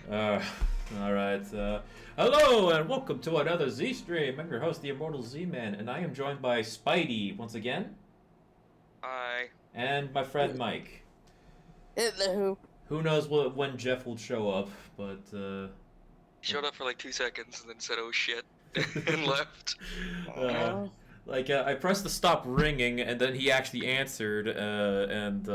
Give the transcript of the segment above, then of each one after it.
Uh, Alright, hello and welcome to another Z stream. I'm your host, the Immortal Z-Man, and I am joined by Spidey once again, Hi. and my friend Mike. Hello. Who knows when Jeff will show up, but, Showed up for like 2 seconds and then said, "Oh shit," and left. uh, I pressed the stop ringing, and then he actually answered, and,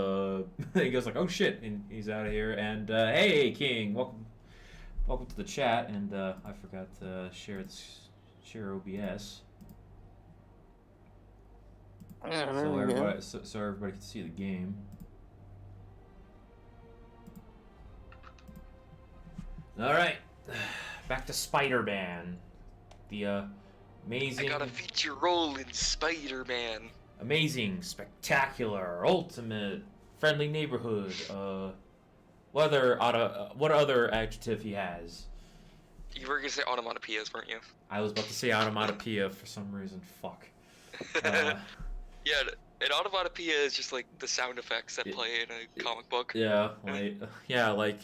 he goes like, oh shit, and he's out of here, and, hey, King, welcome to the chat, and, I forgot to share OBS. So everybody can see the game. All right, back to Spider-Man, the amazing. I got a feature role in Spider-Man. Amazing, spectacular, ultimate, friendly neighborhood. What other adjective he has? You were gonna say onomatopoeias, weren't you? I was about to say onomatopoeia for some reason. Fuck. Yeah, an onomatopoeia is just like the sound effects that play in a comic book. Yeah, like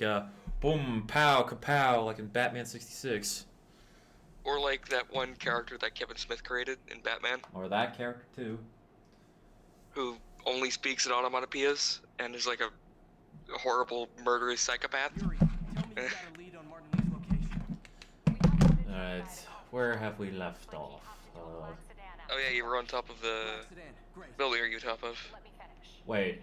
boom, pow, kapow, like in Batman '66. Or like that one character that Kevin Smith created in Batman, Or that character too. who only speaks in onomatopoeias and is like a horrible, murderous psychopath. Alright, where have we left off? Oh yeah, you were on top of the building. Are you top of? Wait.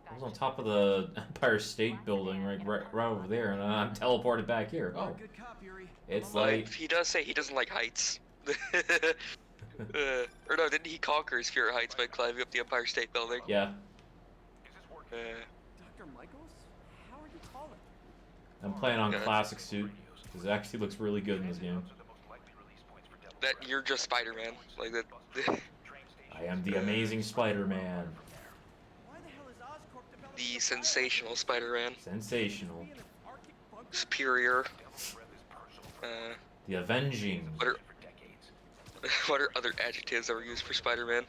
I was on top of the Empire State Building, right over there, and I'm teleported back here. Oh, it's like He does say he doesn't like heights. Or no, didn't he conquer his fear of heights by climbing up the Empire State Building? yeah. Dr. Michaels? How are you calling? I'm playing on Yeah. classic suit because it actually looks really good in this game. That you're just Spider-Man, like that. I am the amazing Spider-Man. Why the hell is Oscorp developing The sensational Spider-Man, Sensational. superior. The avenging. What are other adjectives that were used for Spider-Man?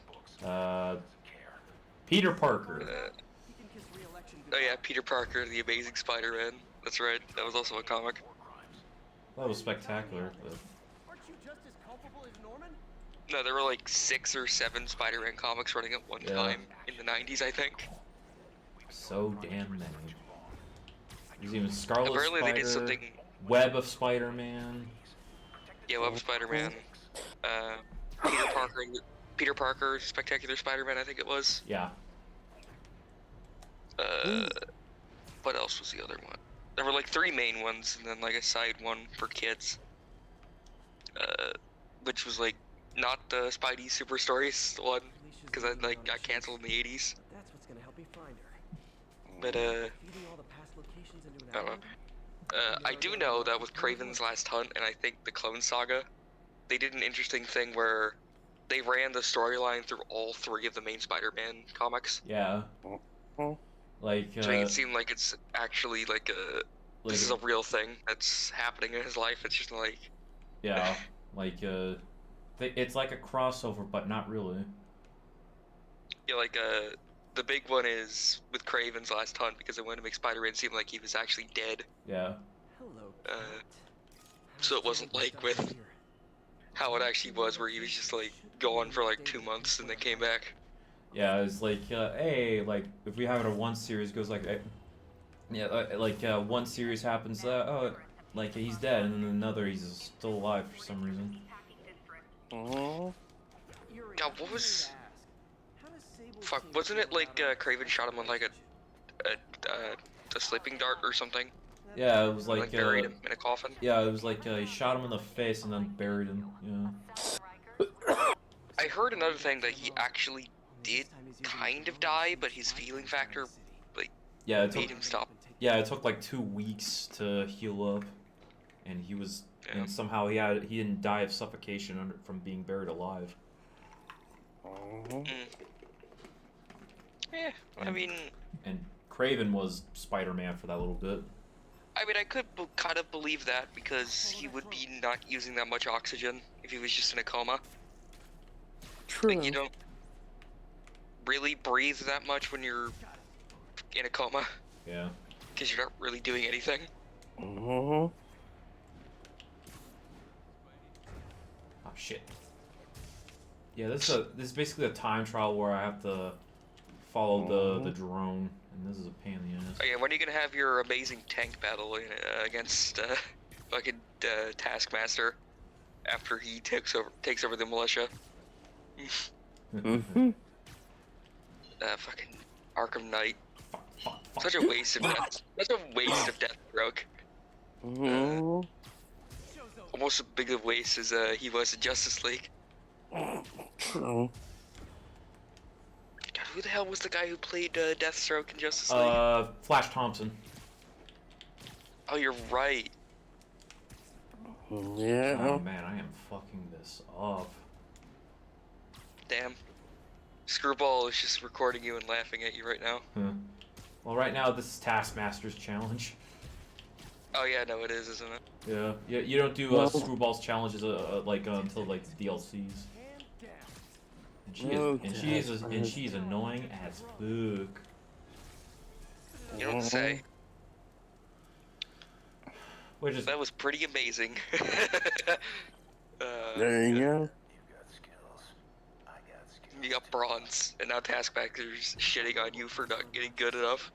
Peter Parker. Oh yeah, Peter Parker, the amazing Spider-Man. That's right. That was also a comic. That was spectacular. Aren't you just as culpable as Norman? No, there were like 6 or 7 Spider-Man comics running at one Yeah. time in the 90s, I think. So damn many. There's even Scarlet Apparently Spider, they did something. Web of Spider-Man. Yeah, Web of Spider-Man. Peter Parker, Spectacular Spider-Man, I think it was. Yeah. What else was the other one? There were like 3 main ones, and then like a side one for kids. Which was like not the Spidey Super Stories one, because I canceled in the 80s. That's what's gonna help me find her. But Feeding all the past locations into an I don't know. I do know that with Kraven's Last Hunt and I think the Clone Saga, they did an interesting thing where they ran the storyline through all 3 of the main Spider-Man comics. Yeah. Like, To make it seem like it's actually like this is a real thing that's happening in his life. It's just like, yeah, like, it's like a crossover, but not really. yeah, like the big one is with Kraven's Last Hunt because they wanted to make Spider-Man seem like he was actually dead. Yeah. Hello, So it wasn't like with how it actually was, where he was just like gone for like 2 months and then came back. Yeah, it's like, hey, like, if we have it in one series, it goes like, one series happens, like, he's dead, and then another, he's still alive for some reason. God, what was... Fuck, wasn't it like Kraven shot him on like a sleeping dart or something? Yeah, it was And, like, buried him in a coffin? yeah, it was like, he shot him in the face and then buried him, yeah. I heard another thing that he actually did kind of die, but his feeling factor, like, Yeah, it made took, him stop. yeah, it took like 2 weeks to heal up, and he was, Yeah. and somehow he didn't die of suffocation from being buried alive. Yeah, I mean, And Kraven was Spider-Man for that little bit. I could kind of believe that because he would be not using that much oxygen if he was just in a coma. True. Like, you don't really breathe that much when you're in a coma. Yeah. because you're not really doing anything. Mm-hmm. Oh shit. Yeah, this is basically a time trial where I have to follow the drone, and this is a pain in the ass. Oh yeah, when are you gonna have your amazing tank battle against fucking Taskmaster after he takes over the militia? Mm-hmm. Fucking Arkham Knight. Fuck. Such a waste of death. Such a waste of Deathstroke. Mm-hmm. Almost as big a waste as he was in Justice League. True. God, who the hell was the guy who played Deathstroke in Justice League? Flash Thompson. Oh, you're right. Yeah. Oh man, I am fucking this up. Damn. Screwball is just recording you and laughing at you right now. Huh. Well, right now this is Taskmaster's challenge. Oh yeah, no, it is, isn't it? Yeah, you don't do Well- Screwball's challenges until like the DLCs. And she's annoying as fuck. You don't say. Which is That was pretty amazing. There you go. You got bronze, and now Taskmaster's shitting on you for not getting good enough.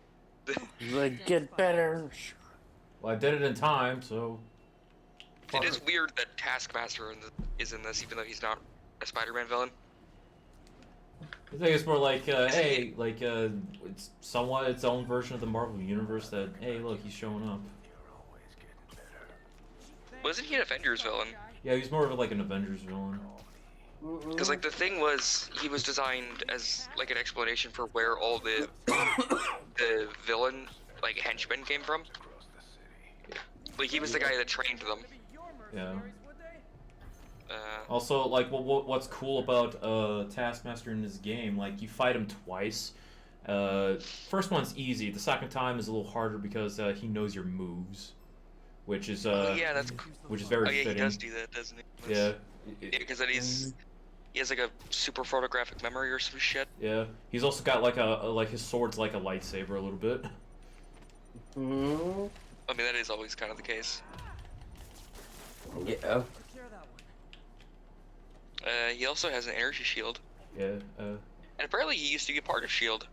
Like, get better. well, I did it in time, so. It is weird that Taskmaster is in this, even though he's not a Spider-Man villain. I think it's more like, hey, like, it's somewhat its own version of the Marvel Universe that, hey, look, he's showing up. Wasn't he an Avengers villain? Yeah, he's more of like an Avengers villain. Because like the thing was, he was designed as like an explanation for where all the villain like henchmen came from. Like he was the guy that trained them. Yeah. Uh, Also, like, what's cool about Taskmaster in this game, like, you fight him twice. First one's easy. The second time is a little harder because he knows your moves, which is yeah, that's cool. which is very Oh yeah, fitting. he does do that, doesn't he? Yeah. Yeah, because then he has like a super photographic memory or some shit. Yeah. He's also got like his sword's like a lightsaber a little bit. Mm-hmm. I mean, that is always kind of the case. Yeah. He also has an energy shield, Yeah. and apparently he used to be part of Shield.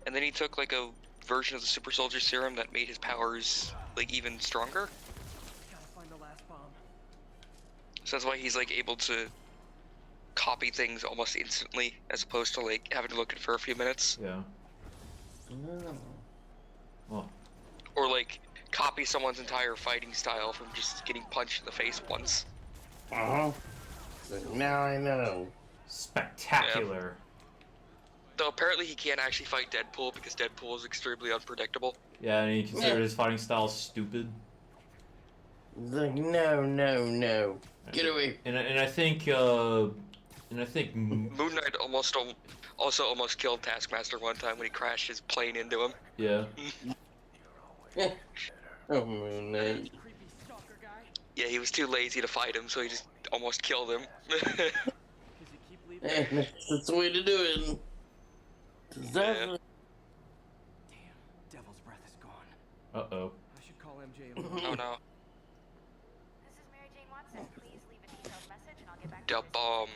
And then he took like a version of the super soldier serum that made his powers like even stronger. Gotta find the last bomb. So that's why he's like able to copy things almost instantly, as opposed to like having to look at it for a few minutes, Yeah. Well. or like copy someone's entire fighting style from just getting punched in the face once. Uh-huh. So now I know. Spectacular. Though apparently he can't actually fight Deadpool because Deadpool is extremely unpredictable. Yeah, and he considered his fighting style stupid. Like, no. Get away. And I think Moon Knight also almost killed Taskmaster one time when he crashed his plane into him. yeah. Oh, Moon Knight. Creepy stalker guy. Yeah, he was too lazy to fight him, so he just almost killed him. Cause you keep leaving. Eh, that's the way to do it. Exactly. Damn, Devil's breath is gone. Uh-oh. I should call MJ and Oh no. This is Mary Jane Watson. Please leave a detailed message and I'll get back to The you. bomb.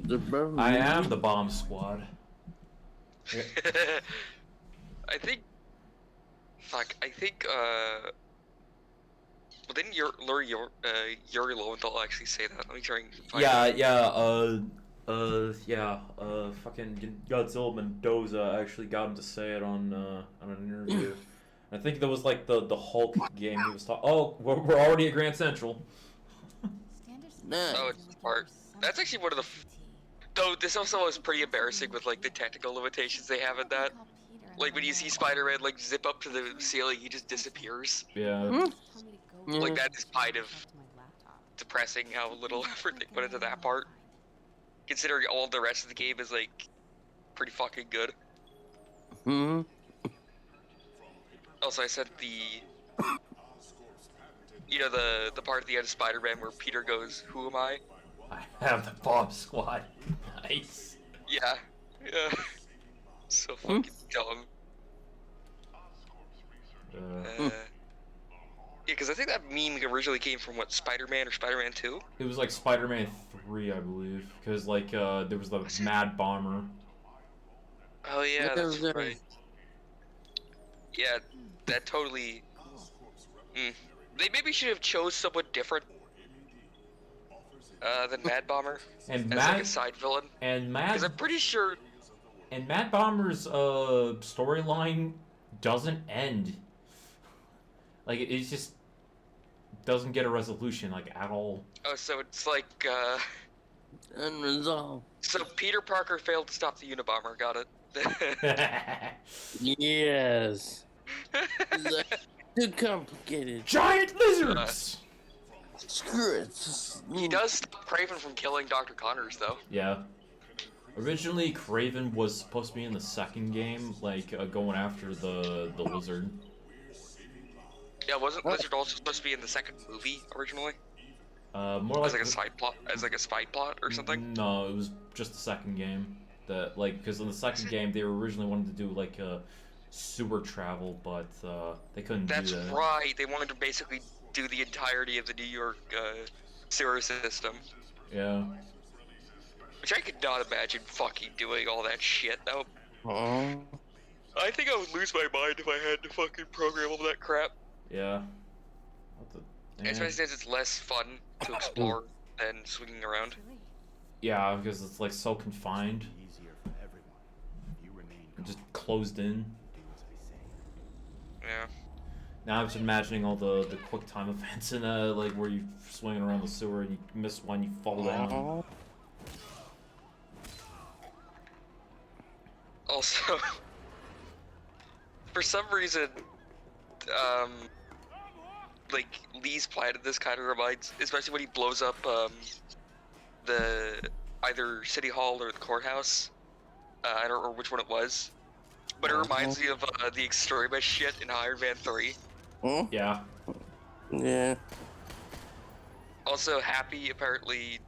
The bomb. I am the bomb squad. I think. Fuck. I think. Well, didn't Yuri Lowenthal actually say that? Let me try and find Fucking Godzilla Mendoza actually got him to say it on an interview. I think there was like the Hulk game he was talking. Oh, we're already at Grand Central. Nah. Oh, it's part. That's actually one of the. Though this also was pretty embarrassing with like the technical limitations they have in that. Like when you see Spider-Man like zip up to the ceiling, he just disappears. Yeah. Like that is kind of depressing how little effort they put into that part. Considering all the rest of the game is like pretty fucking good. Hmm. Also, I sent the, you know, the part at the end of Spider-Man where Peter goes, "Who am I?" I have the bomb squad. Nice. Yeah. So fucking dumb. Yeah, because I think that meme originally came from what, Spider-Man or Spider-Man 2? It was like Spider-Man 3, I believe, because like there was the Mad Bomber. Oh yeah, that's There's right. Yeah, that totally. They maybe should have chose someone different than Mad Bomber And as like a side villain. and Because I'm pretty sure. Mad Bomber's storyline doesn't end. Like it just doesn't get a resolution like at all. Oh, so it's like. unresolved. So Peter Parker failed to stop the Unabomber. Got it. Yes. Too complicated. Giant lizards. Screw it. He does stop Craven from killing Dr. Connors, though. Yeah. Originally, Craven was supposed to be in the second game, like going after the lizard. Yeah, wasn't Lizard also supposed to be in the second movie originally? More like As like a side plot, as like a spy plot or something? No, it was just the second game. That like because in the second game they originally wanted to do like a sewer travel, but they couldn't That's do that. right. They wanted to basically do the entirety of the New York sewer system, Yeah. which I could not imagine fucking doing all that shit. Though I think I would lose my mind if I had to fucking program all that crap. Yeah. Especially since it's less fun to explore than swinging around. Yeah, because it's like so confined. Just closed in. Yeah. Now I'm just imagining all the quick time events in like where you swinging around the sewer and you miss one, you fall down. Also, for some reason, like Lee's plan of this kind of reminds, especially when he blows up the either City Hall or the courthouse. I don't remember which one it was, but it reminds me of the extremist shit in Iron Man 3. Yeah. Yeah. Also, Happy apparently,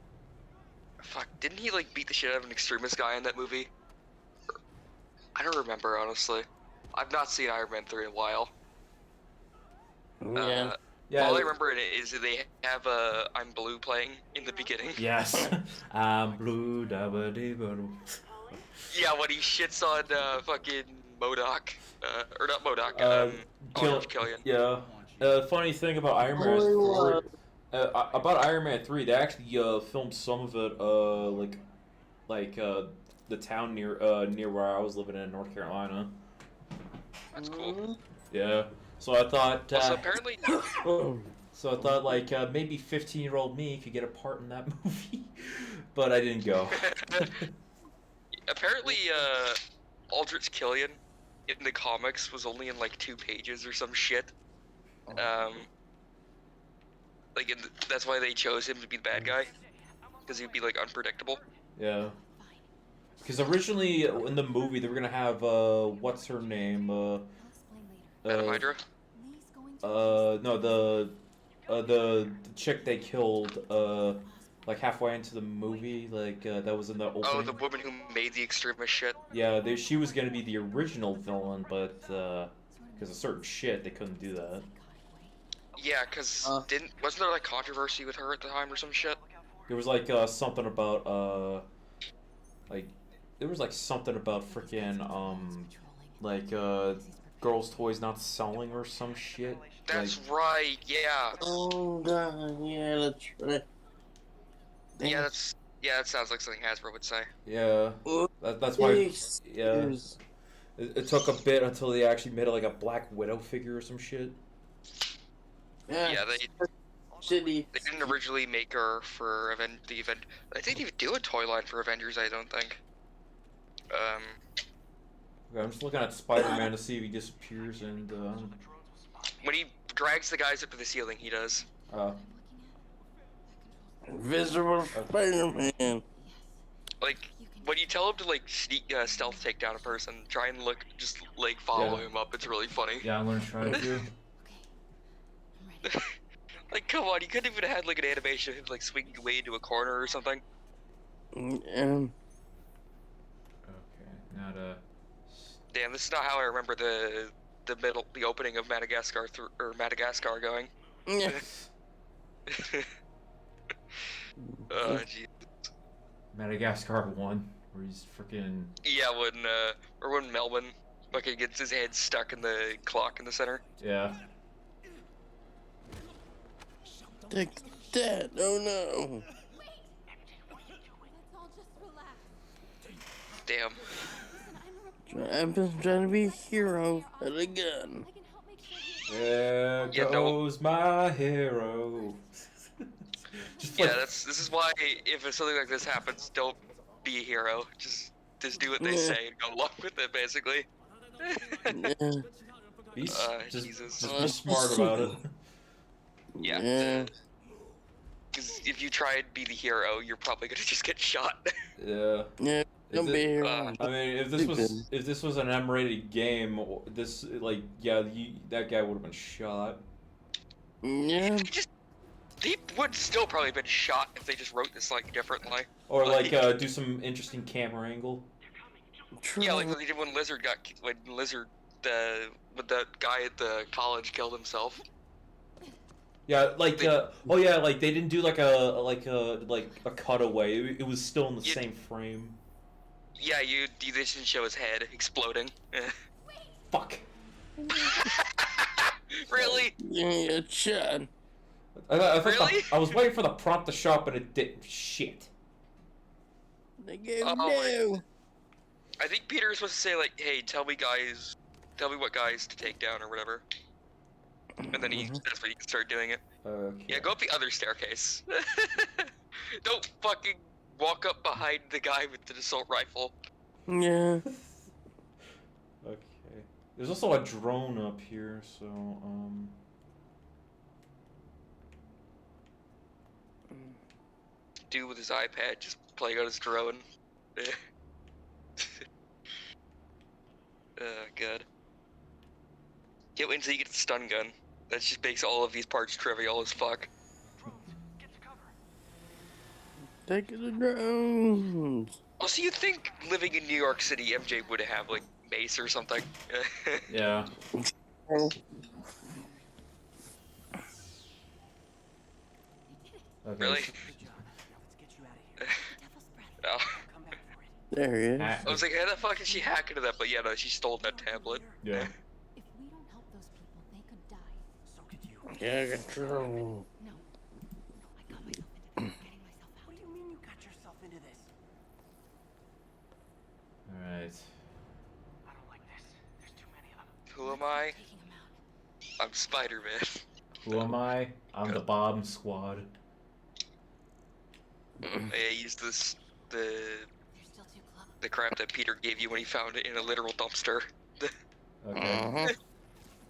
fuck, didn't he like beat the shit out of an extremist guy in that movie? I don't remember, honestly. I've not seen Iron Man 3 in a while. Yeah. Yeah. All I remember in it is that they have I'm Blue playing in the beginning. Yes. I'm blue, dabba-dee-ba-doo. Yeah, when he shits on fucking MODOK, or not MODOK, Orange Killian. Yeah. Funny thing about Iron Man 3, they actually filmed some of it like the town near where I was living in North Carolina. That's cool. Yeah. So I thought Also, apparently, like maybe 15-year-old me could get a part in that movie, but I didn't go. apparently, Aldrich Killian in the comics was only in like 2 pages or some shit. Like, that's why they chose him to be the bad guy, because he'd be like unpredictable. Yeah. Because originally in the movie they were gonna have what's her name? Madam Hydra. No, the chick they killed like halfway into the movie, like that was in the opening. Oh, the woman who made the extremist shit. Yeah, she was gonna be the original villain, but because of certain shit they couldn't do that. Yeah, cause wasn't there like controversy with her at the time or some shit? There was like something about like there was like something about freaking like girls' toys not selling or some shit. That's right. Yeah. Oh god, yeah, that's right. Yeah, that sounds like something Hasbro would say. Yeah, that's why. Yeah, it took a bit until they actually made it like a Black Widow figure or some shit. Yeah, they shitty. They didn't originally make her for the event. I think they even do a toy line for Avengers. I don't think. Okay, I'm just looking at Spider-Man to see if he disappears and. When he drags the guys up to the ceiling, he does. Invisible Spider-Man. Like when you tell him to like sneak, stealth take down a person, try and just like follow him up. It's really funny. Yeah, I'm gonna try to. Like, come on, you couldn't even have had like an animation of him like swinging away into a corner or something. Okay, now to. Damn, this is not how I remember the the opening of Madagascar Madagascar going. Yeah. Oh, jeez. Madagascar 1, where he's freaking. Yeah, when Melvin fucking gets his head stuck in the clock in the center. Yeah. Take that. Oh no. Let's all just relax. Damn. Listen, I've been trying to be a hero with a gun. I can help make sure There Yeah, goes my hero. Just Yeah, like, this is why if something like this happens, don't be a hero. Just do what they Yeah. say and go along with it, basically. Yeah. be, just, Jesus. just be smart about it. Yeah. Yeah. Because if you try and be the hero, you're probably gonna just get shot. Yeah. Yeah. Don't be a hero. I mean, if this was an M-rated game, this that guy would have been shot. Yeah. He would still probably have been shot if they just wrote this like differently. Or like do some interesting camera angle. True. Yeah, like they did when Lizard when the guy at the college killed himself. Yeah, like like they didn't do like a cutaway. It was still in the same frame. Yeah, they didn't show his head exploding. Fuck. Really? Yeah, Chad. I thought Really? I was waiting for the prompt to show up and it didn't. Shit. They gave Oh, no. I think Peter was supposed to say like, "Hey, tell me what guys to take down or whatever." And then that's when he can start doing it. Okay. Yeah, go up the other staircase. Don't fucking walk up behind the guy with the assault rifle. Yeah. Okay. There's also a drone up here, so Dude with his iPad just playing on his drone. Good. Can't wait until you get the stun gun. That just makes all of these parts trivial as fuck. Get to cover. Take the drones. Also, you'd think living in New York City, MJ would have like mace or something. yeah. Oh. Okay. Really? Good job. Now let's get you out of here. Devil's breath. No. I'll come back for it. There he is. I was like, how the fuck did she hack into that? But yeah, no, she stole that tablet. Yeah. If we don't help those people, they could die. So could you. Yeah, control. No. No, I got myself into this. Getting myself out. What do you mean you got yourself into this? All right. I don't like this. There's too many of them. Who am I? Taking him out. I'm Spider-Man. Who am I? I'm the Bomb Squad. I used the They're still too close. the crap that Peter gave you when he found it in a literal dumpster. Okay. Uh-huh.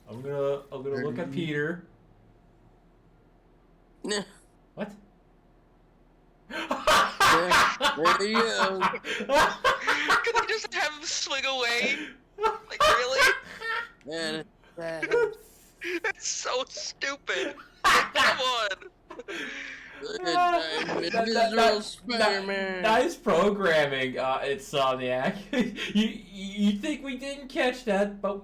I'm gonna look at Peter. Yeah. What? There you go. Could they just have him swing away? Like, really? Yeah, That's so stupid. Come on. Invisible Spider-Man. Nice programming, Insomniac. you think we didn't catch that, but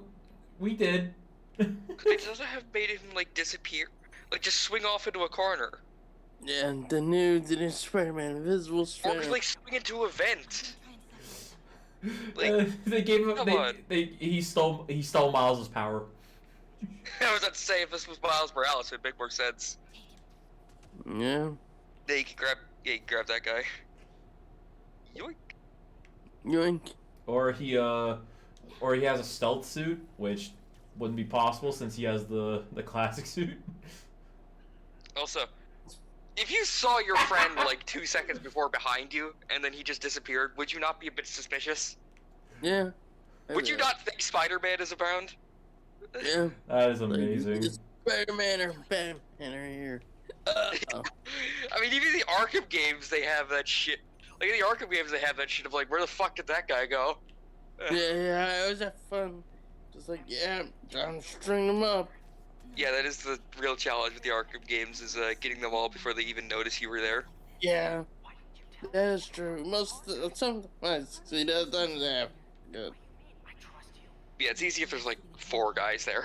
we did. It doesn't have made him like disappear. Like just swing off into a corner. Yeah, the new Spider-Man, Invisible Or Spider-Man. like swing into a vent. Try and Like, They gave him. come on. He stole Miles' power. I was about to say if this was Miles Morales, it'd make more sense. Yeah. Yeah, you can grab that guy. Yoink. Yoink. Or he has a stealth suit, which wouldn't be possible since he has the classic suit. Also, if you saw your friend like 2 seconds before behind you, and then he just disappeared, would you not be a bit suspicious? Yeah. Would you not think Spider-Man is around? Yeah. That is Like, amazing. it's Spider-Man or Batman are here. I mean, even the Arkham games, they have that shit. Like, in the Arkham games, they have that shit of, like, where the fuck did that guy go? Yeah, I always have fun. Just like, yeah, I'm stringing them up. Yeah, that is the real challenge with the Arkham games, is getting them all before they even notice you were there. Yeah, that is true. Sometimes I succeed, other times I have. Good. I trust you. Yeah, it's easy if there's like 4 guys there.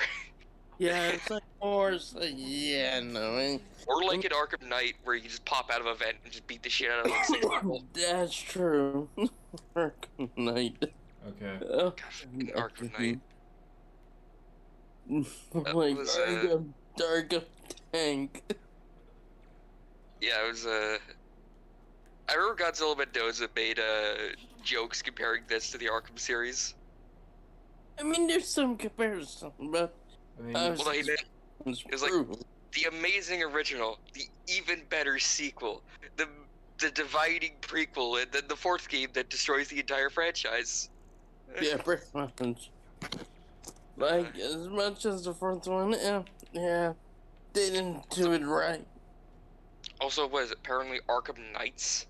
Yeah, it's like more. It's like yeah, no. Or like in Arkham Knight, where you just pop out of a vent and just beat the shit out of like 6 people. That's true. Arkham Knight. Okay. Oh, In Arkham Knight. Like was, Arkham Tank. Yeah, it was I remember Godzilla Mendoza made jokes comparing this to the Arkham series. I mean, there's some comparison, but I mean, Well, he made it's it was like- true. the amazing original, the even better sequel, the dividing prequel, and then the 4th game that destroys the entire franchise. Yeah, pretty much. Like, as much as the fourth one, yeah, they didn't do it right. Also, what is it? Apparently, Arkham Knights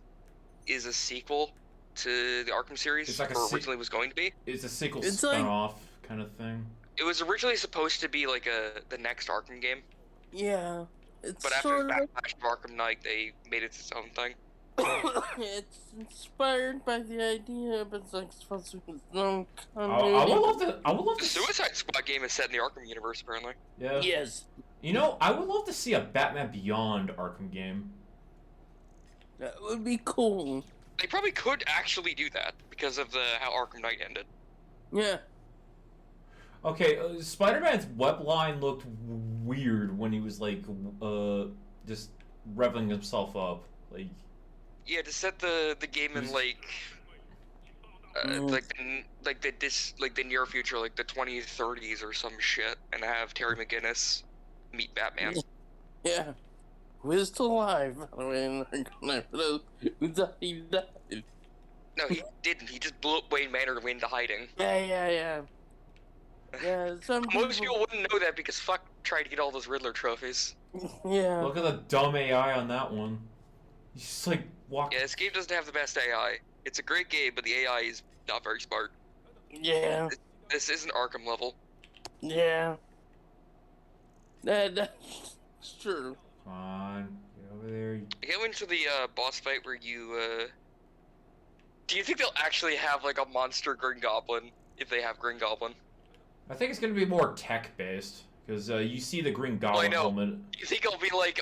is a sequel to the Arkham series, It's like a or originally was going to be. it's a sequel It's like- spin-off kind of thing. It was originally supposed to be like the next Arkham game, Yeah, it's but after sort the of. backlash of Arkham Knight, they made it its own thing. It's inspired by the idea, but it's like supposed to be its own I continuity. would love to. I would love The to. Suicide Squad game is set in the Arkham universe, apparently. Yeah. Yes, You know, I would love to see a Batman Beyond Arkham game. that would be cool. They probably could actually do that because of how Arkham Knight ended. Yeah, Okay, Spider-Man's web line looked weird when he was like, just revving himself up. Like, Yeah, to set the game in Who's- like like the near future, like the 2030s or some shit, and have Terry McGinnis meet Batman. yeah. Who's still alive, by the way, in Arkham Knight, for those who thought he died. No, he didn't. He just blew up Wayne Manor into hiding. Yeah. Yeah, some Most people. people wouldn't know that because fuck tried to get all those Riddler trophies. Yeah. look at the dumb AI on that one. He's just like walking. Yeah, this game doesn't have the best AI. It's a great game, but the AI is not very smart. Yeah. This isn't Arkham level. Yeah. That's true. Come on, get over there. I get into the boss fight where you do you think they'll actually have like a monster Green Goblin if they have Green Goblin? I think it's gonna be more tech-based because you see the Green Goblin know. helmet. Do you think it'll be like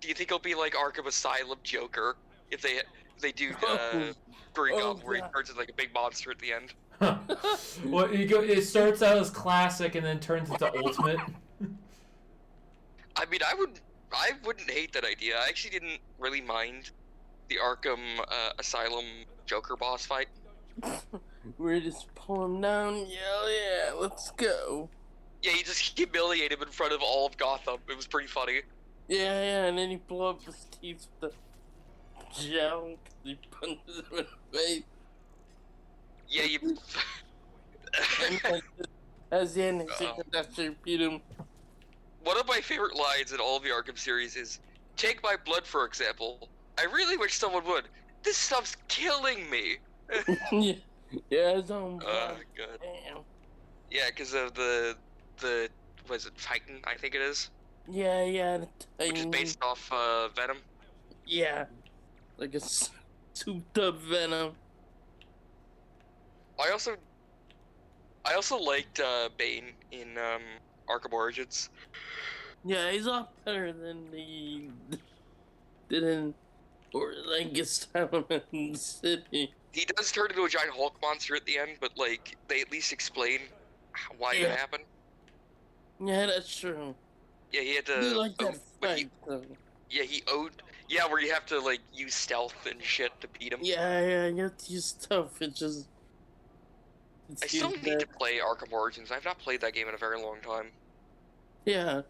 Do you think it'll be like Arkham Asylum Joker if they do Green Oh, Goblin where he God. turns into like a big monster at the end? Well, it starts out as classic and then turns into ultimate. I mean, I wouldn't hate that idea. I actually didn't really mind the Arkham Asylum Joker boss fight. We just pull him down, yell, yeah, let's go. Yeah, you just humiliate him in front of all of Gotham. It was pretty funny. Yeah, and then he blow up his teeth with the gel, 'cause he punches him in the face. Yeah, you. And like, as the ending sequence after you beat him. One of my favorite lines in all of the Arkham series is, "Take my blood for example. I really wish someone would. This stuff's killing me." Yeah, his own blood. God. Damn. Yeah, because of the was it Titan? I think it is, Yeah, which is tiny- based off Venom. Yeah, like a souped up Venom. I also liked Bane in Arkham Origins. Yeah, he's a lot better than the did in or like Asylum in the City. He does turn into a giant Hulk monster at the end, but like they at least explain why Yeah. it happened. Yeah, that's true. Yeah, he had I to. do like that but he, fight though. yeah, he owed. Yeah, where you have to like use stealth and shit to beat him. Yeah, you have to use stuff. It's just. I still need to play Arkham Origins. I've not played that game in a very long time. Yeah.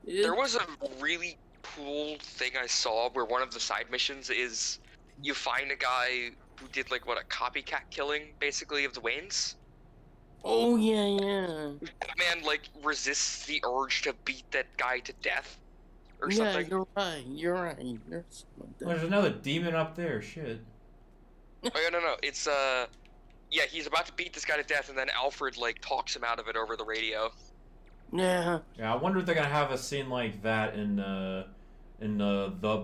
There was a really cool thing I saw where one of the side missions is you find a guy who did like a copycat killing basically of the Waynes. Oh yeah. Batman like resists the urge to beat that guy to death or Yeah, something. you're right. You're right. There's something like that. There's another demon up there. Shit. Oh yeah, no, it's yeah, he's about to beat this guy to death, and then Alfred like talks him out of it over the radio. Yeah. Yeah, I wonder if they're gonna have a scene like that in the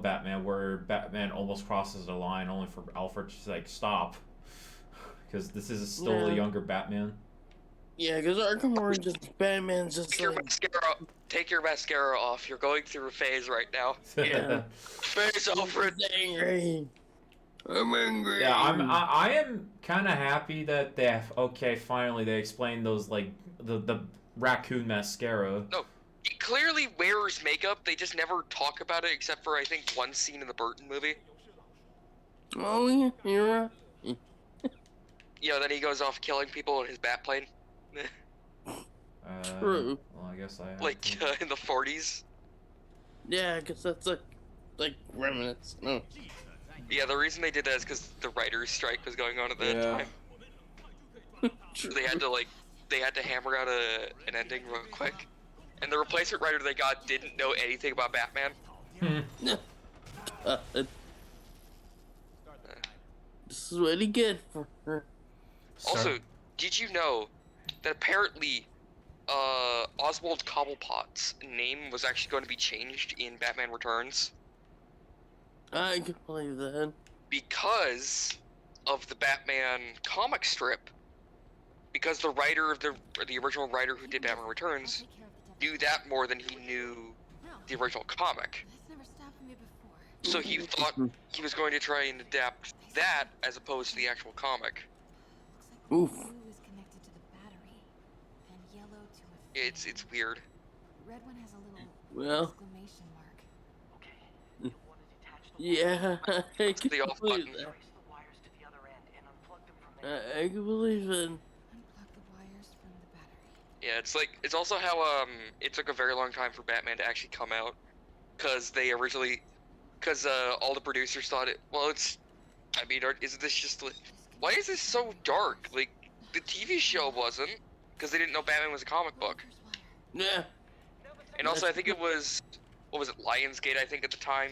Batman, where Batman almost crosses the line, only for Alfred to like stop, because this is still a Yeah. younger Batman. Yeah, because Arkham Origins, Batman's just like, Take your mascara off. You're going through a phase right now. yeah. Face Alfred. He's angry. I'm angry. Yeah, I am kind of happy that they have, okay, finally they explained those, like, the raccoon mascara. No, he clearly wears makeup. They just never talk about it except for I think one scene in the Burton movie. Oh, yeah, you're right. You know, then he goes off killing people in his bat plane. True. Well, I guess I have Like to. in the 40s. Yeah, because that's like remnants. No. Yeah, the reason they did that is because the writers' strike was going on at that Yeah. time. So they had to hammer out an ending real quick. And the replacement writer they got didn't know anything about Batman. This is really good for her. Also, did you know that apparently Oswald Cobblepot's name was actually going to be changed in Batman Returns? I can believe that. Because of the Batman comic strip. Because the writer of the original writer who did Batman Returns knew that more than he knew the original comic. That's never stopped me before. So he thought he was going to try and adapt that as opposed to the actual comic. Looks Oof. like blue is connected to the battery, and yellow to a It's weird. red one has a little Well. exclamation mark. Okay. You'll want to detach the Yeah, I can the off believe button. that. trace the wires to the other end and unplug them from there. I can believe it. Unplug the wires from the battery. Yeah, it's also how it took a very long time for Batman to actually come out, because all the producers thought isn't this just why is this so dark? Like the TV show wasn't, because they didn't know Batman was a comic book. Yeah. And also I think it was what was it, Lionsgate I think at the time,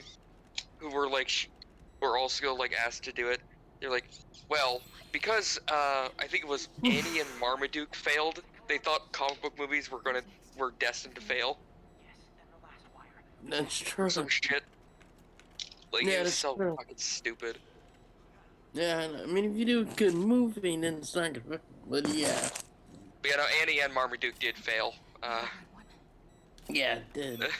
who were were also like asked to do it. They're like, well, because I think it was Annie and Marmaduke failed, they thought comic book movies were destined to fail. Yes, and the last wire. That's true. Some shit. Like Yeah, it was that's so true. fucking stupid. Yeah, I mean, if you do a good movie, then it's not gonna. But yeah. But yeah, no, Annie and Marmaduke did fail. Red one. Yeah, it did. Got it.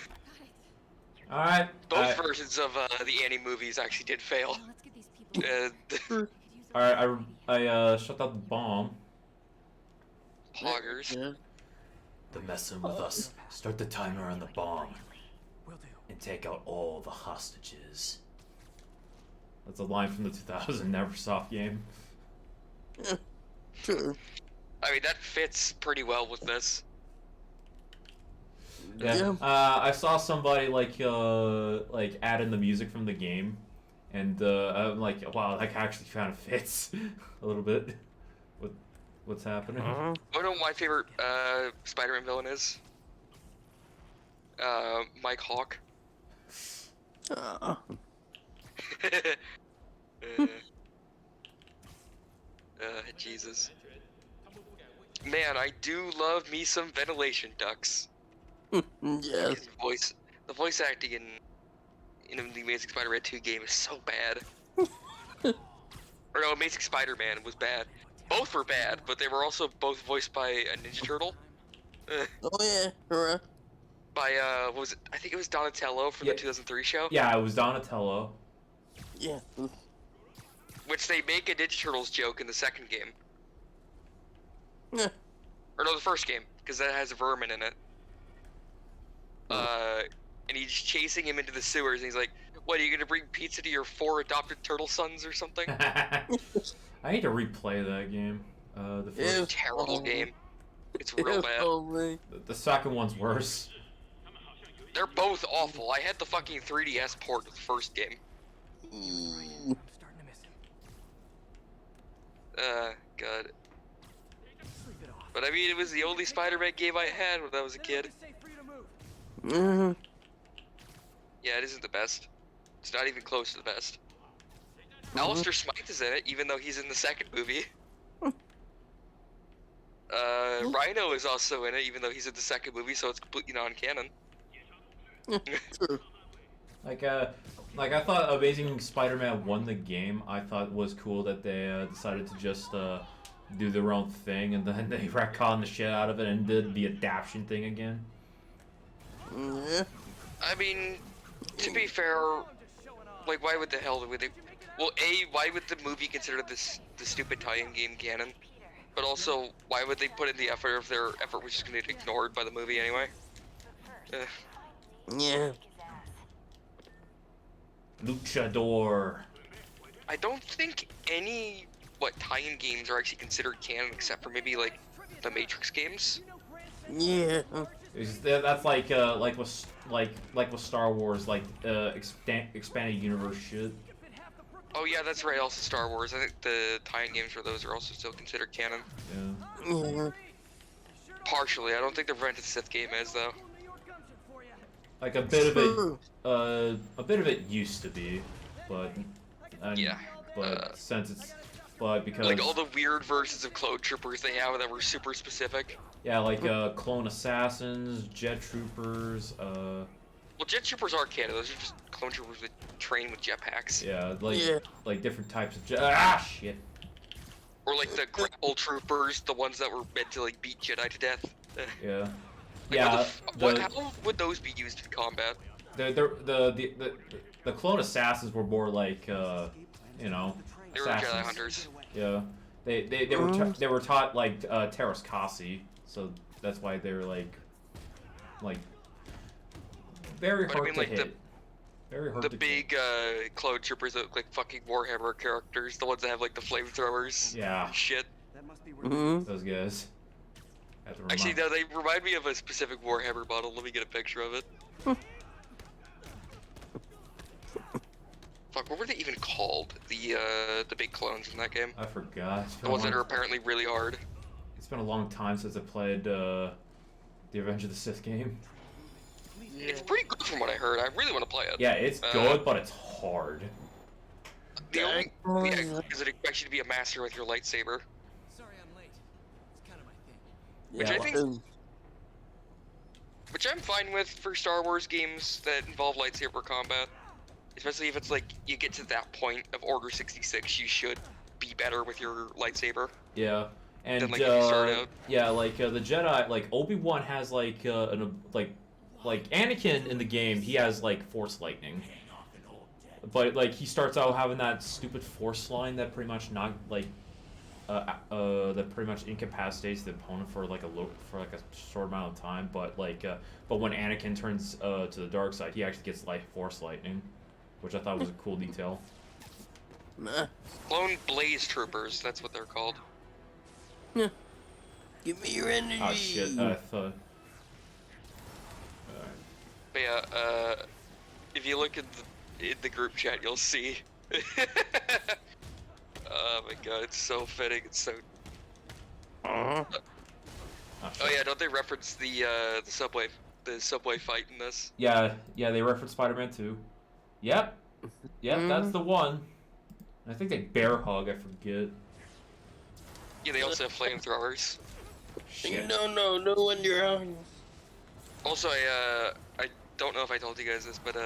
Alright. Both versions of the Annie movies actually did fail. Now let's get these people. Uh, I could use a Alright, I shut out the bomb. Poggers. Yeah. They're messing with us. Start the timer on the bomb. Will do. And take out all the hostages. That's a line from the 2000 Neversoft game. True. I mean, that fits pretty well with this. Yeah. I saw somebody add in the music from the game, and I'm like, wow, that actually kind of fits a little bit with what's happening. Uh-huh. Oh no, my favorite Spider-Man villain is Mike Hawk. Jesus. Man, I do love me some ventilation ducts. Yes. The voice acting in the Amazing Spider-Man 2 game is so bad. Or no, Amazing Spider-Man was bad. Both were bad, but they were also both voiced by a Ninja Turtle. Oh yeah. Right. By what was it? I think it was Donatello from Yeah. the 2003 show. Yeah, it was Donatello. Yeah. Which they make a Ninja Turtles joke in the second game. Yeah. Or no, the first game, because that has a vermin in it. And he's chasing him into the sewers, and he's like, "What, are you gonna bring pizza to your 4 adopted turtle sons or something?" I need to replay that game. The Yeah. first, Terrible game. It's real bad. Only. the second one's worse. They're both awful. I had the fucking 3DS port of the first game. Mm. Starting to miss him. God. Sleep it off. But I mean, it was the only Spider-Man game I had when I was a kid. It's safe for you to move. Mhm. Yeah, it isn't the best. It's not even close to the best. Alistair Smythe is in it, even though he's in the second movie. Rhino is also in it, even though he's in the second movie, so it's completely non-canon. True. Like I thought Amazing Spider-Man won the game. I thought it was cool that they decided to just do their own thing, and then they retcon the shit out of it and did the adaption thing again. Yeah. I mean, to be fair, like, why would the hell would they? Well, why would the movie consider this the stupid tie-in game canon? But also, why would they put in the effort if their effort was just gonna get ignored by the movie anyway? Yeah. Luchador. I don't think any tie-in games are actually considered canon except for maybe like the Matrix games. Yeah. That's like with Star Wars, like expanded universe shit. Oh yeah, that's right. Also Star Wars. I think the tie-in games for those are also still considered canon. Yeah. Yeah. Partially. I don't think the Rented Sith game is though. Like a bit of it used to be, but Yeah. Since it's because Like all the weird versions of clone troopers they have that were super specific. yeah, like clone assassins, jet troopers, Well, jet troopers are canon. Those are just clone troopers that train with jetpacks. yeah, Yeah. like different types of shit. Or like the grapple troopers, the ones that were meant to like beat Jedi to death. Yeah. Like, Yeah, how would those be used in combat? the clone assassins were more like you know, They were assassins. Jedi hunters. Yeah, they were taught like Terras Kasi, so that's why they're like very But I hard mean, to like, hit. Very hard The to big clone troopers that look like fucking Warhammer characters, the ones that have like the flamethrowers. Yeah, Shit. That must be where Mm-hmm. those guys. Have to Actually, remind- no, they remind me of a specific Warhammer model. Let me get a picture of it. Fuck, what were they even called? The big clones in that game? I forgot. It's been The a ones that long- are apparently really hard. It's been a long time since I played the Revenge of the Sith game. It's pretty good from what I heard. I really want to play it. Yeah, it's good, but it's hard. The only because it expects you to be a master with your lightsaber. Sorry I'm late. It's kind of my thing. Which Yeah, I think, which I'm fine with for Star Wars games that involve lightsaber combat. Especially if it's like you get to that point of Order 66, you should be better with your lightsaber. Yeah, and Then, like, if you start out- yeah, like the Jedi, like Obi-Wan has like like Anakin in the game, he has like Force lightning, but like he starts out having that stupid Force line that pretty much that pretty much incapacitates the opponent for like a short amount of time. But when Anakin turns to the dark side, he actually gets like Force lightning, which I thought was a cool detail. Nah. Clone Blaze Troopers, that's what they're called. Give me your energy. Oh shit! I thought. But yeah, if you look at in the group chat, you'll see. Oh my god, it's so fitting. It's so. Uh-huh. Oh yeah, don't they reference the subway fight in this? Yeah, they reference Spider-Man 2. Yep, that's the one. I think they bear hug. I forget. Yeah, they also have flamethrowers. Shit. No one you're on. Also, I don't know if I told you guys this, but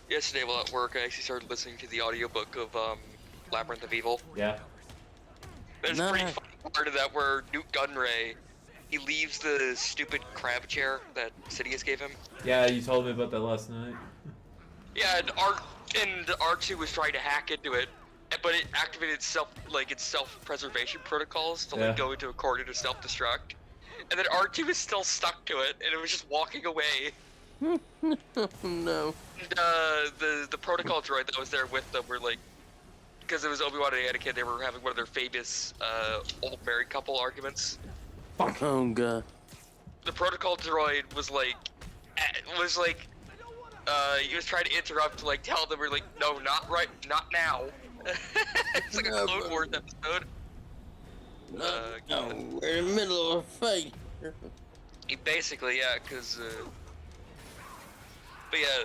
yesterday while at work, I actually started listening to the audiobook of Labyrinth of Evil. Yeah. There's a pretty Nice. funny part of that where Newt Gunray, he leaves the stupid crab chair that Sidious gave him. Yeah, you told me about that last night. Yeah, and R2 was trying to hack into it, but it activated its self-preservation protocols to Yeah. go into a corner to self-destruct. And then R2 is still stuck to it, and it was just walking away. No. And, the protocol droid that was there with them were like, because it was Obi-Wan and Anakin, they were having one of their famous old married couple arguments. Oh god. The protocol droid was like, he was trying to interrupt to like tell them, we're like, no, not right, not now. It's like a No, Clone bro. Wars episode. No, we're in the middle of a fight. Basically, yeah, because, but yeah,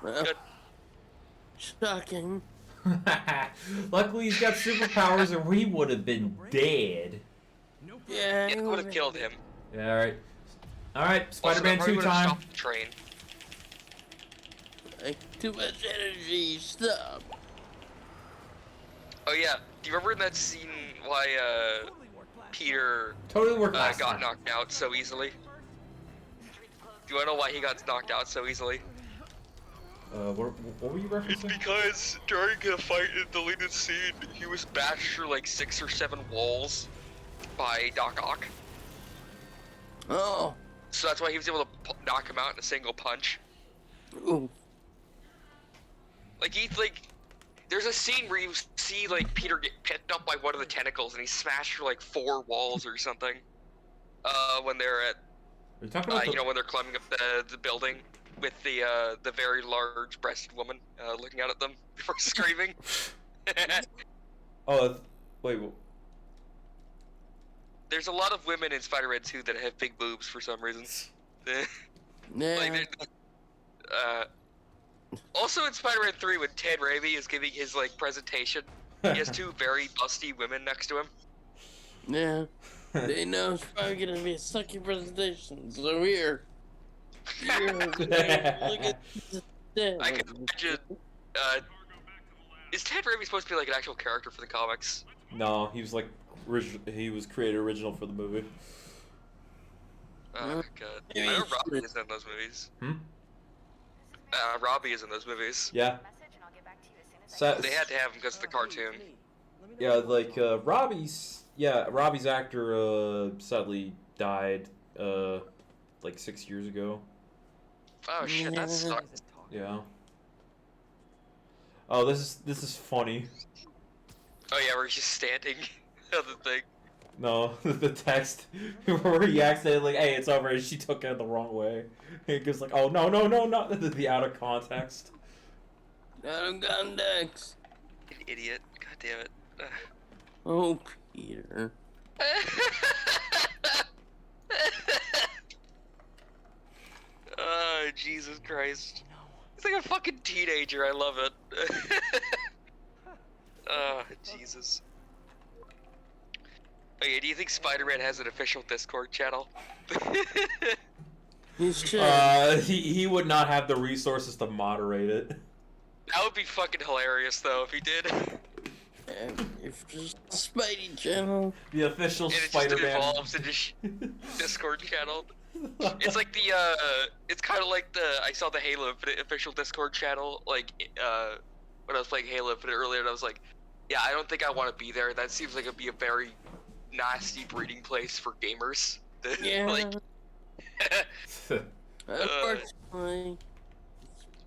Well, Good. shocking. Luckily, he's got superpowers, or we would have been dead. Yeah. it would have killed him. Yeah, all right. Also, Spider-Man that probably 2 would've time. stopped the train. Like, too much energy. Stop. Oh yeah, do you remember in that scene why Peter Totally worked last got time. knocked out so easily? Do you wanna know why he got knocked out so easily? What were you It's referencing? because during a fight in the deleted scene, he was bashed through like 6 or 7 walls by Doc Ock. Oh. So that's why he was able to knock him out in a single punch. Ooh. Like there's a scene where you see like Peter get picked up by one of the tentacles and he's smashed through like 4 walls or something. When they're at, Are you talking about you know, when they're climbing up the building with the very large-breasted woman looking out at them before screaming. Oh, wait. There's a lot of women in Spider-Man 2 that have big boobs for some reason. Yeah. Like, also in Spider-Man 3, when Ted Raimi is giving his like presentation, he has 2 very busty women next to him. Yeah. They know it's probably gonna be a sucky presentation. So here. Look at this. I can imagine. Is Ted Raimi supposed to be like an actual character for the comics? No, he was like he was created original for the movie. Oh god. I know Robbie is in those movies. Robbie is in those movies. Yeah. Message and I'll get back to you as soon as I They had to have him because of the cartoon. Yeah, like Robbie's actor sadly died like 6 years ago. Oh shit, that sucks. Yeah. Oh, this is funny. Oh yeah, we're just standing on the thing. No, the text where he accidentally like, hey, it's over, and she took it the wrong way. It goes like, oh no, the out of context. Out of context. An idiot. God damn it. Oh, Peter. Oh, Jesus Christ. He's like a fucking teenager, I love it. Oh, Jesus. Okay, do you think Spider-Man has an official Discord channel? He should. He would not have the resources to moderate it. That would be fucking hilarious, though, if he did. If just Spidey channel. The official And it just Spider-Man. evolves into Discord channel. It's like the, it's kind of like I saw the Halo Infinite official Discord channel, like, when I was playing Halo Infinite earlier, and I was like, yeah, I don't think I want to be there. That seems like it'd be a very nasty breeding place for gamers. Yeah. Like, Unfortunately.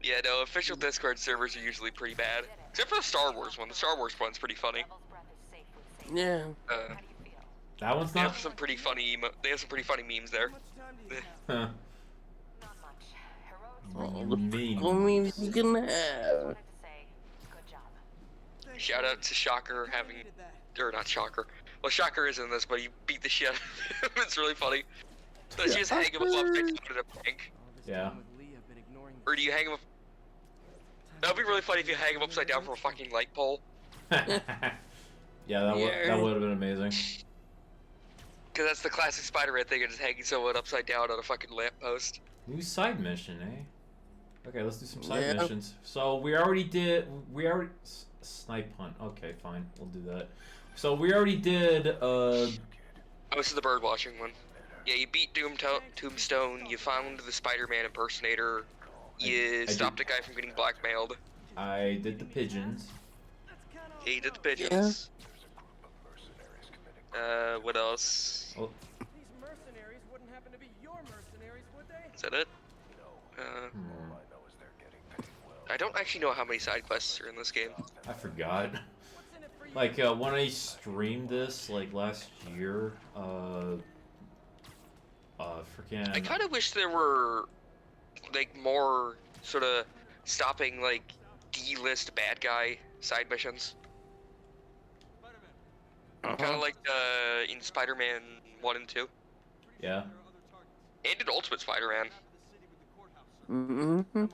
yeah, no, official Discord servers are usually pretty bad. Except for the Star Wars one. The Star Wars one's pretty funny. Devil's breath is safe with Satan. Yeah. How do you feel? That one's They not. have some pretty funny they have some pretty funny memes there. Huh. Not much. Heroics What for do you. you mean? What memes you can have? Wanted to say, good job. Shout out to Shocker having, or not Shocker. Well, Shocker is in this, but he beat the shit out of him. It's really funny. Does you just hang him up upside down in a bank? Yeah. Or do you hang him up? That would be really funny if you hang him upside down from a fucking light pole. Yeah, that would have been amazing. Because that's the classic Spider-Man thing, of just hanging someone upside down on a fucking lamppost. New side mission, eh? Okay, let's do some side Yeah. missions. So we already snipe hunt. Okay, fine, we'll do that. So we already did Oh, this is the bird watching one. Yeah, you beat Tombstone, you found the Spider-Man impersonator, you I stopped a guy from getting blackmailed. I did the pigeons. Yeah, you did the pigeons. What else? Oh, These mercenaries wouldn't happen to be your mercenaries, would they? Is that it? hmm, I don't actually know how many side quests are in this game. I forgot. What's in it for you? Like when I streamed this like last year, freaking. I kind of wish there were, like, more sort of stopping, like, D-list bad guy side missions. Kind of like in Spider-Man 1 and 2. Yeah. And in Ultimate Spider-Man. Mm-hmm.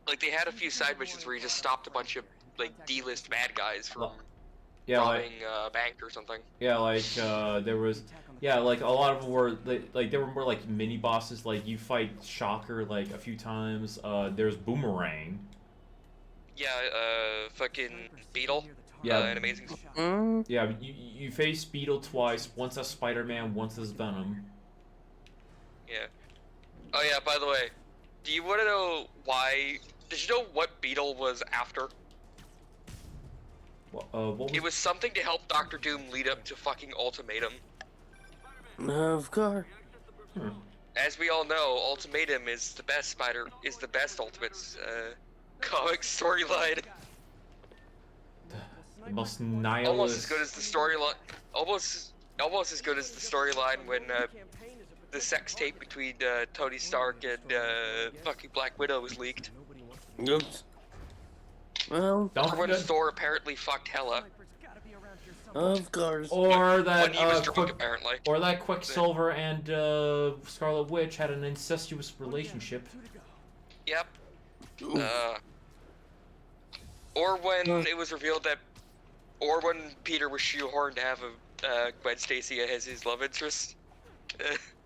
Like, they had a few side missions where you just stopped a bunch of, like, D-list bad guys from Yeah, robbing a bank or something. there was. Yeah, like a lot of them were they were more like mini bosses. Like you fight Shocker like a few times. There's Boomerang. Yeah, fucking Beetle. Yeah. in Amazing. Yeah, you face Beetle twice, once as Spider-Man, once as Venom. Yeah. Oh yeah. By the way, do you want to know why? Did you know what Beetle was after? What It was... was something to help Doctor Doom lead up to fucking Ultimatum. Of course. Hmm. As we all know, Ultimatum is the best Ultimates comic storyline. The most Almost nihilist... as good as the storyline. Almost as good as the storyline when the sex tape between Tony Stark and fucking Black Widow was leaked. Oops. Well, Don't Or when forget... Thor apparently fucked Hela. of course. Or that, When he was drunk, apparently. Or that Quicksilver and Scarlet Witch had an incestuous relationship. Yep. Or when it was revealed that, or when Peter was shoehorned to have Gwen Stacy as his love interest.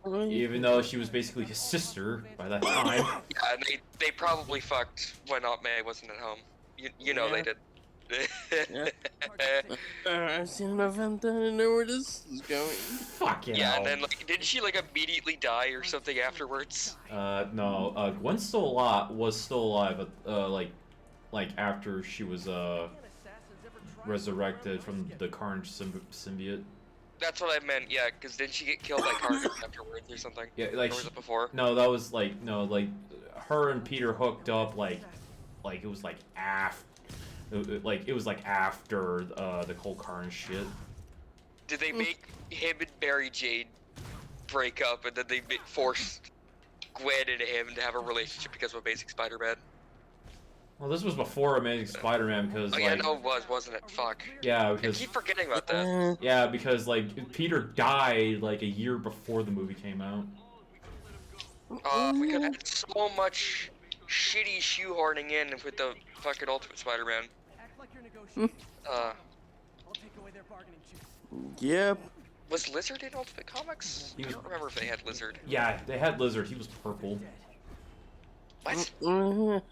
Even though she was basically his sister by that time. Yeah, and they probably fucked when Aunt May wasn't at home. You know they did. I've seen an event that I know where this is going. Fuck it. Yeah, and then like, didn't she like immediately die or something afterwards? No, Gwen was still alive, like after she was, resurrected from the Carnage symbiote. That's what I meant, yeah, because didn't she get killed by Carnage afterwards or something? Yeah, like, or was it before? No, that was like, no, like, her and Peter hooked up, like it was like after, it was like after, the whole Carnage shit. Did they make him and Mary Jane break up, and then they forced Gwen and him to have a relationship because of Amazing Spider-Man? Well, this was before Amazing Spider-Man because, Oh yeah, no, it was, wasn't it? Fuck. Yeah, I because... keep forgetting about that. Yeah, because, like, Peter died, like, a year before the movie came out. We could have had so much shitty shoehorning in with the fucking Ultimate Spider-Man. Act like you're negotiating. I'll take away their bargaining chips. Yep. Was Lizard in Ultimate Comics? I don't remember if they had Lizard. Yeah, they had Lizard. He was purple. What?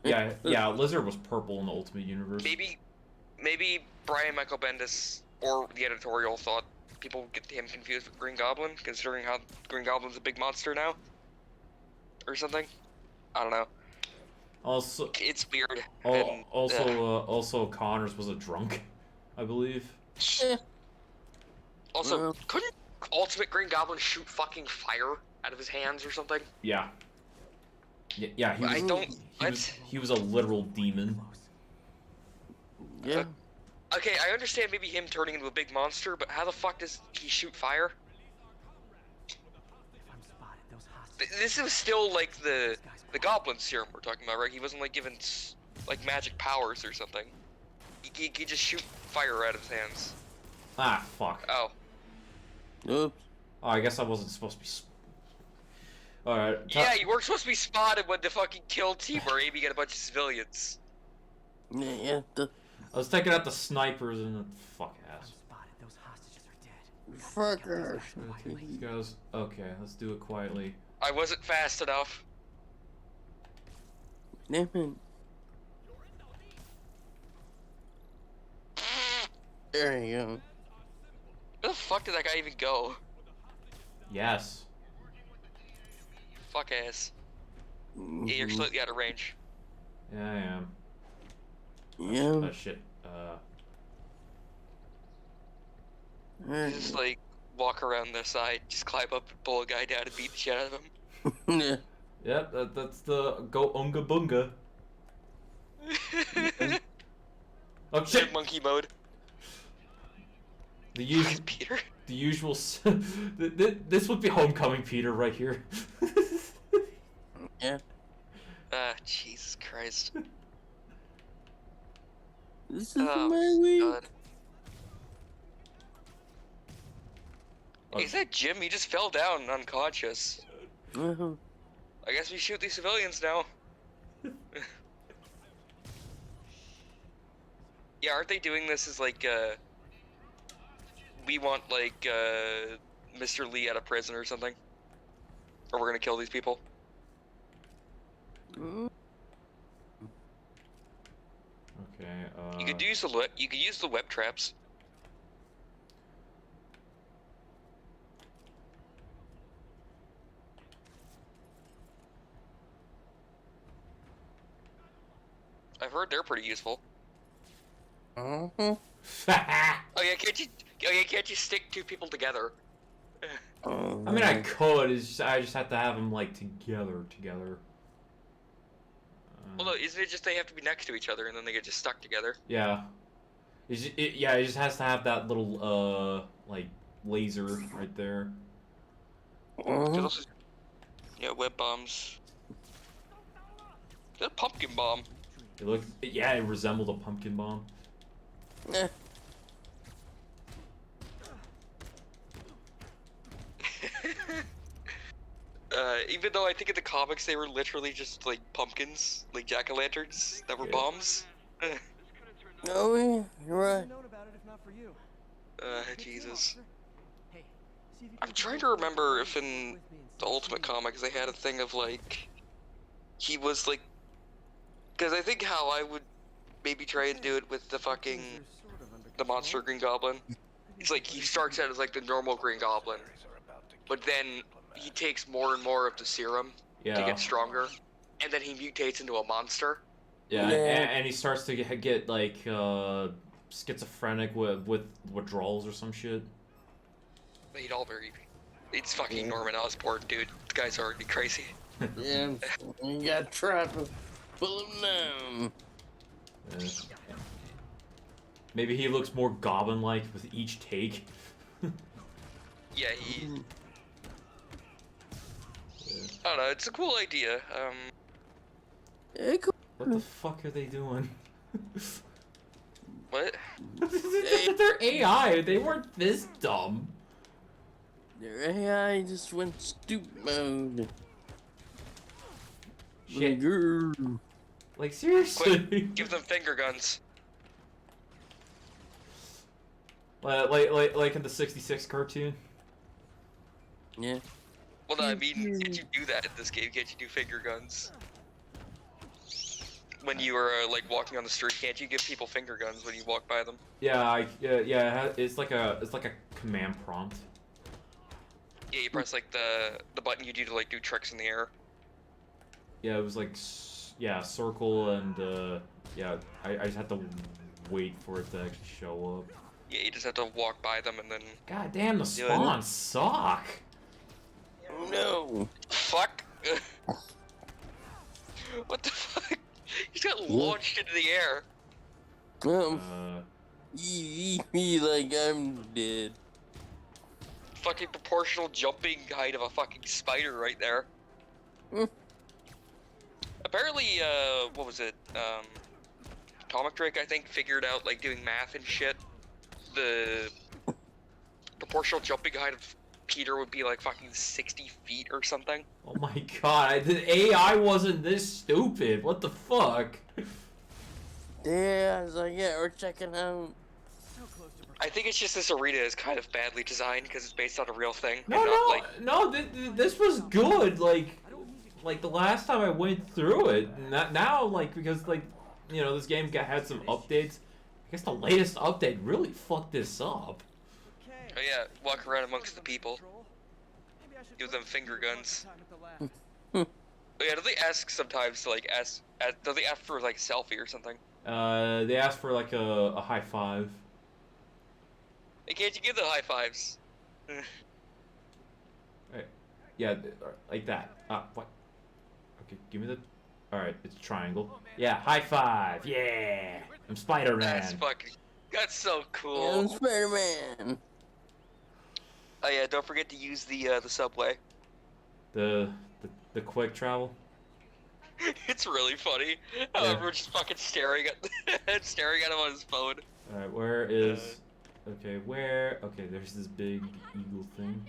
Yeah, Lizard was purple in the Ultimate Universe. Maybe Brian Michael Bendis or the editorial thought people would get him confused with Green Goblin, considering how Green Goblin's a big monster now, or something. I don't know. Also, it's weird. Also, Connors was a drunk, I believe. Also, couldn't Ultimate Green Goblin shoot fucking fire out of his hands or something? Yeah. Yeah, he was a literal demon. Yeah. Okay, I understand maybe him turning into a big monster, but how the fuck does he shoot fire? This is still like the Goblin serum we're talking about, right? He wasn't like given like magic powers or something. He just shoot fire out of his hands. Ah, fuck. Oh. Oops. Oh, I guess I wasn't supposed to be... Alright. Yeah, you weren't supposed to be spotted when the fuking kill team were aiming at a bunch of civilians. Yeah, I was taking out the snipers and the fuck ass. Those hostages are dead. fucker. He goes, okay, let's do it quietly. I wasn't fast enough. Damn it. There you go. Where the fuck did that guy even go? Yes. Fuck ass. Yeah, you're slightly out of range. Yeah, I am. Yeah. Oh, shit. Just like walk around the side, just climb up, pull a guy down, and beat the shit out of him. Yeah. Yep, that's the go unga bunga. Oh shit! Monkey mode. The usual Peter. The usual. This would be Homecoming Peter right here. Yeah. Ah, Jesus Christ. This is Oh, my week. God. Hey, is that Jim? He just fell down unconscious. Uh-huh. I guess we shoot these civilians now. Yeah, aren't they doing this as like, we want like, Mr. Lee out of prison or something? Or we're gonna kill these people? Okay. You could use the web traps. I've heard they're pretty useful. Uh-huh. Oh yeah, can't you stick two people together? I mean, I could. It's just, I just have to have them like together. Well, no, isn't it just they have to be next to each other and then they get just stuck together? Yeah. Yeah, it just has to have that little like laser right there. Uh-huh. Yeah, web bombs. That pumpkin bomb. It resembled a pumpkin bomb. Eh. Even though I think in the comics they were literally just like pumpkins, like jack-o'-lanterns that were Yeah. bombs. Oh, yeah, you're right. known about it if not for you. Jesus. Hey, see if you I'm can trying get to remember if with in me and the Ultimate Comics they had a thing of like he was like, because I think how I would maybe try and do it with the fucking the monster Green Goblin. It's like he starts out as like the normal Green Goblin, but then he takes more and more of the serum to Yeah. get stronger, and then he mutates into a monster. Yeah, Yeah. and he starts to get like schizophrenic with withdrawals or some shit. Made all very. It's fucking Norman Osborn, dude. The guy's already crazy. Yeah, you got trapped. Pull him down. Yeah. Maybe he looks more goblin-like with each take. Yeah, he. I don't know. It's a cool idea. Yeah, cool. What the fuck are they doing? What? They're AI. They weren't this dumb. Their AI just went stupid mode. Shit. Grrr. Like seriously. Quick, give them finger guns. Like in the '66 cartoon. Yeah. Well, no, I mean, can't you do that in this game? Can't you do finger guns? When you are like walking on the street, can't you give people finger guns when you walk by them? Yeah, it's like a command prompt. Yeah, you press like the button you do to like do tricks in the air. Yeah, it was like circle and yeah, I just had to wait for it to actually show up. Yeah, you just have to walk by them and then. God damn, the Do it. spawns suck. No. Fuck. What the fuck? He got launched into the air. Like I'm dead. Fucking proportional jumping height of a fucking spider right there. Hmm. Apparently, what was it? Comic Drake, I think, figured out, like, doing math and shit. The proportional jumping height of Peter would be, like, fucking 60 feet or something. Oh my god, the AI wasn't this stupid. What the fuck? Yeah, I was like, yeah, we're checking out. So close to I think it's just this arena is kind of badly designed because it's based on a real thing. No, and not, like, this was good. Like the last time I went through it. Not now, like because like you know this game had some updates. I guess the latest update really fucked this up. Okay. Oh yeah, walk around amongst the people. Maybe I should Give them finger guns. time at the lab. Oh yeah, do they ask sometimes to, like, do they ask for, like, a selfie or something? They asked for like a high five. Hey, can't you give them high fives? Right. Yeah, like that. What? Okay, give me the. All right, it's a triangle. Yeah, high five. Yeah, I'm Spider-Man. That's so cool. I'm Spider-Man. Oh yeah, don't forget to use the subway. The quick travel. It's really funny. How Yeah. everyone's just fucking staring at staring at him on his phone. All right, where is? Okay, where? Okay, there's this big eagle thing.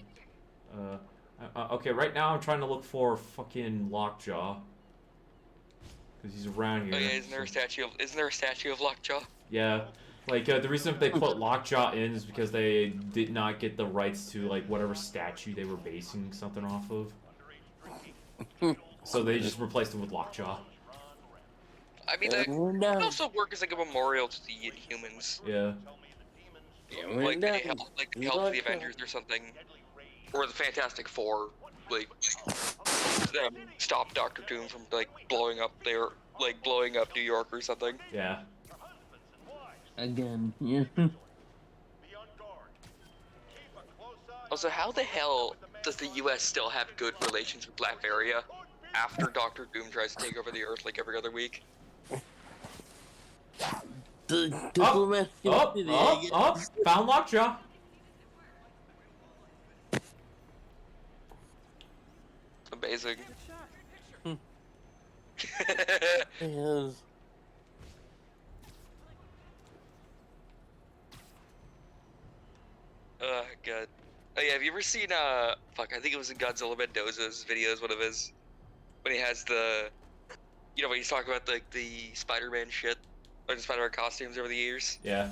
Okay, right now I'm trying to look for fucking Lockjaw. Cause he's around here. Oh yeah, isn't there a statue of Lockjaw? Yeah, like the reason they put Lockjaw in is because they did not get the rights to like whatever statue they were basing something off of. So they just replaced it with Lockjaw. I mean, that would also work as like a memorial to the Inhumans. Yeah. Like they help the Avengers or something, or the Fantastic Four, like them stop Doctor Doom from like blowing up New York or something. Yeah. Again, yeah. Also, how the hell does the U.S. still have good relations with Latveria after Doctor Doom tries to take over the Earth like every other week? The diplomat Found lockjaw. Amazing. Yes. God. Oh yeah, have you ever seen fuck, I think it was in Godzilla Mendoza's videos, one of his, when he has the, you know, when he's talking about like the Spider-Man shit, or the Spider-Man costumes over the years? Yeah.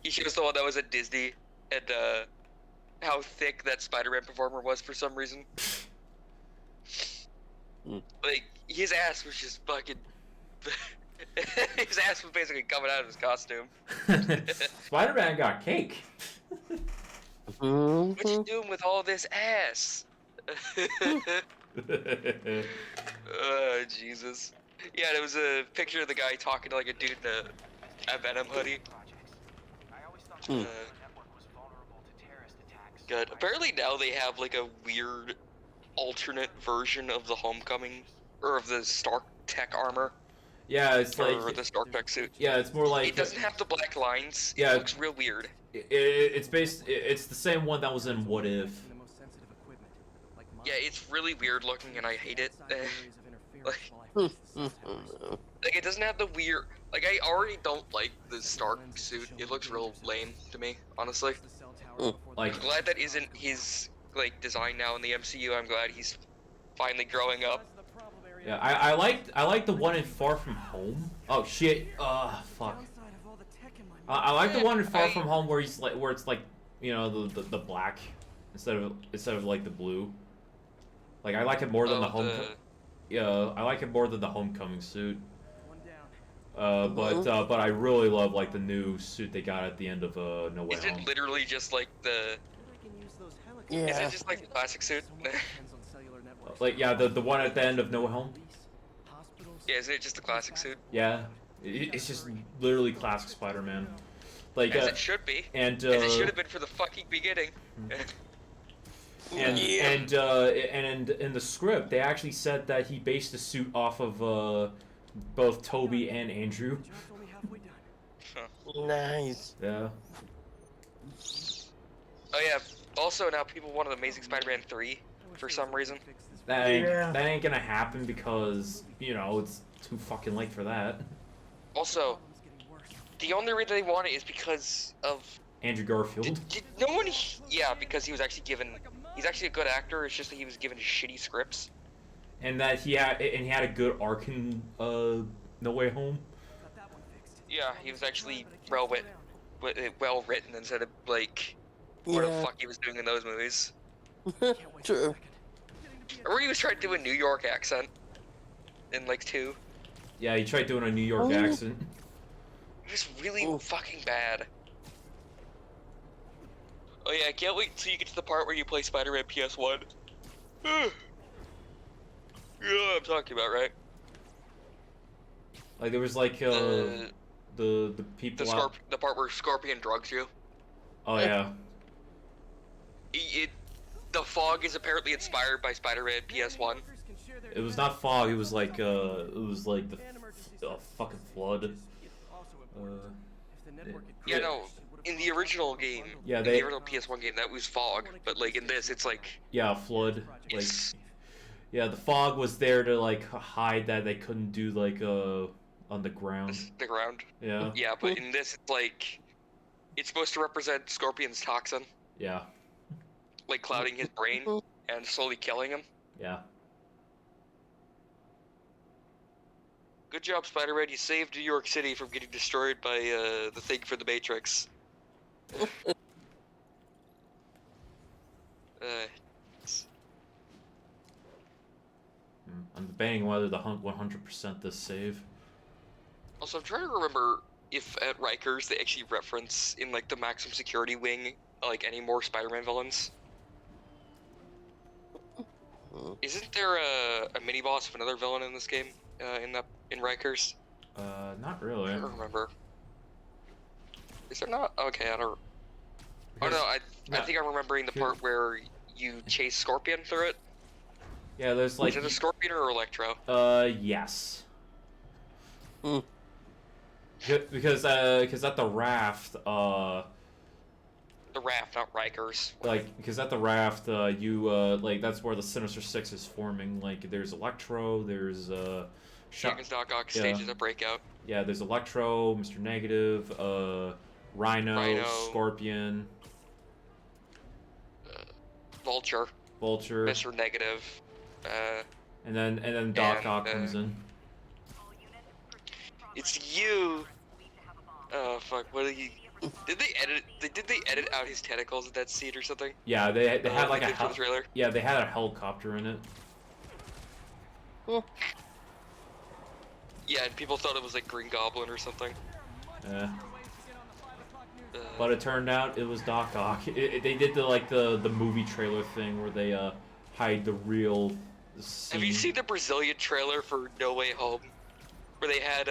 He shows the one that was at Disney, and how thick that Spider-Man performer was for some reason. Like, his ass was just fucking, his ass was basically coming out of his costume. Spider-Man got cake. What you doing with all this ass? Jesus. Yeah, there was a picture of the guy talking to like a dude in a Venom hoodie. Good. Apparently now they have like a weird alternate version of the Homecoming, or of the Stark Tech armor. Yeah, it's like or the Stark Tech suit. Yeah, it's more like it doesn't have the black lines. Yeah, it looks real weird. It's the same one that was in What If. Yeah, it's really weird looking, and I hate it. Like it doesn't have the weird. Like, I already don't like the Stark suit. It looks real lame to me, honestly. Like, I'm glad that isn't his like design now in the MCU. I'm glad he's finally growing up. Yeah, I like the one in Far From Home. Oh shit. Fuck. I like the one in Far From Home where he's like, where it's like, you know, the black instead of like the blue. Like, I like it more than the Homecoming. Yeah, I like it more than the Homecoming suit. But I really love like the new suit they got at the end of No Way Home. Is it literally just like the? Yeah. Is it just like the classic suit? Like, yeah, the one at the end of No Way Home. Yeah, isn't it just the classic suit? Yeah, it's just literally classic Spider-Man. Like, as it should be. And as it should have been for the fucking beginning. And in the script, they actually said that he based the suit off of both Toby and Andrew. Nice. Yeah. Oh yeah. Also, now people wanted Amazing Spider-Man 3 for some reason. That ain't gonna happen because, you know, it's too fucking late for that. Also, the only reason they want it is because of Andrew Garfield. Did no one? Yeah, because he was actually given. He's actually a good actor. It's just that he was given shitty scripts. And that he had a good arc in No Way Home. Yeah, he was actually well written instead of like what the fuck he was doing in those movies. True. Or he was trying to do a New York accent in like 2. Yeah, he tried doing a New York accent. It was really fucking bad. Oh yeah, I can't wait until you get to the part where you play Spider-Man PS1. You know what I'm talking about, right? Like, there was like the people the part where Scorpion drugs you. Oh yeah. The fog is apparently inspired by Spider-Man PS1. It was not fog. It was like the fucking flood. Yeah, no. In the original game, yeah, in the original PS1 game, that was fog. But like in this, it's like flood. Like, yeah, the fog was there to like hide that they couldn't do like on the ground. The ground. Yeah. Yeah, but in this, it's like it's supposed to represent Scorpion's toxin. Yeah. Like clouding his brain and slowly killing him. Yeah. Good job, Spider-Man. You saved New York City from getting destroyed by the thing for the Matrix. I'm debating whether the 100% this save. Also, I'm trying to remember if at Rikers they actually reference in like the maximum security wing like any more Spider-Man villains. Isn't there a mini boss of another villain in this game? In Rikers? Not really. I don't remember. Is there not? Okay, I don't. Oh no, I think I'm remembering the part where you chase Scorpion through it. Yeah, there's like. Is it a Scorpion or Electro? Yes. Hmm. Because at the raft, The raft, not Rikers. because at the raft, you like that's where the Sinister Six is forming. Like, there's Electro, there's Shotgun's Doc Ock stages a breakout. Yeah, there's Electro, Mr. Negative, Rhino, Scorpion, Vulture, Mr. Negative, and then Doc Ock comes in. It's you. Oh fuck! What did he? Did they edit out his tentacles in that scene or something? Yeah, they had like for the trailer. Yeah, they had a helicopter in it. Yeah, and people thought it was like Green Goblin or something. Yeah. But it turned out it was Doc Ock. They did the movie trailer thing where they hide the real scene. Have you seen the Brazilian trailer for No Way Home? Where they had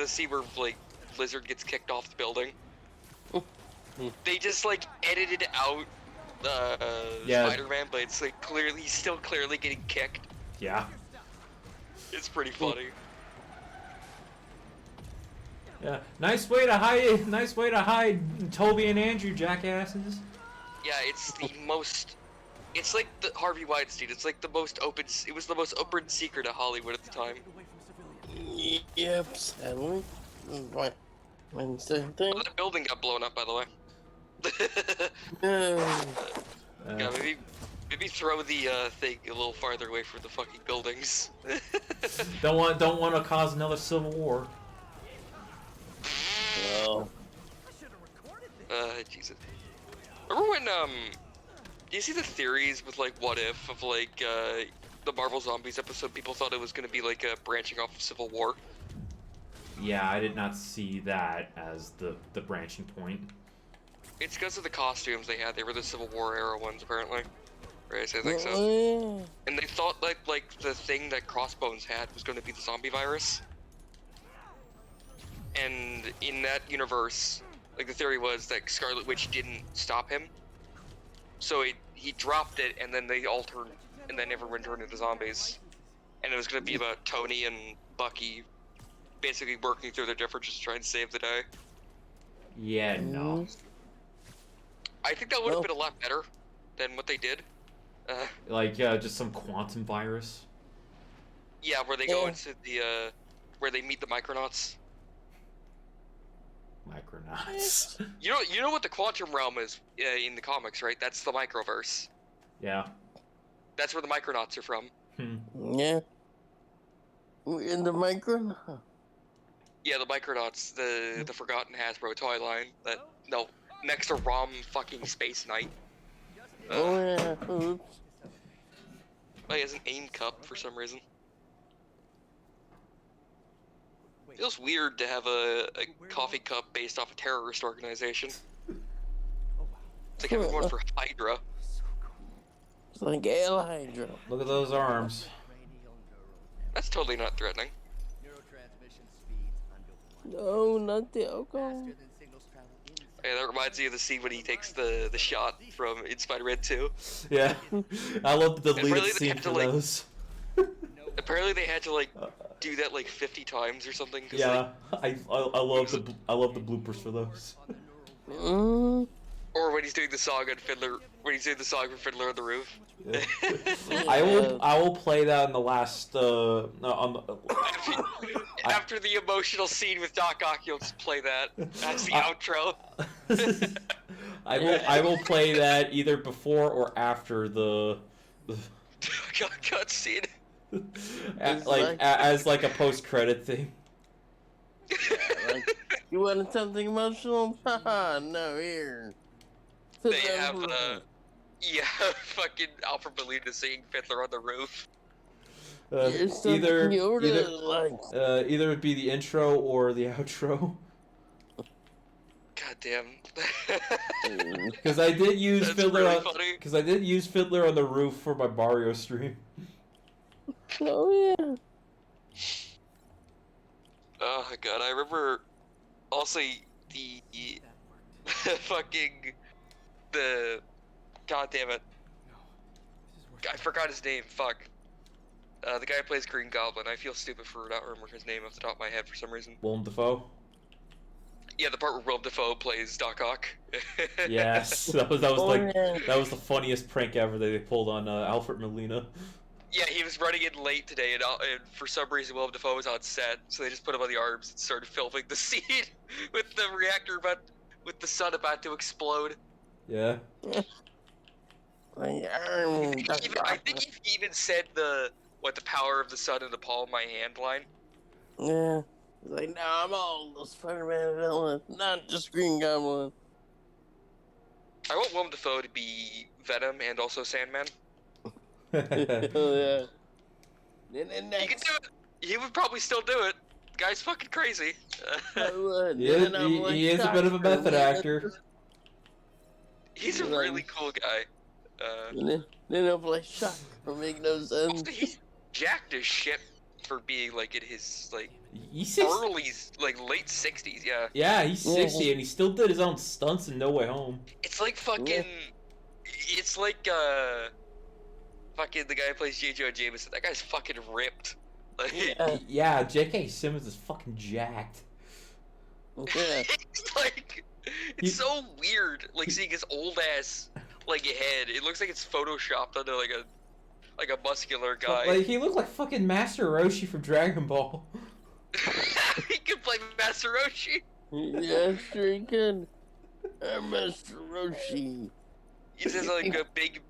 see where like Lizard gets kicked off the building. They just like edited out Spider-Man, but it's like he's still clearly getting kicked. Yeah. It's pretty funny. Yeah, nice way to hide Toby and Andrew, jackasses. Yeah, it's the most. It's like the Harvey Weinstein. It's like the most open. It was the most open secret of Hollywood at the time. Yep, sadly. When same thing. Oh, the building got blown up, by the way. Yeah, maybe throw the thing a little farther away from the fucking buildings. don't want to cause another civil war. Well. Jesus. Remember when do you see the theories with like what if of like the Marvel Zombies episode? People thought it was gonna be like branching off of Civil War. Yeah, I did not see that as the branching point. It's because of the costumes they had. They were the Civil War era ones, apparently. Right, I think so. And they thought like the thing that Crossbones had was going to be the zombie virus. And in that universe, like the theory was that Scarlet Witch didn't stop him. So he dropped it, and then they all turned, and then everyone turned into zombies. And it was going to be about Tony and Bucky basically working through their differences to try and save the day. Yeah, no. I think that would have been a lot better than what they did. Just some quantum virus. Yeah, where they go into the, where they meet the Micronauts. Micronauts. You know what the quantum realm is in the comics, right? That's the Microverse. Yeah. That's where the Micronauts are from. Yeah. In the Micronaut. Yeah, the Micronauts, the Forgotten Hasbro toy line. Next to Rom fucking Space Knight. Oh yeah. Oops. Oh, he has an AIM cup for some reason. Feels weird to have a coffee cup based off a terrorist organization. It's like having one for Hydra. It's like Ale Hydra. Look at those arms. That's totally not threatening. No, not the alcohol. Yeah, that reminds me of the scene when he takes the shot from in Spider-Man 2. Yeah. I love the deleted Apparently they scene had to, for like, those. Apparently they had to like do that like 50 times or something. Yeah, I love the bloopers for those. Or when he's doing the song on Fiddler, when he's doing the song for Fiddler on the Roof. Yeah. I will play that in the last After the emotional scene with Doc Ock, you'll just play that. That's the outro. I will play that either before or after the cutscene. As like a post-credit thing. You wanted something emotional? Haha, no, here. They have fucking Alfred Molina singing Fiddler on the Roof. You're so either Yoda-like. it'd be the intro or the outro. God damn. Because I did use That's Fiddler really on. funny. Because I did use Fiddler on the Roof for my Mario stream. Oh yeah. Oh god, I remember also the fucking the god damn it. I forgot his name, fuck. The guy who plays Green Goblin. I feel stupid for not remembering his name off the top of my head for some reason. Willem Dafoe. Yeah, the part where Willem Dafoe plays Doc Ock. Yes, that was the funniest prank ever that they pulled on Alfred Molina. Yeah, he was running in late today, and for some reason Willem Dafoe was on set, so they just put him on the arms and started filming the scene with the reactor with the sun about to explode. Yeah. I think he even said the power of the sun in the palm of my hand line. Yeah. He's like, no, I'm all the Spider-Man villain, not just Green Goblin. I want Willem Dafoe to be Venom and also Sandman. Oh yeah. Then He next, could do it. He would probably still do it. The guy's fucking crazy. I would. He is a bit of a method actor. He's a really cool guy. Then I'll play Shock for make no sense. Also, he's jacked as shit for being like in his like He's early, like late 60s. Yeah. Yeah, he's 60 and he still did his own stunts in No Way Home. It's like fucking. It's like fucking the guy who plays J. Jonah Jameson. That guy's fucking ripped. Like, Yeah, J.K. Simmons is fucking jacked. Yeah. it's like it's so weird. Like seeing his old ass like head. It looks like it's photoshopped onto like a muscular guy. Like he looked like fucking Master Roshi from Dragon Ball. He could play Master Roshi. Yeah, sure he could. I'm Master Roshi. He just has like a big.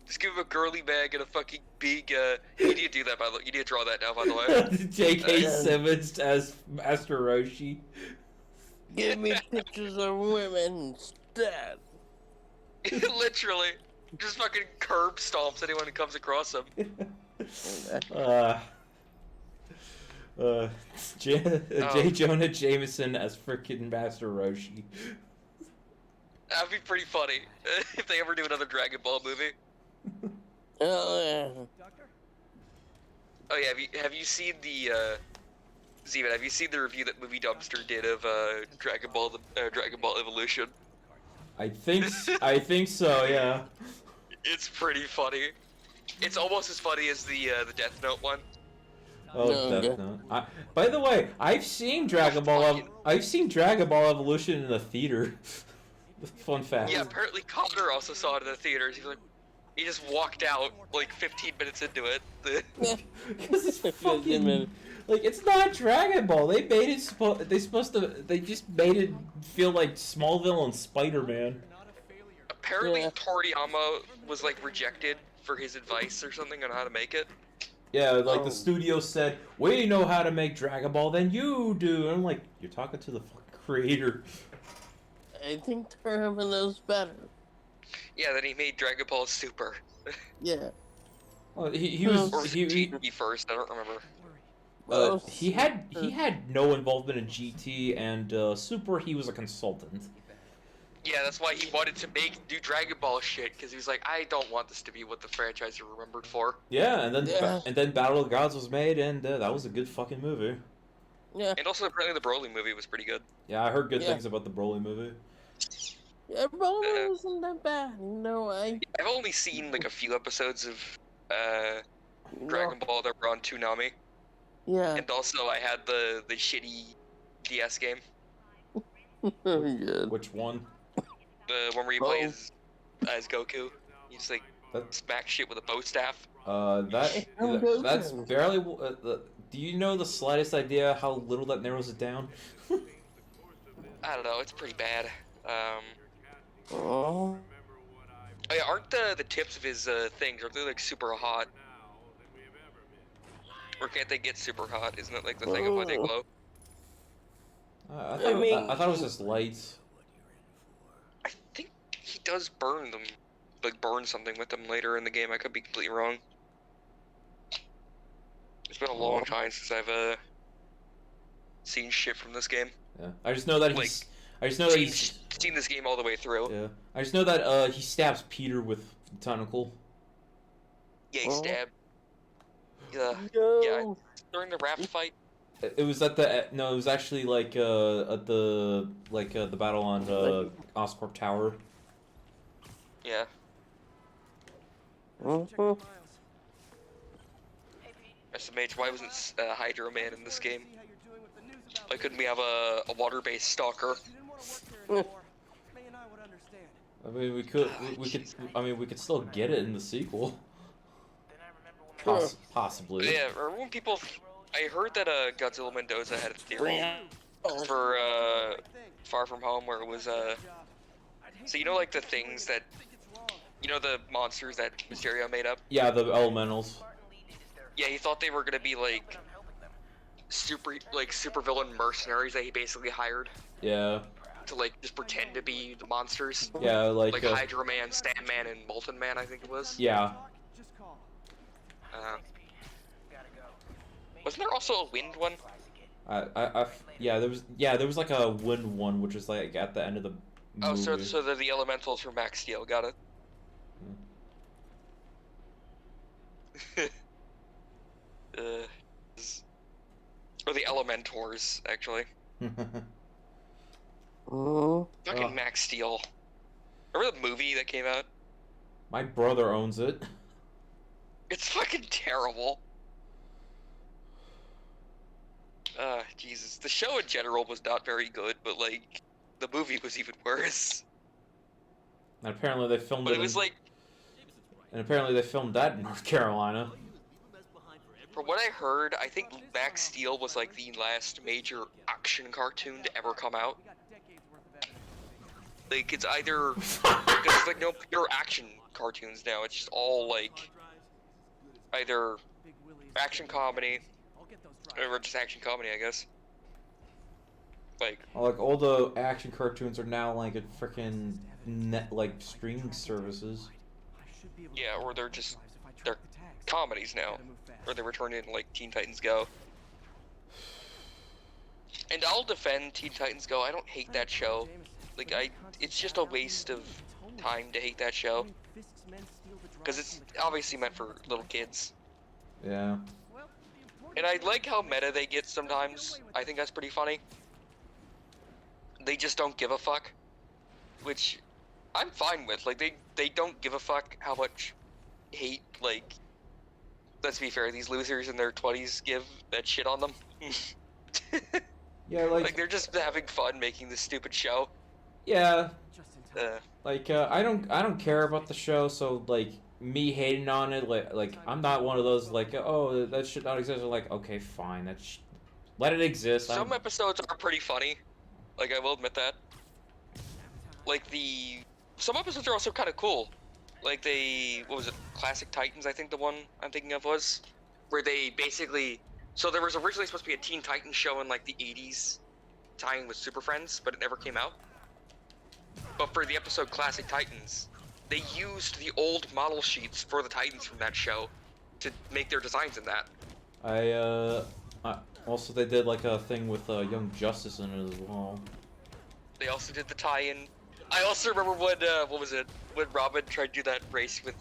Just give him a girly bag and a fucking big. You need to do that by the way. You need to draw that now by the way. J.K. Simmons as Master Roshi. Give me pictures of women instead. Literally, just fucking curb stomps anyone who comes across him. J. Jonah Jameson as freaking Master Roshi. That'd be pretty funny if they ever do another Dragon Ball movie. Oh yeah. Doctor? Oh yeah, have you seen the Zeman, have you seen the review that Movie Dumpster did of Dragon Ball Evolution? I think so, yeah. It's pretty funny. It's almost as funny as the Death Note one. Oh, No, Death Note. By the way, I've seen Dragon Ball Evolution in the theater. Fun fact. Yeah, apparently Connor also saw it in the theaters. He just walked out like 15 minutes into it. Because it's fucking like it's not Dragon Ball. They made it they just made it feel like Smallville and Spider-Man. Apparently Yeah. Toriyama was like rejected for his advice or something on how to make it. Yeah, like Oh. the studio said, "We know how to make Dragon Ball than you do." And I'm like, "You're talking to the fucking creator." I think Toriyama knows better. Yeah, then he made Dragon Ball Super. Yeah. Well, he Or was was he, it GT first? I don't remember. he had no involvement in GT and Super. He was a consultant. Yeah, that's why he wanted to do Dragon Ball shit, because he was like, I don't want this to be what the franchise is remembered for. Yeah, and then Yeah. Battle of the Gods was made, and that was a good fucking movie. Yeah. And also, apparently, the Broly movie was pretty good. Yeah, I heard good Yeah. things about the Broly movie. Yeah, Broly wasn't that bad. No, I've only seen like a few episodes of Dragon Ball that were on Toonami, Yeah. and also I had the shitty DS game, Good. Which one? the one where you play as Goku. You just like That smack shit with a bow staff. that's barely. Do you know the slightest idea how little that narrows it down? I don't know, it's pretty bad. Oh. Oh yeah, aren't the tips of his things, aren't they like super hot? Or can't they get super hot? Isn't it like the thing of why they glow? I mean- thought it was just lights. I think he does burn them, like burn something with them later in the game. I could be completely wrong. It's been a long time since I've seen shit from this game. Yeah. I just know that Like, he's. I just know that he's. Seen this game all the way through. Yeah. I just know that he stabs Peter with the tentacle. Yeah, he Oh. stabbed. Yeah. No. Yeah. During the raft fight. It was at the no. It was actually like at the the battle on Oscorp Tower. Yeah. Mhm. SMH, why wasn't Hydro Man in this game? Why couldn't we have a water-based stalker? I mean, we could. We could. I mean, we could still get it in the sequel. Possibly. Yeah. Remember when people? I heard that Godzilla Mendoza had a theory Oh. for Far From Home, where it was so you know, like the things that, you know, the monsters that Mysterio made up. Yeah, the elementals. Yeah, he thought they were gonna be like super villain mercenaries that he basically hired Yeah. to like just pretend to be the monsters. Yeah, like Hydro Man, Sandman, and Molten Man, I think it was. yeah. Wasn't there also a wind one? Yeah, there was like a wind one, which was like at the end of the movie. Oh, so they're the elementals from Max Steel. Got it. Or the Elementors, actually. Oh. Fucking Oh. Max Steel. Remember the movie that came out? My brother owns it. It's fucking terrible. Jesus. The show in general was not very good, but like, the movie was even worse. And apparently they filmed But it. it was like, And apparently they filmed that in North Carolina. from what I heard, I think Max Steel was like the last major action cartoon to ever come out. Like, it's either, because there's like no pure action cartoons now, it's just all like, either action comedy, or just action comedy, I guess. Like, Like all the action cartoons are now like at freaking like streaming services. yeah, or they're comedies now, or they were turned into like Teen Titans Go. And I'll defend Teen Titans Go. I don't hate that show. Like, it's just a waste of time to hate that show, because it's obviously meant for little kids. Yeah. And I like how meta they get sometimes. I think that's pretty funny. They just don't give a fuck, which I'm fine with. Like, they don't give a fuck how much hate, like, let's be fair, these losers in their 20s give that shit on them. Yeah, Like, they're just having fun making this stupid show. yeah. Uh, Like I don't care about the show, so like me hating on it, like I'm not one of those like, oh, that should not exist. I'm like, okay, fine, let it exist. some episodes are pretty funny. Like, I will admit that. Like, some episodes are also kind of cool. Like, what was it, Classic Titans, I think the one I'm thinking of was? Where they basically, so there was originally supposed to be a Teen Titans show in, like, the 80s, tying with Super Friends, but it never came out. But for the episode Classic Titans, they used the old model sheets for the Titans from that show to make their designs in that. Also they did like a thing with Young Justice in it as well. They also did the tie-in. I also remember when, what was it? When Robin tried to do that race with,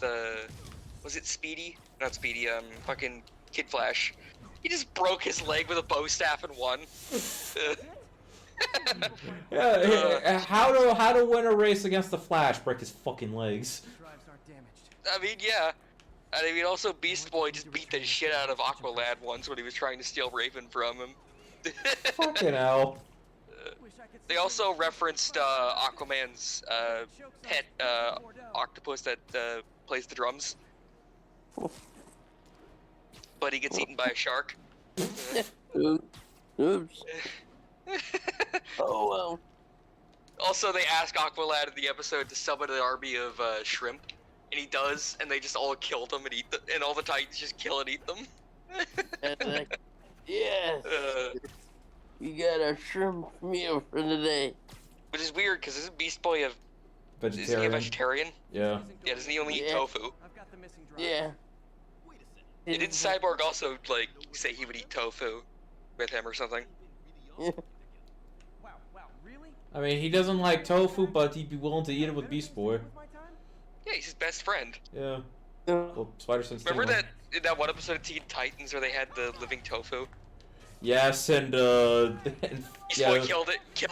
was it Speedy? Not Speedy, fucking Kid Flash. He just broke his leg with a bow staff and won. Yeah, how to win a race against the Flash? Break his fucking legs. I mean, yeah. And I mean, also Beast Boy just beat the shit out of Aqualad once when he was trying to steal Raven from him. Fucking hell. They also referenced Aquaman's pet octopus that plays the drums. But he gets eaten by a shark. Oops. Oh well. Also, they ask Aqualad in the episode to summon an army of shrimp, and he does, and they just all kill them and eat them, and all the Titans just kill and eat them. And like, yes, you got a shrimp meal for today. Which is weird, because isn't Beast Boy isn't he a Vegetarian. vegetarian? Yeah. Yeah, doesn't he only eat Yeah. tofu? Yeah. Didn't Cyborg also like say he would eat tofu with him or something? Yeah. Wow, really? I mean, he doesn't like tofu, but he'd be willing to eat it with Beast Boy. Yeah, he's his best friend. Yeah. Yeah. Well, Spider-Sense. Remember that in that one episode of Teen Titans where they had the living tofu? Yes, and Beast Boy killed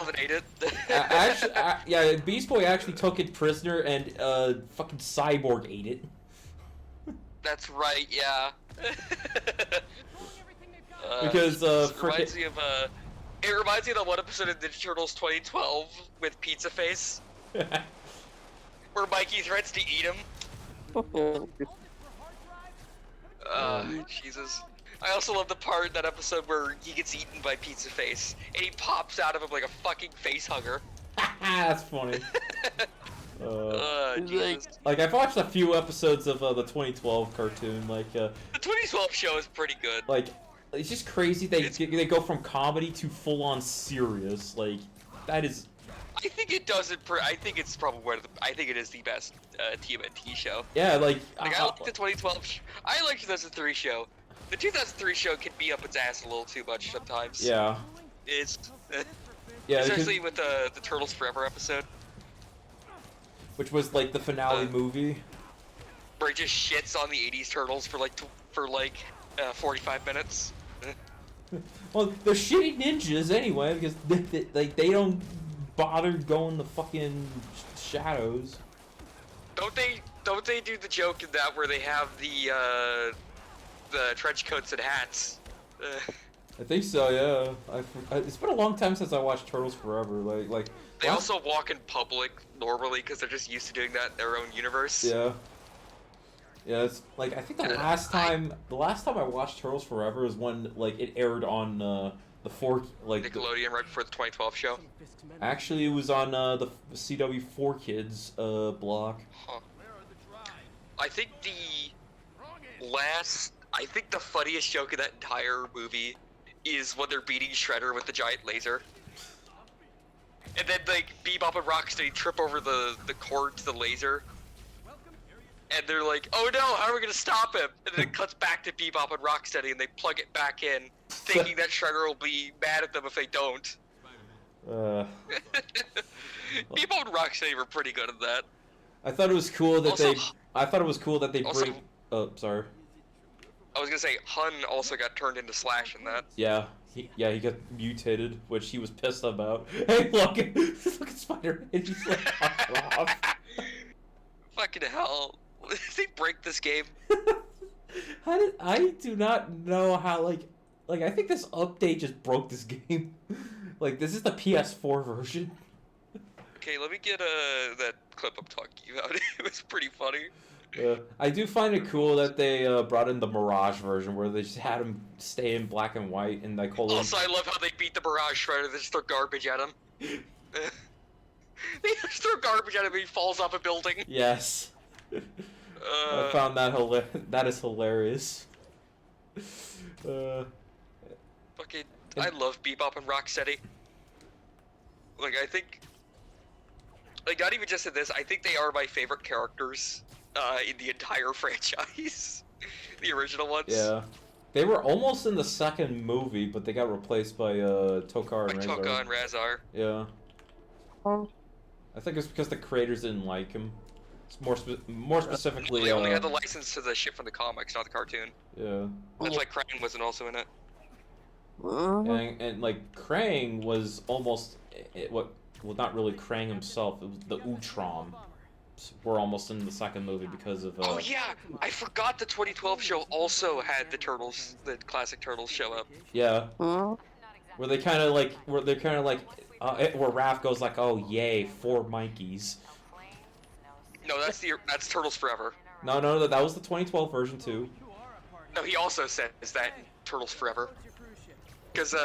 and ate it. actually, yeah, Beast Boy actually took it prisoner, and fucking Cyborg ate it. That's right, yeah. Because it reminds me of that one episode of Ninja Turtles 2012 with Pizza Face, where Mikey threatens to eat him. Jesus. I also love the part in that episode where he gets eaten by Pizza Face, and he pops out of him like a fucking face hugger. That's funny. Jesus. Like I've watched a few episodes of the 2012 cartoon. Like The 2012 show is pretty good. like it's just crazy. They go from comedy to full on serious. Like that is. I think it does it. I think it's probably one of the. I think it is the best TMNT show. Yeah, like I like the 2012. I like the 2003 show. The 2003 show can be up its ass a little too much sometimes. Yeah. It's. Yeah. Especially with the Turtles Forever episode. Which was like the finale movie. Where it just shits on the 80s Turtles for 45 minutes. Well, they're shitty ninjas anyway because they don't bother going the fucking shadows. Don't they do the joke in that where they have the trench coats and hats? I think so, yeah. It's been a long time since I watched Turtles Forever. Like They also walk in public normally because they're just used to doing that in their own universe. Yeah. Yeah, it's like I think the last time I watched Turtles Forever is when like it aired on the Nickelodeon right before the 2012 show. Actually, it was on the CW 4Kids block. Huh. I think the funniest joke in that entire movie is when they're beating Shredder with the giant laser. And then like Bebop and Rocksteady trip over the cord to the laser. And they're like, oh no, how are we gonna stop him? And then it cuts back to Bebop and Rocksteady and they plug it back in, thinking that Shredder will be mad at them if they don't. Bebop and Rocksteady were pretty good at that. I thought it was cool that Also- they also- bring. Oh, sorry. I was gonna say, Hun also got turned into Slash in that. Yeah, he got mutated, which he was pissed about. Hey, look at Spider-Man. He's like, fuck off. Fucking hell. They break this game. I do not know how, like I think this update just broke this game. Like, this is the PS4 version. Okay, let me get that clip I'm talking about. It was pretty funny. I do find it cool that they brought in the Mirage version where they just had him stay in black and white and like hold on. Also, I love how they beat the Mirage Shredder. They just throw garbage at him. They just throw garbage at him and he falls off a building. Yes. I found that that is hilarious. Fucking, I love Bebop and Rocksteady. Like, I think, like, not even just in this, I think they are my favorite characters in the entire franchise. The original ones. Yeah. They were almost in the second movie, but they got replaced by Tokar and Razar. Toka and Razar. Yeah. I think it's because the creators didn't like him. It's more specifically. They only had the license to the shit from the comics, not the cartoon. Yeah. That's why Krang wasn't also in it. And like Krang was almost not really Krang himself. It was the Utrom. Were almost in the second movie because of. Oh yeah, I forgot the 2012 show also had the Turtles, the classic Turtles show up. Yeah. Where they kind of like, where Raph goes like, "Oh yay, 4 Mikeys." No, that's Turtles Forever. No, that was the 2012 version too. No, he also says that in Turtles Forever. Because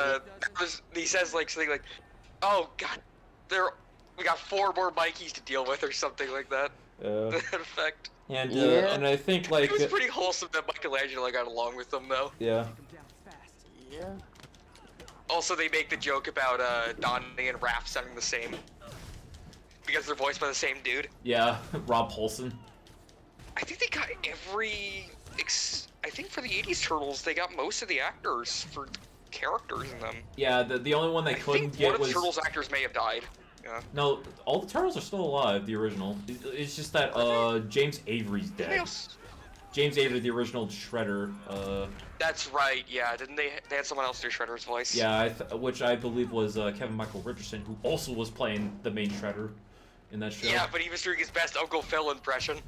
he says like something like, "Oh God, we got 4 more Mikeys to deal with," or something like that. To that effect. And and I think like it was pretty wholesome that Michelangelo got along with them though. Yeah. Yeah. Also, they make the joke about Donnie and Raph sounding the same because they're voiced by the same dude. Yeah, Rob Paulson. I think they got every I think for the 80s Turtles, they got most of the actors for characters in them. Yeah, the only one they I couldn't think get one of was... the Turtles actors may have died. Yeah. No, all the Turtles are still alive, the original. It's just that, James Avery's dead. James Avery, the original Shredder, That's right, yeah. Didn't they had someone else do Shredder's voice? Yeah, which I believe was, Kevin Michael Richardson, who also was playing the main Shredder in that show. Yeah, but he was doing his best Uncle Phil impression.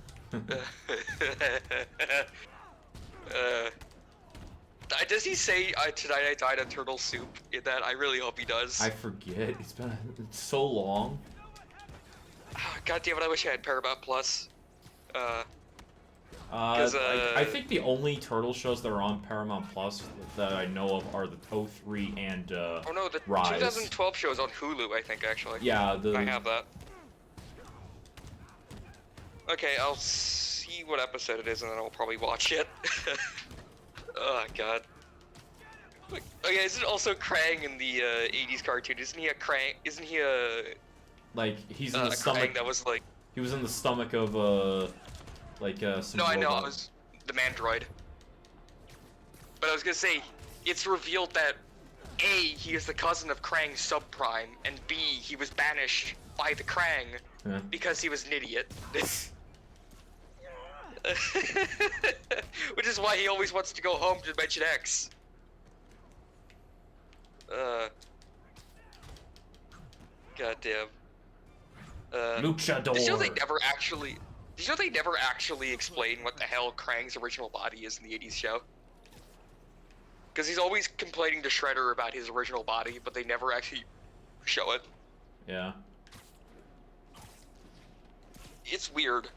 Does he say, tonight I died of turtle soup in that? I really hope he does. I forget. It's been so long. God damn it, I wish I had Paramount Plus. I think the only Turtle shows that are on Paramount Plus that I know of are the Toe 3 and, oh no, the Rise. 2012 show is on Hulu, I think, actually. Yeah, I have that. Okay, I'll see what episode it is and then I'll probably watch it. Oh god. Okay, isn't also Krang in the 80s cartoon? Isn't he a Krang? Isn't he a like he's in the Krang stomach. that was like? He was in the stomach of some No, I know. robot. I was the Mandroid. But I was gonna say, it's revealed that A, he is the cousin of Krang Subprime, and B, he was banished by the Krang Yeah. because he was an idiot. Which is why he always wants to go home to Dimension X. Goddamn. Luchador. Did you know they never actually? Did you know they never actually explain what the hell Krang's original body is in the 80s show? Because he's always complaining to Shredder about his original body, but they never actually show it. Yeah. It's weird.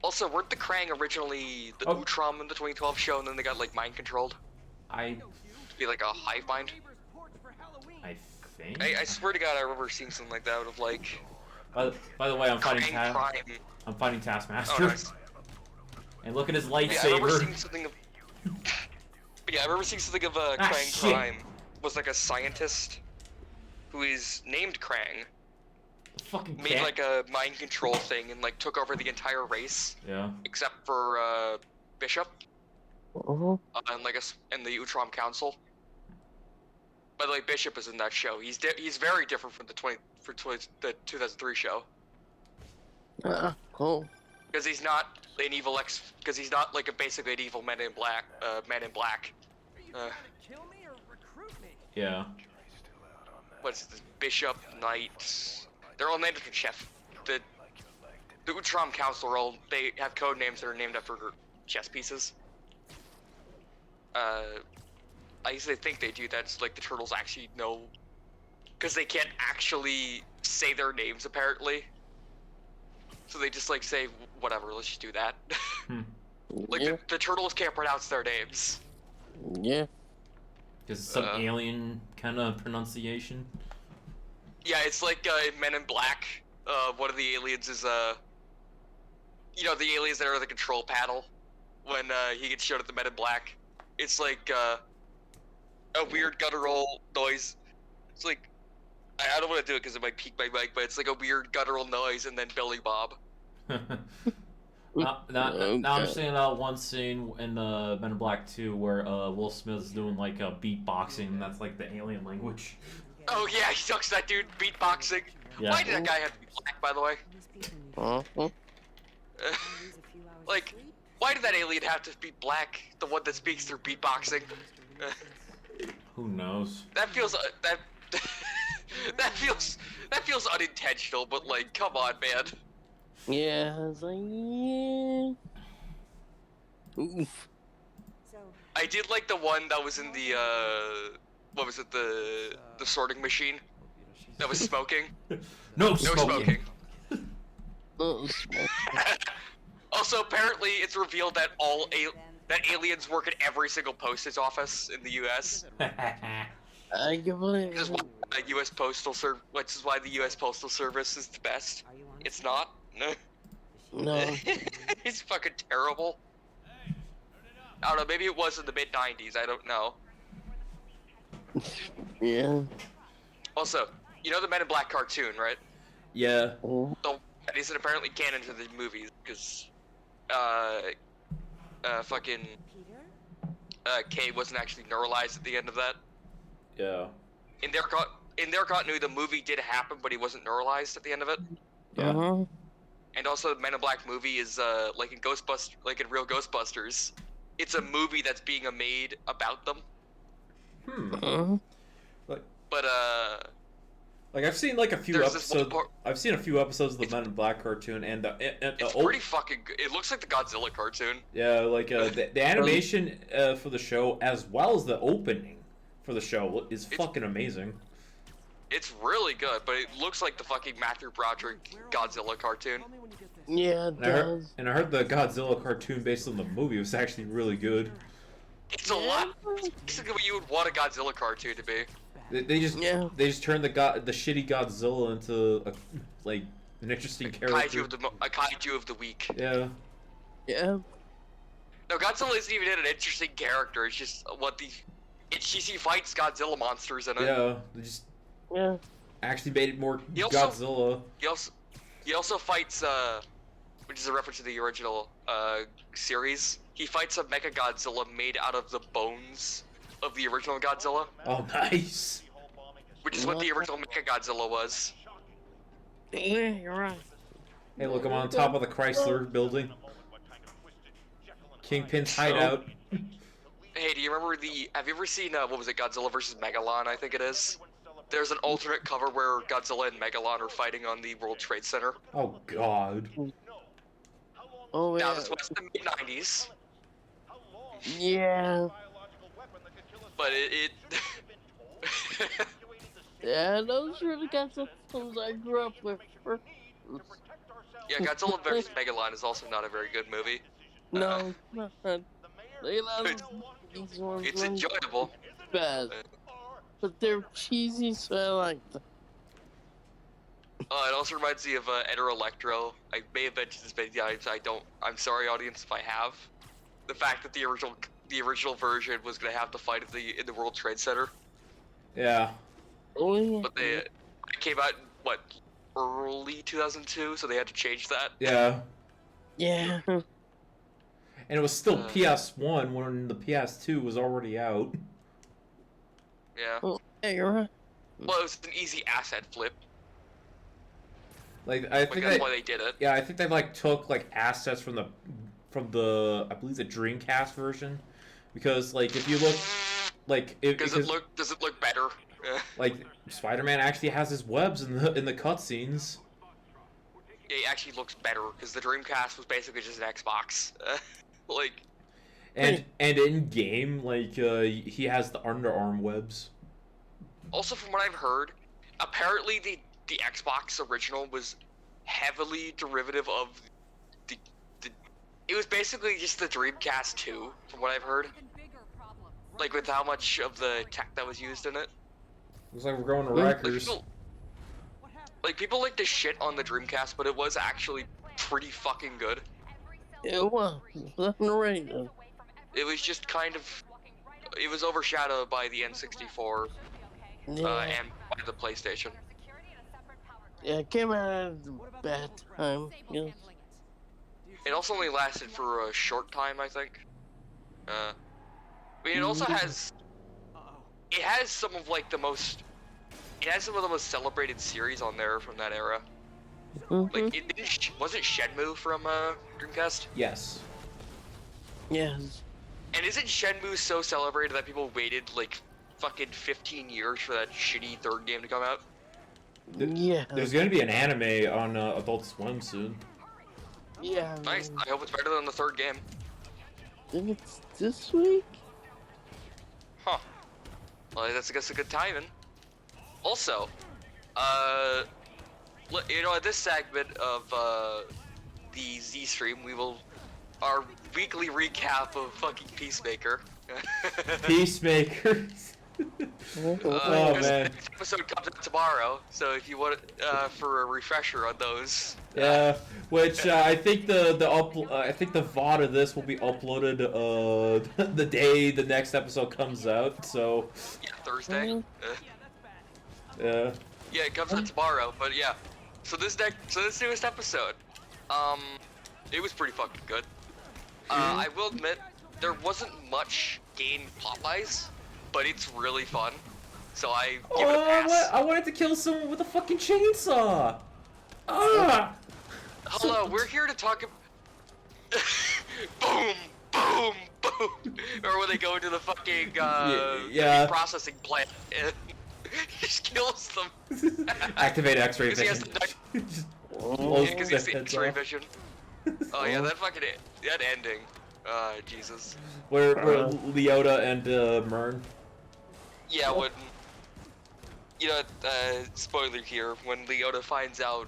Also, weren't the Krang originally the Utrom in the 2012 show, and then they got like mind controlled I to be like a hive mind? think. I swear to God, I remember seeing something like that of like. By the way, I'm fighting Krang Prime. I'm fighting Taskmaster. Oh, nice. And look at his Yeah, I remember lightsaber. seeing something of. But yeah, I remember seeing something of Ah, Krang shit. Prime was like a scientist who is named Krang, Fucking made cat. like a mind control thing and like took over the entire race Yeah. except for Bishop Uh-huh. and like and the Utrom Council. By the way, Bishop is in that show. He's very different from the 2003 show Cool. because he's not an evil because he's not like basically an evil Man in Black. Kill me or recruit me? Yeah. What's this? Bishop, Knight. They're all named after chef. The Utrom Council are all, they have code names that are named after chess pieces. I usually think they do that. It's like the turtles actually know, because they can't actually say their names apparently. So they just like say whatever. Let's just do that. Like Yeah. the turtles can't pronounce their names. Yeah. Because some alien kind of pronunciation. Yeah, it's like in Men in Black. One of the aliens is you know, the aliens that are the control panel when he gets showed at the Men in Black. It's like a weird guttural noise. It's like I don't want to do it because it might peak my mic, but it's like a weird guttural noise and then Billy Bob. Now I'm Okay. seeing one scene in the Men in Black 2 where Will Smith's doing like a beatboxing, and that's like the alien language. Oh yeah, he talks to that dude beatboxing. Yeah. Why did that guy have to be black, by the way? Uh-huh. Like, why did that alien have to be black? The one that speaks through beatboxing. Who knows? That feels that feels unintentional, but like, come on, man. Yeah, I was like, yeah. Oof. I did like the one that was in the what was it, the sorting machine that was smoking. No No smoking. smoking. Oh, Also, apparently, it's revealed that that aliens work at every single postage office in the U.S. I can believe Which is it. why the U.S. Which is why the U.S. Postal Service is the best. It's not. No. It's fucking terrible. I don't know. Maybe it was in the mid '90s. I don't know. Yeah. Also, you know the Men in Black cartoon, right? Yeah. Oh. So that isn't apparently canon to the movies because fucking Peter? Kay wasn't actually neuralized at the end of that. Yeah. In their continuity, the movie did happen, but he wasn't neuralized at the end of it. Yeah. Uh-huh. And also, the Men in Black movie is like in real Ghostbusters, it's a movie that's being made about them. Uh-huh. But Like I've seen like a few There's this one episodes. part- I've seen a few episodes of the Men in Black cartoon, and it's pretty fucking good. It looks like the Godzilla cartoon. yeah, like the animation for the show as well as the opening for the show is fucking amazing. It's really good, but it looks like the fucking Matthew Broderick Godzilla cartoon. Call me when you get this. Yeah, it And I does. heard the Godzilla cartoon based on the movie was actually really good. It's a lot. It's basically what you would want a Godzilla cartoon to be. They just Yeah. turned the shitty Godzilla into like an interesting character. A kaiju of the week. Yeah. Yeah. No, Godzilla isn't even an interesting character. It's just he fights Godzilla monsters in it. Yeah. They just Yeah. actually made it more He also- Godzilla. He also fights which is a reference to the original series. He fights a Mecha Godzilla made out of the bones of the original Godzilla, Oh, nice. which is what the original Mecha Godzilla was. Yeah, you're right. Hey, look, I'm on top of the Chrysler building. Kingpin's hideout. Hey, do you remember have you ever seen, what was it, Godzilla vs. Megalon, I think it is? There's an alternate cover where Godzilla and Megalon are fighting on the World Trade Center. Oh God. Oh, Now, yeah. this was the mid-90s, Yeah. but it Yeah, those are the kinds of films I grew up with. yeah, Godzilla vs. Megalon is also not a very good movie. No, not that. They love these ones. It's when enjoyable. bad. But they're cheesy, so I like them. It also reminds me of Enter Electro. I may have mentioned this many times. I'm sorry, audience, if I have. The fact that the original version was gonna have the fight in the World Trade Center, Yeah. Oh, yeah. but it came out in, early 2002, so they had to change that. Yeah. Yeah. And it was still PS1 when the PS2 was already out. Yeah. Oh, yeah, you're right. Well, it was an easy asset flip. Like I think That's why they did it. yeah, I think they like took like assets from the I believe the Dreamcast version, because like if you look like Does it look better? like Spider-Man actually has his webs in the cutscenes. Yeah, it actually looks better because the Dreamcast was basically just an Xbox. And in game, like he has the underarm webs. Also, from what I've heard, apparently the Xbox original was heavily derivative of the it was basically just the Dreamcast 2, from what I've heard. Like with how much of the tech that was used in it. Looks like we're going to Like Rikers. people like to shit on the Dreamcast, but it was actually pretty fucking good. It was. Nothing right. It was just it was overshadowed by the N64 Yeah. and by the PlayStation. Yeah, it came out at a bad time. Yes. It also only lasted for a short time, I think. I mean, it also has. It has some of the most celebrated series on there from that era. Mhm. Wasn't Shenmue from Dreamcast? Yes. Yes. And isn't Shenmue so celebrated that people waited fucking 15 years for that shitty third game to come out? Yeah. There's gonna be an anime on Adult Swim soon. Yeah. Nice. I hope it's better than the third game. I think it's this week? Huh. Well, that's I guess a good timing. Also, at this segment of the Z stream, our weekly recap of fucking Peacemaker. Peacemakers. Oh, Because man. the next episode comes out tomorrow, so if you want for a refresher on those. Yeah, which I think the VOD of this will be uploaded the day the next episode comes out. So Yeah, Thursday. yeah. Yeah, it comes out tomorrow, but yeah. So this newest episode, it was pretty fucking good. I will admit, there wasn't much game Popeyes, but it's really fun. So I give it a pass. I wanted to kill someone with a fucking chainsaw. Ah! Hello, we're here to talk boom, boom, boom. Or when they go into the fucking yeah. processing plant and he just kills them. Activate X-ray Because he has vision. the Just blows because he has the the heads X-ray off. vision. Oh yeah, that fucking that ending. Jesus. Where Leota and Mern. Yeah, when you know, spoiler here, when Leota finds out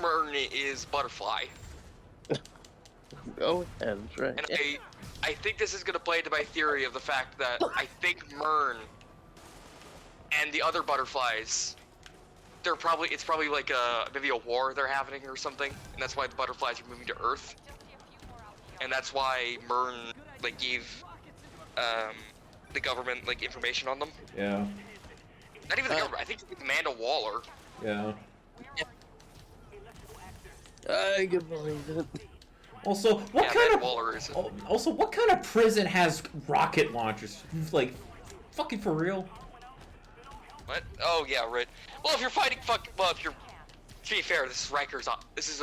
Mern is Butterfly. Go ahead, right. And I think this is gonna play into my theory of the fact that I think Mern and the other butterflies, it's probably like maybe a war they're having or something, and that's why the butterflies are moving to Earth, and that's why Mern like gave the government like information on them. Yeah. Not even the government. I think it's Amanda Waller. Yeah. I can believe it. Also, what Yeah, kind Amanda of Waller is. also what kind of prison has rocket launchers? Like, fucking for real? What? Oh yeah, right. Well, if you're fighting if you're, to be fair, this is Riker's. This is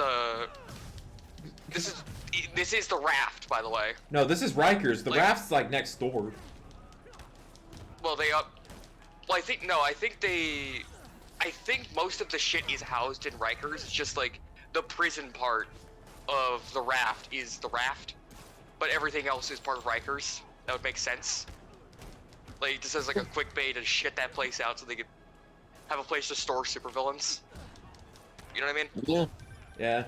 the raft, by the way. No, this is Rikers. The Like- raft's like next door. Well, I think most of the shit is housed in Rikers. It's just like the prison part of the raft is the raft, but everything else is part of Rikers. That would make sense. Like, just as like a quick bait to shit that place out so they could have a place to store supervillains. You know what I mean? Yeah. Yeah.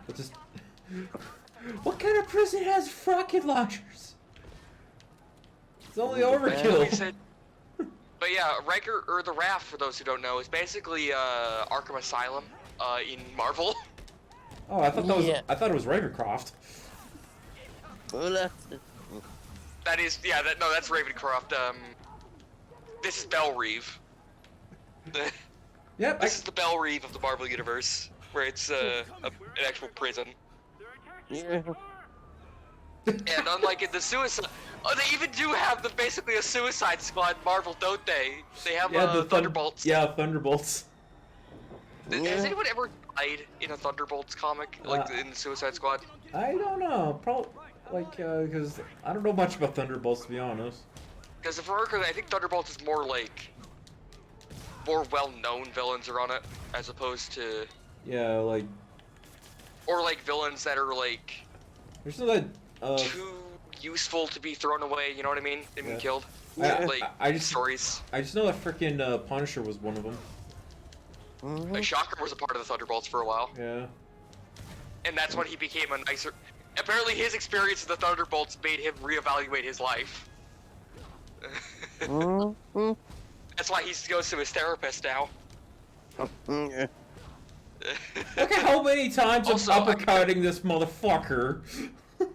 But just... What kind of prison has rocket launchers? It's only Like I overkill. said- But yeah, Riker, or the raft, for those who don't know, is basically Arkham Asylum in Marvel. Oh, I thought that was. Yeah. I thought it was Ravencroft. Well, that's it. That is, yeah, that's Ravencroft. This is Belle Reeve. Yep. This is the Belle Reeve of the Marvel Universe, where it's an actual prison. Yeah. And unlike in the Suicide... Oh, they even do have basically a Suicide Squad in Marvel, don't they? They have the Thunderbolts. Yeah, Thunderbolts. Has Yeah. anyone ever died in a Thunderbolts comic, like in the Suicide Squad? I don't know. Probably like because I don't know much about Thunderbolts, to be honest. Because for Mercury, I think Thunderbolts is more well-known villains are on it, as opposed to... Yeah, like Or like villains that are like there's no that. too useful to be thrown away, you know what I mean? They've been Yeah. killed. Yeah. Like, I just stories. I just know that freaking Punisher was one of them. Mhm. Like, Shocker was a part of the Thunderbolts for a while. Yeah. And that's when he became a nicer... Apparently his experience in the Thunderbolts made him reevaluate his life. Mhm. That's why he goes to his therapist now. Yeah. Look at how many times Also, I'm uppercutting this motherfucker.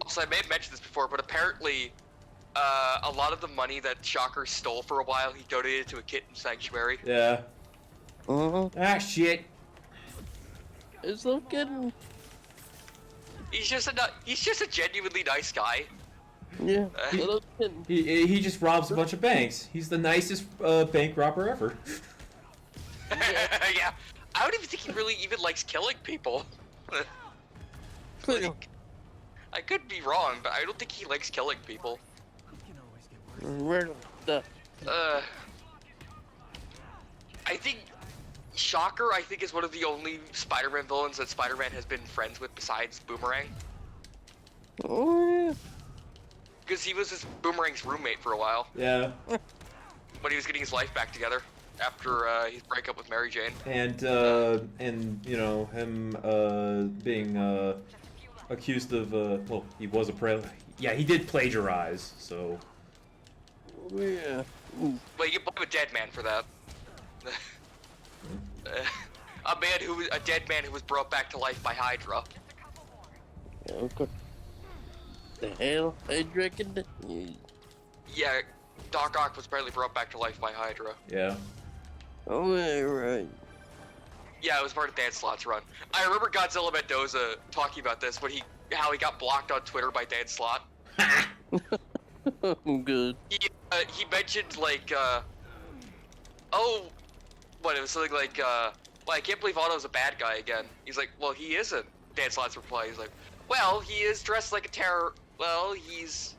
Also, I may have mentioned this before, but apparently, a lot of the money that Shocker stole for a while, he donated to a kitten sanctuary. Yeah. Mhm. Ah, shit. It's no kidding. He's just a genuinely nice guy. Yeah. No kidding. He just robs a bunch of banks. He's the nicest bank robber ever. Yeah, I don't even think he really even likes killing people. Like, I could be wrong, but I don't think he likes killing people. Where the I think Shocker, is one of the only Spider-Man villains that Spider-Man has been friends with besides Boomerang. Oh yeah. Because he was Boomerang's roommate for a while, Yeah. when he was getting his life back together after his breakup with Mary Jane. And you know him being accused of well, he was yeah, he did plagiarize, so Oh yeah. Ooh. Well, you blame a dead man for that. A dead man who was brought back to life by Hydra. Yeah, okay. The hell? I reckon. Yeah, Doc Ock was apparently brought back to life by Hydra. yeah. Oh yeah, right. Yeah, it was part of Dan Slott's run. I remember Godzilla Mendoza talking about this when he how he got blocked on Twitter by Dan Slott. Good. He mentioned like, oh, what, it was something like, well, I can't believe Otto's a bad guy again. He's like, well, he isn't. Dan Slott's reply, he's like, well, he is dressed like a terror. Well, he's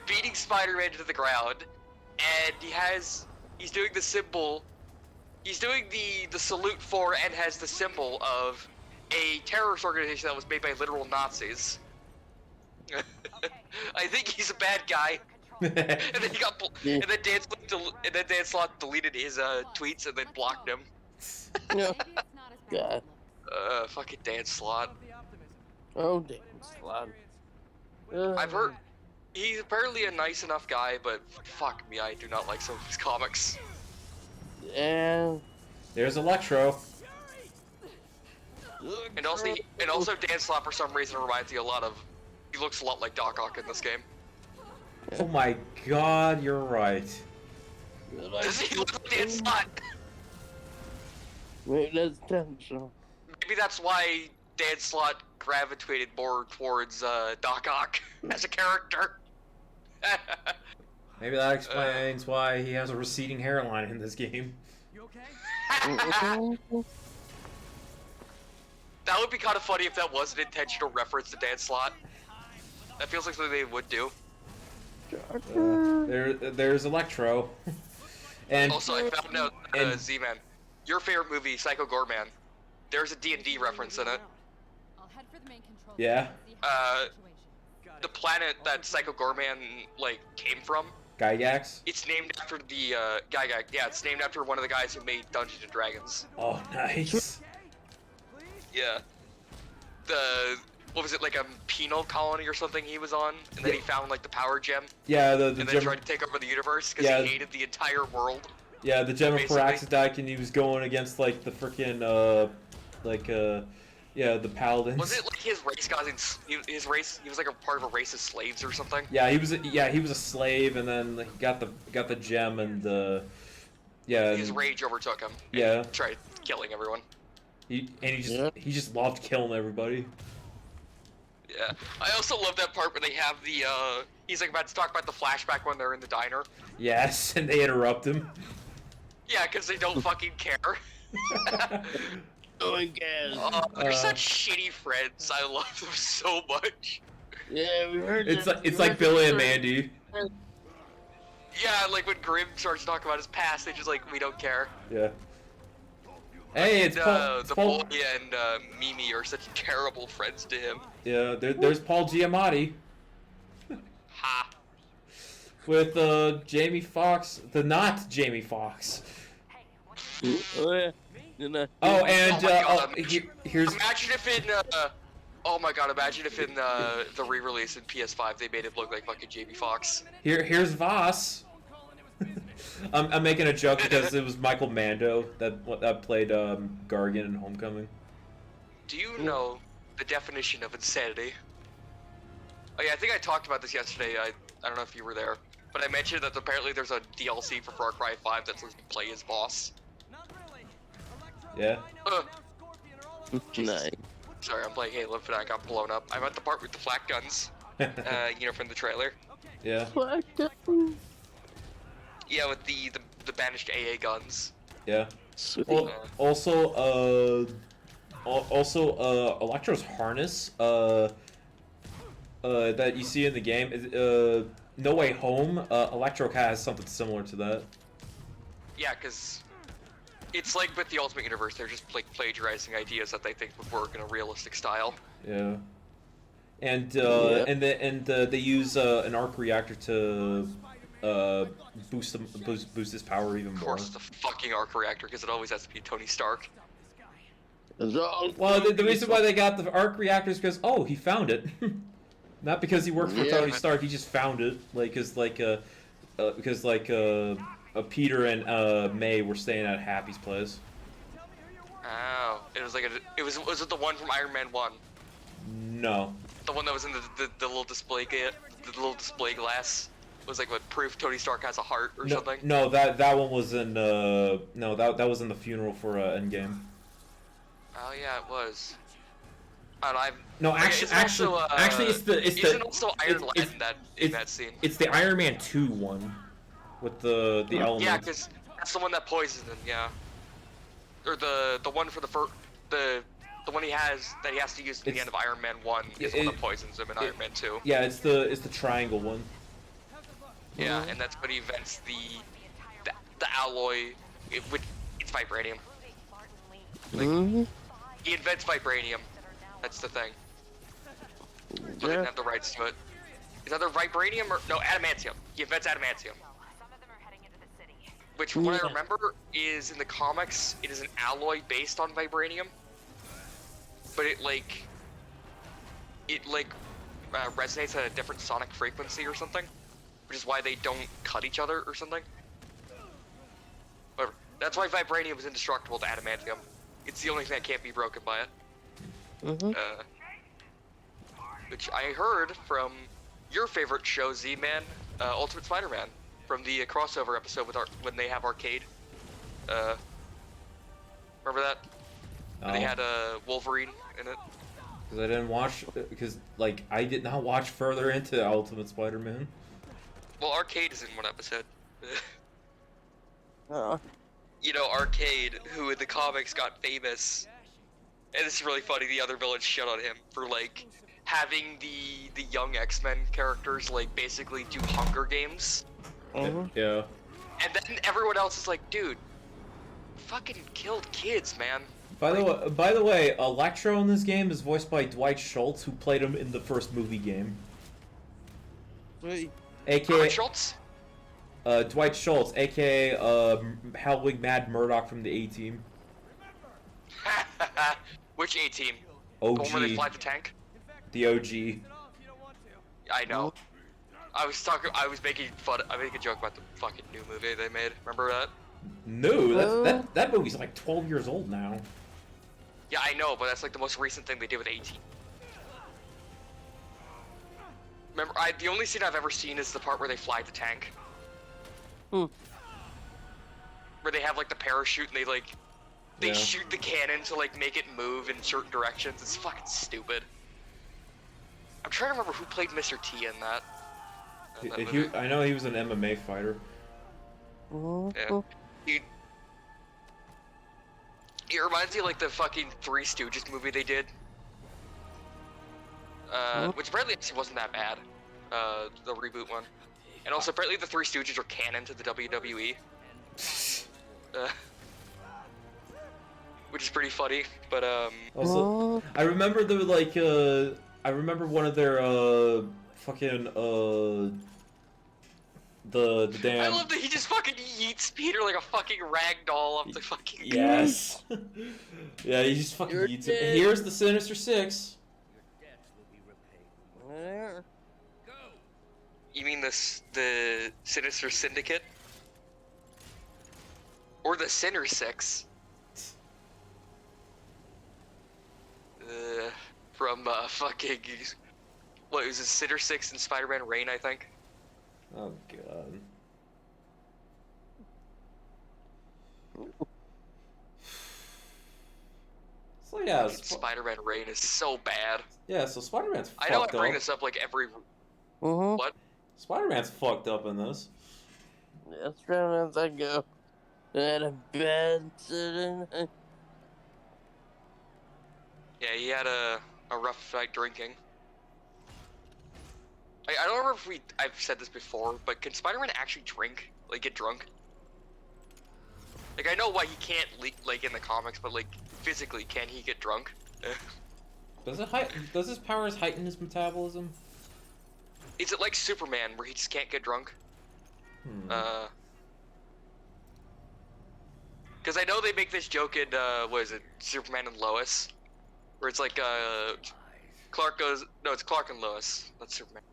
beating Spider-Man to the ground, and he's doing the symbol. He's doing the salute for and has the symbol of a terrorist organization that was made by literal Nazis. I think he's a bad guy. And then he got, and then Dan Slott deleted his tweets and then blocked him. No. God. Fucking Dan Slott. Oh, damn, Slot. I've heard he's apparently a nice enough guy, but fuck me, I do not like some of his comics. Yeah. There's Electro. And also Dan Slott for some reason reminds me a lot of. He looks a lot like Doc Ock in this game. Oh my god, you're right. Does he look like Dan Slott? Wait, that's intentional. Maybe that's why Dan Slott gravitated more towards Doc Ock as a character. Maybe that explains why he has a receding hairline in this game. You okay? That would be kind of funny if that was an intentional reference to Dan Slott. That feels like something they would do. There's Electro. And Also, I found out, Z-Man, your favorite movie, Psycho Goreman, there's a D&D reference in it. I'll head for the main control. Yeah. The planet that Psycho Goreman, like, came from, Gygax. it's named after the, Gygax. Yeah, it's named after one of the guys who made Dungeons & Dragons. Oh, nice. Yeah. What was it, like a penal colony or something he was on? And then he found, like, the power gem. Yeah, the And then gem. tried to take over the universe because he hated the entire world. Yeah, the gem of Basically. Paraxidike, and he was going against like the freaking the paladins. Was it like his race got his race? He was like a part of a race of slaves or something. Yeah, he was a slave, and then he got the gem, and His rage overtook him. And Yeah. he tried killing everyone. he just loved killing everybody. Yeah. I also love that part where they have the he's like about to talk about the flashback when they're in the diner. Yes, and they interrupt him. Yeah, because they don't fucking care. Oh my god. They're such shitty friends. I love them so much. Yeah, we heard It's like Billy and Mandy. Yeah, like when Grimm starts talking about his past, they just like, we don't care. Yeah. Hey, it's Paul. The boy and Mimi are such terrible friends to him. Yeah, there's Paul Giamatti Ha. with Jamie Foxx, the not Jamie Foxx. Oh, yeah. You know, Oh, and Oh my God, here's Imagine if in oh my god, imagine if in the re-release in PS5 they made him look like fucking Jamie Foxx. here's Voss. I'm making a joke because it was Michael Mando that played Gargan in Homecoming. Do you know the definition of insanity? Oh yeah, I think I talked about this yesterday. I don't know if you were there, but I mentioned that apparently there's a DLC for Far Cry 5 that lets you play as Voss. Not really. Yeah. nice. Sorry, I'm playing Halo and I got blown up. I'm at the part with the flak guns, you know, from the trailer. Yeah. Yeah, with the banished AA guns. Yeah. Sweet. Also, Electro's harness, that you see in the game, is, No Way Home, Electro has something similar to that. Yeah, because it's like with the Ultimate Universe, they're just like plagiarizing ideas that they think would work in a realistic style. Yeah. And they use an arc reactor to boost his power even Of more. course, it's a fucking arc reactor because it always has to be Tony Stark. Well, the reason why they got the arc reactor is because he found it, not because he worked for Tony Stark. He just found it, because Peter and May were staying at Happy's place. Oh, it was like was it the one from Iron Man 1? No. The one that was in the little display the little display glass was like what proof Tony Stark has a heart or something. No, that one was in that was in the funeral for Endgame. Oh yeah, it was. And I've No, okay, actually, isn't actually, also, actually, it's the isn't also Iron it's- Lad in that it's- scene. It's the Iron Man 2 one with the elements. Yeah, because that's the one that poisoned him. Yeah. Or the one for the one he has that he has to use at the end of Iron Man 1 is the one that poisons him in Iron Man 2. Yeah, it's the triangle one. Yeah, and that's when he invents the alloy. It's vibranium. He invents vibranium. That's the thing. But they didn't have the rights to it. Is either vibranium or no adamantium. He invents adamantium. Some of them are heading into the city. Which, from what I remember, is in the comics, it is an alloy based on vibranium. But it resonates at a different sonic frequency or something, which is why they don't cut each other or something. Whatever. That's why vibranium is indestructible to adamantium. It's the only thing that can't be broken by it. Which I heard from your favorite show, Z-Man, Ultimate Spider-Man, from the crossover episode with when they have Arcade. Remember that? Oh. They had Wolverine in it. Because I didn't watch, because like I did not watch further into Ultimate Spider-Man. Well, Arcade is in one episode. Oh. You know, Arcade, who in the comics got famous, and it's really funny, the other villains shit on him for, like, having the young X-Men characters, like, basically do Hunger Games. Yeah. And then everyone else is like, dude, fucking killed kids, man. By the way, Electro in this game is voiced by Dwight Schultz, who played him in the first movie game. Sweet. AKA Schultz? Dwight Schultz, aka Howling Mad Murdock from the A-Team. Which A-Team? OG. The one where they fly the tank? The OG. I know. I was making a joke about the fucking new movie they made. Remember that? No, that movie's like 12 years old now. Yeah, I know, but that's like the most recent thing they did with 18. Remember, the only scene I've ever seen is the part where they fly the tank. Where they have like the parachute and they shoot the cannon to like make it move in certain directions. It's fucking stupid. I'm trying to remember who played Mr. T in that. I know he was an MMA fighter. Yeah. It reminds me of like the fucking Three Stooges movie they did. Which apparently actually wasn't that bad. The reboot one. And also apparently the Three Stooges are canon to the WWE. Which is pretty funny, but Also, I remember I remember one of their fucking the damn. I love that he just fucking yeets Peter like a fucking ragdoll up the fucking. Yes. Yeah, he just fucking yeets it. Here's the Sinister Six. You mean the Sinister Syndicate? Or the Sinner Six? From fucking what was it, Sinner Six and Spider-Man Reign, I think. Oh god. So yeah, Spider-Man Reign is so bad. Yeah, so Spider-Man's fucked up. I know I bring this up like every. What? Spider-Man's fucked up in this. As round as I go. At a bed sitting. Yeah, he had a rough night drinking. I don't remember if I've said this before, but can Spider-Man actually drink? Like, get drunk? Like, I know why he can't, like, in the comics, but, like, physically, can he get drunk? Does his powers heighten his metabolism? Is it like Superman, where he just can't get drunk? Because I know they make this joke in, what is it, Superman and Lois? Where it's like, Clark goes, no, it's Clark and Lois, not Superman.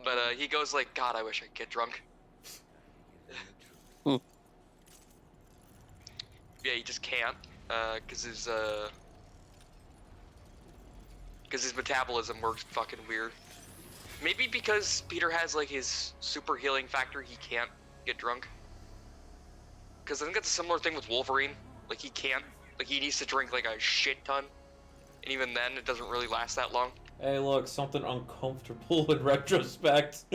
But, he goes like, God, I wish I could get drunk. Yeah, he just can't, because his metabolism works fucking weird. Maybe because Peter has, like, his super healing factor, he can't get drunk. Because I think that's a similar thing with Wolverine. Like, he can't. Like, he needs to drink, like, a shit ton. and even then, it doesn't really last that long. Hey, look, something uncomfortable in retrospect.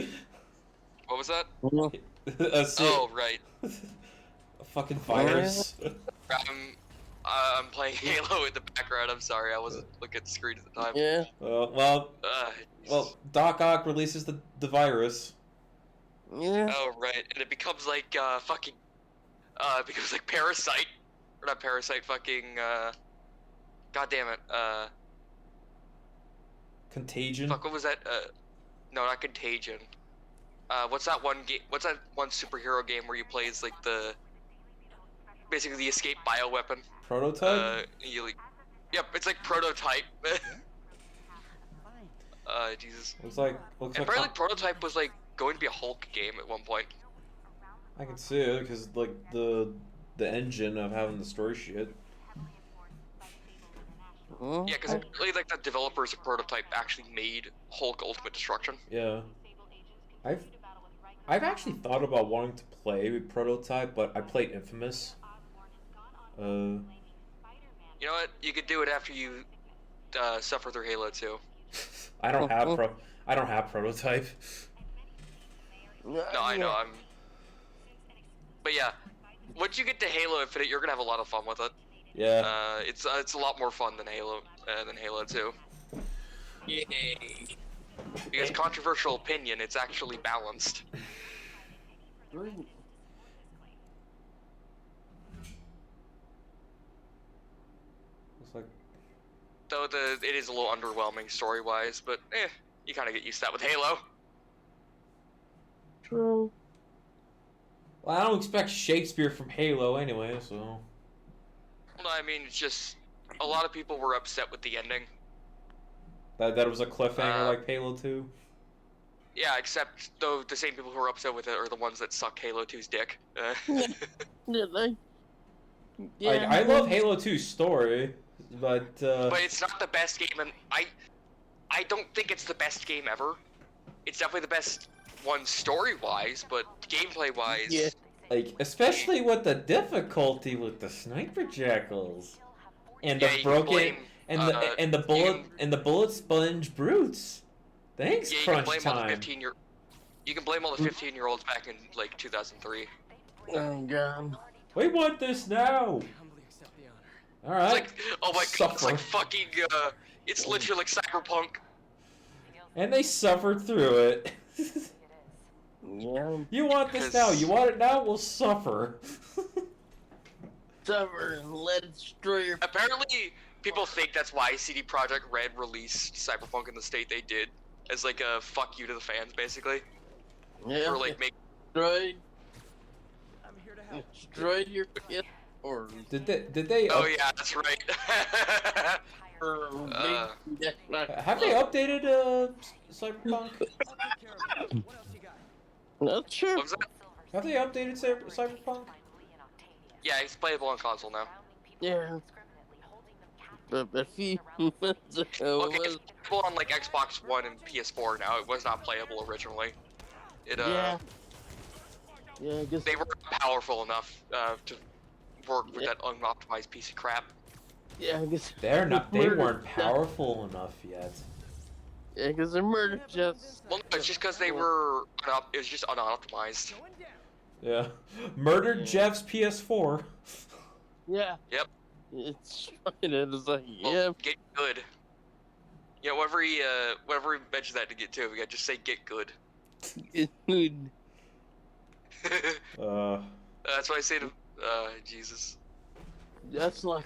What was that? Oh, Right. a fucking virus. I'm playing Halo in the background. I'm sorry, I wasn't looking at the screen at the time. Yeah. Well, Doc Ock releases the virus. Yeah. Oh right, and it becomes like it becomes like Parasite, or not Parasite, fucking God damn it, Contagion. fuck, what was that? No, not Contagion. What's that one game? What's that one superhero game where you play as like basically the escape bioweapon? Prototype. Yep, it's like Prototype. Jesus. Looks like Apparently, Prototype was like going to be a Hulk game at one point. I can see it because like the engine of having the story shit. Yeah, because really, like the developers of Prototype actually made Hulk Ultimate Destruction. Yeah. I've actually thought about wanting to play Prototype, but I played Infamous. You know what? You could do it after you suffer through Halo 2. I don't have Prototype. No, I know. But yeah, once you get to Halo Infinite, you're gonna have a lot of fun with it. Yeah. It's a lot more fun than Halo 2. Yay! Because controversial opinion, it's actually balanced. Looks like Though it is a little underwhelming story-wise, but you kind of get used to that with Halo. True. well, I don't expect Shakespeare from Halo anyway, so. No, I mean, it's just a lot of people were upset with the ending. That was a cliffhanger like Halo 2. Yeah, except though the same people who are upset with it are the ones that suck Halo 2's dick. Did they? Yeah. Like, I love Halo 2's story, but But it's not the best game, and I don't think it's the best game ever. It's definitely the best one story-wise, but gameplay-wise. Yeah. like especially with the difficulty with the sniper jackals and the Yeah, you can broken blame, and the bullet sponge brutes. Thanks, Yeah, you crunch can blame time. all the 15-year-olds back in like 2003. Oh god. We want this now. Humbly accept the honor. All right. It's like, oh my god, it's Suffer. like fucking, it's literally like Cyberpunk. And they suffered through it. Yeah. You want this now? You want it now? We'll suffer. Suffer and let it destroy your. Apparently, people think that's why CD Projekt Red released Cyberpunk in the state they did, as like a fuck you to the fans, basically. Yeah. Or like make. Destroyed. I'm here to help. Destroyed your PS. Or. Did they? Oh yeah, that's right. Have they updated Cyberpunk? I'll take care of it. What else you got? Not sure. What was that? Have they updated Cyberpunk? Yeah, it's playable on console now. Yeah. But a few months ago, Okay, it's playable on like Xbox One and PS4 now. It was not playable originally. yeah. Yeah, I guess. They weren't powerful enough to work with that unoptimized piece of crap. Yeah, I guess. They Murder- weren't powerful enough yet. Yeah, because the murder just. Well, no, it's just because they were it was just unoptimized. Going down. Yeah. Murdered Jeff's PS4. Yeah. Yep. It's fine. It's like, Well, yeah. get good. Yeah, whenever he mentions that to get to, we got to just say get good. Dude. That's why I say to Jesus. That's like.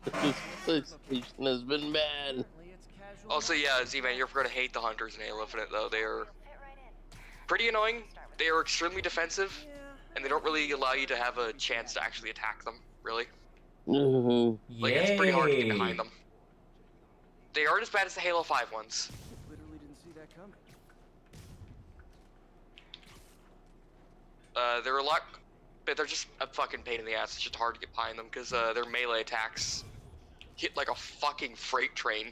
This PlayStation has been bad. Apparently it's casual. Also, yeah, Z-Man, you're gonna hate the hunters in Halo Infinite though. They are pretty annoying. They are extremely defensive, Yeah. and they don't really allow you to have a chance to actually attack them. Really, Mm-hmm. like it's pretty hard to get behind them. They aren't as bad as the Halo 5 ones. Literally didn't see that coming. They're a lot, but they're just a fucking pain in the ass. It's just hard to get behind them because their melee attacks hit like a fucking freight train.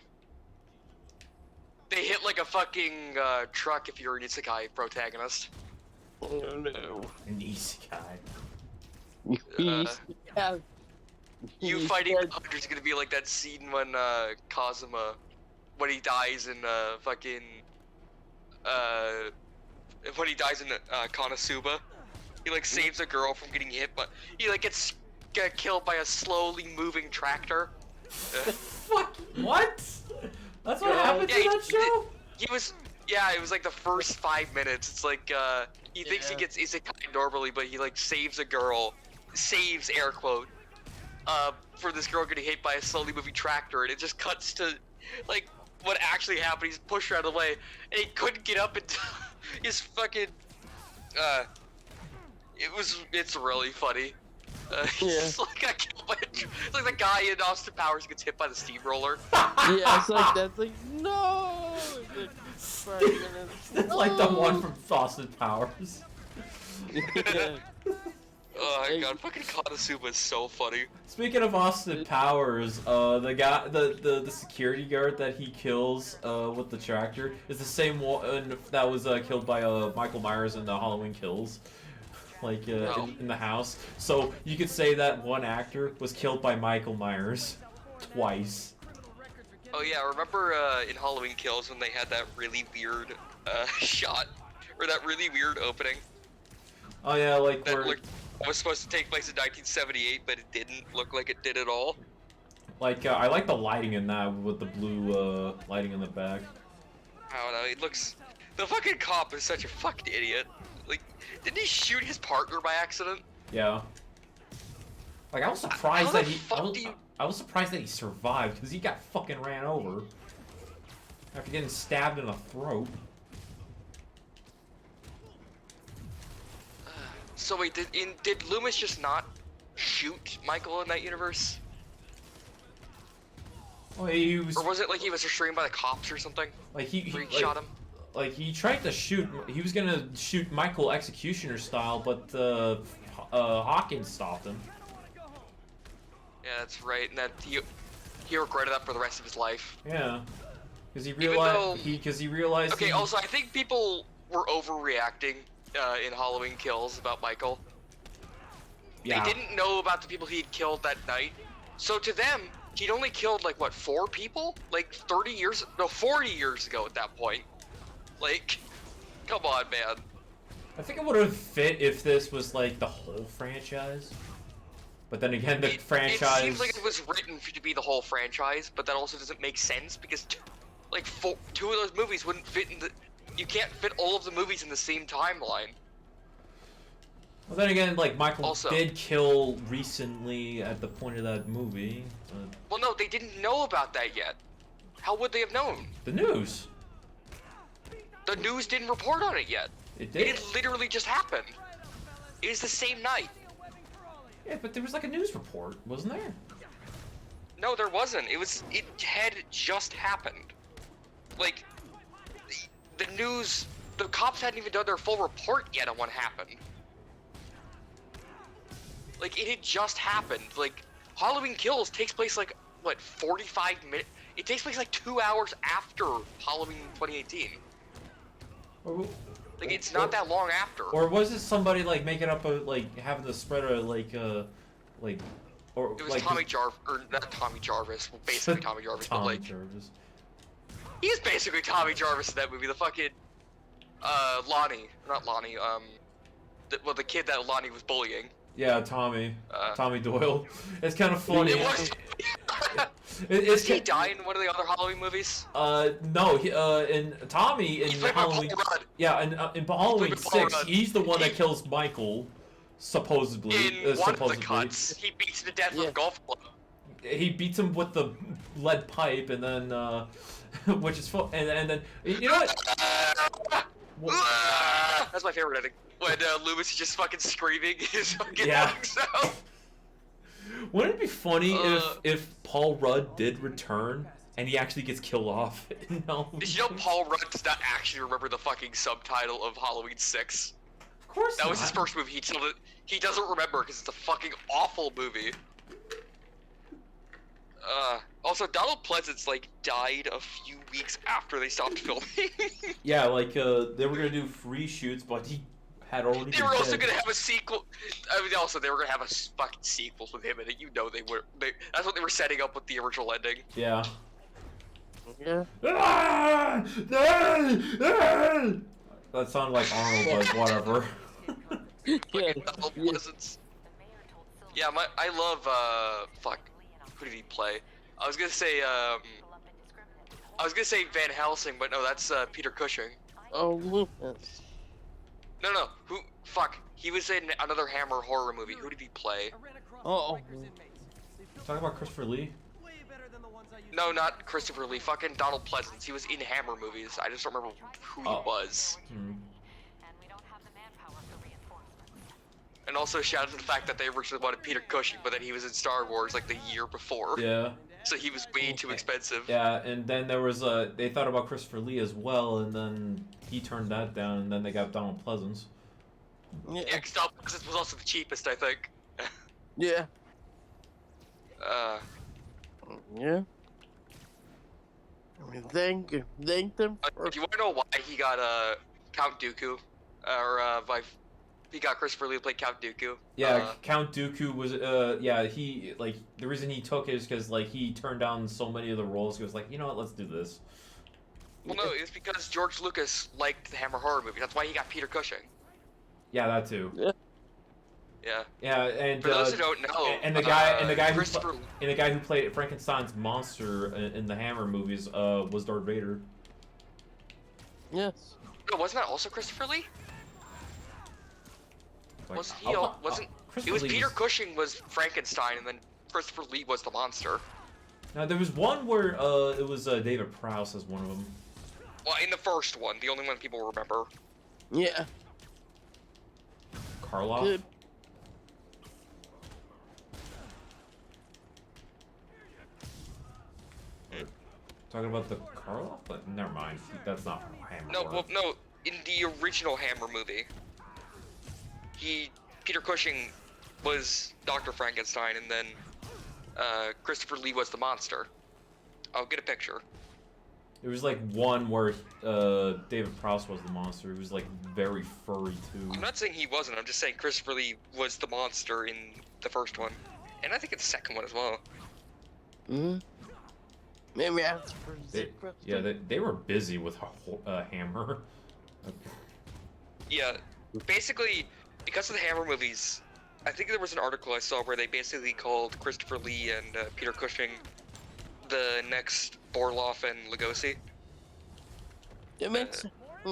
They hit like a fucking truck if you're an isekai protagonist. Oh no. An easy guy. You used to have You He fighting said- the Hunter is gonna be like that scene when Kazuma, when he dies in fucking when he dies in Konosuba, he like saves a girl from getting hit, but he like get killed by a slowly moving tractor. Fuck. What? That's what happened Yeah, to that show? He was, yeah, it was like the first 5 minutes. It's like he thinks he Yeah. gets isekai normally, but he like saves a girl, saves air quote, for this girl getting hit by a slowly moving tractor, and it just cuts to like what actually happened. He's pushed her out of the way, and he couldn't get up and his fucking it's really funny. It's like got killed by it's like the guy in Austin Powers gets hit by the steamroller. Yeah, it's like that's like no. It's like 5 minutes. It's like the one from Austin Powers. Yeah. Oh my god, fucking Konosuba is so funny. Speaking of Austin Powers, the guy, the security guard that he kills with the tractor is the same one that was killed by Michael Myers in the Halloween Kills, like in the house. So you could say that one actor was killed by Michael Myers twice. Oh yeah, remember in Halloween Kills when they had that really weird shot, or that really weird opening Oh yeah, like that where, was supposed to take place in 1978, but it didn't look like it did at all. like I like the lighting in that with the blue lighting in the back. I don't know, it looks... The fucking cop is such a fucking idiot. Like, didn't he shoot his partner by accident? Yeah. Like I was surprised How that the he. fuck do you- I was surprised that he survived because he got fucking ran over after getting stabbed in the throat. So wait, did Loomis just not shoot Michael in that universe? Well, he was Or was it like he was restrained by the cops or something? like Where he shot him? Like he tried to shoot. He was gonna shoot Michael executioner style, but Hawkins stopped him. Yeah, that's right. And that he regretted that for the rest of his life. Yeah, because he Even realized though- he realized. Okay, he, also I think people were overreacting in Halloween Kills about Michael. yeah. They didn't know about the people he had killed that night. So to them, he'd only killed like what, 4 people? Like 40 years ago at that point. Like, come on, man. I think it would have fit if this was like the whole franchise. But then again, the franchise. It seems like it was written to be the whole franchise, but that also doesn't make sense because, like, 2 of those movies wouldn't fit in the. You can't fit all of the movies in the same timeline. Well, then again, like Michael Also- did kill recently at the point of that movie. Well, no, they didn't know about that yet. How would they have known? The news. The news didn't report on it yet. It It did. had literally just happened. It was the same night. Yeah, but there was like a news report, wasn't there? No, there wasn't. It had just happened. Like, the news, the cops hadn't even done their full report yet on what happened. Like, it had just happened. Like, Halloween Kills takes place like, what, 45 minutes? It takes place like 2 hours after Halloween 2018. Or, Like, it's not that long after. or was it somebody like making up a like having to spread a like or It was like Tommy Jarvis, or not Tommy Jarvis, well, basically Tommy Jarvis, but Tommy like, Jarvis. he's basically Tommy Jarvis in that movie. The fucking, Lonnie, not Lonnie, the kid that Lonnie was bullying. Yeah, Tommy. Uh, Tommy Doyle. It's kind of funny. It was. It's Did he die in one of the other Halloween movies? No, in Tommy in He played by Halloween. Paul Rudd. Yeah, in Halloween by Paul 6, Rudd. he's the one that He- kills Michael, supposedly. In one of the supposedly. cuts, he beats to death with Yeah. a golf club. He beats him with the lead pipe, and then which is full, and then you know what? That's my favorite ending. When Loomis is just fucking screaming his fucking Yeah. lungs out. Wouldn't it be funny Uh. if Paul Rudd did return and he actually gets killed off? No. Did you know Paul Rudd does not actually remember the fucking subtitle of Halloween 6? Of course That was his not. first movie. He doesn't remember because it's a fucking awful movie. Also, Donald Pleasance like died a few weeks after they stopped filming. Yeah, like they were gonna do free shoots, but he had already They been were also dead. gonna have a sequel. I mean, also they were gonna have a fucking sequel with him in it. You know they were. That's what they were setting up with the original ending. Yeah. Yeah. That sounded like Arnold, but whatever. Yeah. Donald Yeah. Pleasance. Yeah, I love fuck. Who did he play? I was gonna say Van Helsing, but no, that's Peter Cushing. Oh, Lucas. No, who? Fuck. He was in another Hammer horror movie. Who did he play? I ran across Oh. some Rikers inmates. They feel Talking about Christopher Lee. way better than the ones I used No, to not Christopher Lee. Fucking Donald Pleasance. He was in Hammer movies. I just don't remember who he was. Hmm. And we don't have the manpower for reinforcements. And also shout out to the fact that they originally wanted Peter Cushing, but then he was in Star Wars like the year before. Yeah. So he was way too expensive. Yeah, and then there was they thought about Christopher Lee as well, and then he turned that down, and then they got Donald Pleasance. Yeah. Yeah, because Donald Pleasance was also the cheapest, I think. Yeah. Yeah. I mean, thank them for. Do you want to know why he got Count Dooku, or he got Christopher Lee to play Count Dooku? Yeah, Count Dooku was yeah, he like the reason he took it is because like he turned down so many of the roles. He was like, you know what, let's do this. Well, no, it's because George Lucas liked the Hammer horror movie. That's why he got Peter Cushing. Yeah, that too. Yeah. Yeah. Yeah, and For those who don't know, and the guy Christopher. who played Frankenstein's monster in the Hammer movies was Darth Vader. Yes. No, wasn't that also Christopher Lee? Like, Wasn't he? Wasn't Christopher it was Lee Peter Cushing was Frankenstein, and then Christopher Lee was the monster. Now there was one where it was David Prowse as one of them. Well, in the first one, the only one people remember. Yeah. Karloff. Good. Talking about the Karloff, but never mind. That's not Hammer. No, horror. well, no, in the original Hammer movie, Peter Cushing was Dr. Frankenstein, and then Christopher Lee was the monster. I'll get a picture. There was like one where David Prowse was the monster. He was like very furry too. I'm not saying he wasn't. I'm just saying Christopher Lee was the monster in the first one, and I think it's the second one as well. Hmm. Maybe after. They were busy with Hammer. Yeah, basically, because of the Hammer movies, I think there was an article I saw where they basically called Christopher Lee and Peter Cushing the next Borloff and Lugosi. It makes sense. I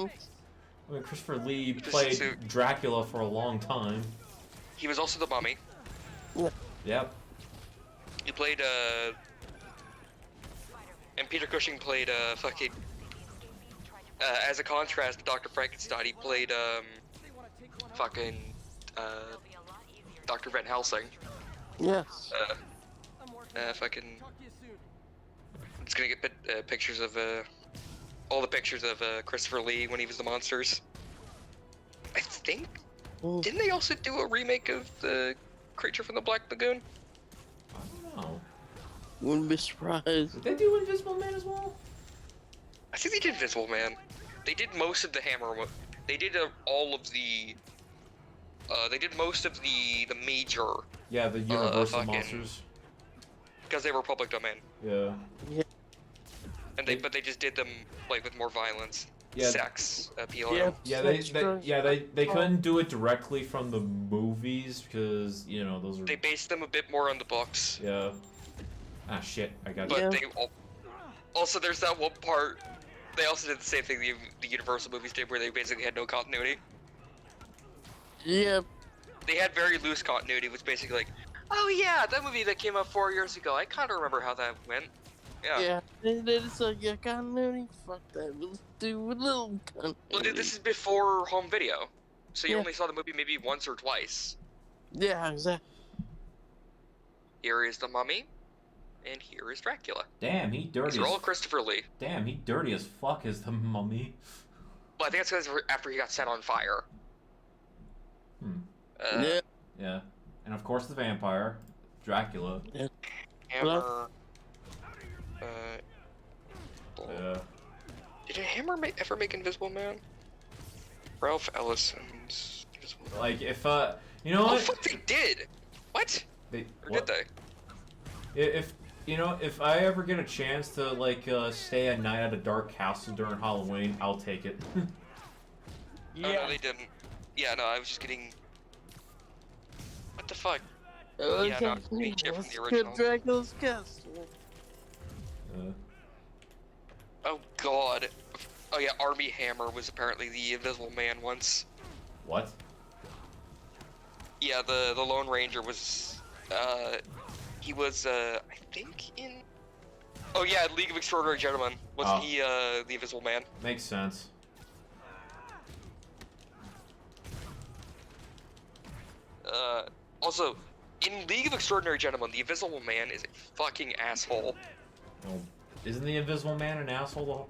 mean, Christopher Lee played Dracula for a long time. He was also the Mummy. Yep. He played, and Peter Cushing played, fucking, as a contrast to Dr. Frankenstein, he played, fucking, Dr. Van Helsing. Yes. Fucking, I'm just gonna get pictures of, all the pictures of, Christopher Lee when he was the monsters. I think, didn't they also do a remake of the Creature from the Black Lagoon? I don't know. Wouldn't be surprised. Did they do Invisible Man as well? I think they did Invisible Man. They did most of the Hammer. They did all of the. They did most of the major. Yeah, the Universal fucking- monsters. Because they were public domain, Yeah. and but they just did them like with more violence, Yeah. sex appeal. Yeah. They couldn't do it directly from the movies because you know those are. They based them a bit more on the books, Yeah. Ah shit! I got but you. they also there's that one part. They also did the same thing the Universal movies did, where they basically had no continuity. Yeah. They had very loose continuity, which basically like, oh yeah, that movie that came out 4 years ago. I kind of remember how that went. Yeah. Yeah. It's like, yeah, continuity. Fuck that. We'll do a little continuity. Well, dude, this is before home video, so you Yeah. only saw the movie maybe once or twice. Yeah, exactly. Here is the Mummy, and here is Dracula. Damn, he dirty. These are all As, Christopher Lee. damn, he dirty as fuck as the Mummy. Well, I think that's because after he got set on fire. Hmm. Yeah. Yeah. And of course the vampire, Dracula. Hammer. Yeah. Did a Hammer ever make Invisible Man? Ralph Ellison's Invisible Man. Like if you know Oh what? fuck, they did. What? They, Or what? did they? If you know, if I ever get a chance to like stay at night at a dark castle during Halloween, I'll take it. Oh no, they didn't. Yeah, no, I was just getting. What the fuck? Yeah, no, it's getting shit from the original. Dracula's castle. Oh god. Oh yeah, Army Hammer was apparently the Invisible Man once. What? Yeah, the Lone Ranger was, he was, I think in... Oh yeah, League of Extraordinary Gentlemen. Wasn't he, the Invisible Man? Makes sense. Also, in League of Extraordinary Gentlemen, the Invisible Man is a fucking asshole. Well, isn't the Invisible Man an asshole though?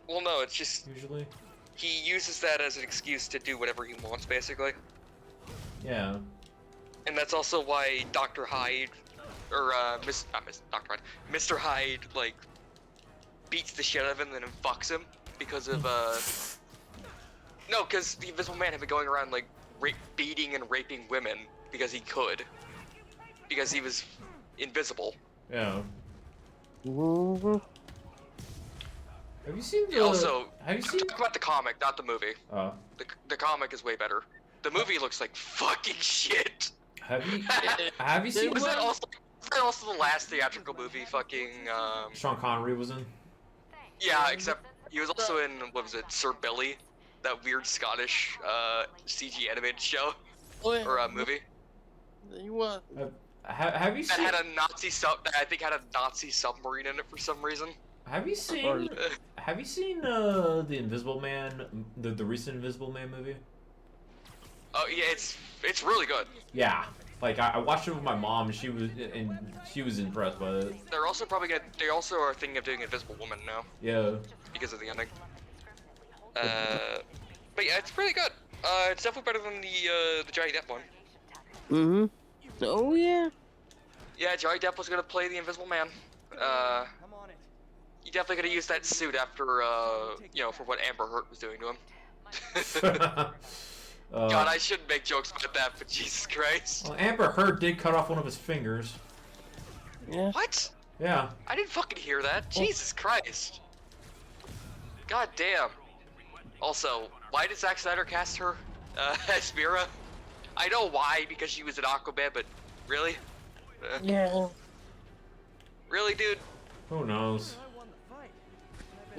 Well, no, it's just, Usually. he uses that as an excuse to do whatever he wants, basically. Yeah. And that's also why Dr. Hyde, or, Dr. Hyde, Mr. Hyde, like, beats the shit out of him and then fucks him, because of, no, because the Invisible Man had been going around, like, beating and raping women because he could. Because he was invisible. Yeah. Mhm. Have you seen the? Also, Have you seen? talk about the comic, not the movie. Oh. The comic is way better. The movie looks like fucking shit. Have you? Have you seen? Was that also the last theatrical movie? Fucking Sean Connery was in. yeah, except he was also in, what was it, Sir Billy, that weird Scottish CG animated show or movie What? Have you that seen? had a Nazi that I think had a Nazi submarine in it for some reason. Have you seen? Have you seen the Invisible Man, the recent Invisible Man movie? Oh yeah, it's really good. Yeah. Like I watched it with my mom, and she was impressed by it. They're also probably gonna. They also are thinking of doing Invisible Woman now Yeah. because of the ending. But yeah, it's pretty good. It's definitely better than the Johnny Depp one. Mhm. Oh yeah. Yeah, Johnny Depp was gonna play the Invisible Man. I'm on it. He definitely gonna use that suit after you know, for what Amber Heard was doing to him. God, I shouldn't make jokes about that, but Jesus Christ. Well, Amber Heard did cut off one of his fingers. Yeah. What? Yeah. I didn't fucking hear that. Jesus Christ. God damn. Also, why did Zack Snyder cast her as Mira? I know why, because she was an Aquaman, but really? Yeah. Really, dude? Who knows? I won the fight.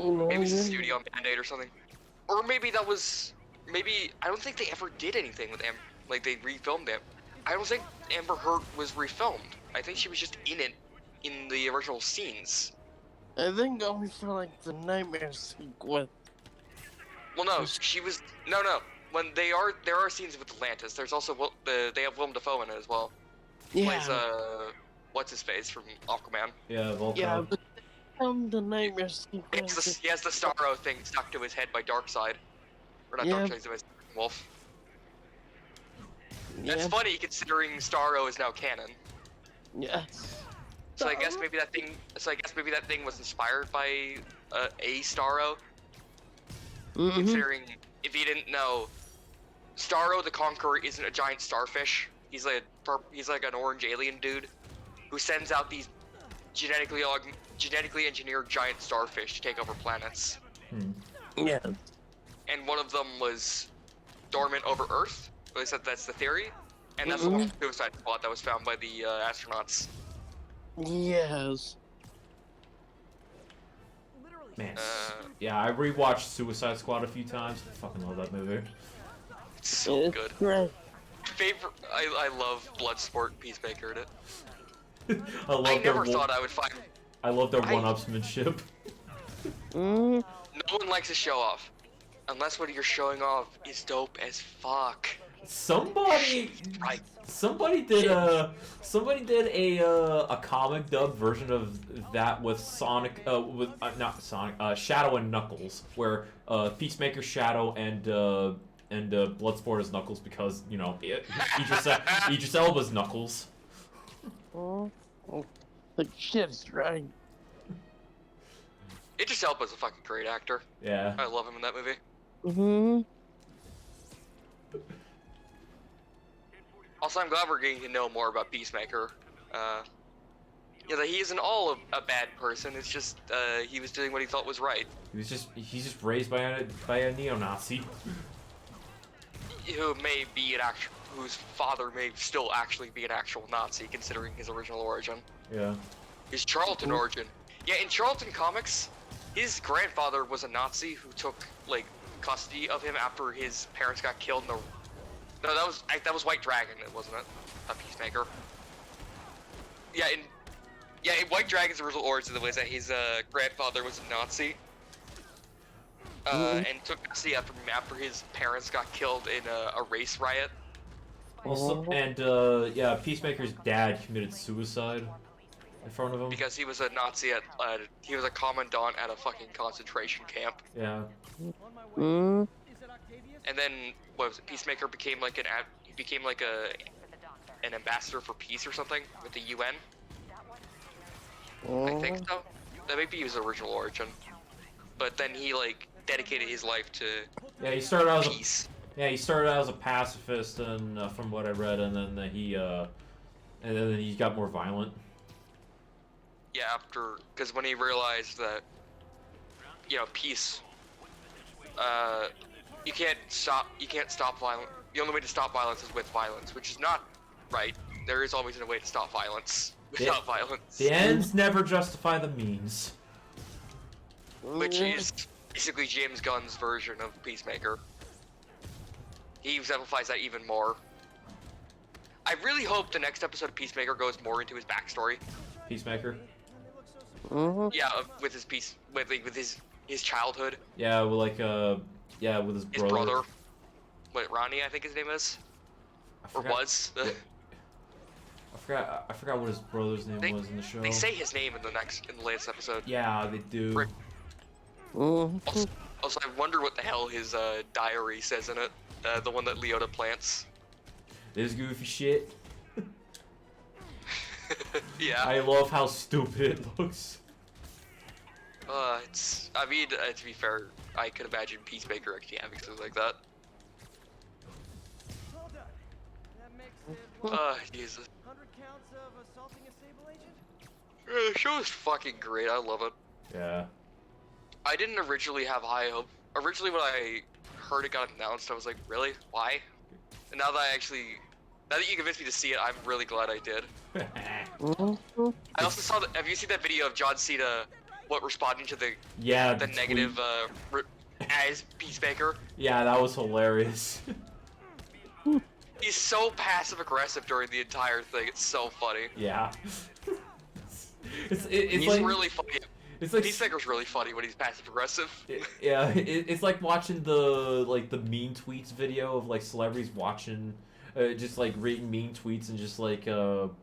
You know, Maybe it's a studio mandate or something. Or maybe that was... Maybe... I don't think they ever did anything with Amber. Like, they refilmed it. I don't think Amber Heard was refilmed. I think she was just in it in the original scenes. I think only for like the nightmare sequence. Well, no, she was... No. When there are scenes with Atlantis. There's also... they have Willem Dafoe in it as well. Yeah. Plays, what's his face from Aquaman. Yeah. Volko. Yeah, but the nightmare sequence. He has the Starro thing stuck to his head by Darkseid. Or not Yeah. Darkseid, it's Wolf. Yeah. That's funny considering Starro is now canon. Yes. So I guess maybe that thing. So I guess maybe that thing was inspired by a Starro. Mhm. Considering, if you didn't know, Starro the Conqueror isn't a giant starfish. He's like an orange alien dude who sends out these genetically engineered giant starfish to take over planets. Yeah. And one of them was dormant over Earth. At least that's the theory. And that's the one Suicide Squad that was found by the astronauts. Yes. Literally. Man. Yeah, I rewatched Suicide Squad a few times. I fucking love that movie. It's so It's good. great. Favorite. I love Bloodsport and Peacemaker in it. I love I their never thought I would find. I love their one-upsmanship. Mm. No one likes to show off, unless what you're showing off is dope as fuck. Somebody Right. Somebody did a comic dub version of that with Sonic not Sonic Shadow and Knuckles, where Peacemaker Shadow and Bloodsport is Knuckles because you know Idris Elba's Knuckles. Oh, the shit's right. Idris Elba's a fucking great actor. Yeah. I love him in that movie. Mhm. Also, I'm glad we're getting to know more about Peacemaker. Yeah, that he isn't all a bad person. It's just he was doing what he thought was right. He's just raised by a neo-Nazi. Who may be whose father may still actually be an actual Nazi, considering his original origin. Yeah. His Charlton origin. Yeah, in Charlton comics, his grandfather was a Nazi who took like custody of him after his parents got killed in the. No, that was White Dragon, wasn't it? A Peacemaker. Yeah, in White Dragon's original origin was that his grandfather was a Nazi. And took custody after his parents got killed in a race riot. Also, and yeah, Peacemaker's dad committed suicide in front of him. Because he was a Nazi he was a commandant at a fucking concentration camp. Yeah. Mm. And then what was it? Peacemaker became like an ambassador for peace or something with the UN. I think so. That may be his original origin. But then he like dedicated his life to He started out peace. he started out as a pacifist, and from what I read, and then he got more violent. Yeah, because when he realized that, peace, you can't stop violence. The only way to stop violence is with violence, which is not right. There is always a way to stop violence without violence. The ends never justify the means. Which is basically James Gunn's version of Peacemaker. He exemplifies that even more. I really hope the next episode of Peacemaker goes more into his backstory. Peacemaker. Yeah, with his childhood. Yeah, with with his brother. His brother. What, Ronnie, I think his name is? Or was. I forgot what his brother's name was in the show. They say his name in the latest episode. Yeah, they do. Also, I wonder what the hell his diary says in it. The one that Leota plants. This goofy shit. Yeah. I love how stupid it looks. I mean, to be fair, I could imagine Peacemaker actually having something like that. Well done. That makes it Jesus. 100 counts of assaulting a Sable agent? The show is fucking great. I love it. Yeah. I didn't originally have high hope. Originally, when I heard it got announced, I was like, really? Why? And now that you convinced me to see it, I'm really glad I did. I also saw have you seen that video of John Cena, responding to the negative, as Peacemaker? Yeah, that was hilarious. He's so passive-aggressive during the entire thing, it's so funny. Yeah. He's like, really funny. It's like Peacemaker's really funny when he's passive-aggressive. Yeah, it's like watching the mean tweets video of like celebrities watching, just like reading mean tweets and just like doing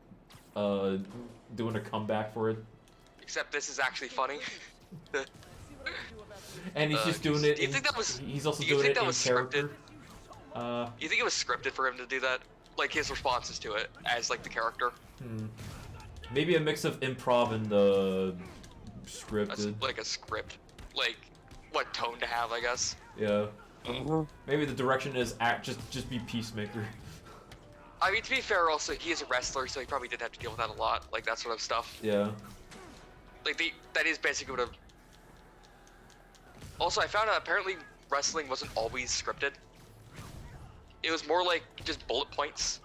a comeback for it. Except this is actually funny. And he's just doing it. Do you think that was? He's also doing it in character. You think it was scripted for him to do that? Like his responses to it as like the character? Maybe a mix of improv and the scripted. Like a script. Like what tone to have, I guess. Yeah. Maybe the direction is just be Peacemaker. I mean, to be fair, also he is a wrestler, so he probably did have to deal with that a lot, like that sort of stuff. Yeah. Like that is basically what. Also, I found out apparently wrestling wasn't always scripted. It was more like just bullet points.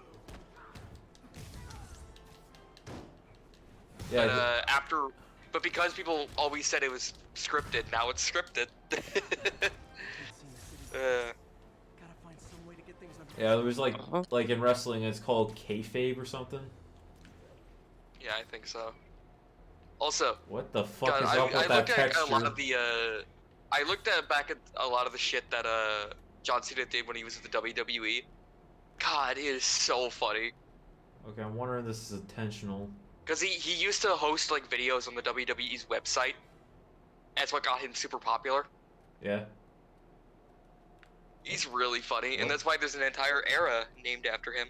Yeah. But because people always said it was scripted, now it's scripted. Gotta find some way to get things under Yeah, there was like in wrestling, it's called kayfabe or something. Yeah, I think so. Also, what the fuck God, is up with that texture? I looked back at a lot of the shit that John Cena did when he was at the WWE. God, it is so funny. Okay, I'm wondering if this is intentional. Because he used to host like videos on the WWE's website. That's what got him super popular. Yeah. He's really funny, and that's why there's an entire era named after him.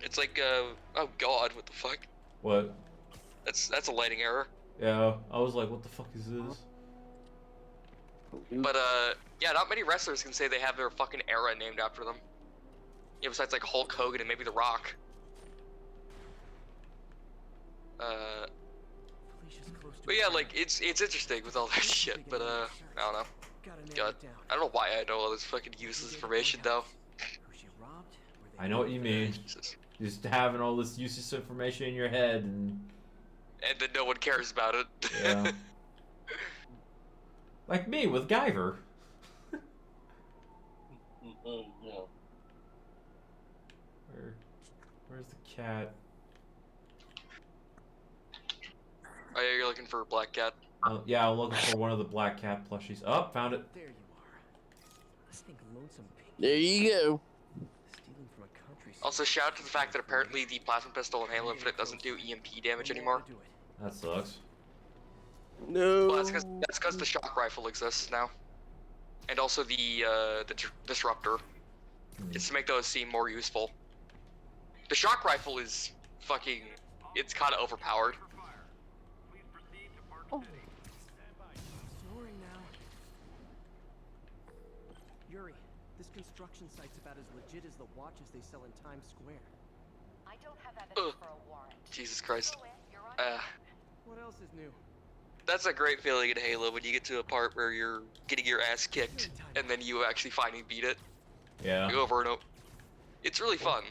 It's like, oh god, what the fuck? What? That's a lighting error. Yeah, I was like, what the fuck is this? But, yeah, not many wrestlers can say they have their fucking era named after them. Yeah, besides like Hulk Hogan and maybe The Rock. But yeah, like it's interesting with all that shit. But I don't know. God, I don't know why I know all this fucking useless information though. I know what you mean. Jesus. Just having all this useless information in your head and then no one cares about it. yeah. Like me with Guyver. Yeah. Where's the cat? Oh yeah, you're looking for a black cat. Yeah, I'm looking for one of the black cat plushies. Oh, found it. There you are. This thing lonesome pink. There you go. Stealing from a country. Also, shout out to the fact that apparently the plasma pistol in Halo Infinite doesn't do EMP damage anymore. That sucks. No. Well, that's because the shock rifle exists now, and also the disruptor. It's to make those seem more useful. The shock rifle is fucking. It's kind of overpowered. Snoring now. Yuri, this construction site's about as legit as the watches they sell in Times Square. I don't have evidence for a warrant. Jesus Christ. Go in, you're on What else is new? That's a great feeling in Halo when you get to a part where you're getting your ass kicked and then you actually finally beat it. Yeah. Like, over and over. It's really fun.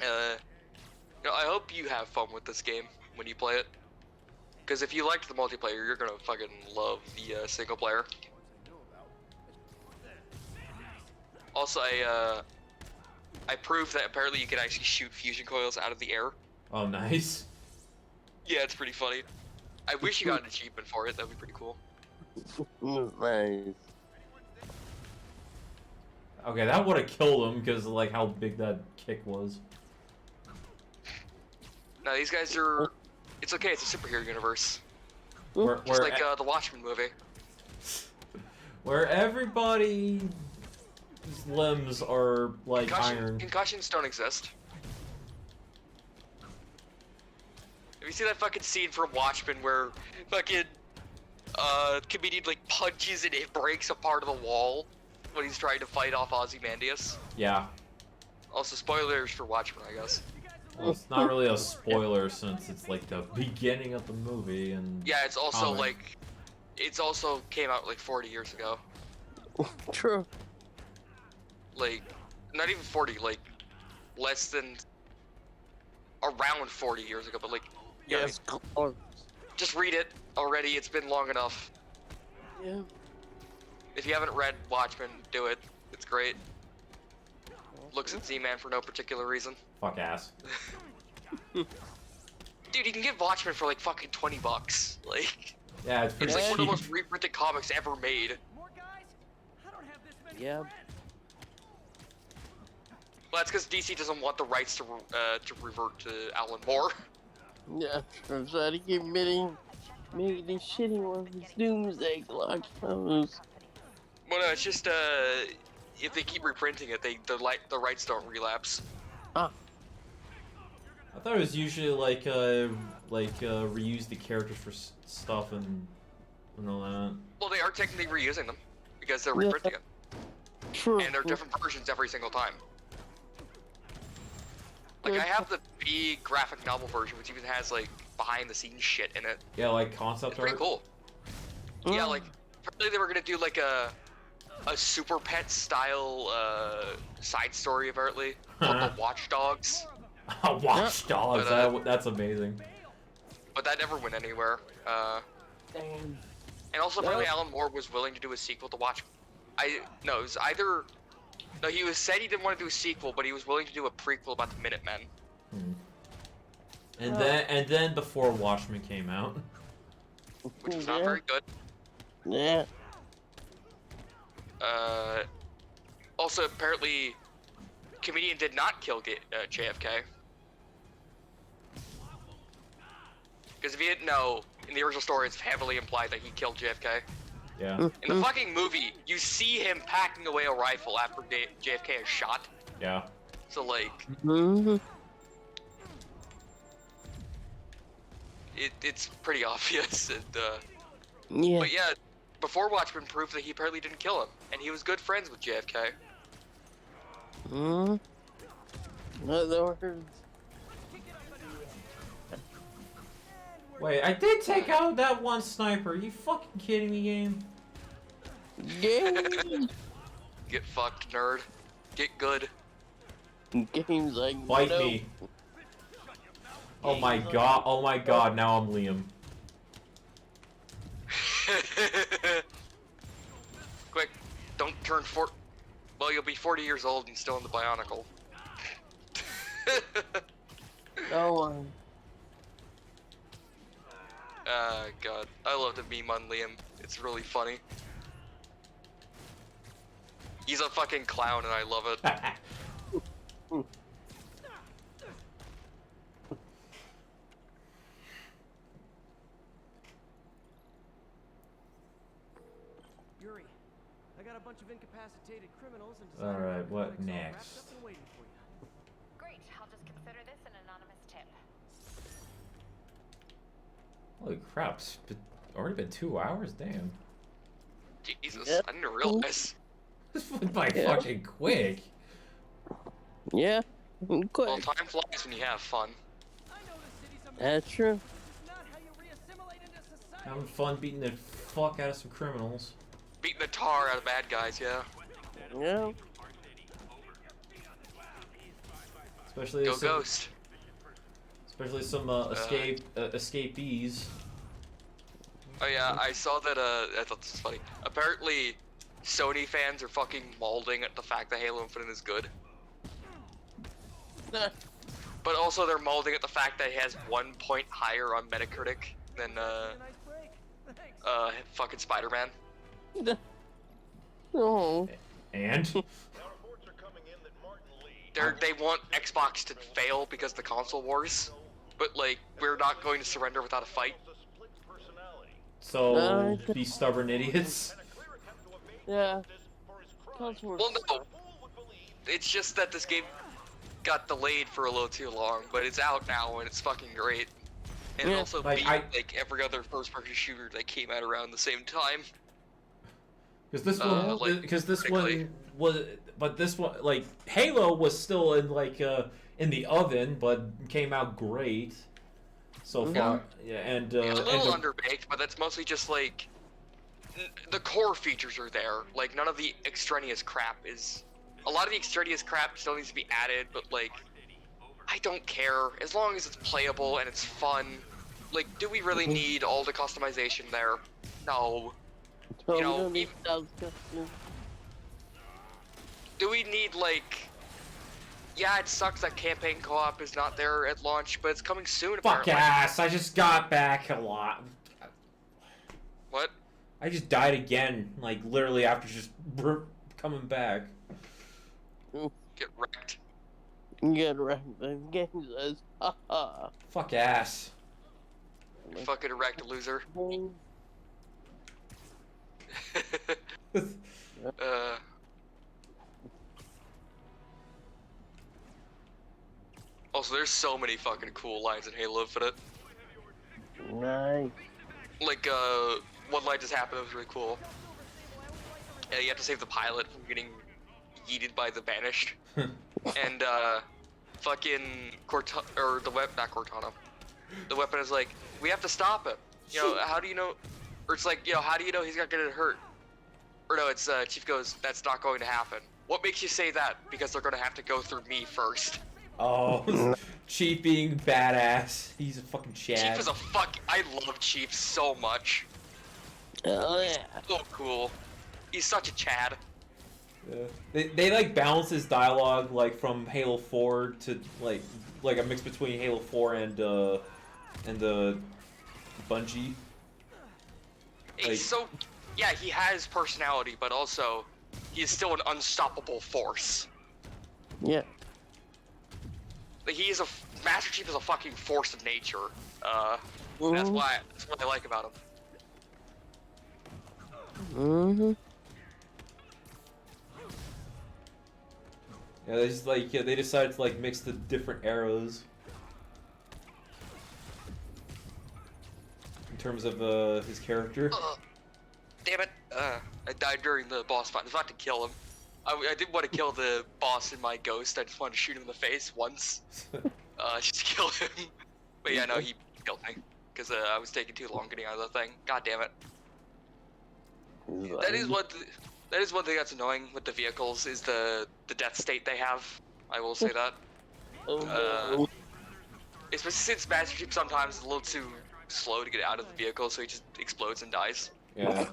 You know, I hope you have fun with this game when you play it. Because if you liked the multiplayer, you're gonna fucking love the single player. Also, I proved that apparently you can actually shoot fusion coils out of the air. Oh, nice. Yeah, it's pretty funny. I wish you got an achievement for it. That'd be pretty cool. Nice. Okay, that would have killed him because of like how big that kick was. Now these guys are. It's okay. It's a superhero universe. Where Just like the Watchmen movie. where everybody's limbs are like iron. Concussions don't exist. Have you seen that fucking scene from Watchmen where fucking comedian like punches and it breaks a part of the wall when he's trying to fight off Ozymandias? Yeah. Also, spoilers for Watchmen, I guess. Well, it's not really a spoiler since it's like the beginning of the movie and. Yeah, it's also comic. like, it's also came out like 40 years ago. True. Like, not even 40, like less than around 40 years ago, but like, yeah, Yes. Oh, just read it already. It's been long enough. yeah. If you haven't read Watchmen, do it. It's great. Looks at Z-Man for no particular reason. Fuck ass. Dude, you can get Watchmen for like fucking $20. Like, Yeah, it's pretty it's like one of the cheap. most reprinted comics ever made. More guys? I don't have this many Yeah. friends. Well, that's because DC doesn't want the rights to revert to Alan Moore. Yeah. I'm sorry to keep making these shitty ones. Doomsday Clock shows. Well, no, it's just if they keep reprinting it, the rights don't relapse. Ah. I thought it was usually like reuse the characters for stuff and all that. Well, they are technically reusing them because they're Yeah. reprinting it, True. and they're different versions every single time. Like, I have the big graphic novel version, which even has like behind-the-scenes shit in it. Yeah, like concept It's pretty art. cool. Yeah, like apparently they were gonna do like a Super Pet style side story apparently called the Watchdogs, Watch Dogs. But, That's amazing. but that never went anywhere. Damn. And also apparently Alan Moore was willing to do a sequel to Watchmen. It was either. No, he said he didn't want to do a sequel, but he was willing to do a prequel about the Minutemen. And then before Watchmen came out. Which was not very good. Yeah. Also, apparently, comedian did not kill JFK. Because if you didn't know, in the original story, it's heavily implied that he killed JFK. Yeah. In the fucking movie, you see him packing away a rifle after JFK is shot. Yeah. So, like, Mm-hmm. it's pretty obvious. And, Yeah. but yeah, before Watchmen proved that he apparently didn't kill him, and he was good friends with JFK. Hmm? Other words. Wait, I did take out that one sniper. Are you fucking kidding me, game? Games! Get fucked, nerd. Get good. Games like Bite no. me. Oh my god, oh my god, now I'm Liam. Quick, don't turn well, you'll be 40 years old and still in the Bionicle. No. God. I love the meme on Liam. It's really funny. He's a fucking clown and I love it. Yuri, I got a bunch of incapacitated criminals and All right, what narcotics all wrapped next? up and waiting for you. Great, I'll just consider this an anonymous tip. Holy crap, it's already been 2 hours? Damn. Jesus, Yep. I didn't realize. This went by Yeah. fucking quick. Yeah. Well, Quick. time flies when you have fun. I know the city's a mess. That's true. It's not how you re-assimilate into society. Having fun beating the fuck out of some criminals. Beating the tar out of bad guys, yeah. Yeah. Especially Go some, Ghost. especially some escapees. Oh yeah, I saw that, I thought this was funny. Apparently, Sony fans are fucking mauling at the fact that Halo Infinite is good. But also they're mauling at the fact that it has 1 point higher on Metacritic than, A nice break. Thanks. fucking Spider-Man. Oh. And? They want Xbox to fail because of the console wars. But, like, we're not going to surrender without a fight. So, be stubborn idiots. Yeah. Customers. Well, no. It's just that this game got delayed for a little too long, but it's out now and it's fucking great. And it Yeah. also Like, beat like every other first-person shooter that came out around the same time. Because this like, because this critically. one was, but this one, like, Halo was still in, like, in the oven, but came out great so far. Yeah, and, It's a little and underbaked, but that's mostly just like the core features are there. Like none of the extraneous crap is. A lot of the extraneous crap still needs to be added, but like, I don't care as long as it's playable and it's fun. Like, do we really need all the customization there? No. So you we know, don't need even- thousands of customers. Do we need like? Yeah, it sucks that campaign co-op is not there at launch, but it's coming soon. fuck Apparently. ass, I just got back a lot. What? I just died again, like, literally after just coming back. Get wrecked. Get right. The game says, haha. Fuck ass. Fucking wrecked, loser. Also, there's so many fucking cool lines in Halo Infinite. Nice. Like, one line just happened that was really cool. Yeah, you have to save the pilot from getting yeeted by the Banished. And, fucking not Cortana. The weapon is like, we have to stop him. You know, how do you know? Or it's like, you know, how do you know he's not gonna get hurt? Or no, it's, Chief goes, that's not going to happen. What makes you say that? Because they're gonna have to go through me first. Oh, Chief being badass. He's a fucking Chad. Chief is a I love Chief so much. Oh yeah. So cool. He's such a Chad. Yeah. They like balance his dialogue like from Halo 4 to like a mix between Halo 4 and the Bungie. He's Like- so, yeah, he has personality, but also he is still an unstoppable force. Yeah. Like, he is Master Chief is a fucking force of nature. That's Mhm. that's what I like about him. Mm-hmm. Yeah, they just like they decided to like mix the different eras in terms of his character. Damn it! I died during the boss fight. I was about to kill him. I didn't want to kill the boss in my ghost. I just wanted to shoot him in the face once. Just to kill him. But yeah, no, he killed me because I was taking too long getting out of the thing. God damn it. That is one thing that's annoying with the vehicles is the death state they have. I will say that. Especially since Master Chief sometimes is a little too slow to get out of the vehicle, so he just explodes and dies. Yeah.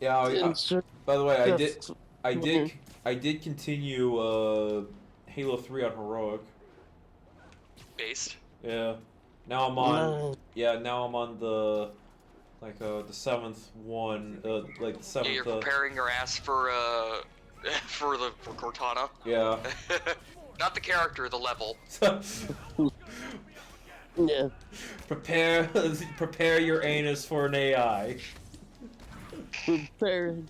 Yeah. By the way, I did continue Halo 3 on heroic. Based. Yeah. Now I'm on. Yeah. Now I'm on the the 7th one. Like the 7th. Yeah, you're preparing your ass for for Cortana. Yeah. Not the character, the level. Yeah. Prepare your anus for an AI. Prepared.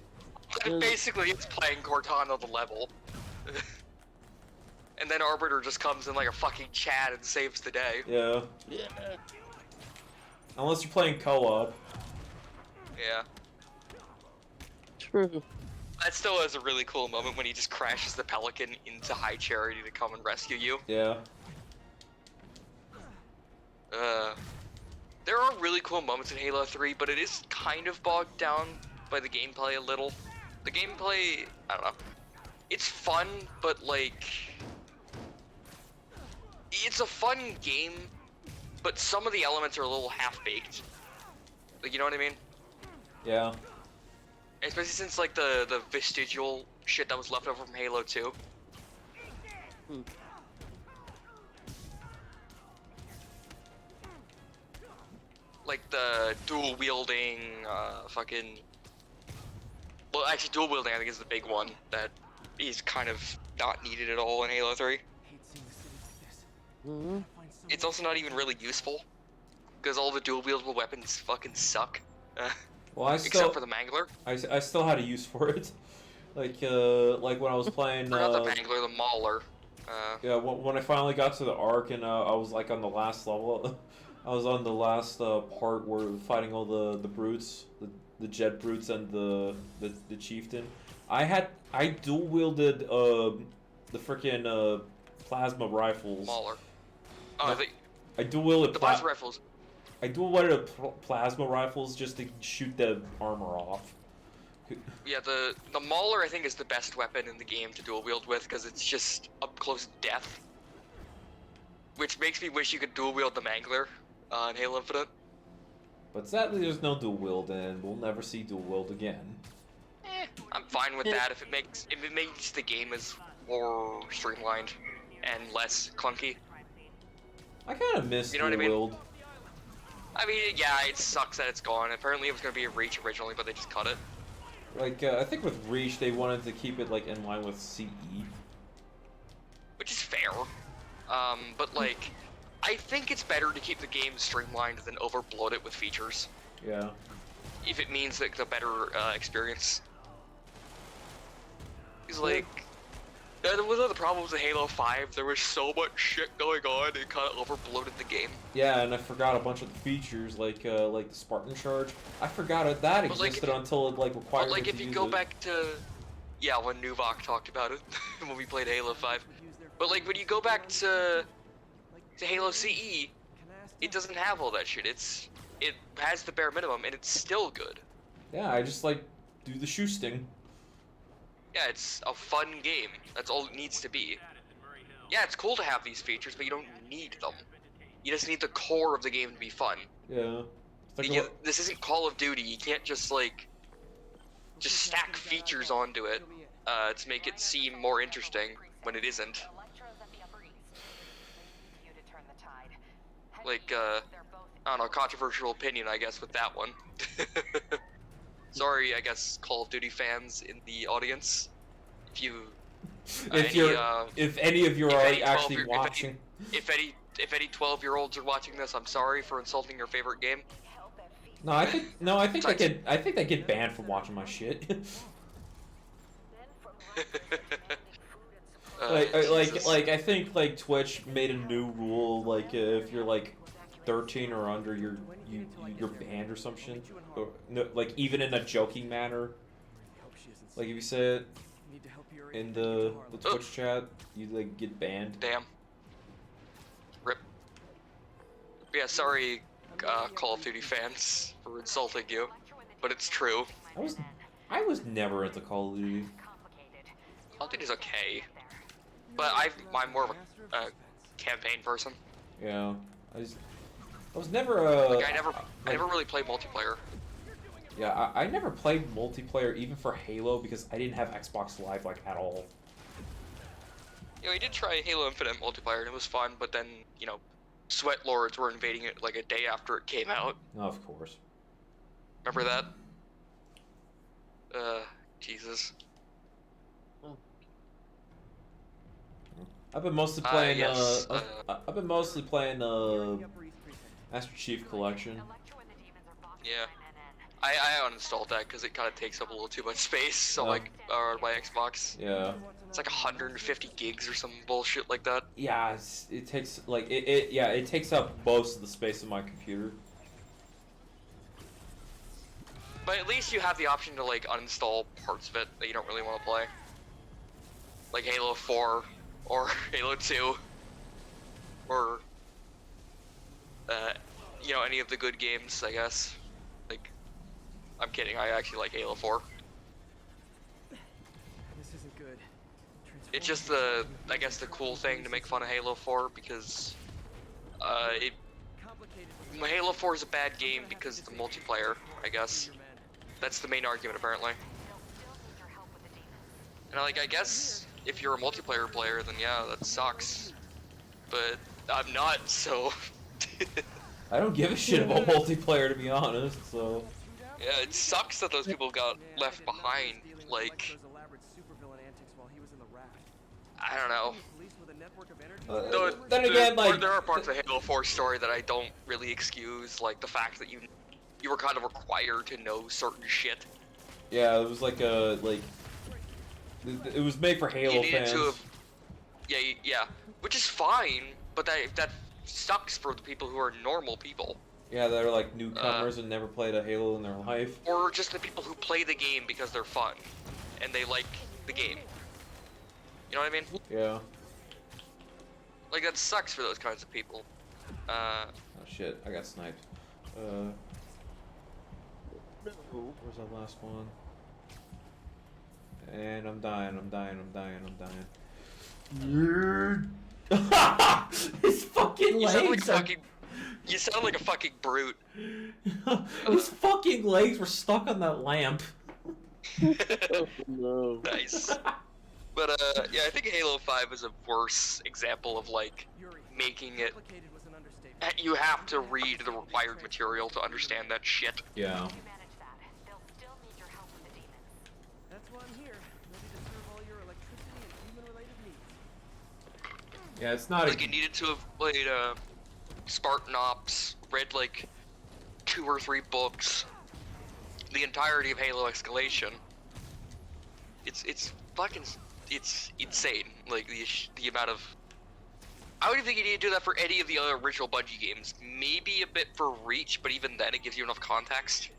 Basically, it's playing Cortana the level. And then Arbiter just comes in like a fucking Chad and saves the day. Yeah. Yeah. Unless you're playing co-op. Yeah. True. That still is a really cool moment when he just crashes the Pelican into High Charity to come and rescue you. Yeah. There are really cool moments in Halo 3, but it is kind of bogged down by the gameplay a little. The gameplay, I don't know. It's fun, but like... It's a fun game, but some of the elements are a little half-baked. Like, you know what I mean? Yeah. Especially since, like, the vestigial shit that was left over from Halo 2. Like, the dual-wielding, fucking... Well, actually, dual-wielding, I think, is the big one that is kind of not needed at all in Halo 3. It's also not even really useful, because all the dual-wieldable weapons fucking suck. Well, Except for the Mangler. I still had a use for it. Like when I was playing. Not the Mangler, the Mauler. Yeah, when I finally got to the Ark and I was like on the last level. I was on the last part where we were fighting all the brutes, the jet brutes and the chieftain. I dual wielded the frickin' plasma rifles. Mauler. No, I dual wielded the plasma rifles. I dual wielded plasma rifles just to shoot the armor off. Yeah, the Mauler I think is the best weapon in the game to dual wield with because it's just up close death. Which makes me wish you could dual wield the Mangler in Halo Infinite. But sadly, there's no dual wield, and we'll never see dual wield again. I'm fine with that if it makes the game as more streamlined and less clunky. I kind of miss You know dual what I mean? wield. I mean, yeah, it sucks that it's gone. Apparently, it was gonna be a Reach originally, but they just cut it. Like I think with Reach, they wanted to keep it like in line with CE. Which is fair. But like, I think it's better to keep the game streamlined than overbloat it with features. Yeah. If it means like the better experience. Because like, that was one of the problems with Halo 5. There was so much shit going on, it kind of overbloated the game. Yeah, and I forgot a bunch of the features like the Spartan Charge. I forgot that But, like, existed until it like required. But like, me if to you use go it. back to, yeah, when Nuvok talked about it when we played Halo 5. But like, when you go back to Halo CE, it doesn't have all that shit. It has the bare minimum, and it's still good. Yeah, I just like do the shoe sting. Yeah, it's a fun game. That's all it needs to be. Yeah, it's cool to have these features, but you don't need them. You just need the core of the game to be fun. Yeah. It's like This isn't Call of Duty. You can't just like stack features onto it to make it seem more interesting when it isn't. Like, I don't know, controversial opinion, I guess, with that one. Sorry, I guess, Call of Duty fans in the audience. If you... if any of you are actually watching. If any 12-year-olds are watching this, I'm sorry for insulting your favorite game. No, I think they get banned from watching my shit. I think like Twitch made a new rule like if you're like 13 or under you're banned or some shit. Or, no, like even in a joking manner. Like if you say it Need to help Yuri in and the get to Harlem. Twitch chat, you like get banned. Damn. Rip. Yeah, sorry, Call of Duty fans, for insulting you, but it's true. I was never into Call of Duty. Call of Duty's okay, but I'm more of a campaign person. Yeah, I was never Like I never really played multiplayer. Yeah, I never played multiplayer even for Halo because I didn't have Xbox Live like at all. You know, I did try Halo Infinite multiplayer and it was fun, but then, you know, Sweat Lords were invading it like a day after it came out. Of course. Remember that? Jesus. I've been mostly playing yes, I've been mostly playing Master Chief Collection. Yeah. I uninstalled that because it kind of takes up a little too much space on my Xbox. Yeah. It's like 150 gigs or some bullshit like that. Yeah, it takes like it takes up most of the space of my computer. But at least you have the option to like uninstall parts of it that you don't really want to play. Like Halo 4 or Halo 2 or you know, any of the good games, I guess. Like, I'm kidding, I actually like Halo 4. This isn't good. It's just I guess the cool thing to make fun of Halo 4 because Halo 4 is a bad game because of the multiplayer, I guess. That's the main argument apparently. And like, I guess if you're a multiplayer player, then yeah, that sucks. But I'm not, so. I don't give a shit about multiplayer to be honest, so. Yeah, it sucks that those people got left behind. Like, I don't know. Then again, like there are parts of Halo 4 story that I don't really excuse, like the fact that you were kind of required to know certain shit. Yeah, it was like it was made for Halo You needed fans. to have, yeah, which is fine, but that sucks for the people who are normal people. Yeah, they're like newcomers and never played a Halo in their life. Or just the people who play the game because they're fun, and they like the game. You know what I mean? Yeah. Like, that sucks for those kinds of people. Oh shit, I got sniped. Where's that last one? And I'm dying. His fucking legs. You sound like a fucking brute. His fucking legs were stuck on that lamp. Oh, no. Nice. But yeah, I think Halo 5 is a worse example of like making it. You have to read the required material to understand that shit. Yeah. That's why I'm here, ready to serve all your electricity and human-related needs. Yeah, it's not Like, you needed to have played Spartan Ops, read like 2 or 3 books, the entirety of Halo Escalation. It's fucking, it's insane. Like the amount of. I don't even think you need to do that for any of the other original Bungie games. Maybe a bit for Reach, but even then it gives you enough context.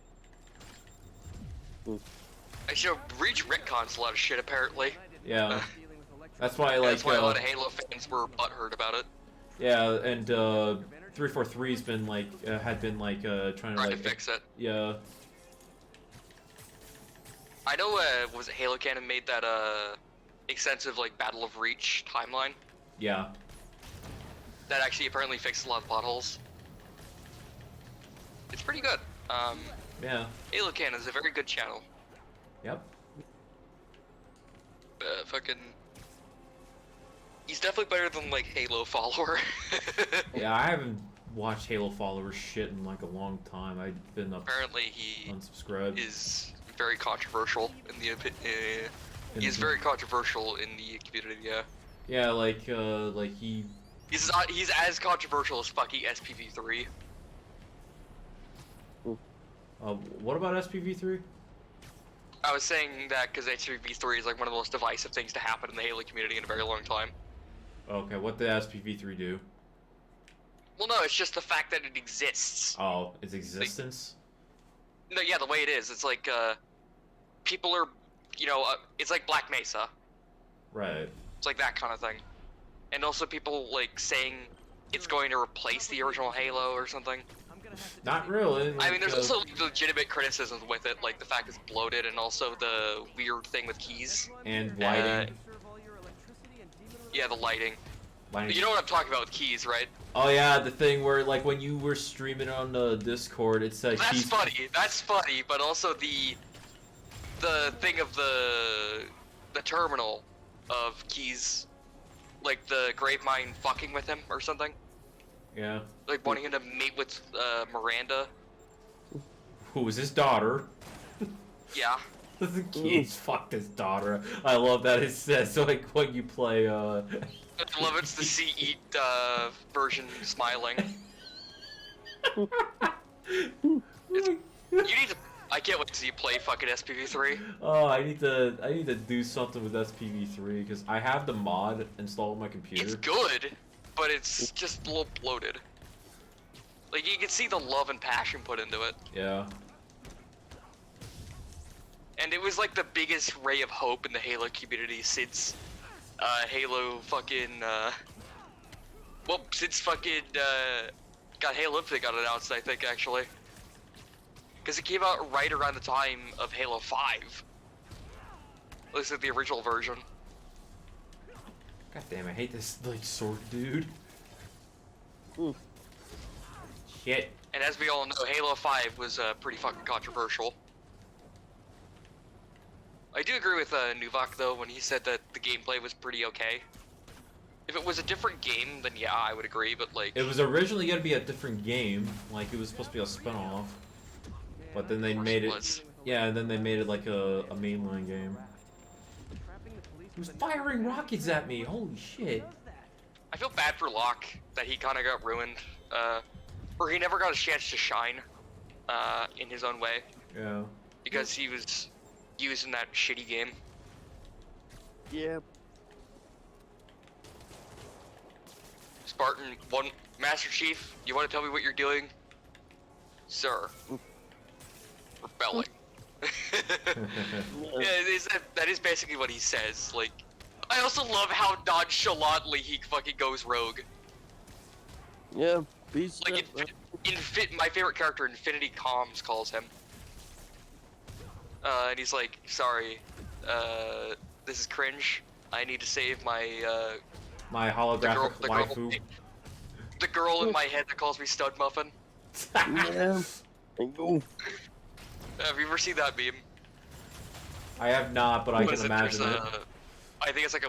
Actually, Reach retcons a lot of shit apparently. Yeah. That's why like That's why a lot of Halo fans were butthurt about it. Yeah, and 343's been like had been like trying Trying to to fix it. Yeah. I know was it Halo Canon made that extensive like Battle of Reach timeline. Yeah. That actually apparently fixed a lot of potholes. It's pretty good. Yeah. Halo Canon is a very good channel. Yep. Fucking. He's definitely better than like Halo Follower. Yeah, I haven't watched Halo Followers shit in like a long time. I've been Apparently he unsubscribed. is very controversial in the he is very controversial in the community. Yeah. Yeah, like he. He's as controversial as fucking SPV3. What about SPV3? I was saying that because SPV3 is like one of the most divisive things to happen in the Halo community in a very long time. Okay, what did SPV3 do? Well, no, it's just the fact that it exists. Oh, its existence? No, yeah, the way it is, it's like people are you know, it's like Black Mesa. Right. It's like that kind of thing. And also people like saying it's going to replace the original Halo or something. I'm gonna have to Not dig really. I mean, there's like, also legitimate criticisms with it, like the fact it's bloated, and also the weird thing with keys. That's why I'm And here. lighting. Serve all your electricity and demon-related Yeah, the lighting. lighting. You know what I'm talking about with keys, right? Oh yeah, the thing where like when you were streaming on the Discord, it said That's keys. funny. That's funny, but also the thing of the terminal of keys, like the Gravemind fucking with him or something, Yeah. like wanting him to mate with Miranda. Who was his daughter? Yeah. The keys fucked his daughter. I love that it says like when you play I love it's the CE version smiling. You need to. I can't wait to see you play fucking SPV3. Oh, I need to do something with SPV3 because I have the mod installed on my computer. It's good, but it's just a little bloated. Like you can see the love and passion put into it, Yeah. and it was like the biggest ray of hope in the Halo community since Halo fucking well, since fucking got Halo Infinite got announced, I think actually. Because it came out right around the time of Halo 5. At least like the original version. God damn, I hate this like sword dude. Ooh. Shit. And as we all know, Halo 5 was pretty fucking controversial. I do agree with Nuvok though when he said that the gameplay was pretty okay. If it was a different game, then yeah, I would agree, but like... It was originally gonna be a different game, like it was supposed to be a spin-off. But then they made it... was. Yeah, and then they made it like a mainline game. Trapping the police He was with a firing rockets at me, holy shit. does that? I feel bad for Locke that he kind of got ruined, or he never got a chance to shine, in his own way, Yeah. because he was used in that shitty game. Yep. Spartan, Master Chief, you want to tell me what you're doing? Sir. Rebelling. Yeah, that is basically what he says, like... I also love how nonchalantly he fucking goes rogue. Yeah. Beast Like, my favorite character, Infinity Comms, calls him. And he's like, sorry, this is cringe. I need to save my, My holographic waifu. the girl in my head that calls me Stud Muffin. Yeah. Go. Have you ever seen that meme? I have not, but I What can is it? imagine There's it. I think it's like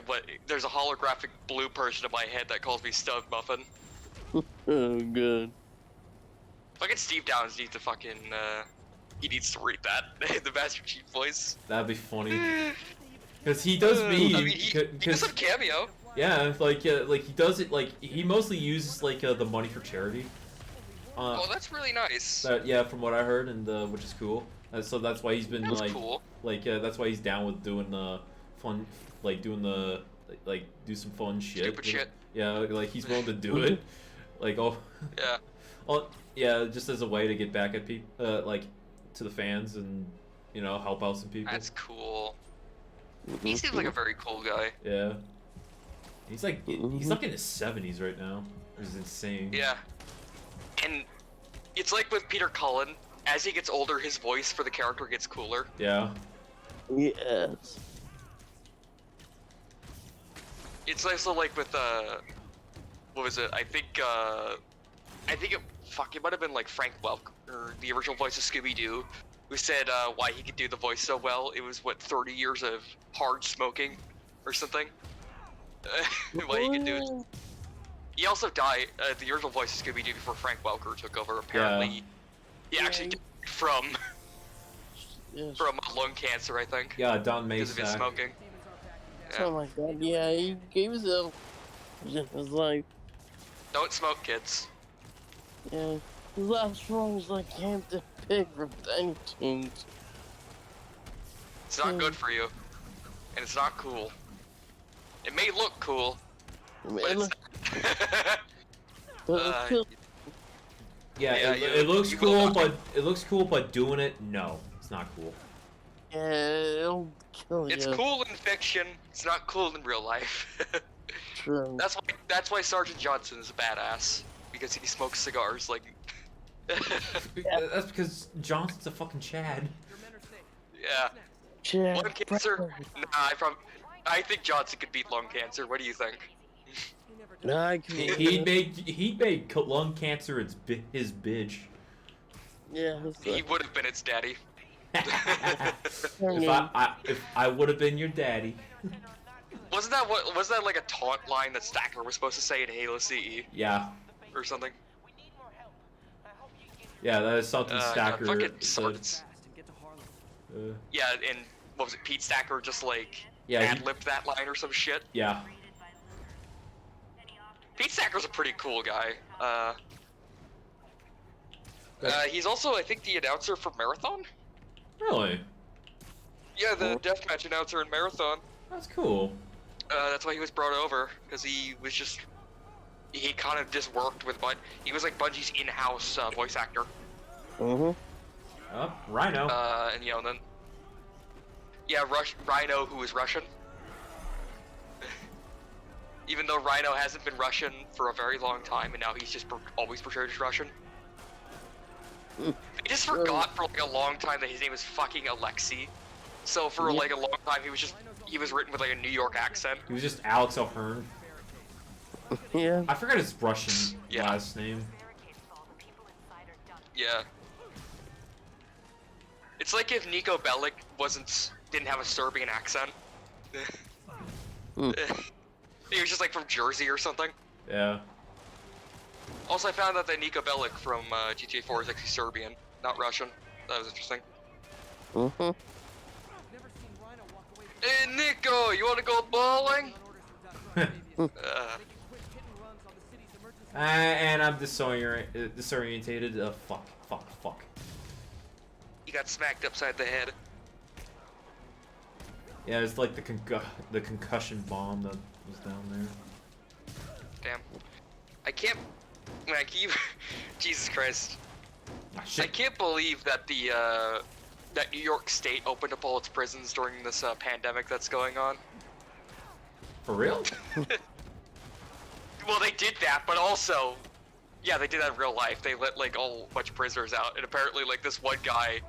there's a holographic blue person in my head that calls me Stud Muffin. Oh, good. Fucking Steve Downs needs to fucking, he needs to read that, the Master Chief voice. That'd be funny. Cause he does me. I mean, he does have cameo. Yeah, it's like he does it like he mostly uses like the money for charity. Oh, that's really nice. Yeah, from what I heard, and which is cool. So that's why he's been That's like, cool. that's why he's down with doing the fun, like doing the like do some fun shit. Stupid shit. Yeah, like he's willing to do it. Like Yeah. oh yeah, just as a way to get back at people, like to the fans, and you know help out some people. That's cool. He seems like a very cool guy. Yeah. He's like in his 70s right now. Which is insane. Yeah. And it's like with Peter Cullen, as he gets older, his voice for the character gets cooler. Yeah. Yes. It's also like with what was it? I think it might have been like Frank Welk, or the original voice of Scooby-Doo, who said why he could do the voice so well. It was what 30 years of hard smoking, or something. Why he could do it. He also died. The original voice of Scooby-Doo before Frank Welker took over. Apparently, he actually died from Yes. lung cancer, I think, Yeah, Don because of his Mason. smoking. Oh my god, yeah, he gave himself his life. Don't smoke, kids. Yeah. His last straw was like Hampton Pig from Tiny Toons. It's not good for you, and it's not cool. It may look cool, but Man, it's but kill- Yeah, Yeah, it looks you will cool, not. but doing it, no, it's not cool. yeah, it'll kill you. It's cool in fiction. It's not cool in real life. True. That's why Sergeant Johnson is a badass, because he smokes cigars like. That's because Johnson's a fucking Chad. Your men are safe. Yeah. Chad Lung cancer? Brown. Nah, I think Johnson could beat lung cancer. What do you think? He never does. Nah, I can He made lung cancer his bitch. Yeah, He would have been its daddy. If I would have been your daddy. Was that like a taunt line that Stackler was supposed to say in Halo CE Yeah. or something? Yeah, that is something Stacker fucking said. Fast and get to Harlem. Yeah, and what was it? Pete Stacker just like Yeah, he- ad-libbed that line or some shit. Yeah. Pete Stacker's a pretty cool guy. He's also, I think, the announcer for Marathon. Really? Yeah, the deathmatch announcer in Marathon. That's cool. That's why he was brought over, because he kind of just worked with he was like Bungie's in-house voice actor. Oh, Rhino. And then, yeah, Rhino, who was Russian. Even though Rhino hasn't been Russian for a very long time, and now he's just always portrayed as Russian. I just forgot for like a long time that his name is fucking Alexei. So for like a long time, he was written with like a New York accent. He was just Alex O'Hearn. Yeah. I forgot his Russian Yeah. last name. Yeah. It's like if Nico Bellic didn't have a Serbian accent. He was just like from Jersey or something. Yeah. Also, I found out that Nico Bellic from GTA 4 is actually Serbian, not Russian. That was interesting. Never seen Rhino walk away from Hey Nico, you wanna go bowling? on orders from Dr. Babies. Uh, Making quick hit and runs on the city's emergency. And I'm disorientated. Fuck. he got smacked upside the head. Yeah, it's like the concussion bomb that was down there. Damn. I can't. Jesus Christ. Ah, I shit. can't believe that that New York State opened up all its prisons during this pandemic that's going on. For real? Well, they did that, but also, yeah, they did that in real life. They let like a bunch of prisoners out, and apparently, like this one guy,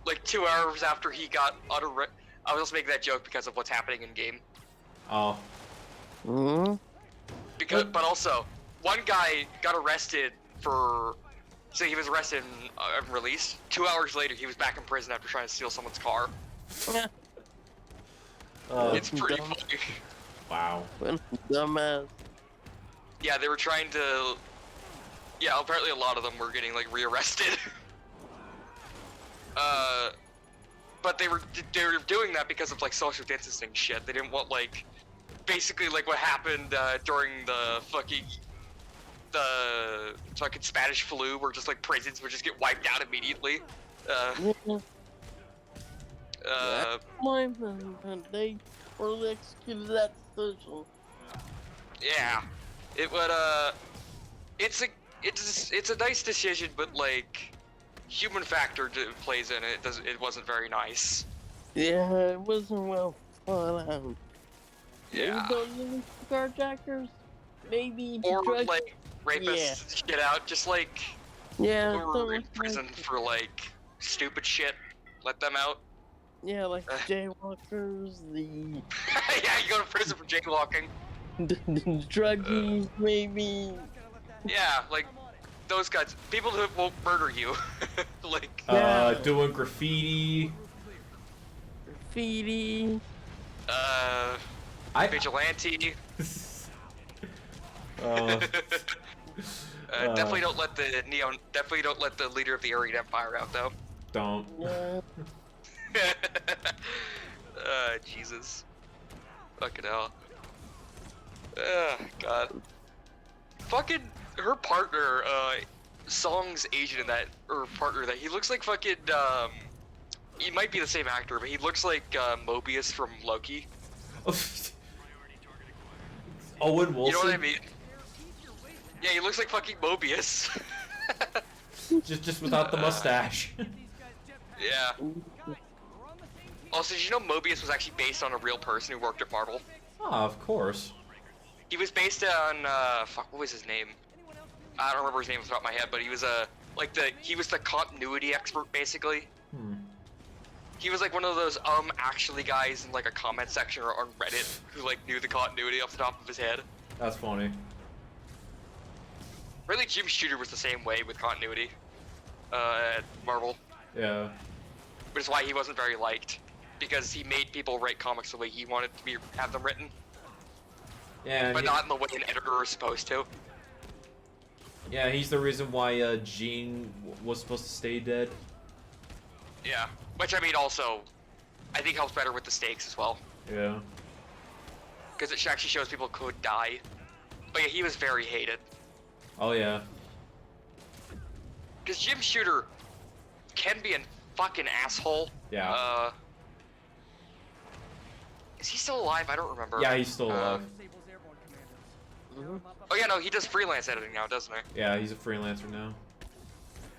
like 2 hours after he got I was just making that joke because of what's happening in game. Oh. But also, one guy got arrested so he was arrested and released. 2 hours later, he was back in prison after trying to steal someone's car. It's pretty dumb. funny. Wow. Dumbass. Yeah, they were trying to. Yeah, apparently a lot of them were getting like rearrested. But they were doing that because of like social distancing shit. They didn't want like, basically like what happened during the fucking Spanish flu, where just like prisons would just get wiped out immediately. They were executed that social. Yeah, it would. It's a nice decision, but like, human factor plays in it. It wasn't very nice. Yeah, it wasn't well thought out. Yeah. Maybe those carjackers, maybe. Or drug- like rapists shit out, just like Yeah. who were in those prison like- for like stupid shit. Let them out. Yeah, like jaywalkers, the Yeah, you go to prison for jaywalking. druggies, maybe. Yeah, like those guys, people who won't murder you. Like, Yeah. Doing graffiti. Graffiti. vigilante. Uh, Definitely don't let the leader of the Aryan Empire out though. Don't. Yeah. Jesus. Fucking hell. God. Fucking her partner, Song's agent in that, or partner that, he looks like fucking, he might be the same actor, but he looks like, Mobius from Loki. Owen Wilson. You know what I mean? Yeah, he looks like fucking Mobius. Just without the mustache. Yeah. We're on the same team. Also, did you know Mobius was actually based on a real person who worked at Marvel? Oh, of course. He was based on fuck, what was his name? I don't remember his name off the top of my head, but he was he was the continuity expert basically. Hmm. He was like one of those actually guys in like a comment section or on Reddit who like knew the continuity off the top of his head. That's funny. Really, Jim Shooter was the same way with continuity at Marvel, Yeah. which is why he wasn't very liked, because he made people write comics the way he wanted to have them written, Yeah. but not in the way an editor is supposed to. Yeah, he's the reason why Jean was supposed to stay dead. Yeah, which I mean also, I think helps better with the stakes as well, Yeah. because it actually shows people could die. But yeah, he was very hated. Oh yeah. Because Jim Shooter can be a fucking asshole. Yeah. Is he still alive? I don't remember. Yeah, he's still alive. Disables airborne commanders. Oh yeah, no, he does freelance editing now, doesn't he? Yeah, he's a freelancer now.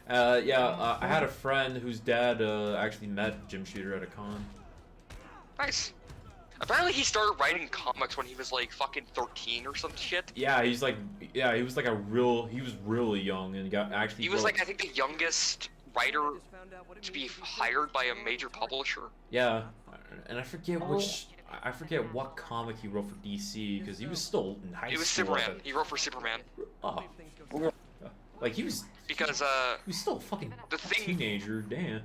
I had a friend whose dad actually met Jim Shooter at a con. Nice. Apparently he started writing comics when he was like fucking 13 or some shit. Yeah, he was like he was really young and got actually. He was like, I think, the youngest writer to be hired by a major publisher. Yeah, and I forget what comic he wrote for DC because he was still in high school. It was Superman. He wrote for Superman. Oh, like he was Because, he was still a fucking the thing- teenager. Damn.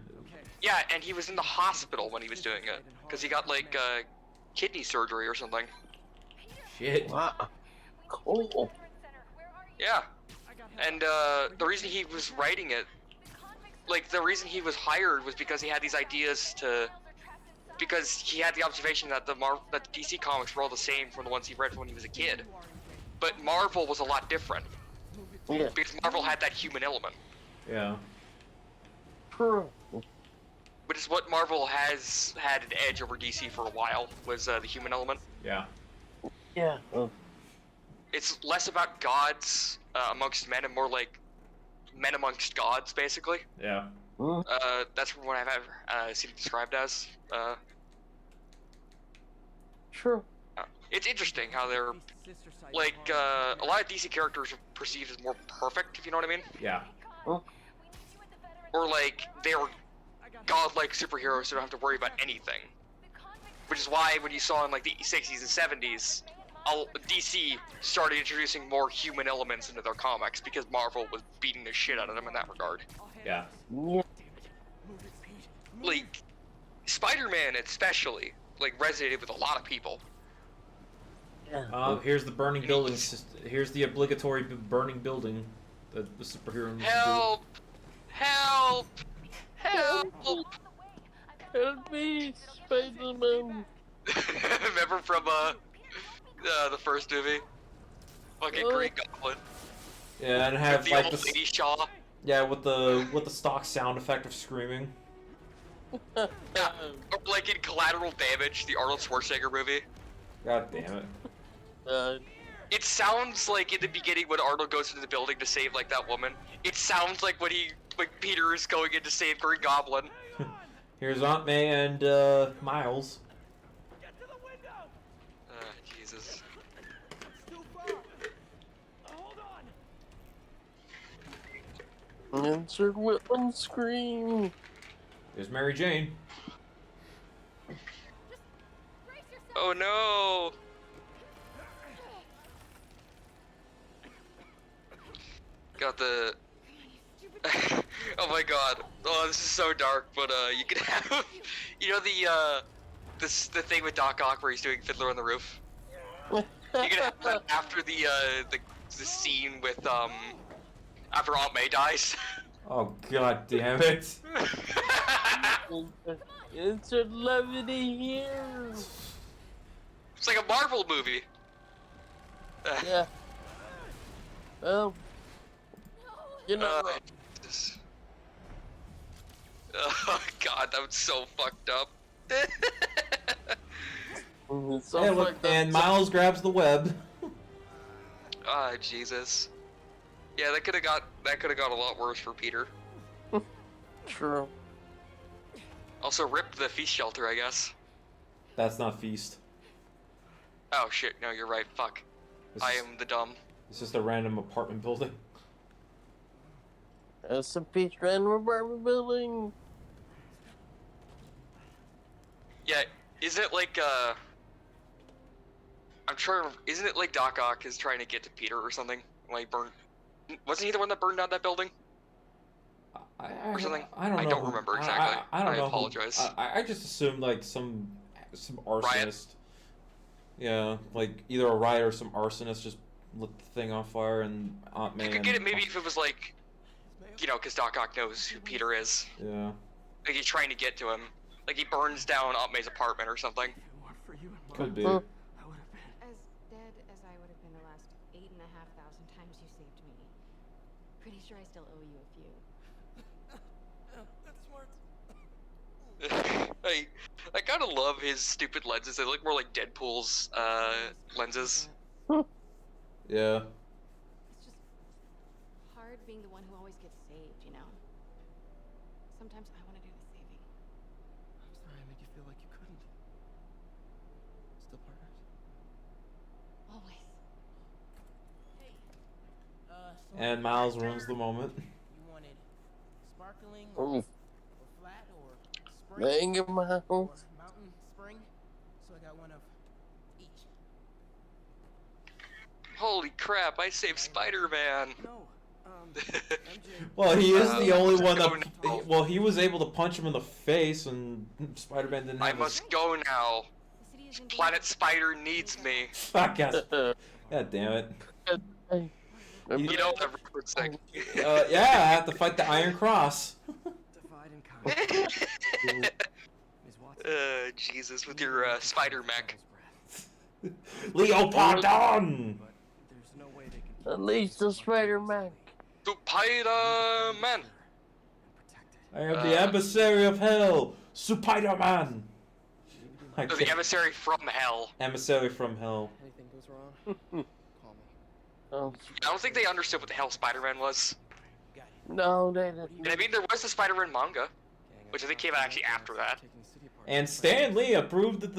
yeah, and he was in the hospital when he was doing it. Because he got, like, kidney surgery or something. Shit. Wow. Cool. Yeah. And, the reason he was writing it, like, the reason he was hired was because he had these ideas because he had the observation that that the DC comics were all the same from the ones he read when he was a kid. But Marvel was a lot different. Yeah. Because Marvel had that human element. Yeah. True. Which is what Marvel has had an edge over DC for a while, was the human element. Yeah. Yeah. It's less about gods amongst men and more like men amongst gods, basically. Yeah. That's what I've ever seen it described as. True. It's interesting how they're, like, a lot of DC characters are perceived as more perfect, if you know what I mean? Yeah. Or, like, they're godlike superheroes who don't have to worry about anything. Which is why when you saw in, like, the 60s and 70s, DC started introducing more human elements into their comics because Marvel was beating the shit out of them in that regard. Yeah. Yeah. Like, Spider-Man especially, like, resonated with a lot of people. Yeah. Here's the burning building. Here's the obligatory burning building that the superhero needs to Help! Help! Help! Help me, Spider-Man. Remember from, the first movie? Fucking Green Goblin. do. Yeah, and have The like old the lady Shaw. yeah with the stock sound effect of screaming. Yeah, or like in Collateral Damage, the Arnold Schwarzenegger movie. God damn it. It sounds like in the beginning when Arnold goes into the building to save like that woman. It sounds like when Peter is going in to save Green Goblin. Here's Aunt May and Miles. Jesus. Insert Whitlam scream. There's Mary Jane. Oh no! Got the. Oh my god. Oh, this is so dark, but you could have. You know the thing with Doc Ock where he's doing Fiddler on the Roof? You could have that after the scene with after Aunt May dies. Oh god damn it. Insert levity here. It's like a Marvel movie. Yeah. Well, you know. Jesus. Oh god, that was so fucked up. It's so Hey, look, fucked up. and Miles grabs the web. Ah, Jesus. Yeah, that could have got a lot worse for Peter. True. Also, rip the feast shelter, I guess. That's not Feast. Oh shit, no, you're right. Fuck. I am the dumb. It's just a random apartment building. That's a peach random apartment building. Yeah, isn't it like, I'm trying to, isn't it like Doc Ock is trying to get to Peter or something? Like, wasn't he the one that burned down that building? Or something? I don't know. I don't remember exactly. I don't know. I apologize. I just assumed like some arsonist. Riot? Yeah, like either a riot or some arsonist just lit the thing on fire and Aunt May. You could get it maybe if it was like, you know, because Doc Ock knows who Peter is. Yeah. Like he's trying to get to him. Like he burns down Aunt May's apartment or something. Could be. Huh. As dead as I would have been the last 8,500 times you saved me, pretty sure I still owe you a few. I kind of love his stupid lenses. They look more like Deadpool's lenses. Yeah. It's just hard being the one who always gets saved, you know? Sometimes I want to do the saving. I'm sorry I made you feel like you couldn't. Still partners? Always. Hey. So And Miles ruins the moment. you wanted sparkling Oh, or flat or spring dang it, or Miles. mountain spring? So I got one of each. Holy crap! I saved Spider-Man. No, MJ. Well, he is the only let's one go that. now. Well, he was able to punch him in the face, and Spider-Man didn't I have. must go now. The city is in Planet danger. Spider needs me. Fuck yes. God damn it. You know that referencing. Yeah, I have to fight the Iron Cross. Divide and conquer. Ms. Watson. Jesus, with your spider mech. Leopardon! But there's no way they can At least the Spider-Man. Spider-Man. I am the emissary of hell, Spider-Man. I The can't- emissary from hell. Emissary from hell. Anything goes wrong, call me. Oh, I don't think they understood what the hell Spider-Man was. Got it. no, they didn't. And I mean, there was the Spider-Man manga. Gang, Which I think came out actually after that. taking the city apart. And Stan Lee approved of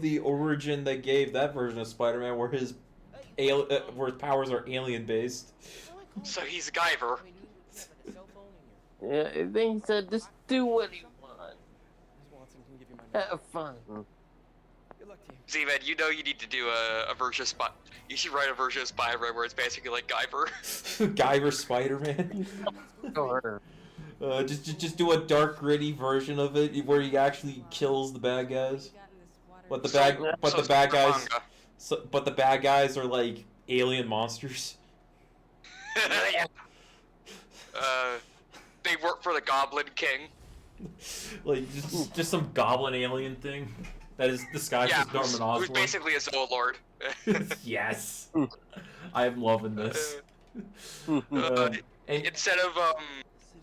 the origin they gave that version of Spider-Man, where his where his powers are alien based. So he's Guyver. Yeah, they said just do what you want. Ms. Watson can give you my number. Have fun. Good luck to you. Z-Man, you know you need to do a version of You should write a version of Spider-Man where it's basically like Guyver. Guyver Spider-Man. Sure. Just do a dark, gritty version of it where he actually kills the bad guys. But the bad guys, Manga. but the bad guys are like alien monsters. They work for the Goblin King. Like just some goblin alien thing that is disguised as Norman who's Osborn. basically a Zoolord. Yes, I am loving this. And Instead of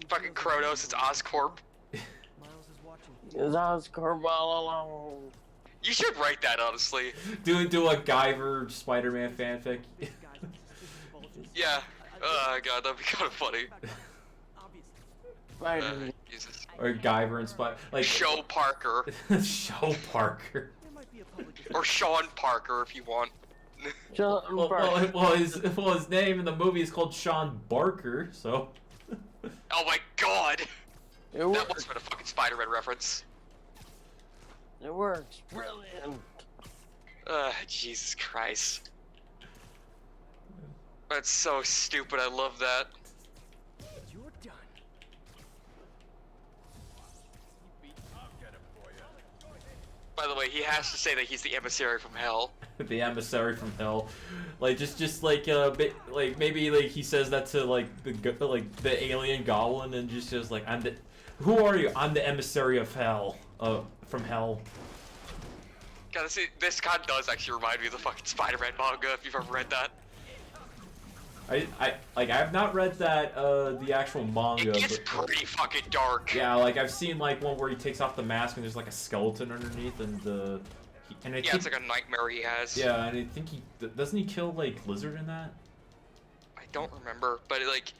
fucking Kronos, it's Oscorp. Miles is watching. Is Oscorp all alone? You should write that, honestly. do a Guyver Spider-Man fanfic. Yeah. Oh god, that'd be kind of funny. Spider-Man. Jesus. Or Guyver and Spider like Show Parker. Show Parker. There might be a public Or Sean Parker if you want. John Parker. Well, his name in the movie is called Sean Barker, so. Oh my god! It That works. must have been a fucking Spider-Man reference. It works. Brilliant. Jesus Christ. That's so stupid, I love that. You're done. By the way, he has to say that he's the emissary from hell. The emissary from hell, like just like like maybe like he says that to like the alien goblin and just says like who are you? I'm the emissary of hell, from hell. God, this kind does actually remind me of the fucking Spider-Man manga, if you've ever read that. I have not read that the actual manga. It gets but, pretty fucking dark. yeah, like I've seen like one where he takes off the mask and there's like a skeleton underneath and I Yeah, think, it's like a nightmare he has. yeah, and I think doesn't he kill like Lizard in that? I don't remember, but like,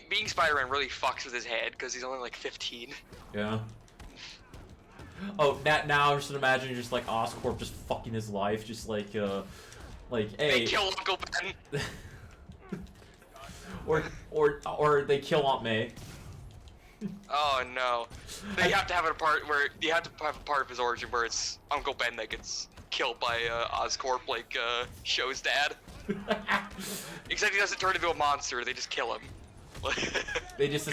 being Spider-Man really fucks with his head, because he's only like 15. Yeah. Oh, now I'm just imagining just like Oscorp just fucking his life, just like hey. They kill Uncle Ben. or they kill Aunt May. Oh no. They have to have a part where you have to have a part of his origin where it's Uncle Ben that gets killed by Oscorp, like Show's dad. Except he doesn't turn into a monster; they just kill him. They just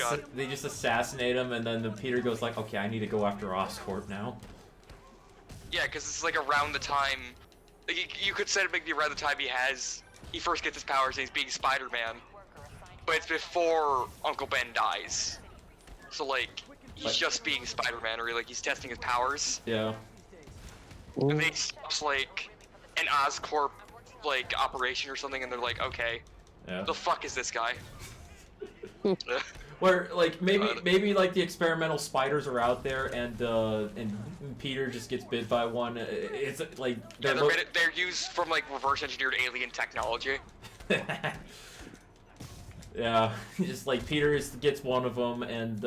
assassinate him, and then Peter goes like, "Okay, I need to go after Oscorp now." Yeah, because it's like around the time. Like, you could set it maybe around the time he first gets his powers and he's being Spider-Man, but it's before Uncle Ben dies. So like he's just being Spider-Man, or like he's testing his powers. Yeah. And they just like an Oscorp like operation or something, and they're like, okay, Yeah. the fuck is this guy? Where like maybe like the experimental spiders are out there, and Peter just gets bit by one. It's like they're used from like reverse engineered alien technology. Yeah, just like Peter gets one of them, and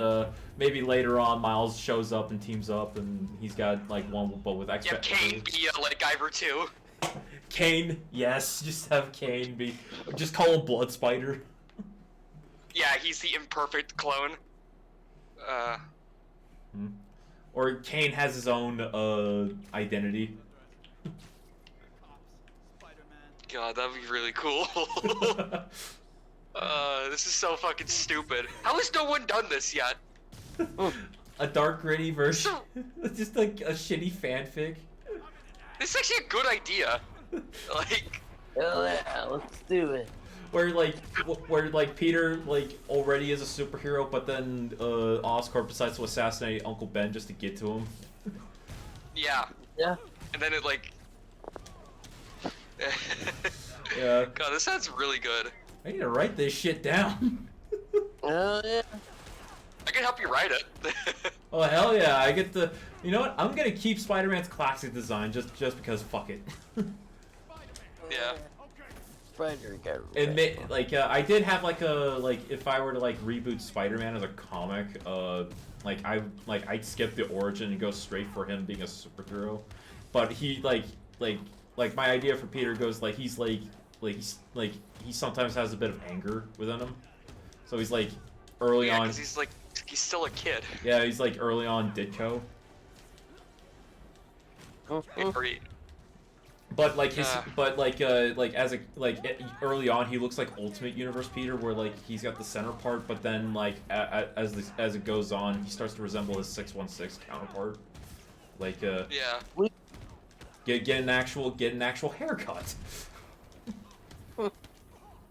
maybe later on Miles shows up and teams up, and he's got like one, but with Yeah, Kane be like Guyver too. Kane, yes, just have Kane be, just call him Blood Spider. Yeah, he's the imperfect clone. Or Kane has his own identity. God, that'd be really cool. This is so fucking stupid. How has no one done this yet? A dark gritty version, just like a shitty fanfic. This is actually a good idea. Like, Hell yeah, let's do it. Where like Peter like already is a superhero, but then Oscorp decides to assassinate Uncle Ben just to get to him. yeah. Yeah. And then it like. Yeah. God, this sounds really good. I need to write this shit down. Hell yeah. I can help you write it. Oh hell yeah! I get the. You know what? I'm gonna keep Spider-Man's classic design just because fuck it. Yeah. Spider got And I did have like if I were to like reboot Spider-Man as a comic, I'd skip the origin and go straight for him being a superhero, but he like my idea for Peter goes like he sometimes has a bit of anger within him, so he's like early on. Because he's still a kid. Yeah, he's like early on Ditko. But like early on he looks like Ultimate Universe Peter, where like he's got the center part, but then like as it goes on he starts to resemble his 616 counterpart. Like Yeah. get an actual haircut.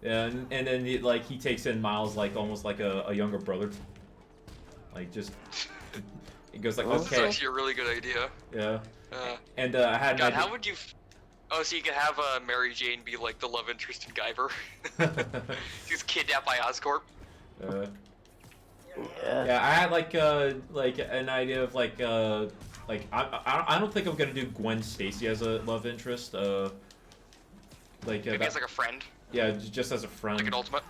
Yeah, and then he takes in Miles like almost like a younger brother. Like just it goes like This is okay. actually a really good idea. Yeah. And I had an God, idea. how would you? Oh, so you could have Mary Jane be like the love interest in Guyver. She's kidnapped by Oscorp. Yeah, I had like an idea of I don't think I'm gonna do Gwen Stacy as a love interest. Maybe as like a friend. Yeah, just as a friend. Like an ultimate.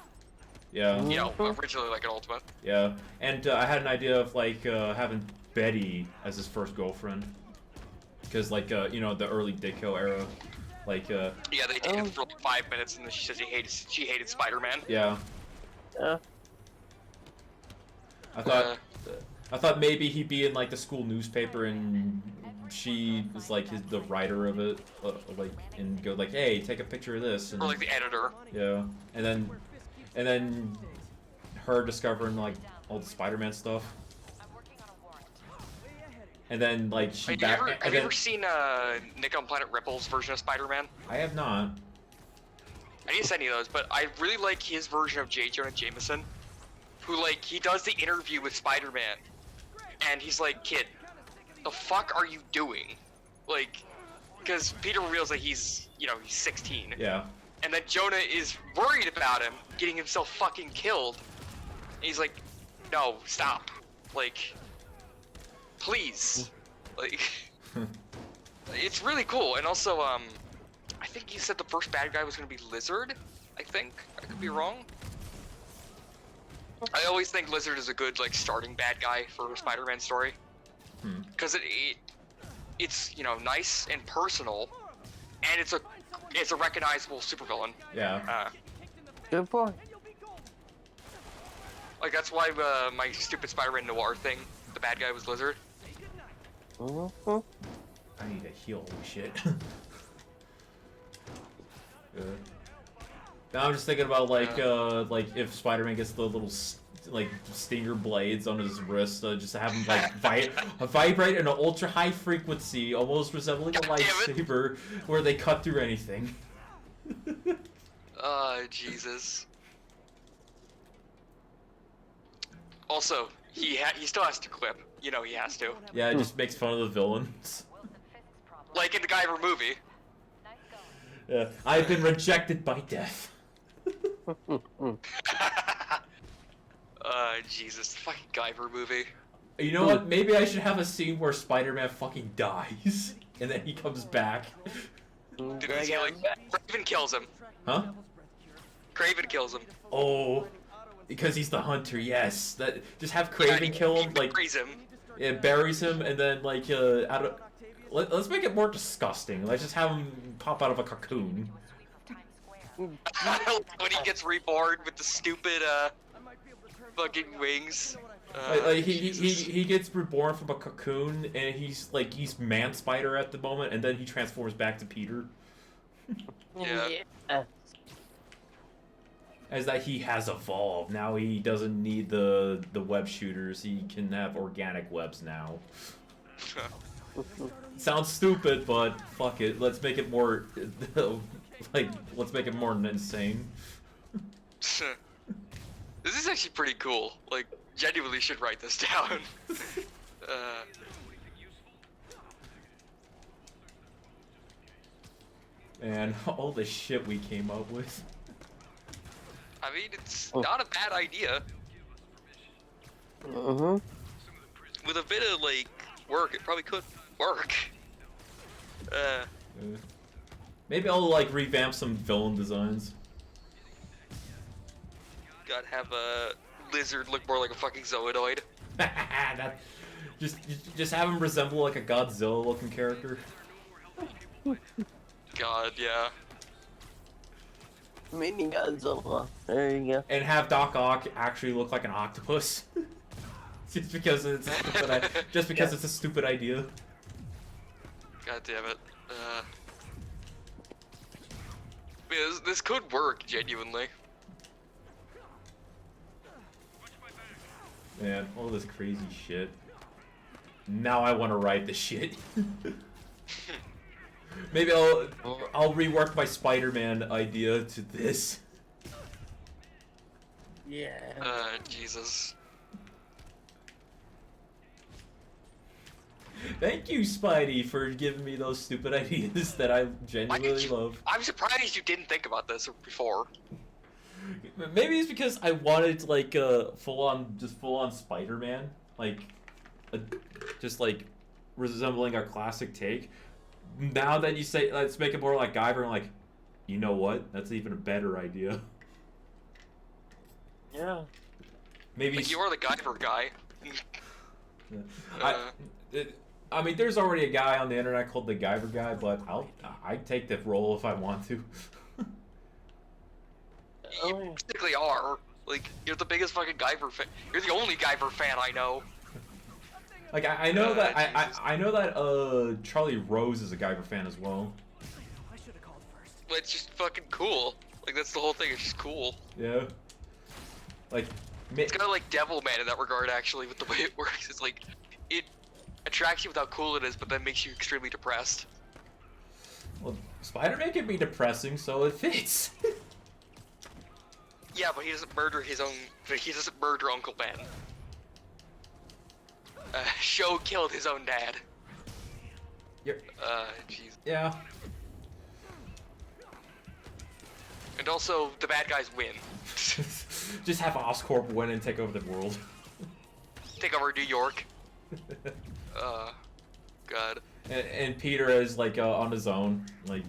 Yeah. You know, originally like an ultimate. Yeah, and I had an idea of having Betty as his first girlfriend, because you know, the early Ditko era, Yeah, they dated for like 5 minutes, and then she said she hated Spider-Man. Yeah. Yeah. I thought maybe he'd be in like the school newspaper, and she is like the writer of it, and go like, hey, take a picture of this, and Or like the editor. yeah, and then her discovering like all the Spider-Man stuff, and then like she Have you ever seen Nick on Planet Ripple's version of Spider-Man? I have not. I didn't see any of those, but I really like his version of J. Jonah Jameson, who he does the interview with Spider-Man, and he's like, kid, the fuck are you doing? Because Peter reveals that he's 16. Yeah. And then Jonah is worried about him getting himself fucking killed. And he's like, no, stop. Please. It's really cool. And also, I think he said the first bad guy was going to be Lizard. I think. I could be wrong. I always think Lizard is a good, starting bad guy for a Spider-Man story. Because it's nice and personal, and it's a recognizable supervillain. Yeah. Good point. Like that's why my stupid Spider-Man Noir thing, the bad guy was Lizard. Mm-hmm. I need to heal. Holy shit. Good. Now I'm just thinking about like if Spider-Man gets the little like stinger blades on his wrist, just have him like vibrate in an ultra high frequency, almost resembling a lightsaber, where they cut through anything. Jesus. Also, he still has to clip. He has to. Yeah, it just makes fun of the villains. Like in the Guyver movie. Yeah, I've been rejected by death. Jesus, fucking Guyver movie. You know what? Maybe I should have a scene where Spider-Man fucking dies, and then he comes back. Dude, is he like Craven kills him. Huh? Craven kills him. Oh, because he's the hunter. Yes, that just have Craven kill him, like buries him. it buries him, and then like let's make it more disgusting. Let's just have him pop out of a cocoon. When he gets reborn with the stupid fucking wings. He gets reborn from a cocoon, and he's man spider at the moment, and then he transforms back to Peter. Yeah. As that he has evolved. Now he doesn't need the web shooters. He can have organic webs now. Sounds stupid, but fuck it. Let's make it more let's make it more insane. This is actually pretty cool. Like, genuinely should write this down. And all the shit we came up with. I mean, it's not a bad idea. Mm-hmm. With a bit of like work, it probably could work. Maybe I'll like revamp some villain designs. Gotta have a lizard look more like a fucking Zoidoid. Just have him resemble like a Godzilla-looking character. God, yeah. Mini Godzilla. There you go. And have Doc Ock actually look like an octopus. Just because it's a stupid idea. God damn it. This could work, genuinely. Man, all this crazy shit. Now I want to write the shit. Maybe I'll rework my Spider-Man idea to this. Yeah. Jesus. Thank you, Spidey, for giving me those stupid ideas that I genuinely love. I'm surprised you didn't think about this before. Maybe it's because I wanted like full on Spider-Man, just like resembling our classic take. Now that you say let's make it more like Guyver, I'm like, you know what? That's even a better idea. Yeah. Maybe Like you are the Guyver guy. I mean, there's already a guy on the internet called the Guyver guy, but I'd take the role if I want to. You basically are. Like, you're the biggest fucking Guyver fan. You're the only Guyver fan I know. Like, I know that I know that Charlie Rose is a Guyver fan as well. I should have called first. But it's just fucking cool. Like, that's the whole thing. It's just cool. Yeah. Like, It's kind of like Devilman in that regard, actually, with the way it works. It's like, it attracts you with how cool it is, but then makes you extremely depressed. well, Spider-Man can be depressing, so it fits. Yeah, but he doesn't murder his own. He doesn't murder Uncle Ben. Sho killed his own dad. You're, Jeez. yeah. And also, the bad guys win. Just have Oscorp win and take over the world. Take over New York. God. And Peter is like on his own, like,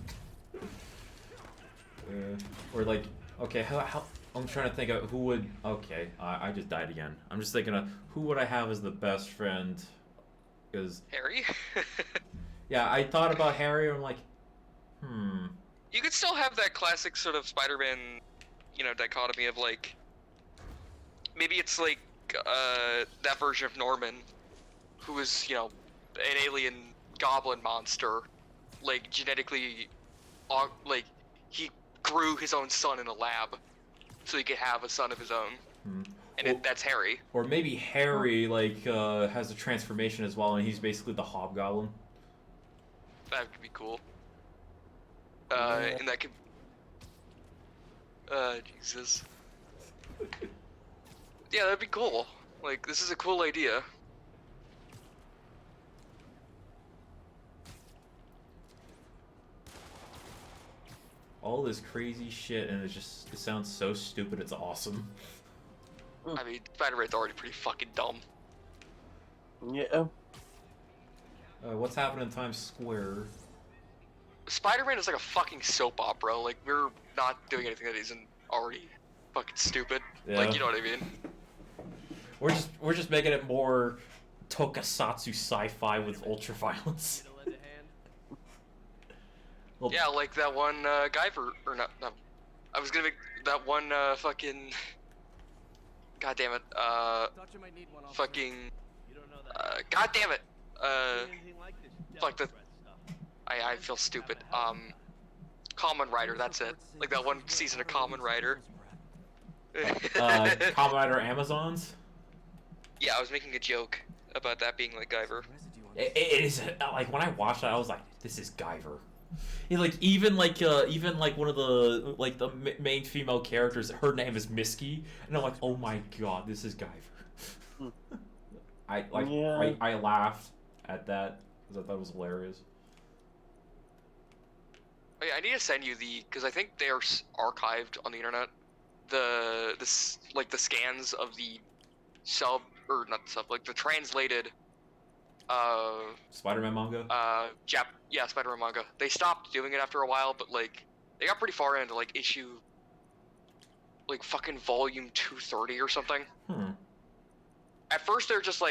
or like, okay, how I'm trying to think of who would. Okay, I just died again. I'm just thinking of who would I have as the best friend, because Harry? Yeah, I thought about Harry, and I'm like, You could still have that classic sort of Spider-Man, dichotomy of like, maybe it's like that version of Norman, who is an alien goblin monster, like genetically, like he grew his own son in a lab, so he could have a son of his own, and that's Harry. Or maybe Harry like has a transformation as well, and he's basically the Hobgoblin. That could be cool. And that could. Jesus. Yeah, that'd be cool. Like, this is a cool idea. All this crazy shit, and it sounds so stupid. It's awesome. I mean, Spider-Man's already pretty fucking dumb. Yeah. What's happening in Times Square? Spider-Man is like a fucking soap opera. Like, we're not doing anything that isn't already fucking stupid. Yeah. Like, you know what I mean? We're just making it more tokusatsu sci-fi with ultra violence. Well, Yeah, like that one Guyver, or not, no. I was gonna make that one fucking. God damn it. Thought you might need one, officer. Fucking. You don't know that. God damn it. Anything like this, you Fuck the. stuff. I feel stupid. Kamen Rider, that's it. Like that one season of Kamen Rider. Kamen Rider Amazons. Yeah, I was making a joke about that being like Guyver. It is like when I watched that, I was like, "This is Guyver." Yeah, like even like one of the main female characters, her name is Misky, and I'm like, "Oh my god, this is Guyver." I laughed at that because I thought it was hilarious. Oh, yeah, I need to send you because I think they are archived on the internet. The scans of the the translated Spider-Man manga. Spider-Man manga. They stopped doing it after a while, but like they got pretty far into like issue like fucking volume 230 or something. At first they're just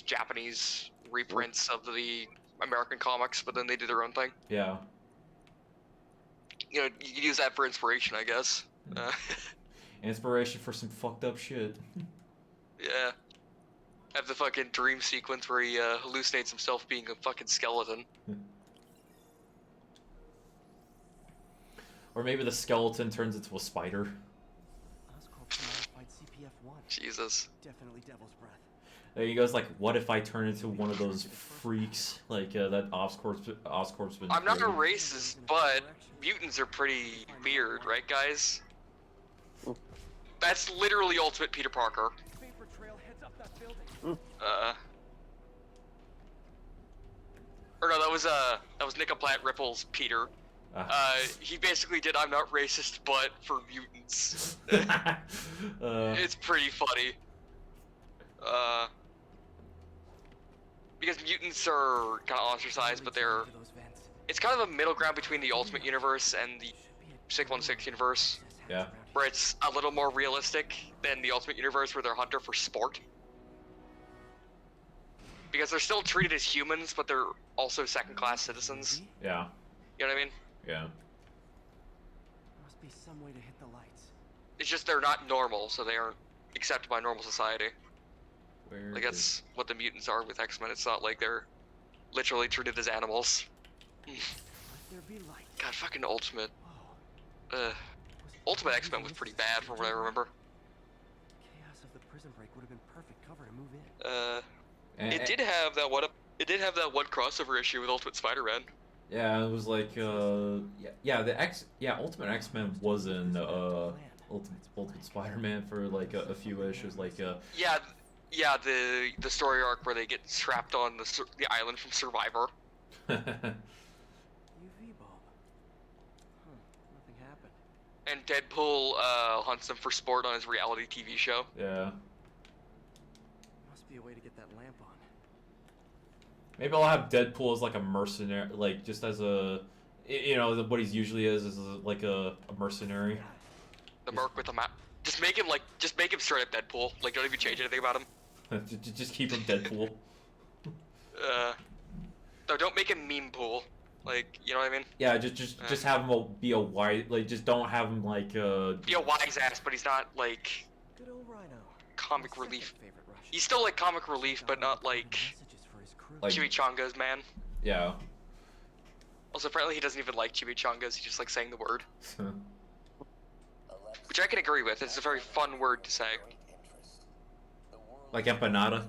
Japanese reprints of the American comics, but then they do their own thing. Yeah. You know, you can use that for inspiration, I guess. Inspiration for some fucked up shit. Yeah. Have the fucking dream sequence where he hallucinates himself being a fucking skeleton. Or maybe the skeleton turns into a spider. Jesus. Definitely Devil's Breath. There he goes, like, what if I turn into one of those freaks, like, that Oscorp's been I'm not a creating? racist, but mutants are pretty weird, right, guys? That's literally Ultimate Peter Parker. Vapor trail heads up that building. Or no, that was Nickel Plant Ripple's Peter. He basically did I'm not racist, but for mutants. It's pretty funny. Because mutants are kind of ostracized, but it's kind of a middle ground between the Ultimate Universe and the 616 universe. Yeah. Where it's a little more realistic than the Ultimate Universe, where they're hunter for sport. Because they're still treated as humans, but they're also second-class citizens. Yeah. You know what I mean? Yeah. Must be some way to hit the lights. It's just they're not normal, so they aren't accepted by normal society. Where Like, that's what the mutants are with X-Men. It's not like they're literally treated as animals. Let there be light. God, fucking Ultimate. Whoa. Ultimate X-Men was pretty bad from what I remember. Chaos of the prison break would have been perfect cover to move in. It did have that one. It did have that one crossover issue with Ultimate Spider-Man. Yeah, it was like, Ultimate X-Men was in, Ultimate Spider-Man for, like, a few issues, like, Yeah, the story arc where they get trapped on the island from Survivor. UV bulb. Huh. Nothing happened. And Deadpool hunts them for sport on his reality TV show. Yeah. Must be a way to get that lamp on. Maybe I'll have Deadpool as, like, a mercenary, like, just as a, you know, what he's usually is like a mercenary. The merc with the map. Just make him straight up Deadpool. Like, don't even change anything about him. Just keep him Deadpool. No, don't make him meme pool. Like, you know what I mean? Yeah, just have him be a white, like, just don't have him like Be a wise ass, but he's not like Good old Rhino. comic My second relief. favorite Russian. He's still like comic relief, but not like Messages for his crew. Like- Chimichangas, man. yeah. Also, apparently he doesn't even like chimichangas. He just likes saying the word, which I can agree with. It's a very fun word to say. Like empanada.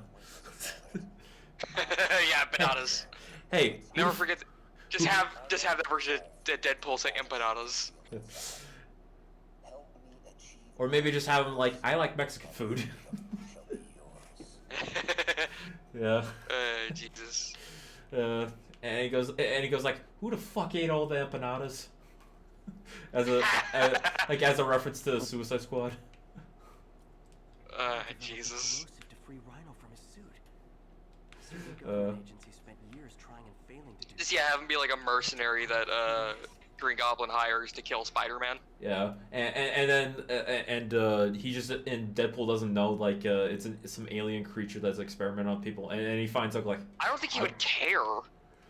Yeah, bananas. Hey, Never forget. Just have that version of Deadpool say empanadas. Or maybe just have him like, I like Mexican food. Yeah. Jesus. And he goes like, who the fuck ate all the empanadas? as a reference to Suicide Squad. Jesus. Corrosive to free Rhino from his suit. Seems like a government agency spent years trying and failing to do. Just have him be like a mercenary that Green Goblin hires to kill Spider-Man. Yeah, and then he just, and Deadpool doesn't know, like, it's some alien creature that's experimenting on people, and he finds out, like, I don't think he would care.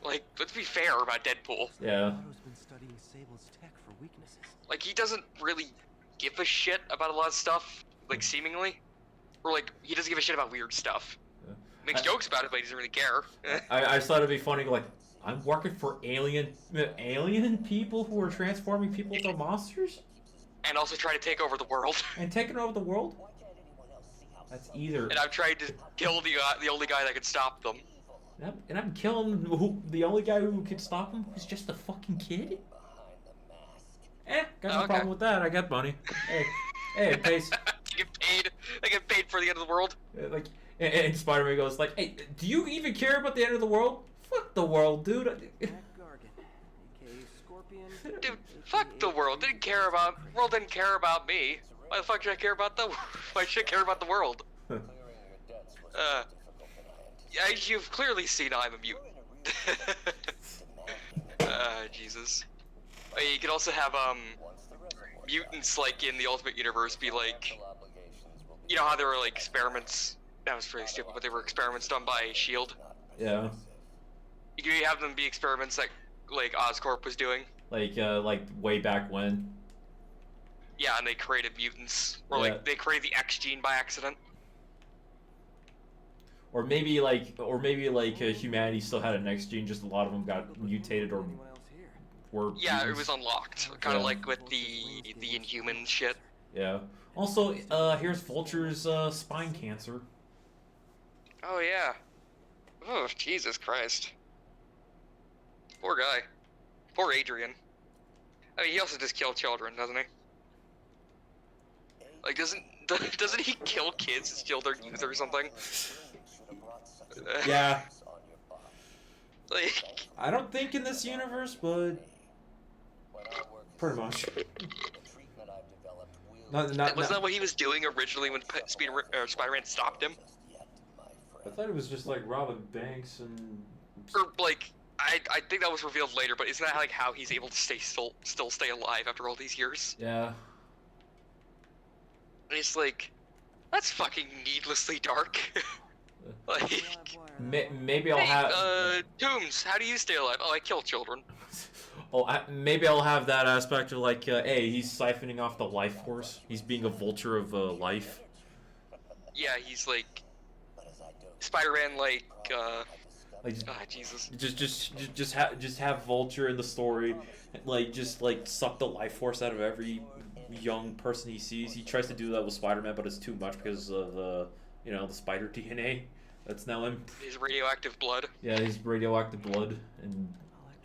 Like, let's be fair about Deadpool. yeah, Otto's been studying Sable's tech for weaknesses. Like, he doesn't really give a shit about a lot of stuff, like, seemingly. Or, like, he doesn't give a shit about weird stuff. Yeah. Makes jokes about it, but he doesn't really care. I just thought it'd be funny, like, I'm working for alien people who are transforming people into monsters? And also try to take over the world. And taking over the world? That's either... And I've tried to kill the only guy that could stop them. And I'm killing the only guy who can stop him, who's just a fucking kid? Got no Okay. problem with that. I got money. Hey, it pays. I get paid for the end of the world. Like, and Spider-Man goes like, hey, do you even care about the end of the world? Fuck the world, dude. Jack Gargan, aka Scorpion. Dude, fuck the world. World didn't care about me. Why the fuck should I care about the? Why should I care about the world? Yeah, you've clearly seen I'm a mutant. Jesus. You can also have mutants like in the Ultimate Universe be like, you know how there were like experiments. That was pretty stupid, but they were experiments done by Shield. Yeah. You can have them be experiments that like Oscorp was doing. Like way back when. Yeah, and they created mutants, or Yeah. like they created the X gene by accident. Or maybe humanity still had an X gene, just a lot of them got mutated or Anyone else here? were. Yeah, it mutants. was unlocked, kind of Yeah. like with the Inhuman shit. Yeah. Also, here's Vulture's spine cancer. Oh yeah. Oh Jesus Christ. Poor guy. Poor Adrian. I mean, he also just killed children, doesn't he? Like, doesn't he kill kids and steal their youth or something? Yeah. Like, I don't think in this universe, but pretty much. was that what he was doing originally when Spider-Man stopped him? I thought it was just like robbing banks and. Or like, I think that was revealed later, but isn't that like how he's able to still stay alive after all these years? Yeah. And it's like, that's fucking needlessly dark. Like, Maybe I'll have. Toombs, how do you stay alive? Oh, I kill children. Maybe I'll have that aspect of like, hey, he's siphoning off the life force. He's being a vulture of life. Yeah, he's like Spider-Man, like Jesus. Just have Vulture in the story, like just like suck the life force out of every young person he sees. He tries to do that with Spider-Man, but it's too much because of the spider DNA that's now in. His radioactive blood. Yeah, his radioactive blood and.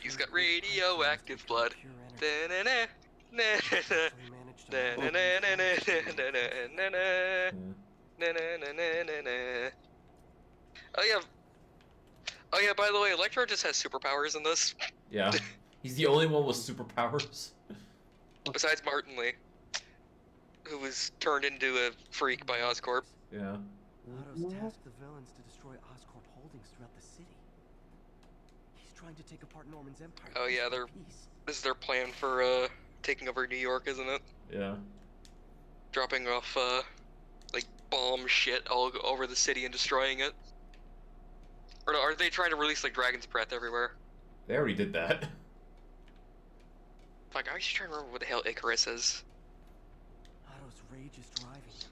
He's got radioactive blood. Da-na-na, na-na-na, na-na-na-na-na-na-na-na-na. Na-na-na-na-na-na. Oh yeah, by the way, Electro just has superpowers in this. Yeah, he's the only one with superpowers. Besides Martin Lee, who was turned into a freak by Oscorp. Yeah. Otto's tasked the villains to destroy Oscorp holdings throughout the city. He's trying to take apart Norman's empire. Oh yeah, this is their plan for taking over New York, isn't it? Yeah. Dropping off like bomb shit all over the city and destroying it. Or are they trying to release like Dragon's Breath everywhere? They already did that. Fuck, I was just trying to remember what the hell Icarus is. Otto's rage is driving him.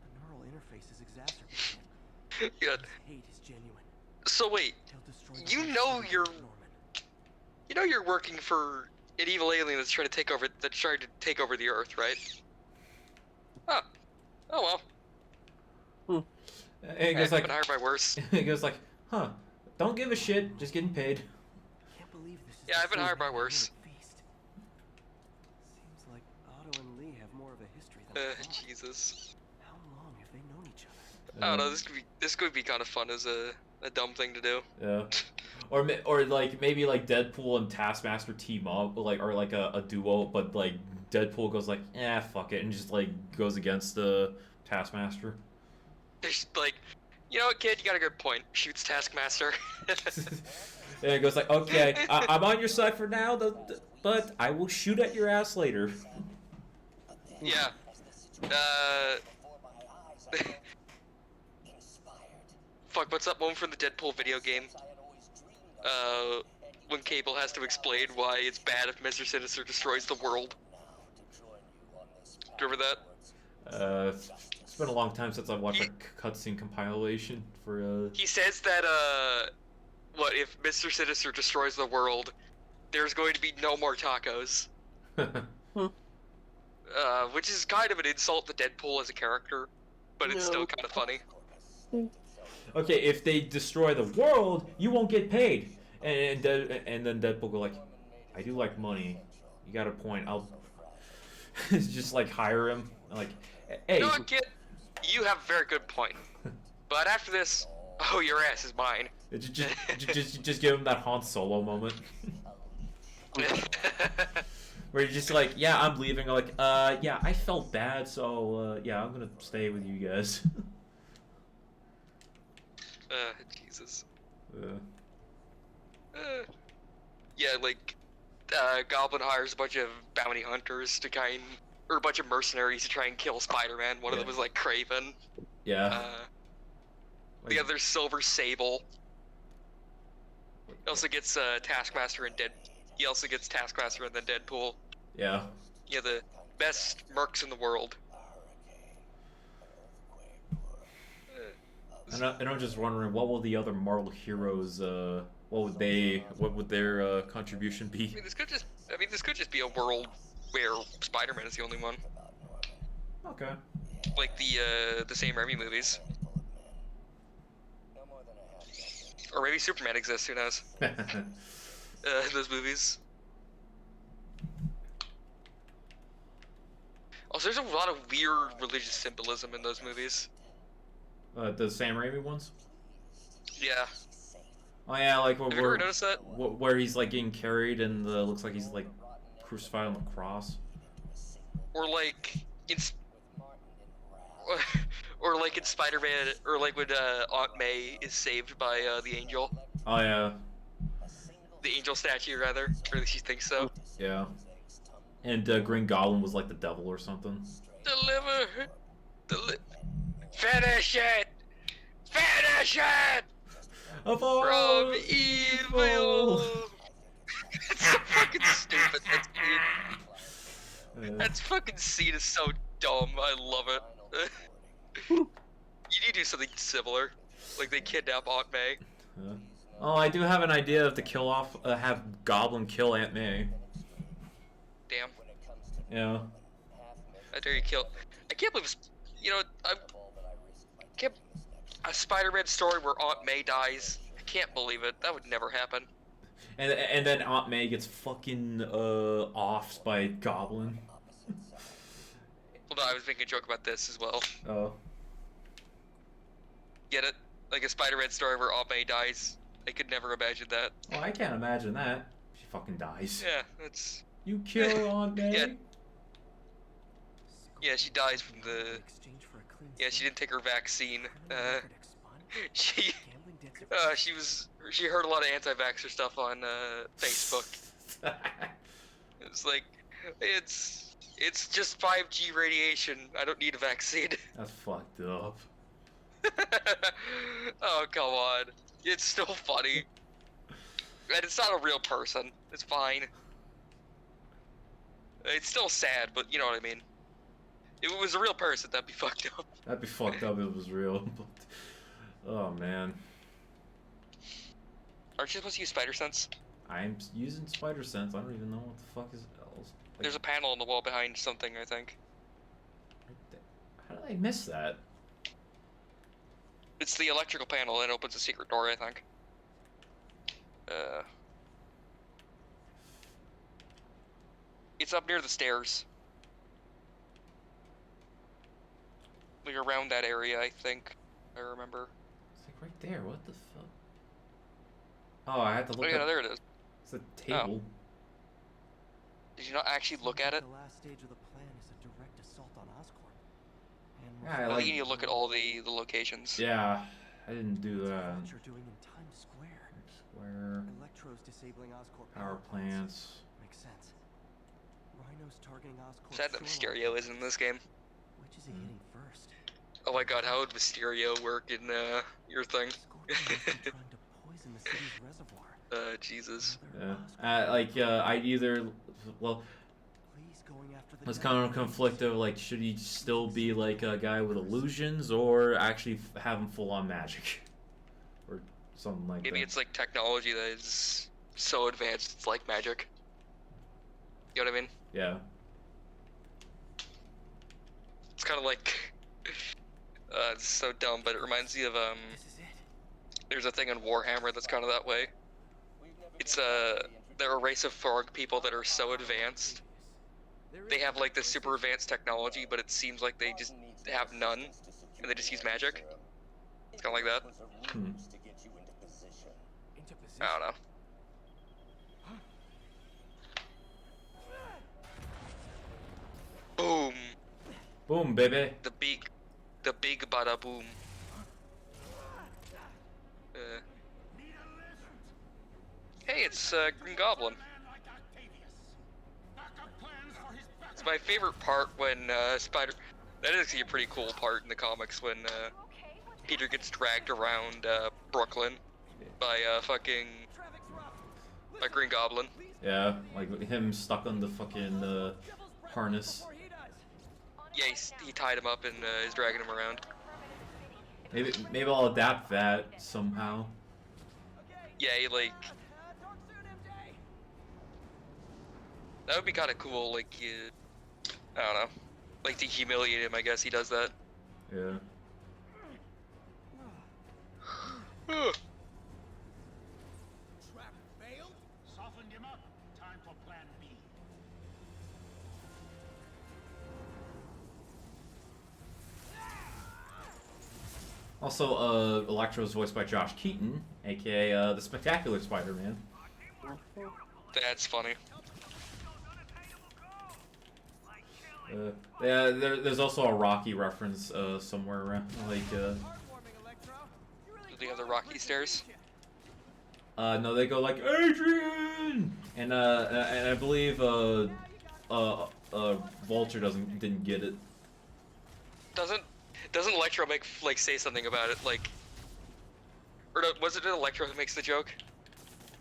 The neural interface is exacerbating him. Yeah. His hate is genuine. So wait, He'll destroy the you whole know city, you're Norman. you know you're working for an evil alien that's trying to take over the Earth, right? Oh. Oh well. And he goes I've like, been hired by worse. he goes like, huh? Don't give a shit. Just getting paid. Can't believe this is Yeah, the I've been first hired by man worse. at feast. Seems like Otto and Lee have more of a history than I thought. Jesus. How long have they known each other? I don't know. This could be kind of fun as a dumb thing to do. Yeah. Or like maybe like Deadpool and Taskmaster team up, like or like a duo, but like Deadpool goes like, fuck it, and just like goes against the Taskmaster. There's like, you know what, kid? You got a good point. Shoots Taskmaster. And it goes like, okay, I'm on your side for now, but I will shoot at your ass later. Yeah. Fuck, what's that moment from the Deadpool video game? When Cable has to explain why it's bad if Mr. Sinister destroys the world. Do you remember that? It's been a long time since I've watched a cutscene compilation for. He says that, what if Mr. Sinister destroys the world, there's going to be no more tacos. Which is kind of an insult to Deadpool as a character, but it's still kind of funny. Okay, if they destroy the world, you won't get paid. And then Deadpool go like, I do like money. You got a point. I'll just like hire him. Like, hey. You know what, kid? You have a very good point. But after this, oh, your ass is mine. Just give him that Han Solo moment. Where you're just like, yeah, I'm leaving. Like, yeah, I felt bad, so, yeah, I'm gonna stay with you guys. Jesus. Yeah, like, Goblin hires a bunch of bounty hunters to or a bunch of mercenaries to try and kill Spider-Man. One of them was, like, Kraven. Yeah. The other's Silver Sable. He also gets, Taskmaster and He also gets Taskmaster and then Deadpool. Yeah. Yeah, the best mercs in the world. And I'm just wondering, what will the other Marvel heroes, what would their contribution be? I mean, this could just be a world where Spider-Man is the only one. Okay. Like the Sam Raimi movies. Or maybe Superman exists, who knows? Those movies. Also, there's a lot of weird religious symbolism in those movies. The Sam Raimi ones? Yeah. Oh yeah, like Have you ever noticed that? where he's like getting carried and looks like he's like crucified on the cross. Or like or like in Spider-Man, or like when Aunt May is saved by the Angel. Oh yeah. The Angel statue, rather, or at least she thinks so. Yeah. And Green Goblin was like the devil or something. Finish it! Finish it! From evil! That's so fucking stupid, that scene. That fucking scene is so dumb, I love it. You need to do something similar. Like they kidnap Aunt May. Oh, I do have an idea of to kill off, have Goblin kill Aunt May. Damn. Yeah. I dare you kill. I can't believe it's, you know, a Spider-Man story where Aunt May dies. I can't believe it. That would never happen. And then Aunt May gets fucking offed by Goblin. Well, no, I was making a joke about this as well. Oh. Get it? Like a Spider-Man story where Aunt May dies. I could never imagine that. Well, I can't imagine that. She fucking dies. Yeah, that's... You kill Aunt May? Yeah. Yeah, she dies from the... Yeah, she didn't take her vaccine. She heard a lot of anti-vaxxer stuff on Facebook. It's like, it's just 5G radiation. I don't need a vaccine. That's fucked up. Oh, come on. It's still funny. And it's not a real person. It's fine. It's still sad, but you know what I mean. If it was a real person, that'd be fucked up. That'd be fucked up if it was real. But, oh man. Aren't you supposed to use spider sense? I'm using spider sense. I don't even know what the fuck is else. Like, There's a panel on the wall behind something, I think. right there. How did I miss that? It's the electrical panel that opens a secret door, I think. It's up near the stairs. Like around that area, I think. I remember. It's like right there. What the fuck? Oh, I had to Oh look yeah, at. there it is. It's a table. Did you not actually look at it? The last stage of the plan is a direct assault on Oscorp. And Yeah, I I like. think you need to look at all the locations. Yeah, I didn't do that. What you're doing in Times Square. Square. Electro's disabling Oscorp Power plants. Makes sense. Rhino's targeting Oscorp. Sad that Mysterio is in this game. Which is he hitting first? Oh my god, how would Mysterio work in your thing? Scorpion must be trying to poison the city's reservoir. Jesus. Another Yeah. Oscorp. I'd either. Well, Please going after the I was kind of conflicted. Like, should he still be like a guy with illusions, or actually have him full on magic, or something like Maybe that? it's like technology that is so advanced it's like magic. You know what I mean? Yeah. It's kind of like it's so dumb, but it reminds me of This is it. there's a thing in Warhammer that's kind of that way. It's they're a race of Frog people that are so advanced. They have like this super advanced technology, but it seems like they just have none, and they just use magic. It's kind of like that. Hmm. Into position. I don't know. Boom! Boom, baby. The big bada boom. Hey, it's Green Goblin. It's my favorite part when Spider. That is actually a pretty cool part in the comics when Peter gets dragged around Brooklyn by fucking by Green Goblin. Yeah, like him stuck on the fucking harness. Yeah, he tied him up and is dragging him around. Maybe I'll adapt that somehow. Yeah, he like. That would be kind of cool, like, I don't know. Like, to humiliate him, I guess he does that. Yeah. Trap failed? Softened him up. Time for plan B. Also, Electro's voiced by Josh Keaton, aka the Spectacular Spider-Man. That's funny. Yeah, there's also a Rocky reference somewhere around, like. Do they have the Rocky stairs? No, they go like Adrian, and I believe Vulture didn't get it. Doesn't Electro say something about it, like, or no, was it Electro who makes the joke?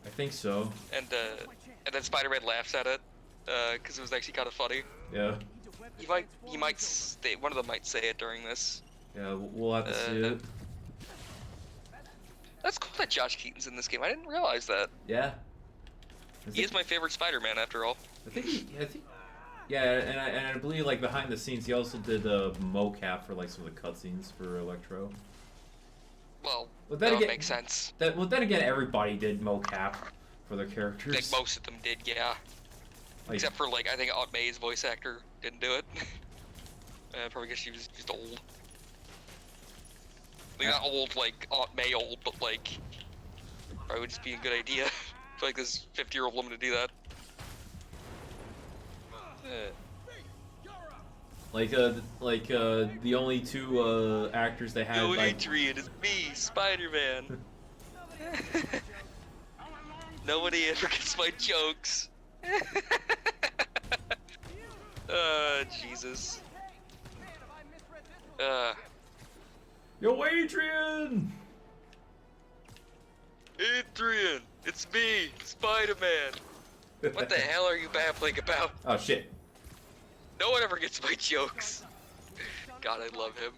I think so. And then Spider-Man laughs at it, because it was actually kind of funny. Yeah. He might stay, one of them might say it during this. Yeah, we'll have to see it. That's cool that Josh Keaton's in this game. I didn't realize that. Yeah. He is my favorite Spider-Man, after all. Yeah, and I believe like behind the scenes he also did mocap for like some of the cutscenes for Electro. Well, But that then would again, make sense. Then again, everybody did mocap for their characters. Like most of them did, yeah. Like, Except for like I think Aunt May's voice actor didn't do it. Probably because she was just old. Like not old like Aunt May old, but like probably would just be a good idea for like this 50-year-old woman to do that. Like the only two actors they had. Yo, Like, Adrian, it's me, Spider-Man. Nobody ever gets my jokes. Jesus. Yo, Adrian! Adrian, it's me, Spider-Man. What the hell are you babbling about? Oh shit. No one ever gets my jokes. God, I love him.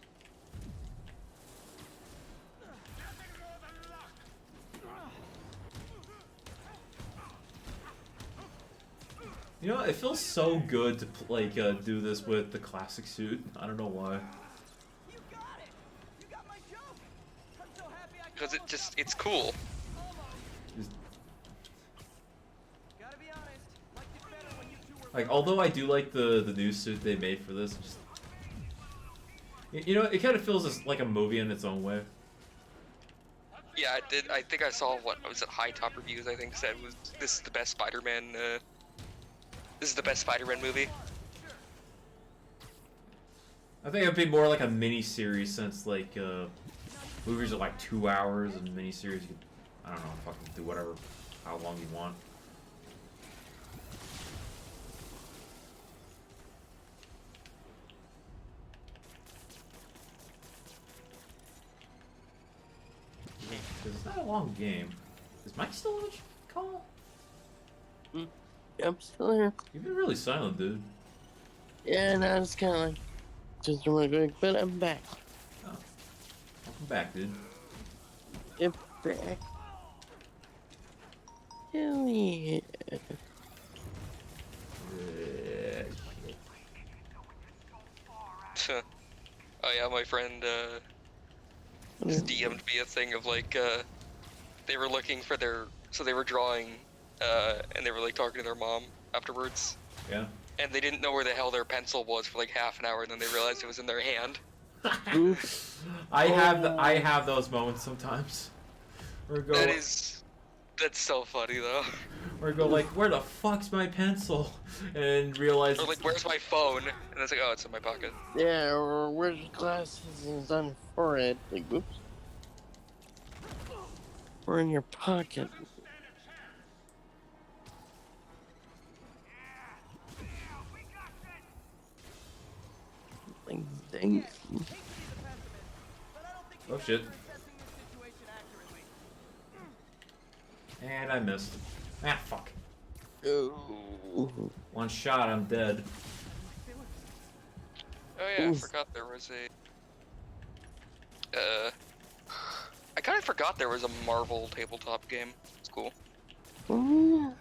You know, it feels so good to like do this with the classic suit. I don't know why. You got it. You got my joke. I'm so happy I Because it's cool. Just- Gotta be honest. Liked it better when you two were. Like, although I do like the new suit they made for this, just you know, it kind of feels like a movie in its own way. Yeah, I did. I think I saw what was it? High top reviews. I think said was this is the best Spider-Man. This is the best Spider-Man movie. I think it'd be more like a mini series since like movies are like 2 hours and mini series you could, I don't know, fucking do whatever, how long you want. Yeah, 'cause it's not a long game. Is Mike still on the call? I'm still here. You've been really silent, dude. Yeah, now it's kind of like just really quick, but I'm back. Oh. Welcome back, dude. I'm back. Hell yeah. Oh yeah, my friend just DM'd me a thing of like they were looking for so they were drawing and they were like talking to their mom afterwards. Yeah. And they didn't know where the hell their pencil was for like half an hour, and then they realized it was in their hand. I have those moments sometimes. Where I go, That's so funny though. Or go like, where the fuck's my pencil? And realize. Or like, where's my phone? And it's like, oh, it's in my pocket. Yeah, or where's your glasses? And it's on your forehead. Like, oops. Or in your pocket. Like, dang. Oh shit. And I missed. Ah, fuck. Oh. One shot, I'm dead. Oh yeah, I Oof. forgot there was a. I kind of forgot there was a Marvel tabletop game. It's cool. Oh,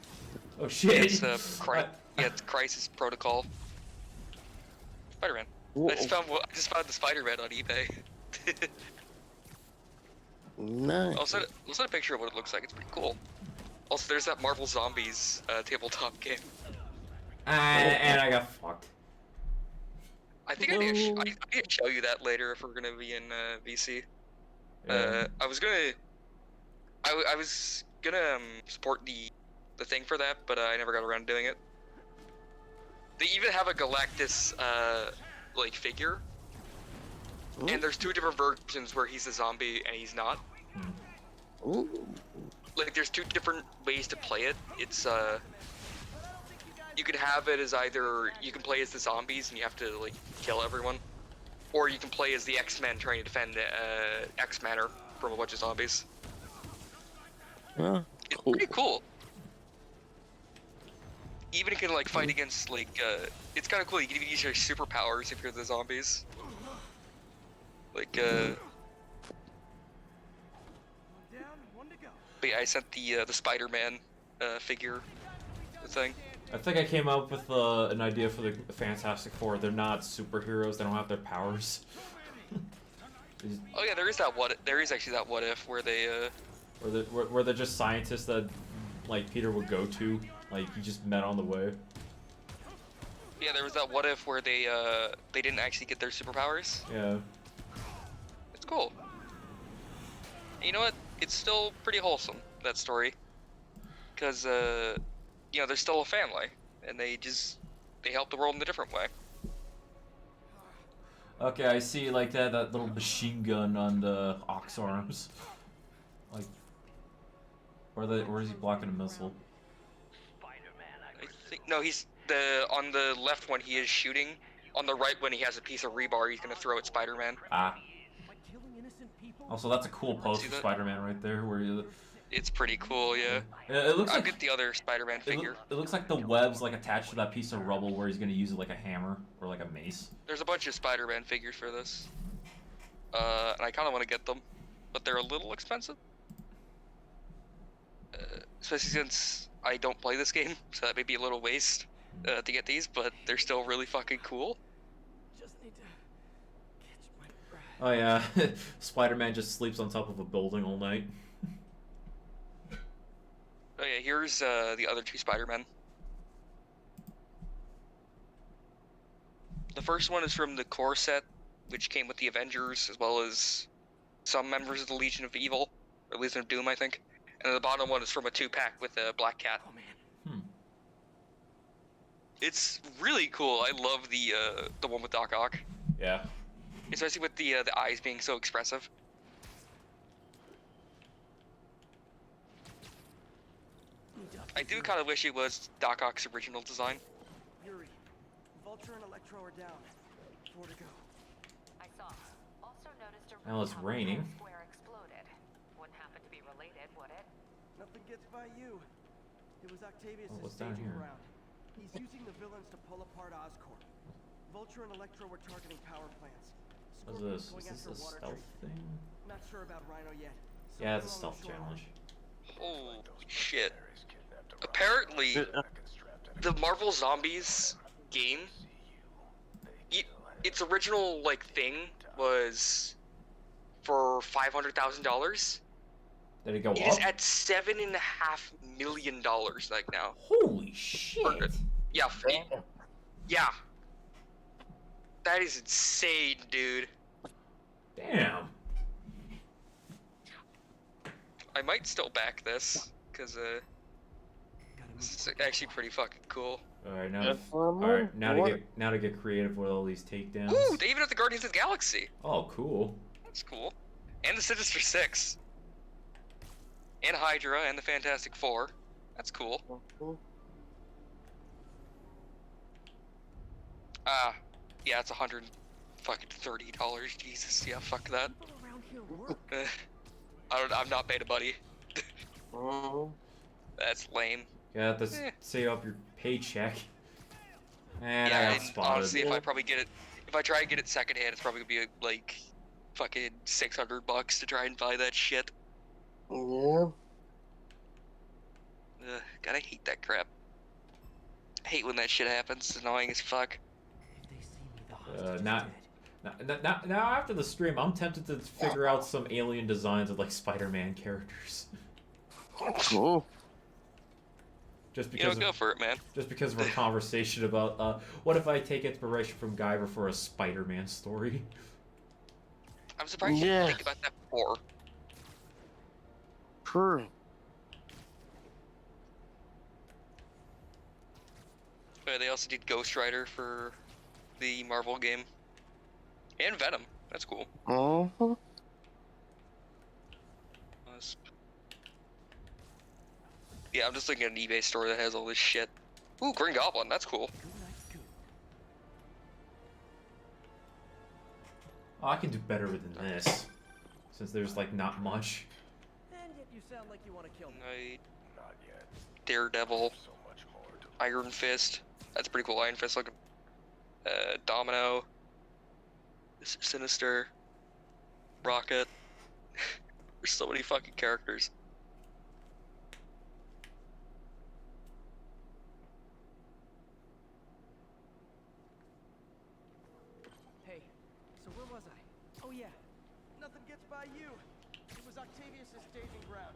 Oh shit. It's it's Crisis Protocol. Spider-Man. yeah. I just found the Spider-Man on eBay. Nice. I'll send a picture of what it looks like. It's pretty cool. Also, there's that Marvel Zombies tabletop game. And I got fucked. I think I need to show you that later if we're gonna be in VC. Yeah. I was gonna support the thing for that, but I never got around to doing it. They even have a Galactus like figure, and there's two different versions where he's a zombie and he's not. Ooh. Like there's two different ways to play it. It's you could have it as either you can play as the zombies and you have to like kill everyone, or you can play as the X-Men trying to defend X-Manor from a bunch of zombies. Huh. It's pretty cool. Even you can like fight against like it's kind of cool. You can even use your superpowers if you're the zombies. Like Down, one to go. but yeah, I sent the Spider-Man figure thing. I think I came up with an idea for the Fantastic Four. They're not superheroes. They don't have their powers. Oh yeah, there is actually that what if where they where they're just scientists that like Peter would go to, like he just met on the way. yeah, there was that what if where they didn't actually get their superpowers. Yeah. It's cool. And you know what? It's still pretty wholesome, that story. Because you know, they're still a family and they help the world in a different way. Okay, I see like that little machine gun on the ox arms. Like where is he blocking a missile? I think no, he's on the left one he is shooting. On the right one he has a piece of rebar he's gonna throw at Spider-Man. Ah. By killing innocent people. Also, that's a cool pose See for that? Spider-Man right there, where It's pretty cool, yeah. It looks I'll like get the other Spider-Man figure. it looks like the web's like attached to that piece of rubble where he's gonna use it like a hammer or like a mace. There's a bunch of Spider-Man figures for this. And I kind of want to get them, but they're a little expensive. Especially since I don't play this game, so that may be a little waste to get these, but they're still really fucking cool. Just need to catch my breath. Oh yeah, Spider-Man just sleeps on top of a building all night. Oh yeah, here's the other two Spider-Men. The first one is from the core set, which came with the Avengers, as well as some members of the Legion of Evil, or Legion of Doom, I think. And the bottom one is from a 2-pack with a Black Cat. Oh man. It's really cool. I love the one with Doc Ock, Yeah. especially with the eyes being so expressive. I do kind of wish it was Doc Ock's original design. Yuri, Vulture and Electro are down. 4 to go. I saw. Also noticed a Well, it's rooftop raining. square exploded. Wouldn't happen to be related, would it? Nothing gets by you. It was Octavius' Oh, what's down staging here? ground. He's using the villains to pull apart Oscorp. Vulture and Electro were targeting power plants. What's Scorpion's this? going Is after this a water stealth treatment. thing? Not sure about Rhino yet. Yeah, it's a Somewhere along stealth the shoreline. challenge. Oh shit! Apparently, the Marvel Zombies game, its original like thing was for $500,000. Did it go It is up? at $7.5 million like now. Holy shit! Yeah, yeah. That is insane, dude. Damn. I might still back this, cause this is actually pretty fucking cool. Alright, now That's what I'm alright, now wondering. to get creative with all these takedowns. Ooh, they even have the Guardians of the Galaxy. Oh, cool. That's cool. And the Sinister Six. And Hydra and the Fantastic Four. That's cool. Yeah, it's $130. Jesus, yeah, fuck that. People around here work. I'm not beta buddy. Oh. That's lame. You have to save up your paycheck. And Yeah, I got and spotted. honestly, if I try and get it secondhand, it's probably gonna be like fucking $600 to try and buy that shit. Yeah. God, I hate that crap. I hate when that shit happens. It's annoying as fuck. If they see me, the hostage Now, is dead. now after the stream, I'm tempted to figure out some alien designs of like Spider-Man characters. Cool. Just You know, because go for it, man. just because of our conversation about what if I take inspiration from Guyver for a Spider-Man story. I'm surprised you didn't think about that before. True. They also did Ghost Rider for the Marvel game. And Venom. That's cool. Uh-huh. Yeah, I'm just looking at an eBay store that has all this shit. Ooh, Green Goblin. That's cool. Good night, Scoop. Oh, I can do better than this, since there's like not much. And yet you sound like you want to kill me. Knight. Daredevil. Iron Fist. That's pretty cool. Iron Fist looking. Domino. Sinister. Rocket. There's so many fucking characters. Hey, so where was I? Oh yeah, nothing gets by you. It was Octavius' staging ground.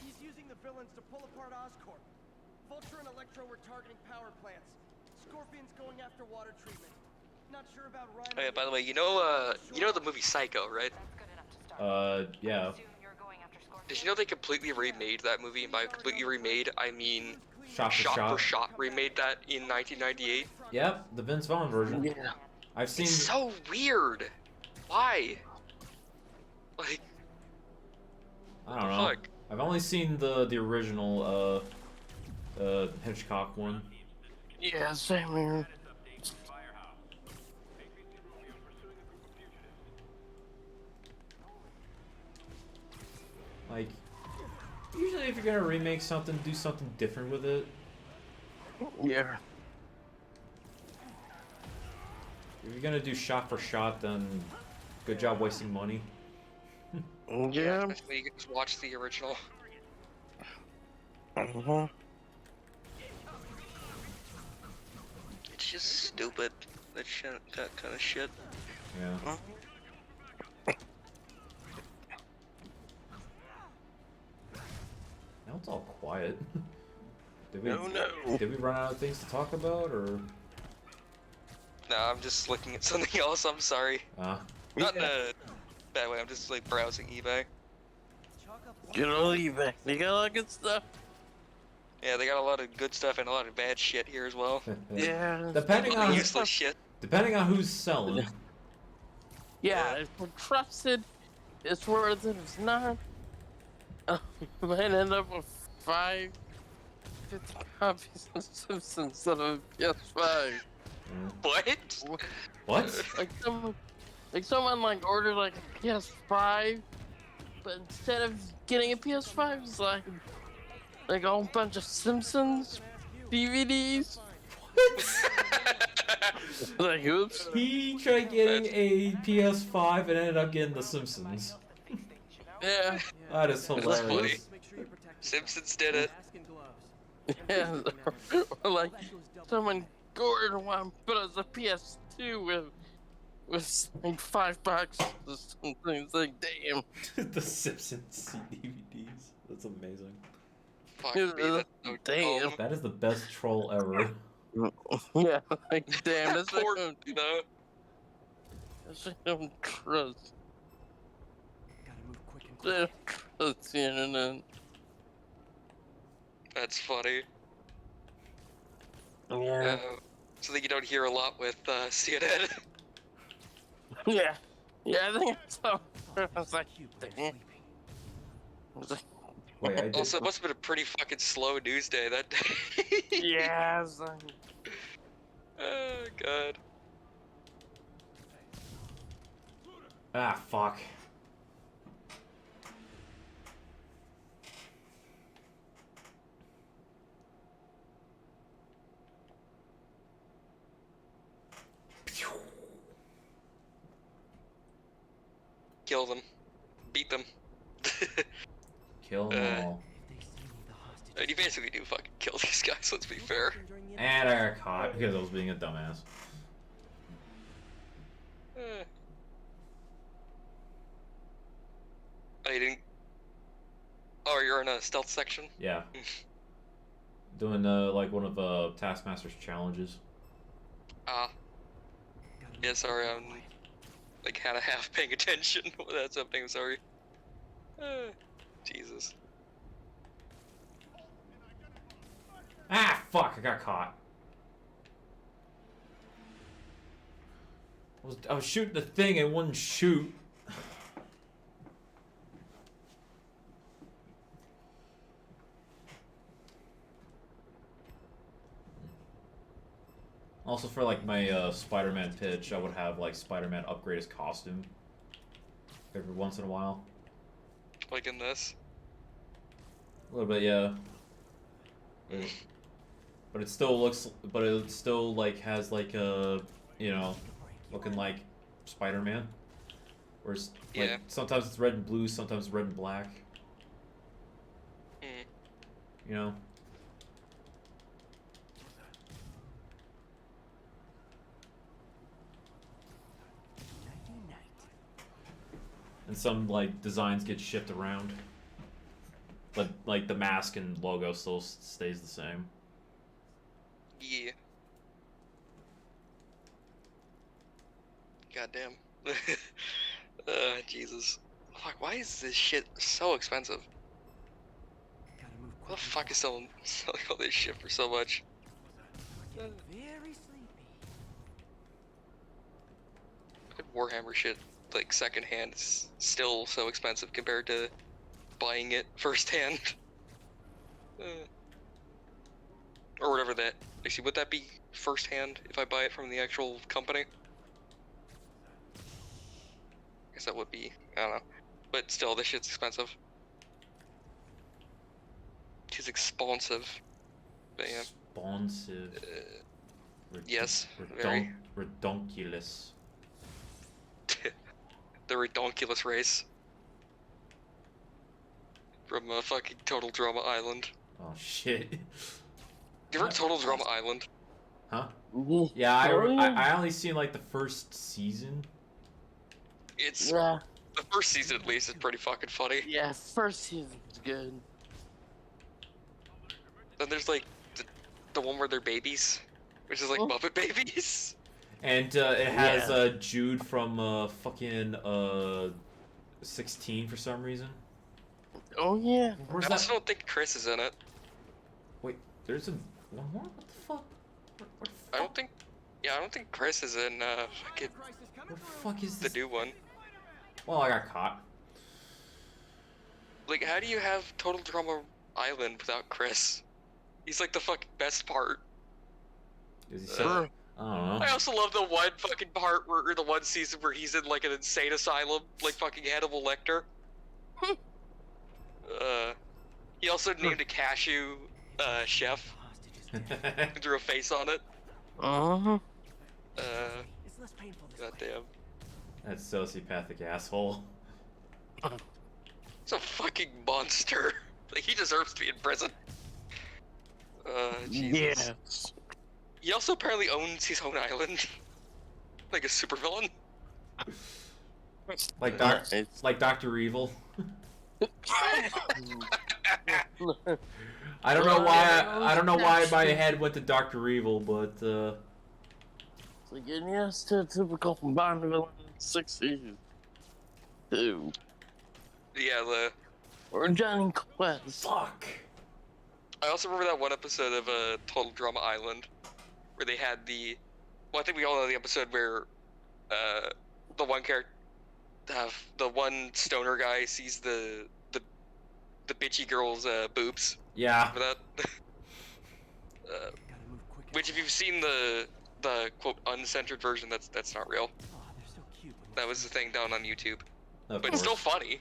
He's using the villains to pull apart Oscorp. Vulture and Electro were targeting power plants. Scorpion's going after water treatment. Not sure about Rhino. Oh yeah, by the way, you know the movie Psycho, right? That's good enough to start. Yeah. Assume you're going after Scorpion. Did you know they completely remade that movie? And by completely remade, I mean Shot for shot shot. for shot remade that in 1998. Yep, the Vince Vaughn version. Yeah. I've seen. It's so weird. Why? Like, I don't know. fuck? I've only seen the original Hitchcock one. Yeah, same here. Like, Usually, if you're gonna remake something, do something different with it. Yeah. If you're gonna do shot for shot, then good job wasting money. Yeah. Especially you can just watch the original. Uh-huh. It's just stupid. That shit, that kind of shit. Yeah. Now it's all quiet. Did we, No. Did we run out of things to talk about, or? Nah, I'm just looking at something else. I'm sorry. Not in a bad way. I'm just like browsing eBay. Get on eBay. They got a lot of good stuff. Yeah, they got a lot of good stuff and a lot of bad shit here as well. Yeah. Depending on Useless shit. depending on who's selling. Yeah, if we're trusted, it's worth it. If not, might end up with 50 copies of Simpsons instead of a PS5. What? What? Like someone like ordered like a PS5, but instead of getting a PS5, it's like a whole bunch of Simpsons DVDs. Like, oops. He tried getting a PS5 and ended up getting The Simpsons. Yeah. That is hilarious. Simpsons did it. Yeah. Or like someone ordered one, but it was a PS2 with like $5 or something. It's like, damn. The Simpsons DVDs. That's amazing. Fuck me, that's so Damn. dumb. That is the best troll ever. Yeah, like, damn, that's Poor, like, you know. that's like, don't trust. Gotta move quick and They don't trust the internet. That's funny. Yeah. Something you don't hear a lot with CNN. Yeah. Yeah, I think it's so. I was like, You better damn. sleeping. I was like, Wait, I did. Also, it must have been a pretty fucking slow news day that day. yeah, I was like, Oh, God. Ah, fuck. Kill them. Beat them. Kill them all. And you basically do fucking kill these guys, let's be fair. And I got caught because I was being a dumbass. Oh, you didn't... Oh, you're in a stealth section? Yeah. Doing like one of Taskmaster's challenges. Ah. Yeah, sorry, I'm... like, had a half paying attention when that's happening, I'm sorry. Jesus. Ah, fuck! I got caught. I was shooting the thing and it wouldn't shoot. Also, for like my Spider-Man pitch, I would have like Spider-Man upgrade his costume every once in a while. Like in this? A little bit, yeah. But it still looks, but it still like has like a, you know, looking like Spider-Man. Whereas like Yeah. sometimes it's red and blue, sometimes red and black. Hmm. You know. And some like designs get shifted around, but like the mask and logo still stays the same. Yeah. Goddamn. Jesus. Fuck, why is this shit so expensive? Gotta move Why quick. the fuck is selling all this shit for so much? Very sleepy. Warhammer shit, like secondhand, is still so expensive compared to buying it firsthand. Or whatever that. Actually, would that be firsthand if I buy it from the actual company? I guess that would be. I don't know. But still, this shit's expensive. He's expansive. But yeah. Responsive. Yes, very. Redonkulous. The redonkulous race. From fucking Total Drama Island. Oh shit. You ever Total Drama Island? Huh? Oh, Yeah, yeah. I only seen like the first season. It's Yeah, the first season at least is pretty fucking funny. yeah, first season's good. Then there's like the one where they're babies, which is like Oh. Muppet Babies. And it has Yeah. Jude from fucking 16 for some reason. Oh yeah. Where's I that? also don't think Chris is in it. Wait, there's one more? What the fuck? What I don't think. Yeah, I don't think Chris is in fucking What the fuck is the this? new one. Well, I got caught. Like, how do you have Total Drama Island without Chris? He's like the fucking best part. Is he so? Sure. I don't know. I also love the one fucking part where, or the one season where he's in like an insane asylum, like fucking Hannibal Lecter. He also named a cashew, chef, and drew a face on it. Uh-huh. It's less painful this way. Goddamn. That sociopathic asshole. He's a fucking monster. Like, he deserves to be in prison. Jesus. Yes. He also apparently owns his own island. Like a supervillain. Like It's- like Dr. Evil. I don't know why. I don't know why my head went to Dr. Evil, but It's like, and yes, to typical Bond villain in the 60s. Too. Yeah, Or Johnny Quest. fuck. I also remember that one episode of Total Drama Island, where they had the. Well, I think we all know the episode where, the one character, the one stoner guy sees the bitchy girl's boobs. Yeah. Remember that? Gotta move quick. Which, if you've seen the quote uncensored version, that's not real. Oh, they're so cute. when That was the thing down on YouTube. Of But it's still course. funny.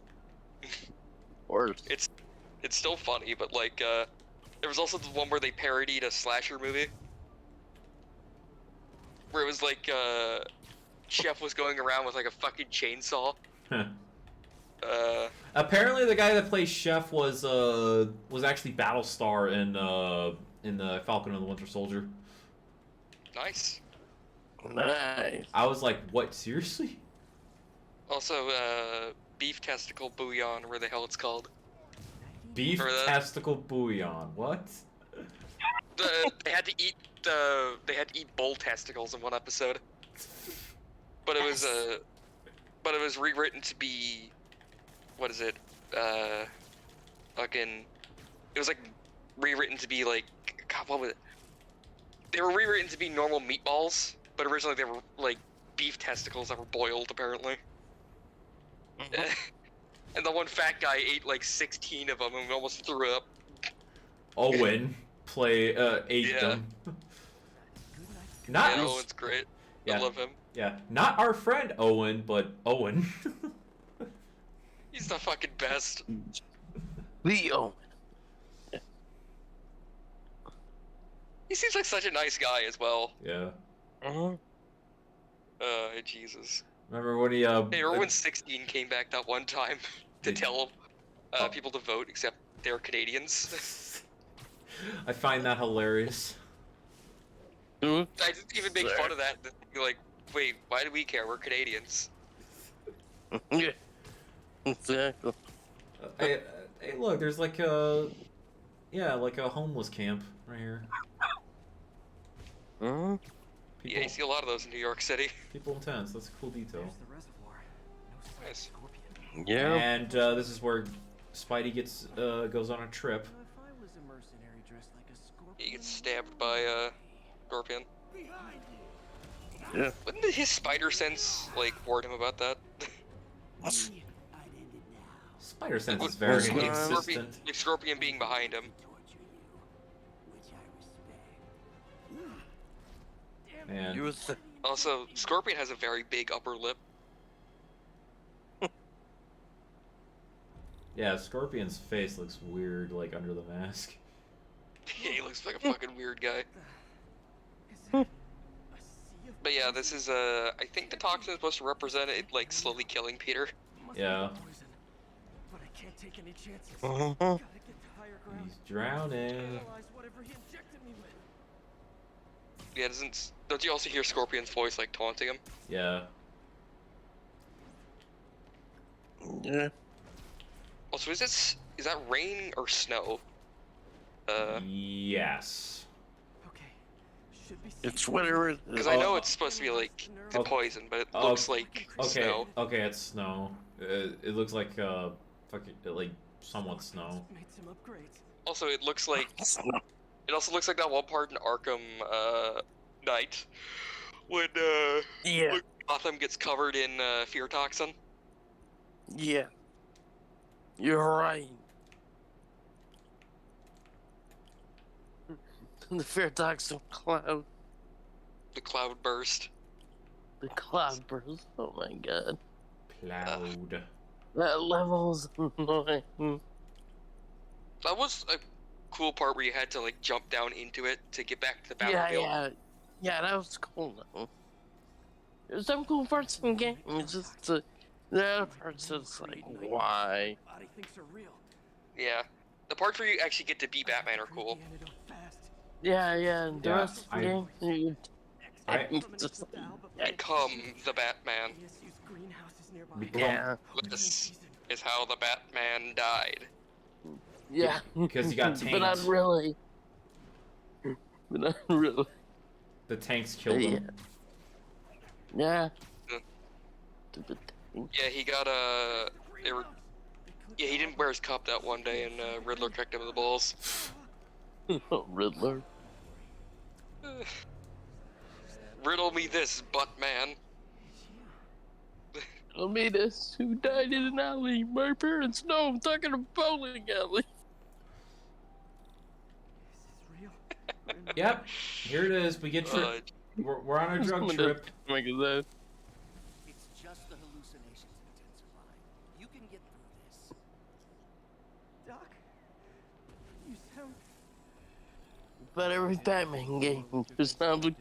Or It's still funny, but like there was also the one where they parodied a slasher movie. Where it was like Chef was going around with like a fucking chainsaw. Apparently, the guy that plays Chef was actually Battlestar in the Falcon and the Winter Soldier. Nice. nice. I was like, what? Seriously? Also beef testicle bouillon, where the hell it's called. Beef Remember that? testicle bouillon. What? They had to eat bull testicles in one episode. But it was rewritten to be, what is it? Fucking, it was like rewritten to be like, God, what was it? They were rewritten to be normal meatballs, but originally they were like beef testicles that were boiled, apparently. And the one fat guy ate like 16 of them and almost threw up. Owen ate Yeah. them. Good night. Not Yeah, Owen's great. Yeah. I love him. yeah, not our friend Owen, but Owen. He's the fucking best. Leo. He seems like such a nice guy as well. Yeah. Uh-huh. Jesus. Remember when he Hey, remember when 16 came back that one time to Did- tell Oh. people to vote, except they're Canadians? I find that hilarious. I didn't even make fun of that. Like, wait, why do we care? We're Canadians. Yeah. Exactly. Hey, look, there's like a homeless camp right here. Uh-huh. People, Yeah, you see a lot of those in New York City. people in tents. That's a cool detail. There's the reservoir. No sign of Nice. Scorpion. Yeah. And this is where Spidey goes on a trip. Now, if I was a mercenary dressed like a scorpion, He gets stabbed by Scorpion. Yeah. Wouldn't his spider sense like warn him about that? Spider sense is Like, very Scorpion- inconsistent. Like Scorpion being behind him. Man. You was Also, Scorpion has a very big upper lip. Yeah, Scorpion's face looks weird, like under the mask. Yeah, he looks like a fucking weird guy. Is that a sea of But yeah, this is I think the toxin is supposed to represent it like slowly killing Peter. Must be Yeah. poison. But I can't take any chances. Uh-huh. Gotta get to higher ground. He's drowning. Analyze whatever he injected me with. Yeah, don't you also hear Scorpion's voice like taunting him? Yeah. Yeah. Also, is that rain or snow? Yes. Okay. Should be It's safe. whatever it is. Because I know it's supposed to be like the Oh. poison, but it Oh. looks like Okay. snow. Okay, it's snow. It looks like fucking like somewhat snow. Made some upgrades. Also, it looks like it also looks like that one part in Arkham Knight when Yeah. when Gotham gets covered in fear toxin. Yeah. You're right. The fear toxin cloud. The cloud burst. The cloud burst. Oh my god. Cloud. That level's annoying. That was a cool part where you had to like jump down into it to get back to the battlefield. Yeah, that was cool though. There's some cool parts in the game. It's just the other parts that's like, why? Body thinks are real. Yeah. The parts where you actually get to be Batman are cool. The antidote fast. Yeah, and the Yeah, rest of the game, you just Become the Batman. ESU's greenhouse is nearby. Become- yeah, This is how the Batman died. yeah. Because you got But not tanked. really. But not really. The tanks killed him. Yeah. Yeah. Stupid thing. Yeah, he got yeah, he didn't wear his cup that one day, and Riddler kicked him in the balls. Riddler. Riddle me this, Buttman. Tell me this, who died in an alley? My parents know, I'm talking a bowling alley. Is this real? Yep. Here it is. We get Uh, we're on a drug trip. Look at that. It's just the hallucinations intensifying. You can get through this. Doc, you sound. But every Batman game, there's not the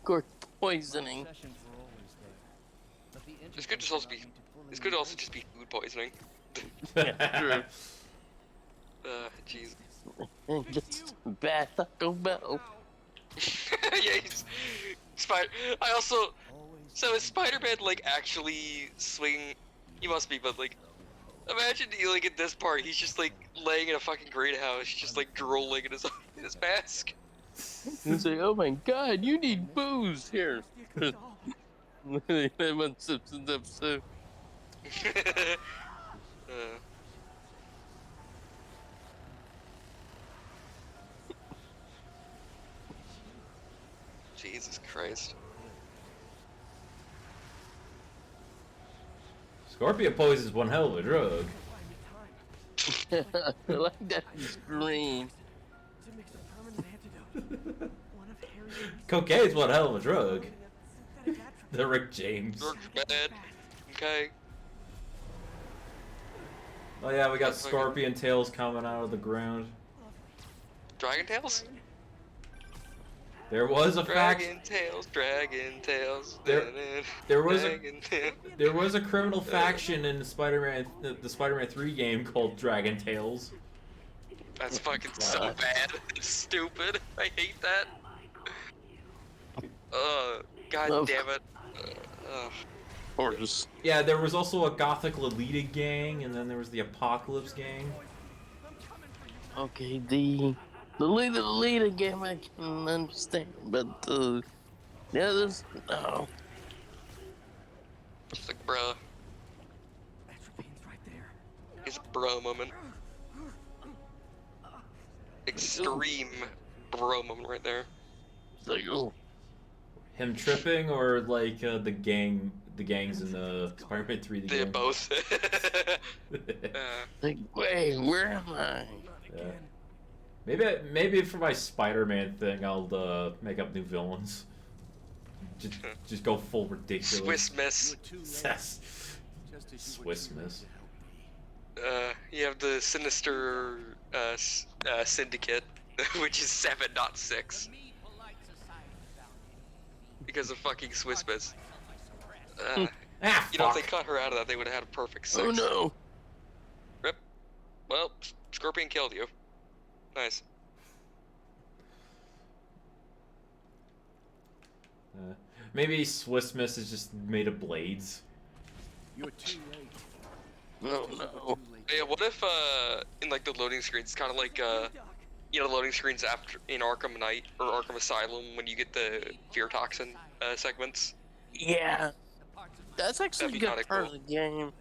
court poisoning. this could just also be. This could also just be food poisoning. True. Jeez. And just bad Taco Bell. Yeah, he's I also. So is Spider-Man like actually swing? He must be, but like, imagine you like at this part, he's just like laying in a fucking greenhouse, just like drooling in his mask. You say, oh my god, you need booze here. They went Simpsons episode. Jesus Christ. Scorpion poison is one hell of a drug. I like that he's green. To mix a permanent antidote. One of Harry's Cocaine's one hell of a drug. synthetic atropine. The Rick James. Works bad. Okay. Oh yeah, we got That's fucking- scorpion tails coming out of the ground. Dragon Tales? There was a fact. Dragon Tales, Dragon Tales. There was a Dragon Tales. there was a criminal faction in Spider-Man the Spider-Man 3 game called Dragon Tales. That's fucking so bad. It's stupid. I hate that. God Oh. damn it. Or just Yeah, there was also a Gothic Lolita gang, and then there was the Apocalypse gang. okay. The leader game I can understand, but the others no. It's like, bruh. Atropine's right there. It's a bro moment. Extreme bro moment right there. It's like oh, Him tripping, or like the gangs in the Spider-Man 3 the They're game. both. like wait, where am I? Yeah. Maybe for my Spider-Man thing, I'll make up new villains. Just go full ridiculous. Swiss miss. Yes. Swiss miss. You have the Sinister Syndicate. which is 7, not 6. Because of fucking Swiss Miss. Ah, You know, if they fuck. cut her out of that, they would have had a perfect 6. Oh no! Rip. Well, Scorpion killed you. Nice. Maybe Swiss Miss is just made of blades. You're too late. Oh no! Yeah, what if in like the loading screens, it's kind of like you know, loading screens after in Arkham Knight or Arkham Asylum when you get the fear toxin segments. Yeah, that's actually a That'd be good kinda part cool. of the game.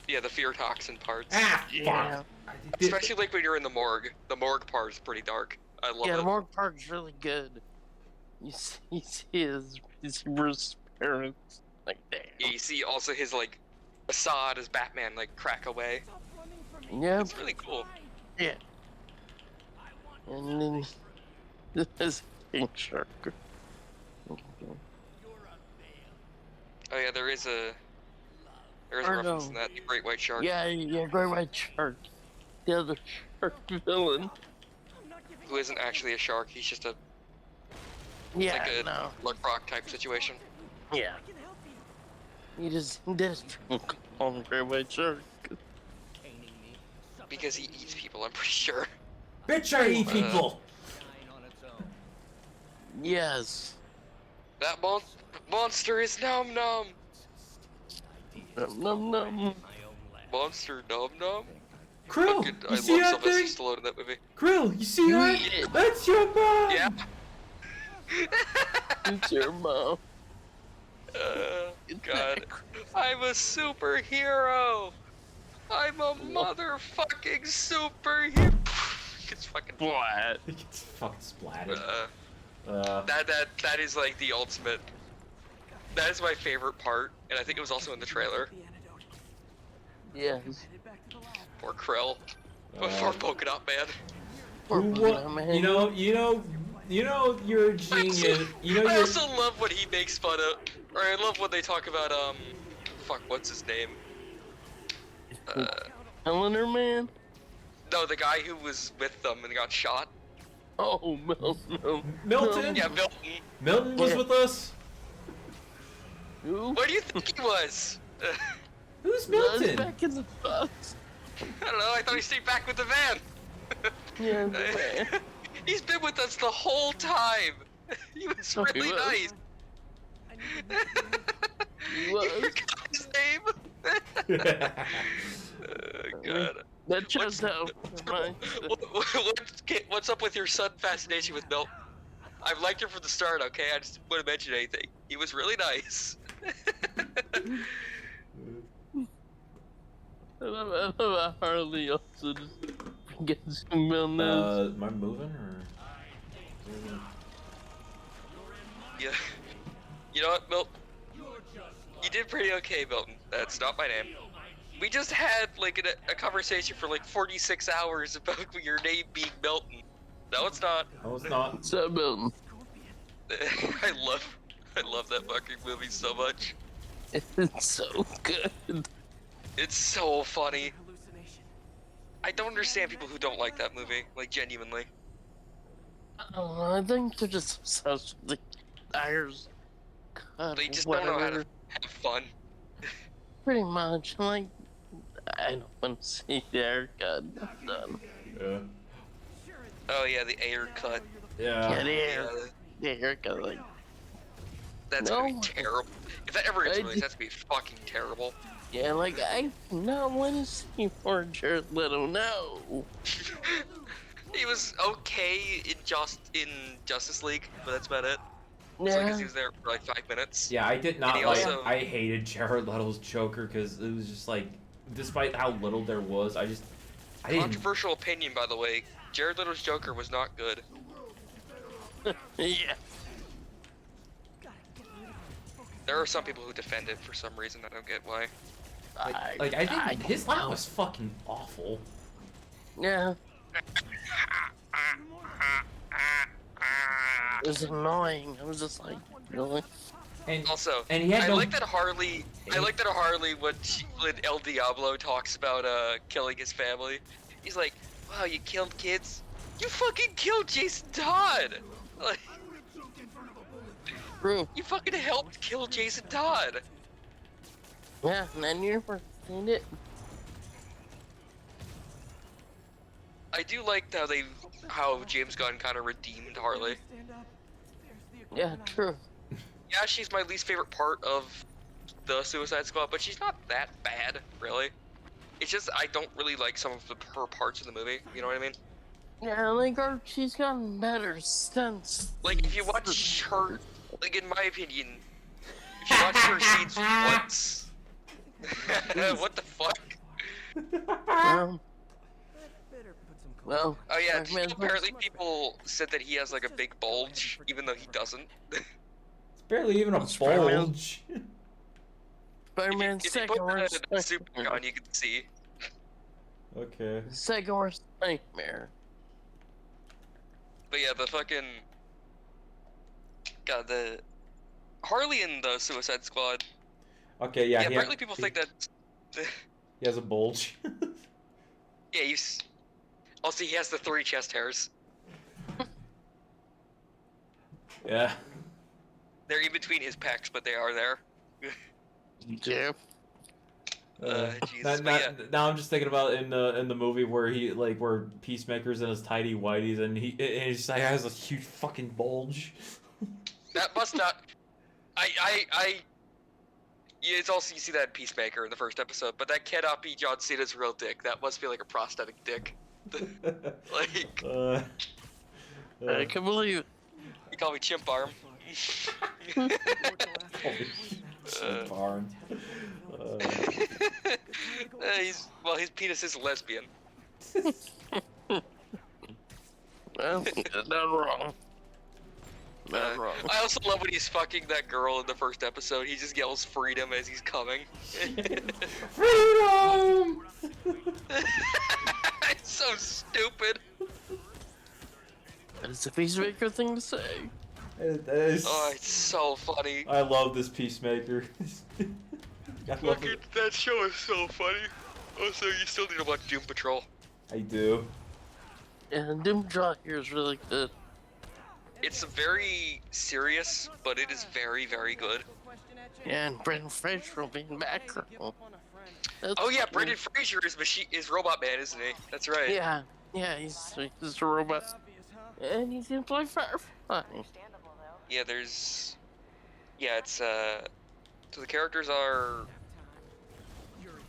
Yeah, the fear toxin parts. Ah, Yeah. fuck. Especially like when you're in the morgue. The morgue part is pretty dark. I love Yeah, the it. morgue part's really good. You see his Bruce parents like Yeah, damn. you see also his like Assad as Batman like crack away. Yeah, It's really cool. yeah. And then this King Shark. Oh yeah, there is a Or reference no. in that, the Great White Shark. Yeah, Great White Shark. The other shark villain. Who isn't actually a shark, he's just a Yeah, like a no. Rock type situation. Yeah. He just call him Great White Shark. Because he eats people, I'm pretty sure. Bitch, I eat people! Yes. That monster is Num Num! Num num num. Monster Num Num? Krill, Fucking, you I see love that thing? Sylvester Stallone in that movie. Krill, you see that? eat it. That's your mom! Yeah. It's your mom. God. I'm a superhero! I'm a motherfucking superhero! It's fucking What? He gets fucking splatted. that is like the ultimate. That is my favorite part, and I think it was also in the trailer. Yes. Or Krill. Before Polka Dot Man. Poor What? man. You know, you're a genius. You know, I you're. also love when he makes fun of, or I love when they talk about fuck, what's his name? Eleanor man? No, the guy who was with them and got shot. Oh, Milton. Milton? Yeah, Milton. Milton was with us? Who? Where do you think he was? Who's That's Milton? back in the bus. I don't know. I thought he stayed back with the van. Yeah, the man. He's been with us the whole time. He was Oh, he really was? nice. He You was. forgot his name? God. That just out. What's up with your sudden fascination with Milton? I've liked him from the start, okay? I just wouldn't mention anything. He was really nice. I love how Harley also just gets him on this. Am I moving or? Yeah. You know what, Milton? You did pretty okay, Milton. That's not my name. We just had like a conversation for like 46 hours about your name being Milton. No, it's not. No, it's not. What's up, Milton? I love that fucking movie so much. It's so good. It's so funny. I don't understand people who don't like that movie, like genuinely. I don't know, I think they're just obsessed with the tires. God, They just don't know how whatever. to have fun. Pretty much. Like, I don't want to see the haircut done. Yeah. Oh yeah, the air cut. Yeah. Yeah, the Yeah, haircut, like, that's No. gonna be terrible. If that ever is I released, that's gonna be fucking terrible. yeah, like, I do not want to see more Jared Leto, no. He was okay in Justice League, but that's about it. It's Yeah. because he was there for like 5 minutes. Yeah, I did not And he like. also- I hated Jared Leto's Joker because it was just like, despite how little there was, I didn't. Controversial opinion, by the way. Jared Leto's Joker was not good. Yeah. There are some people who defend it for some reason. I don't get why. Like I think his line was fucking awful. Yeah. It was annoying. I was just like, really? And Also, And he had I no- like that Harley. I like that Harley when El Diablo talks about killing his family. He's like, "Wow, you killed kids? You fucking killed Jason Todd! Like, True. you fucking helped kill Jason Todd! Yeah, and then you never seen it. I do like how James Gunn kind of redeemed Harley. Stand up. There's the Yeah, equipment. true. Yeah, she's my least favorite part of the Suicide Squad, but she's not that bad, really. It's just I don't really like some of her parts in the movie. You know what I mean? Yeah, like she's gotten better since. Like if you watch her, like in my opinion, if you watch her scenes once, what the fuck? Um, Better put some well. Oh yeah, Spider-Man apparently people said that he has like a big bulge, even though he doesn't. It's barely even a Spider-Man. bulge. Spider-Man If you second put worst. the super on, you can see. Okay. Second worst nightmare. But yeah, the fucking God, the Harley in the Suicide Squad. Okay, yeah. Yeah, he apparently people think that. he has a bulge. Yeah, he's. Also, he has the 3 chest hairs. Yeah. They're in between his pecs, but they are there. Yeah. Jesus, but Now I'm just thinking about in the movie where where Peacemaker's in his tidy whities and he just has a huge fucking bulge. That must not. Yeah, it's also you see that in Peacemaker in the first episode, but that cannot be John Cena's real dick. That must be like a prosthetic dick. Like, I can believe it. you call me Chimp Arm. Barn. His penis is lesbian. Well, not wrong. Not wrong. I also love when he's fucking that girl in the first episode. He just yells freedom as he's coming. Freedom! It's so stupid. It's a Peacemaker thing to say. Oh, it's so funny. I love this Peacemaker. I love Fucking, it. that show is so funny. Also, you still need to watch Doom Patrol. I do. And Doom Patrol here is really good. It's very serious, but it is very, very good. Yeah, and Brendan Fraser will be in background. Oh yeah, Brendan Fraser is Robot Man, isn't he? That's right. Yeah, he's a robot. And he's gonna play Firefly. Yeah, it's so the characters are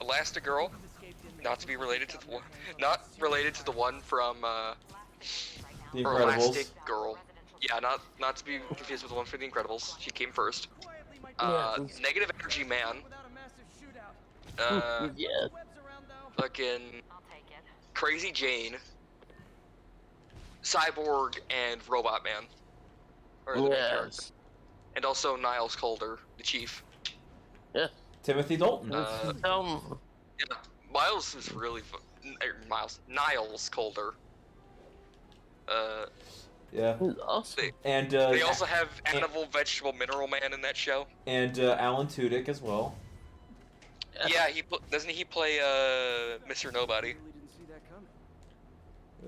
Elastigirl, not related to the one from The or Incredibles. Elastic Girl. Yeah, not to be confused with the one for The Incredibles. She came first. Negative Energy Man. Yeah. Fucking Crazy Jane, Cyborg, and Robot Man. Are the main characters. Yes. And also Niles Calder, the chief. Yeah. Timothy Dalton. Yeah, Miles is really Niles Calder. Yeah. He's awesome. And They also have Animal Vegetable Mineral Man in that show. and Alan Tudyk as well. Yeah, doesn't he play Mr. Nobody?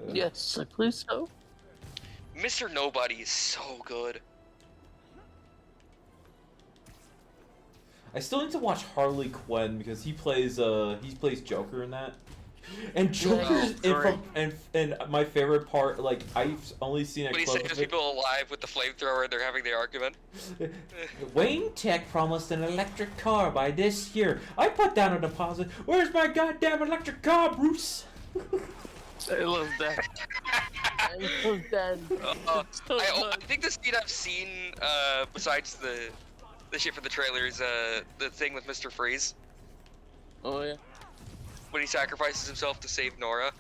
Yes, I believe so. Mr. Nobody is so good. I still need to watch Harley Quinn because he plays Joker in that. And Joker's and my favorite part, like I've only seen a When he clip saves of it. people alive with the flamethrower and they're having the argument. Wayne Tech promised an electric car by this year. I put down a deposit. Where's my goddamn electric car, Bruce? I love that. I love that. I think the scene I've seen, besides the shit for the trailer, is the thing with Mr. Freeze. Oh yeah. When he sacrifices himself to save Nora.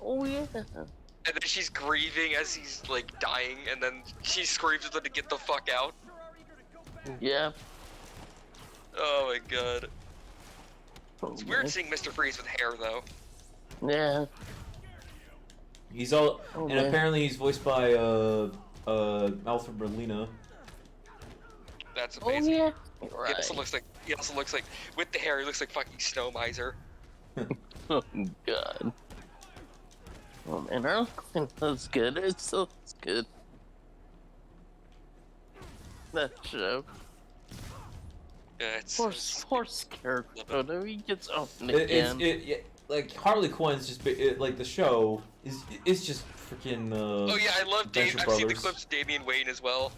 Oh yeah. And then she's grieving as he's like dying, and then she screams at him to get the fuck out. Yeah. Oh my god. It's weird Okay. seeing Mr. Freeze with hair though. Yeah. He's all Oh, and man. apparently he's voiced by Alfred Molina. That's Oh amazing. yeah. He Right. also looks like with the hair he looks like fucking Snow Miser. Oh god. Oh man, Harley Quinn was good. It still is good. That show. Yeah, it's Poor Scarecrow. Though he gets opened It's again. like Harley Quinn's just like the show is just freaking. Oh yeah, I love Dave. Venture I've seen the Brothers. clips of Damian Wayne as well.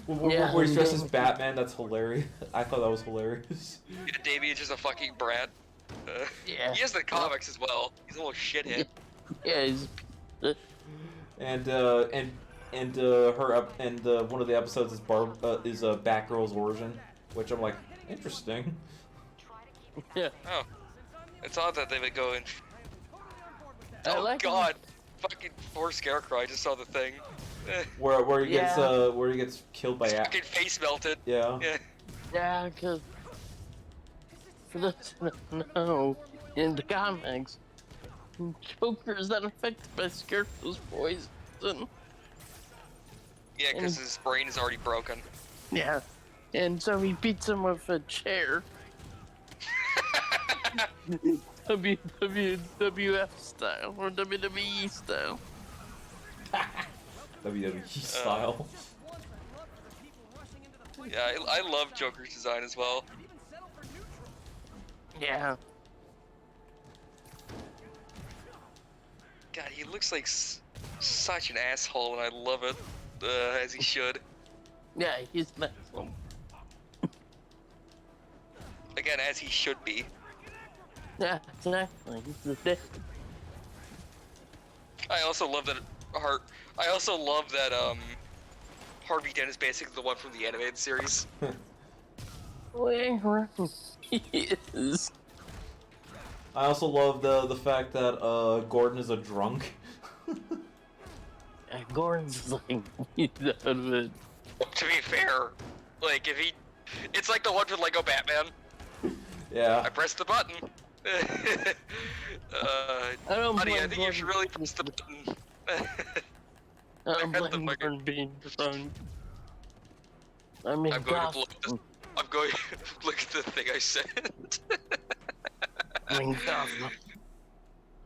Yeah, Where he's dressed as Damian- Batman, that's hilarious. I thought that was hilarious. Yeah, Damian's just a fucking brat. Yeah. He has the comics as well. He's a little shithead. Yeah, he's. And her one of the episodes is Batgirl's origin, which I'm like interesting. Yeah. Oh, it's odd that they would go in. I Oh like God, fucking poor Scarecrow. I just saw the thing. Where he gets Yeah. where he gets killed by Fucking face melted. yeah. Yeah. Yeah, because for those who don't know, in the comics, Joker is not affected by Scarecrow's poison. Yeah, because his brain is already broken. Yeah, and so he beats him with a chair. WWF style or WWE style. WWE style. Yeah, I love Joker's design as well. Yeah. God, he looks like such an asshole, and I love it, as he should. Yeah, he's nice. Again, as he should be. Yeah, exactly. He's the dick. I also love that Harvey Dent is basically the one from the animated series. Where he is. I also love the fact that Gordon is a drunk. Yeah, Gordon's like, he's out of it. To be fair, like it's like the one with Lego Batman. Yeah. I pressed the button. I don't Buddy, blame I think you should Gordon. really press the button. I don't I had the blame fucking- Gordon being drunk. I mean, I'm going to blow Gotham. this. I'm going. Look at the thing I sent. I mean, Gotham.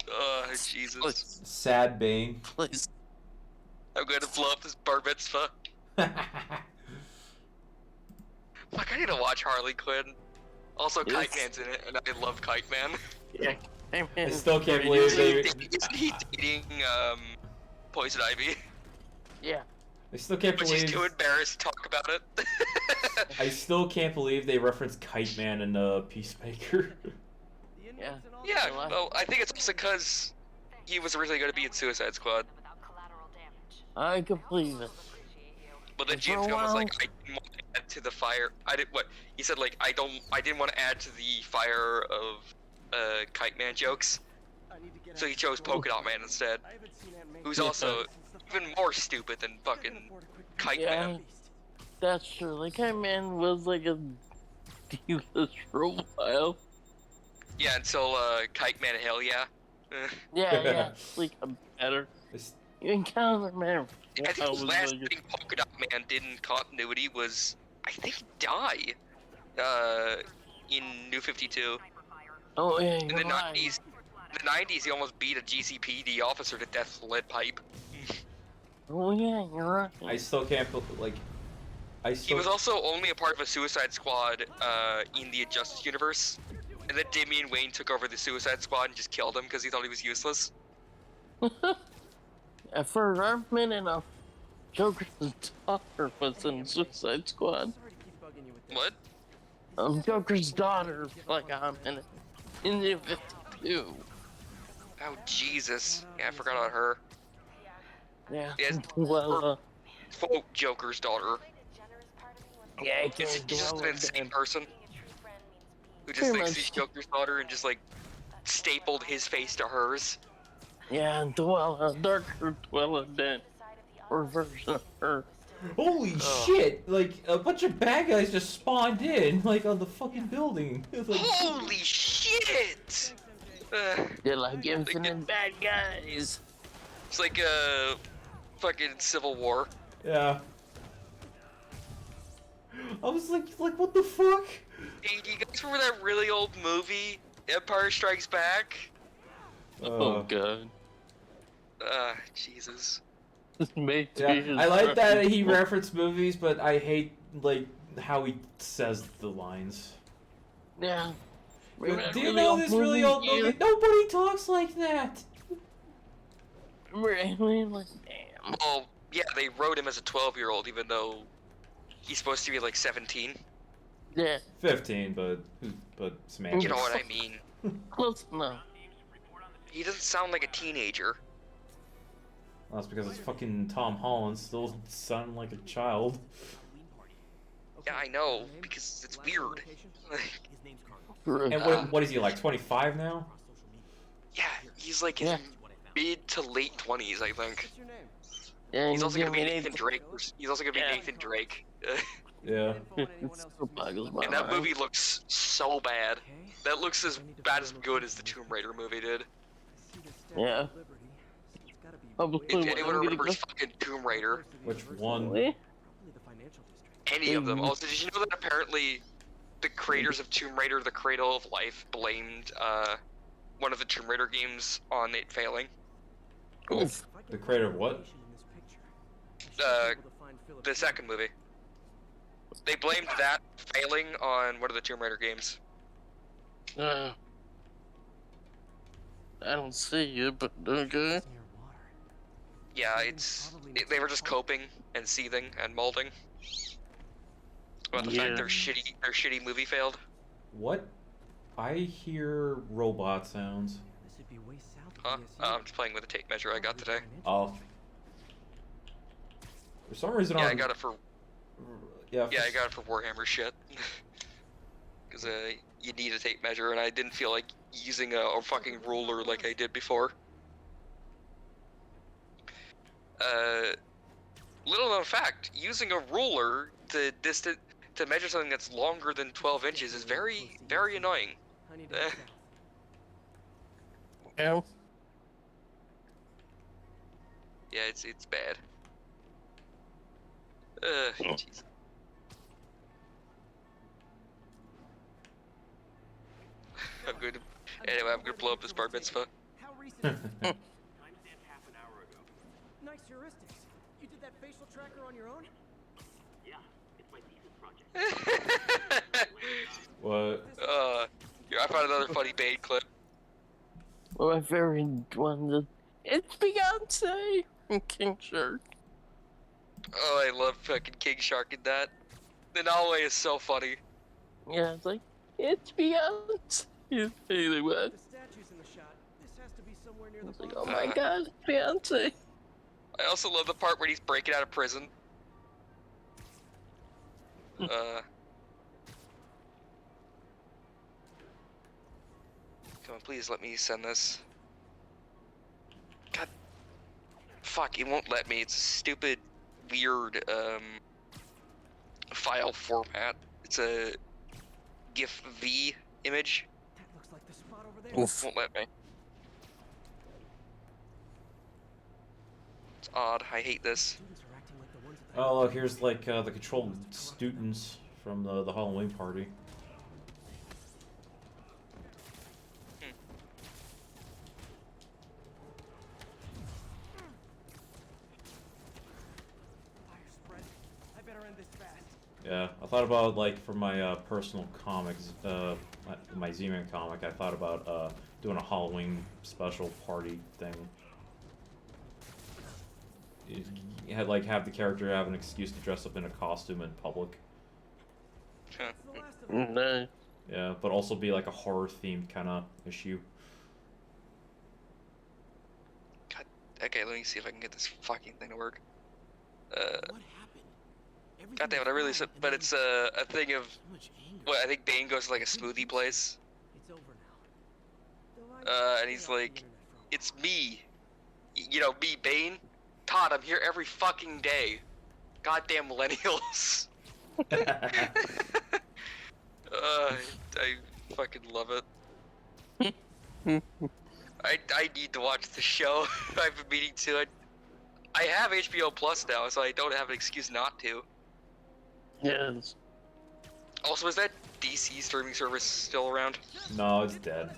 Oh, Jesus. Sad Bane. Please. I'm going to blow up this bar mitzvah. Fuck, I need to watch Harley Quinn. Also, Yes. Kite Man's in it, and I love Kite Man. Yeah. I mean, I still can't believe Isn't he dating, Poison Ivy? Yeah. I still can't But she's believe too embarrassed to talk about it. I still can't believe they referenced Kite Man in Peacemaker. Yeah. Yeah, Well, well, I think it's also because he was originally going to be in Suicide Squad. Without collateral damage. I can believe it. But then For James a Gunn was while- like, I didn't want to add to the fire. I didn't what? He said like, I didn't want to add to the fire of Kite Man jokes. So he chose Polka Dot Man instead, who's also even more stupid than fucking Kite Yeah. Man. That's true. Like, Kite Man was like a divas for a while. Yeah, until Kite Man, hell yeah. Yeah, yeah. Like, a better. It's- Even Calendar Man. I think the was last like a- thing Polka Dot Man did in continuity was, I think, die. In New 52. Oh, yeah, In you're the right. 90s. In the 90s, he almost beat a GCPD officer to death with a lead pipe. Oh, yeah, you're right. I still can't like. I He still. was also only a part of a Suicide Squad in the Injustice universe. And then Damian Wayne took over the Suicide Squad and just killed him because he thought he was useless. For a minute, Joker's daughter was in Suicide Squad. What? Joker's daughter, like a minute. In the 52. Oh, Jesus. Yeah, I forgot about her. Yeah. Yes. Well, Quote Joker's daughter. yeah, I He's can't just go an insane person who just Pretty thinks much. he's Joker's daughter and just like stapled his face to hers. Yeah, and darker Dwella Dent. Or version of her. Holy shit! Like a bunch of bad guys just spawned in, like on the fucking building. It's like, Holy shit! They're like infinite bad guys. It's like fucking Civil War. yeah. I was like, what the fuck? Hey, do you guys remember that really old movie, Empire Strikes Back? Oh god. Jesus. Yeah, I like that he referenced movies, but I hate like how he says the lines. Yeah. Do you know this really old movie? Nobody talks like that. Really? Like, damn. Well, yeah, they wrote him as a 12-year-old, even though he's supposed to be like 17. Yeah. 15, but semantics. You know what I mean? Close enough. He doesn't sound like a teenager. Well, that's because it's fucking Tom Holland. Still sounding like a child. Yeah, I know, because it's weird. And what is he, like 25 now? Yeah, he's like in mid to late 20s, I think. What's your name? Yeah, He's also gonna be giving me Nathan Drake. He's also gonna be Nathan Drake. Yeah. And that movie looks so bad. That looks as bad as good as the Tomb Raider movie did. Yeah. If anyone remembers fucking Tomb Raider, Which one? Really? any of them. Also, did you know that apparently the creators of Tomb Raider, the Cradle of Life, blamed one of the Tomb Raider games on it failing? Oof. The creator of what? The second movie. They blamed that failing on one of the Tomb Raider games. I don't see it, but okay. Yeah, they were just coping and seething and molding about the fact their shitty movie failed. What? I hear robot sounds. Huh? I'm just playing with a tape measure I got today. Oh. For some reason, Yeah, I got it for yeah. I got it for Warhammer shit. Because you need a tape measure, and I didn't feel like using a fucking ruler like I did before. Little known fact: using a ruler to measure something that's longer than 12 inches is very, very annoying. Yeah. Yeah, it's bad. Jeez. Anyway, I'm gonna blow up this bar mitzvah. How recent is this? Nice heuristics. You did that facial tracker on your own? What? Yeah, I found another funny Bane clip. Well, my favorite one. It's Beyonce from King Shark. Oh, I love fucking King Shark in that. The Nalway is so funny. Yeah, it's like, it's Beyonce. Anyway, The statue's in the shot. This has to be somewhere near the it's like, bottom. oh my god, it's Beyonce. I also love the part where he's breaking out of prison. Come on, please let me send this. God. Fuck, it won't let me. It's a stupid, weird, file format. It's a GIF V image. That looks like the spot over there. Oof. Won't let me. It's odd. I hate this. Students are acting like the ones at the Oh, look, here's like the controlled students from the Halloween party. fire spread. I better end this fast. Yeah, I thought about like for my personal comics, my Z-Man comic. I thought about doing a Halloween special party thing. You had like have the character have an excuse to dress up in a costume in public. Huh. It's the last of them. No. Yeah, but also be like a horror themed kind of issue. God. Okay, let me see if I can get this fucking thing to work. What happened? God damn it, I really said, but it's a thing of what I think Bane goes to like a smoothie place, It's over now. Though I and he's stay off the like, internet for a while. "It's me, you know me, Bane. Todd, I'm here every fucking day. Goddamn millennials." I fucking love it. I need to watch the show. I've been meaning to. I have HBO Plus now, so I don't have an excuse not to. Yes. Also, is that DC streaming service still around? No, it's dead.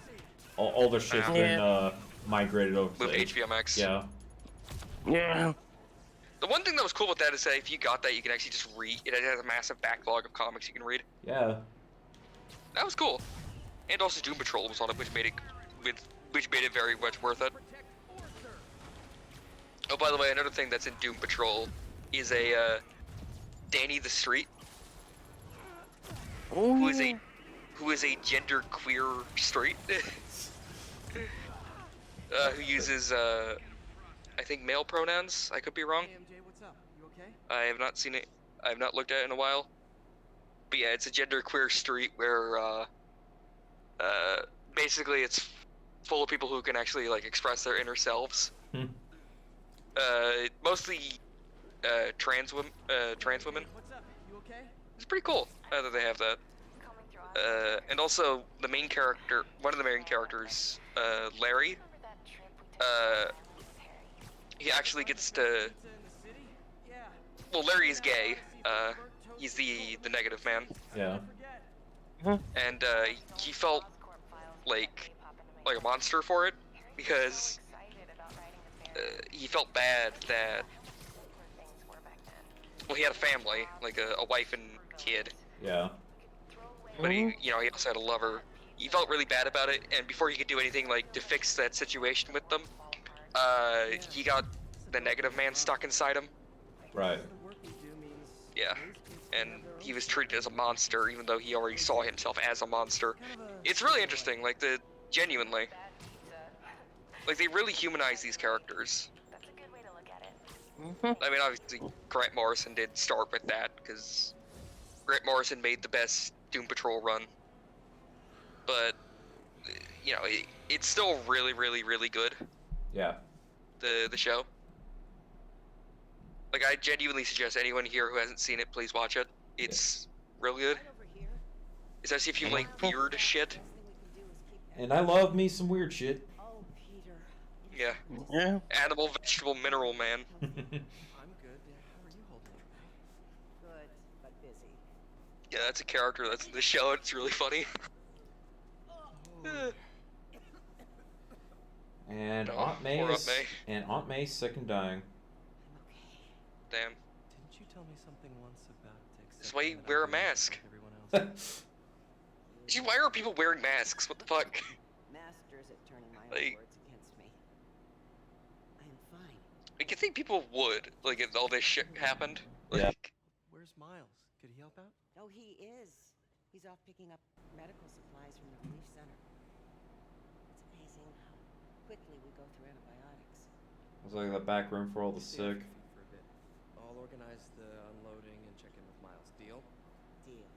All their shit's been migrated over Move to HBO Max. Yeah. Yeah. The one thing that was cool with that is that if you got that, you can actually just read. It has a massive backlog of comics you can read. Yeah. That was cool. And also Doom Patrol was on it, which made it very much worth it. Oh, by the way, another thing that's in Doom Patrol is a Danny the Street, who is a gender queer street, who uses I think male pronouns. I could be wrong. Hey, MJ, what's up? You okay? I have not seen it. I have not looked at it in a while. But yeah, it's a gender queer street where basically it's full of people who can actually like express their inner selves. Mostly trans women. What's up? You okay? It's pretty cool that they have that. Coming through And also the main character, one of the main characters, Larry. Remember that trip we took to Harry? He actually gets to. Pizza in the city? Yeah. Well, Larry is gay. He's the negative man, Yeah. and he felt like a monster for it because he felt bad that he had a family, like a wife and kid, Yeah. but he also had a lover. He felt really bad about it, and before he could do anything like to fix that situation with them, he got the negative man stuck inside him. Right. The work we do means Yeah, those kids and have their own he was treated as a monster, even though he already saw himself as a monster. kind of a It's really interesting, like genuinely, like they really humanize these characters. That's a good way to look at it. I mean, obviously, Grant Morrison did start with that, because Grant Morrison made the best Doom Patrol run. But, it's still really, really, really good, Yeah. the show. Like, I genuinely suggest anyone here who hasn't seen it, please watch it. It's real good. Right over here. Especially if you like weird shit. Best thing we can do is keep And I love me some weird shit. Oh, Peter. Yeah. Yeah. Animal, vegetable, mineral man. I'm good. How are you holding it? Good, but busy. Yeah, that's a character that's in the show. It's really funny. And Oh, Aunt May poor is, Aunt May. and Aunt May's sick and dying. I'm okay. Damn. Didn't you tell me something once about That's why you accepting that wear a I'm not mask. like everyone else? Gee, why are people wearing masks? What the fuck? Masters at turning my Like- own words against me. I am fine. Like, you think people would, like, if all this shit happened? Like, Yeah. Where's Miles? Could he help out? Oh, he is. He's off picking up medical supplies from the relief center. It's amazing how quickly we go through antibiotics. It's like the back room for all the Stay off sick. your feet for a bit. I'll organize the unloading and check in with Miles. Deal? Deal.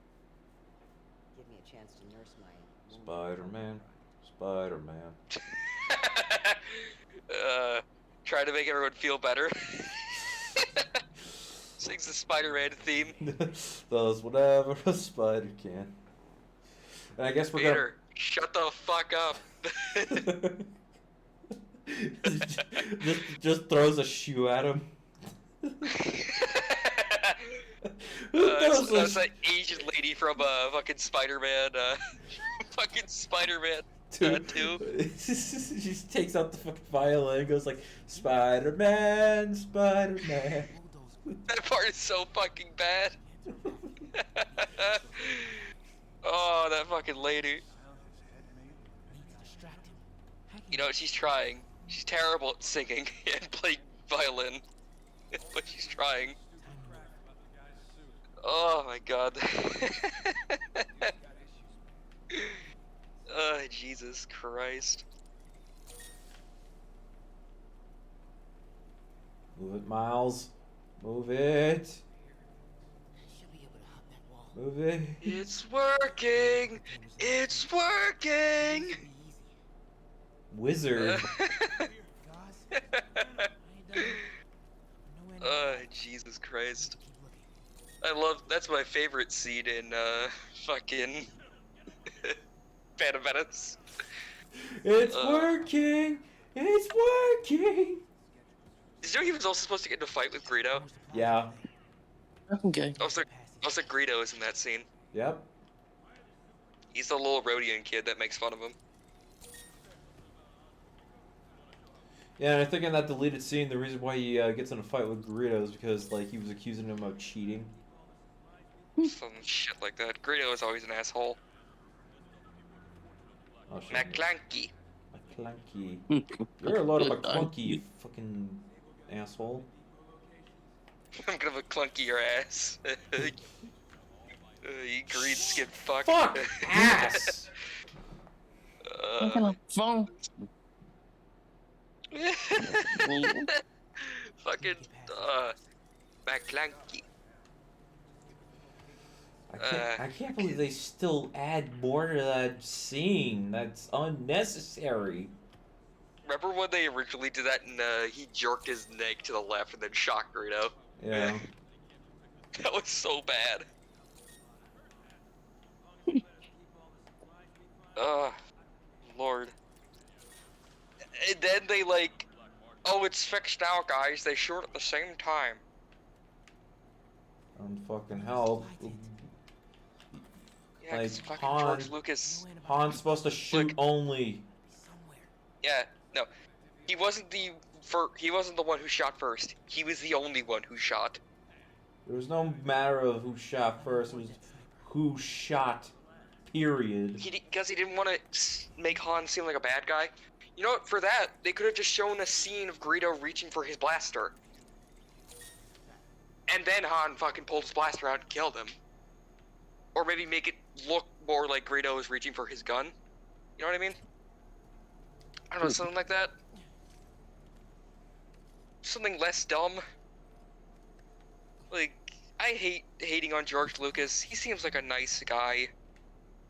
Give me a chance to nurse my wounded Spider-Man. girlfriend. Spider-Man. try to make everyone feel better. Sings the Spider-Man theme. Does whatever a spider can. And I guess we're Peter, shut the fuck up. just throws a shoe at him. Who throws a That's that Asian lady from fucking Spider-Man, fucking Spider-Man 2. She just takes out the fucking violin and goes like, Spider-Man, Spider-Man. That part is so fucking bad. Oh, that fucking lady. You know, she's trying. She's terrible at singing and playing violin. But she's trying. Oh my god. Oh, Jesus Christ. Move it, Miles. Move it. She'll be able to hop that wall. Move it. It's working! It's working! Wizard. Oh, Jesus Christ. That's my favorite scene in, fucking Phantom Menace. It's working. It's working. Did you know he was also supposed to get in a fight with Greedo? Yeah. Okay. Also Greedo is in that scene. Yep. He's the little Rhodian kid that makes fun of him. Yeah, and I think in that deleted scene, the reason why he gets in a fight with Greedo is because like he was accusing him of cheating. Some shit like that. Greedo is always an asshole. Oh shit. McClanky. McClunky. You're a load of McClunky, you fucking asshole. I'm gonna clunky your ass. You green skin fuck. Fuck ass. Look at the phone. Fucking McClanky. I can't believe they still add more to that scene. That's unnecessary. Remember when they originally did that and he jerked his neck to the left and then shot Greedo? Yeah. That was so bad. Lord. And then they like, oh, it's fixed now, guys. They shoot at the same time. Fucking hell. Yeah, Like, 'cause fucking Han- George Lucas. Han's supposed to shoot Look. only. Yeah, no, he wasn't the one who shot first. He was the only one who shot. There was no matter of who shot first. It was who shot. Period. Because he didn't want to make Han seem like a bad guy. You know what? For that, they could have just shown a scene of Greedo reaching for his blaster. And then Han fucking pulled his blaster out and killed him. Or maybe make it look more like Greedo is reaching for his gun. You know what I mean? I don't know, something like that. Something less dumb. Like, I hate hating on George Lucas. He seems like a nice guy.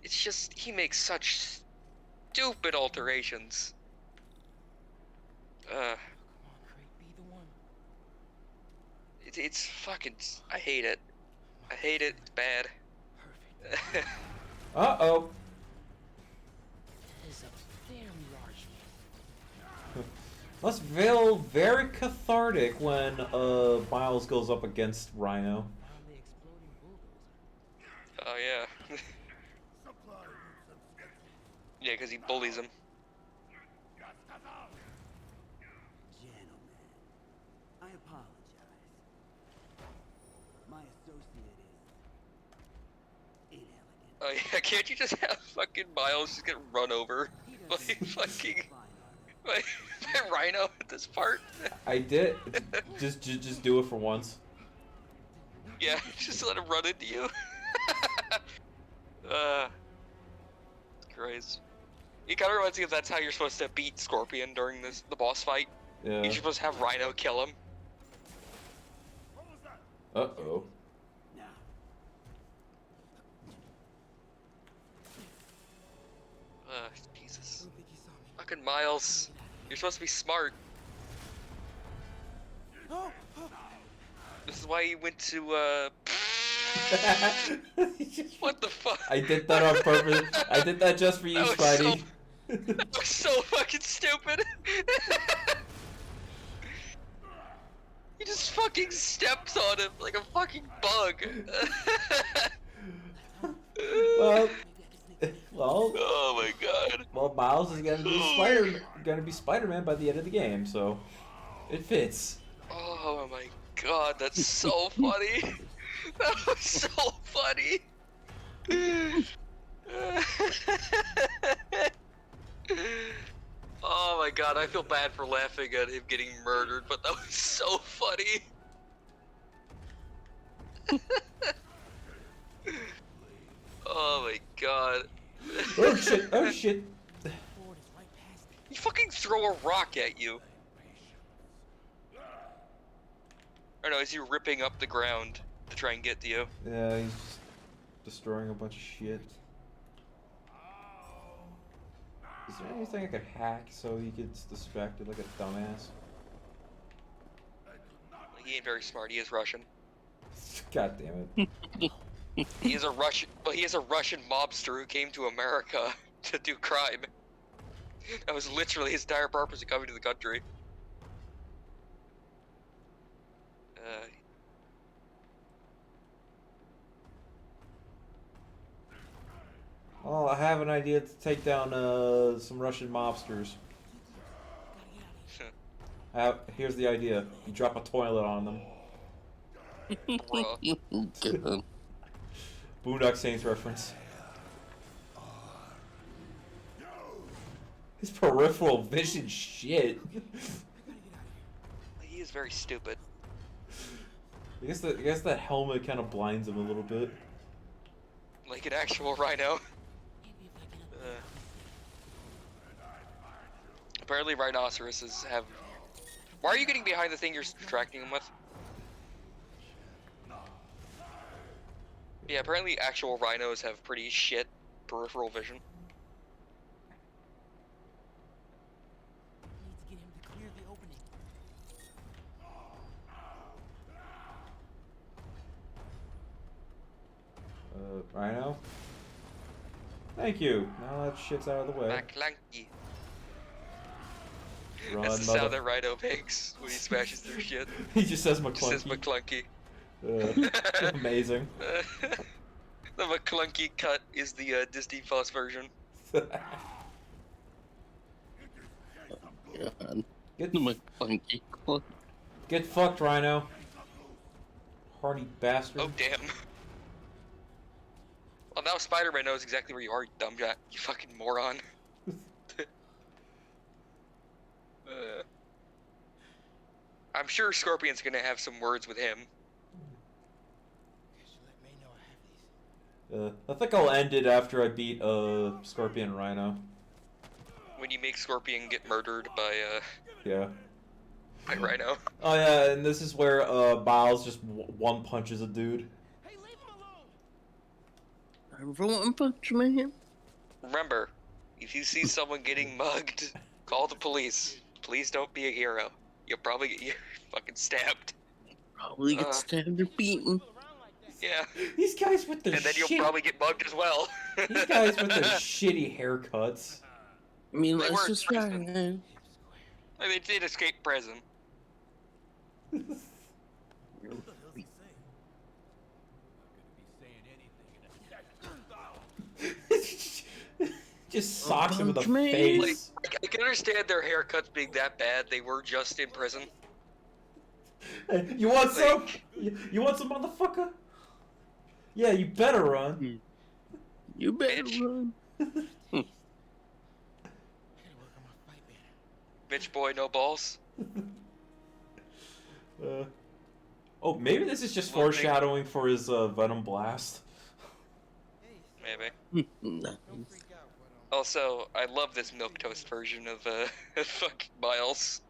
It's just, he makes such stupid alterations. It's fucking, I hate it. I hate it, it's bad. Uh-oh. That's very cathartic when Miles goes up against Rhino. Oh yeah. Yeah, because he bullies him. Gentlemen, I apologize. My associate is inelegant. Oh yeah, can't you just have fucking Miles just get run over by fucking by Rhino at this part? I did. Just do it for once. Yeah, just let him run into you. Christ. It kind of reminds me of that's how you're supposed to beat Scorpion during the boss fight. Yeah. You're supposed to have Rhino kill him. Uh-oh. Jesus. Fucking Miles. You're supposed to be smart. This is why you went to, what the fuck? I did that on purpose. I did that just for you, That was Spidey. That was so fucking stupid. He just fucking steps on him like a fucking bug. well, oh my god. well, Miles is gonna be Spider-Man by the end of the game, so it fits. Oh my god, that's so funny. That was so funny. Oh my god, I feel bad for laughing at him getting murdered, but that was so funny. Oh my god. Oh shit! Oh shit! He fucking throw a rock at you. Or no, is he ripping up the ground to try and get to you? Yeah, he's just destroying a bunch of shit. Is there anything I could hack so he gets distracted like a dumbass? He ain't very smart. He is Russian. God damn it! He is a Russian. Well, he is a Russian mobster who came to America to do crime. That was literally his entire purpose of coming to the country. Oh, I have an idea to take down some Russian mobsters. Here's the idea. You drop a toilet on them. Bruh. God. Boondock Saints reference. His peripheral vision shit. He is very stupid. I guess that helmet kind of blinds him a little bit. Like an actual rhino. Apparently rhinoceroses have... Why are you getting behind the thing you're tracking them with? Yeah, apparently actual rhinos have pretty shit peripheral vision. Need to get him to clear the opening. Rhino? Thank you. Now that shit's out of the way. McClunky. Run, That's the mother- sound that rhino makes when he smashes their shit. He just says He says McClunky. McClunky. Amazing. The McClunky cut is the Disney Plus version. God. Get, My funky clock. get fucked, Rhino. Hardy bastard. Oh damn. Well, now Spider-Man knows exactly where you are, you dumb jack. You fucking moron. I'm sure Scorpion's gonna have some words with him. Just let May know I have these. I think I'll end it after I beat Scorpion and Rhino. When you make Scorpion get murdered Yeah. by Rhino. Oh yeah, and this is where Miles just one punches a dude. Hey, leave him alone! Everyone punch man. Remember, if you see someone getting mugged, call the police. Please don't be a hero. You'll probably get fucking stabbed. Probably get stabbed or beaten. Yeah. These guys with the And then you'll shit. probably get mugged as well. These guys with their shitty haircuts. I mean, They let's weren't just try prison. it. I mean, they did escape prison. What the hell's he saying? Just socks him in the punch me. face. Like, I can understand their haircuts being that bad. They were just in prison. Hey, you want some? You want some, motherfucker? Yeah, you better run. You better Bitch. run. I gotta work on my fight banner. Bitch boy, no balls. Oh, maybe this is just Well, they- foreshadowing for his Venom Blast. Maybe. Nice. Don't freak out, Also, I love this milquetoast version of fucking Miles.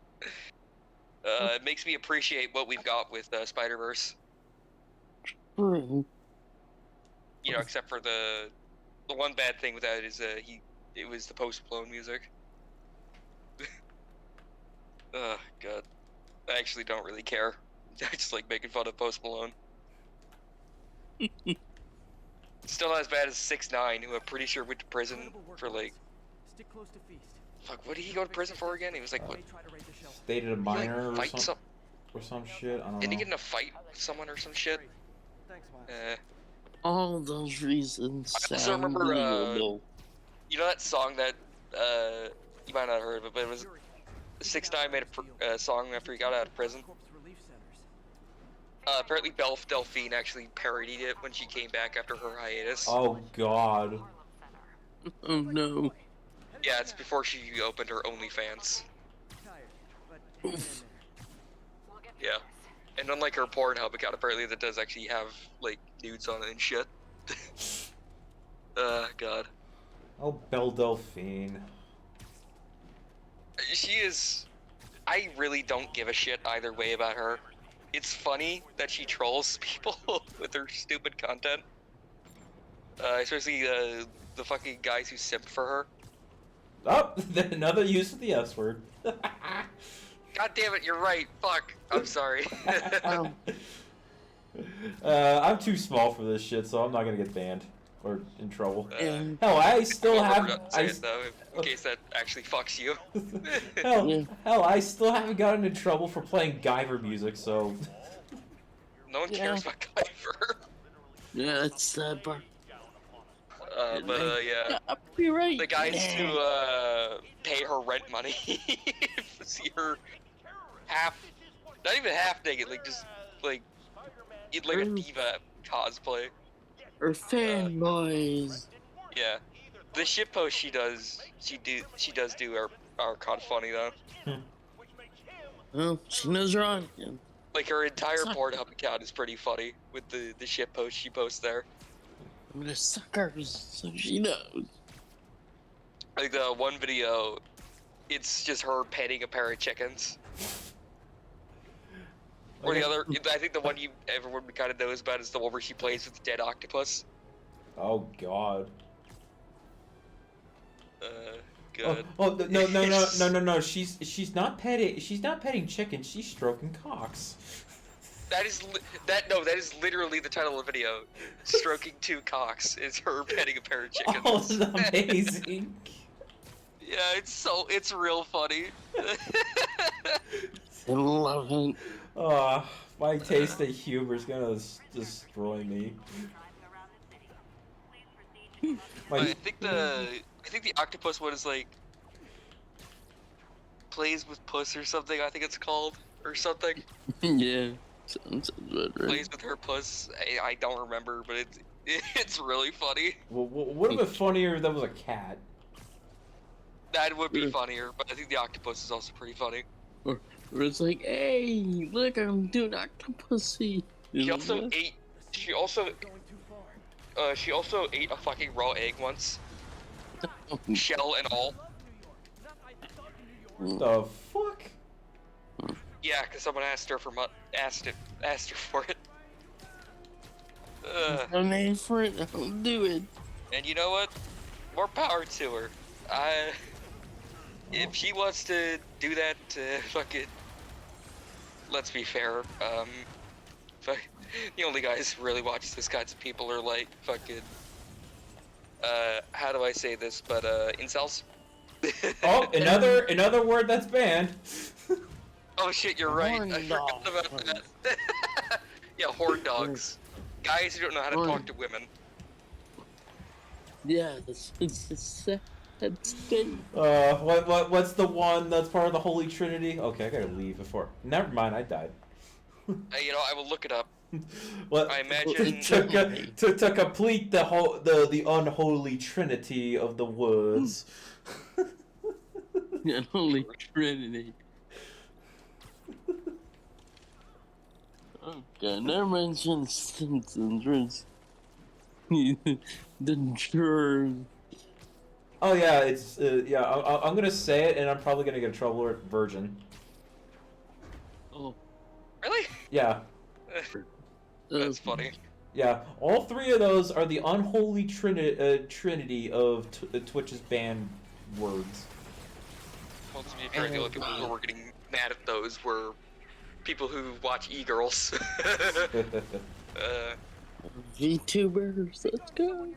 It makes me appreciate what we've got with Spider-Verse. True. You know, except for the one bad thing with that is it was the Post Malone music. Oh god, I actually don't really care. I just like making fun of Post Malone. Still not as bad as 6ix9ine, who I'm pretty sure went to prison for like, Stick close to feast. fuck, what did he go to prison for again? He was like, what? May try to raid the shelter. Dated a He, minor like, fight some? or some shit. I don't Didn't he know. get in a fight with someone or some shit? Thanks, Miles. All those reasons I also sound remember, believable. You know that song that you might not have heard of it, but it was 6ix9ine made a song after he got out of prison. Corpse relief centers. Apparently Delphine actually parodied it when she came back after her hiatus. Oh god. Oh no. Yeah, it's before she opened her OnlyFans. Tired, but hang in Oof. there. Yeah. And unlike her Pornhub account, apparently that does actually have, like, nudes on it and shit. God. Oh, Belle Delphine. She is... I really don't give a shit either way about her. It's funny that she trolls people with her stupid content. Especially the fucking guys who simp for her. Oh, another use of the S word. God damn it, you're right. Fuck. I'm sorry. Oh, I'm too small for this shit, so I'm not gonna get banned or in trouble. and Hell, I still I'll have. remember not to say it, though, in case that actually fucks you. Yeah. hell, I still haven't gotten in trouble for playing Guyver music, so. No one Yeah. cares about Guyver. yeah, that's sad part. Yeah. Copyright. The guys Yeah. who pay her rent money see her not even half naked, like just like in like a diva cosplay. Or fanboys. Yeah, the shitposts she does do are kind of funny though. Well, she knows her audience. Like her entire Pornhub account is pretty funny with the shitposts she posts there. I'm gonna suck hers so she knows. Like the one video, it's just her petting a pair of chickens. Or the other, I think the one everyone kind of knows about is the one where she plays with the dead octopus. Oh God. Good. Oh no. She's not petting chickens. She's stroking cocks. That is literally the title of the video. Stroking two cocks is her petting a pair of chickens. Oh, this is amazing. Yeah, it's real funny. I love it. My taste of humor is gonna destroy me. I think the octopus one is like plays with puss or something. I think it's called or something. Yeah, sounds about right. Plays with her puss. I don't remember, but it's really funny. Well, would have been funnier if that was a cat. That would be funnier, but I think the octopus is also pretty funny. Or it's like, hey, look, I'm doing octopusy. She also ate a fucking raw egg once. Shell and all. The fuck? Yeah, because someone asked her for it. No name for it, I'll do it. And you know what? More power to her. If she wants to do that, fucking. Let's be fair. The only guys who really watch this kinds of people are like fucking. How do I say this? But incels. Oh, another word that's banned. Oh shit, you're right. Horn I forgot about that. Yeah, horn dogs. Guys who don't know how to talk to women. Yeah, it's a sad state. What's the one that's part of the Holy Trinity? Okay, I gotta leave before. Never mind, I died. I will look it up. What? I imagine to complete the unholy trinity of the words. The Holy Trinity. Okay, never mention Simpsons. The germ. Oh yeah, it's yeah. I'm gonna say it, and I'm probably gonna get in trouble with virgin. Oh. Really? Yeah. That's funny. Yeah, all three of those are the unholy trinity of Twitch's banned words. Well, to be fair, the only people who were getting mad at those were people who watch e-girls. VTubers, let's go.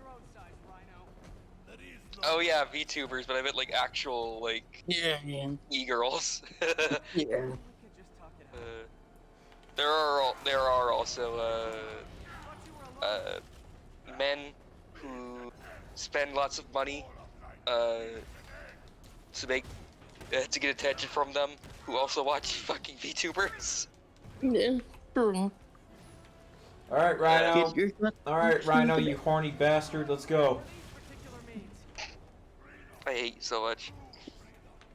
Oh yeah, VTubers, but I meant like actual like Yeah. e-girls. Yeah. There are also men who spend lots of money to get attention from them, who also watch fucking VTubers. Yeah, true. All right, Rhino. All right, Rhino, you horny bastard. Let's go. I hate you so much.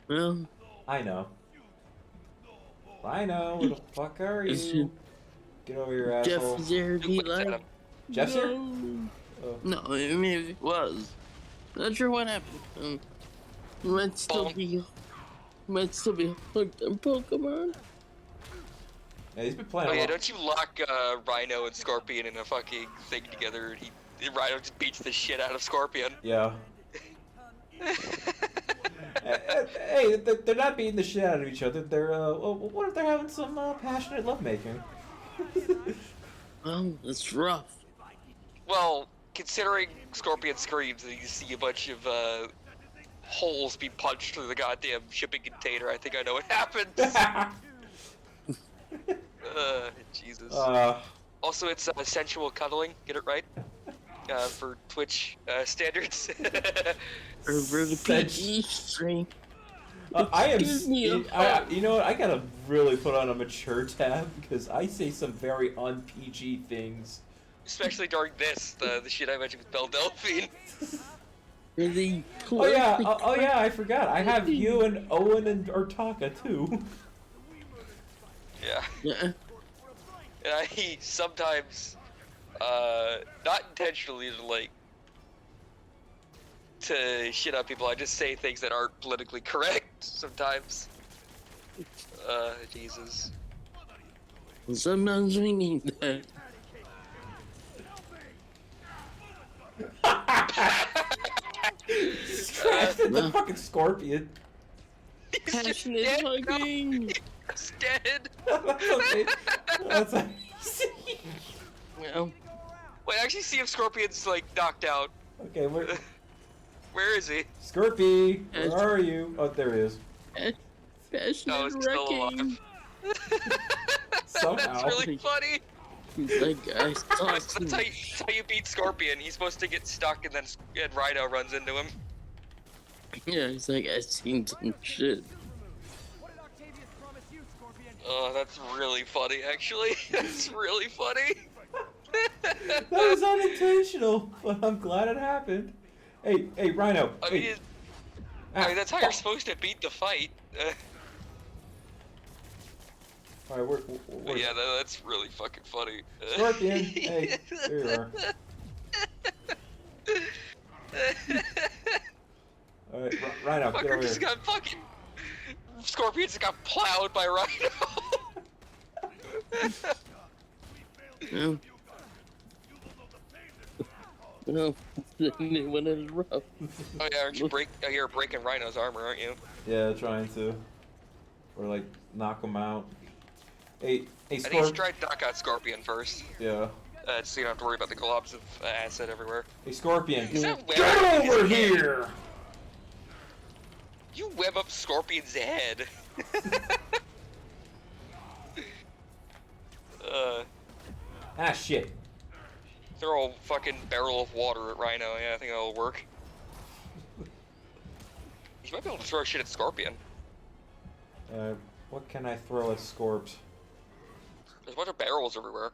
Well, I know. Rhino, where the fuck are you? Get over here, asshole. Jeff there be like. Jeff's here? No, I mean if it was. Not sure what happened. Might still be hooked on Pokemon. Yeah, he's been playing. Oh yeah, don't you lock Rhino and Scorpion in a fucking thing together, and Rhino just beats the shit out of Scorpion. Yeah. Hey, they're not beating the shit out of each other. They're what if they're having some passionate lovemaking? Oh, that's rough. Well, considering Scorpion screams and you see a bunch of holes be punched through the goddamn shipping container, I think I know what happens. Jesus. Also, it's sensual cuddling. Get it right? For Twitch standards. For the PG stream. I am. Excuse me, You know what? I gotta really put on a mature tab because I say some very un-PG things. Especially during this, the shit I mentioned with Belle Delphine. Really? Oh yeah, oh yeah, I forgot. I have you and Owen and Urtaka too. Yeah. Yeah. And I sometimes, not intentionally to shit on people, I just say things that aren't politically correct sometimes. Jesus. Sometimes we need that. Crashed at the fucking scorpion. He's just Passionate dead. hugging. He's dead. That's okay. That's okay. Well, Wait, actually see if Scorpion's like knocked out. Okay, Where is he? Scorpy, where are you? Oh, there he is. passionate Oh, he's still wrecking. Somehow. That's really funny. He's like, I saw That's some. how you beat Scorpion. He's supposed to get stuck and then Rhino runs into him. Yeah, he's like, I seen some shit. What did Octavius promise you, Scorpion? Oh, that's really funny, actually. That's really funny. That was unintentional, but I'm glad it happened. Hey, Rhino. I hey. mean, that's how you're supposed to beat the fight. Alright, But yeah, that's really fucking funny. Scorpion, hey, there you are. Alright, Rhino, get Fucker over just here. got fucking. Scorpion just got plowed by Rhino. Well, well, they went in rough. Oh yeah, you're breaking Rhino's armor, aren't you? Yeah, trying to. Or like, knock him out. Hey, I think you should Scorpion. try to knock out Scorpion first. Yeah. So you don't have to worry about the globs of acid everywhere. Hey, Scorpion. Is that web Get up his over head? here! You web up Scorpion's head. Ah, shit. Throw a fucking barrel of water at Rhino. Yeah, I think that'll work. You might be able to throw shit at Scorpion. What can I throw at Scorps? There's a bunch of barrels everywhere.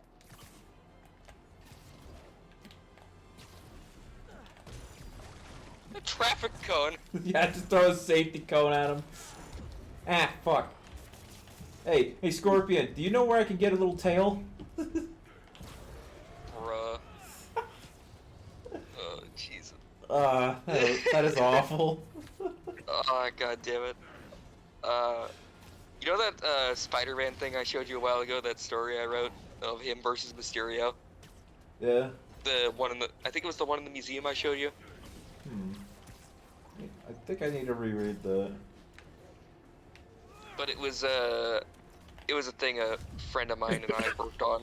A traffic cone. Yeah, just throw a safety cone at him. Ah, fuck. Hey, Scorpion, do you know where I can get a little tail? Bruh. Oh, Jesus. That is awful. Oh, god damn it. You know that Spider-Man thing I showed you a while ago, that story I wrote of him versus Mysterio? Yeah. The one in the, I think it was the one in the museum I showed you. I think I need to reread that. But it was a thing a friend of mine and I worked on.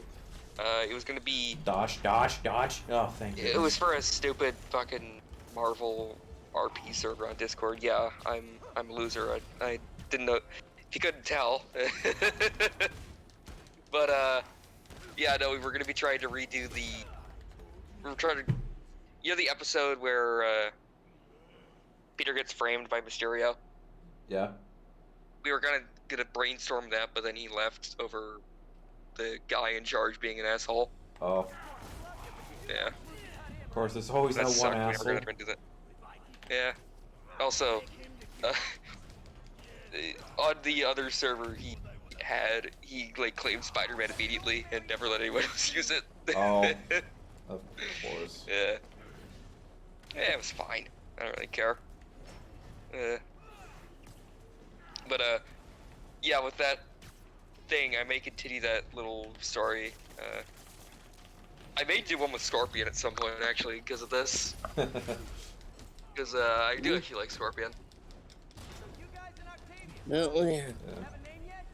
It was gonna be, Dodge. Oh, thank you. it was for a stupid fucking Marvel RP server on Discord. Yeah, I'm a loser. I didn't know, if you couldn't tell. But yeah, no, we were gonna be trying to redo you know the episode where Peter gets framed by Mysterio? Yeah. We were gonna brainstorm that, but then he left over the guy in charge being an asshole. Oh, Yeah. of course, there's always That that sucked. one We were asshole. gonna try and do that. Yeah. Also, on the other server he like claimed Spider-Man immediately and never let anyone else use it. Oh. Of course. Yeah. Yeah, it was fine. I don't really care. But yeah, with that thing, I may continue that little story. I may do one with Scorpion at some point, actually, because of this. Because I do actually like Scorpion. You guys in Octavia, No, yeah. have a name yet?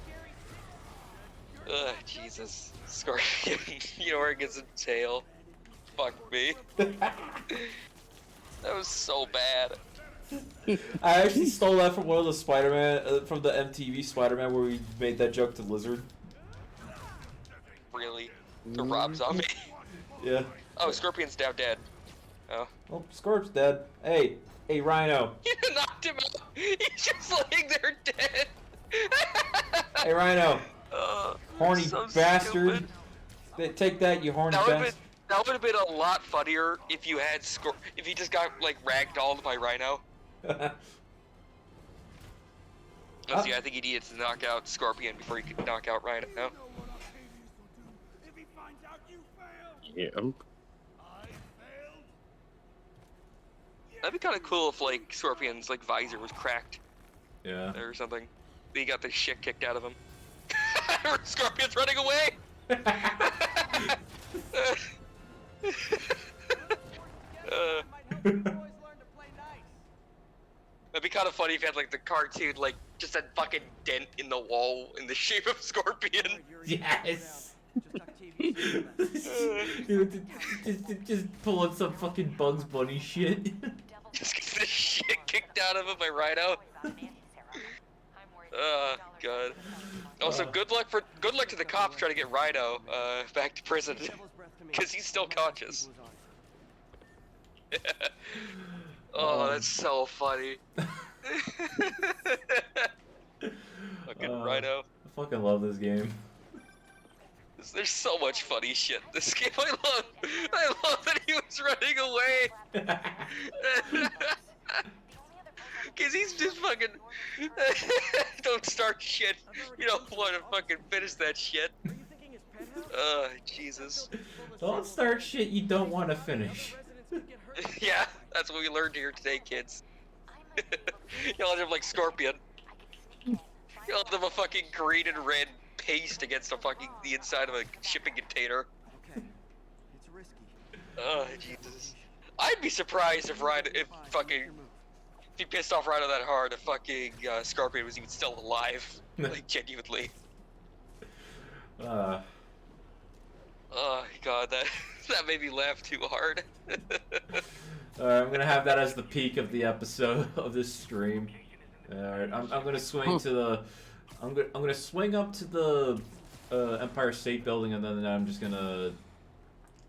Scary Six. Ugh, Jesus. Scorpion. You know where it gets a tail? Fuck me. That was so bad. I actually stole that from one of the Spider-Man, from the MTV Spider-Man where we made that joke to Lizard. Really? To Rob Zombie? Yeah. Oh, Scorpion's now dead. Oh. Oh, Scorp's dead. Hey, Rhino. You did not knocked him out. He's just laying there dead. Hey, Rhino. Horny so bastard. stupid. Take that, you horny bastard. That would have been a lot funnier if you had if he just got like ragdolled by Rhino. Let's see, I think he needed to knock out Scorpion before he could knock out Rhino. You know what Octavius will do if he finds out you failed. Yeah. I failed. That'd be kind of cool if like Scorpion's like visor was cracked Yeah. or something. He got the shit kicked out of him. Scorpion's running away. That'd be kind of funny if you had like the cartoon, like just a fucking dent in the wall in the shape of Scorpion. Yes. Just pulling some fucking Bugs Bunny shit. Just gets the shit kicked out of him by Rhino. Oh god. Also, good luck to the cops trying to get Rhino back to prison, because he's still conscious. Oh, that's so funny. Fucking Rhino. I fucking love this game. There's so much funny shit in this game. I love that he was running away. Cause he's just fucking don't start shit. You don't want to fucking finish that shit. Jesus. Don't start shit you don't want to finish. Yeah, that's what we learned here today, kids. Y'all have like Scorpion. Y'all have a fucking green and red paste against the inside of a shipping container. Okay, it's risky. Oh, Jesus. I'd be surprised if he pissed off Rhino that hard, if fucking Scorpion was even still alive. Like, genuinely. Oh god, that made me laugh too hard. Alright, I'm gonna have that as the peak of the episode of this stream. Alright, I'm gonna swing to the... I'm gonna swing up to the Empire State Building, and then I'm just gonna...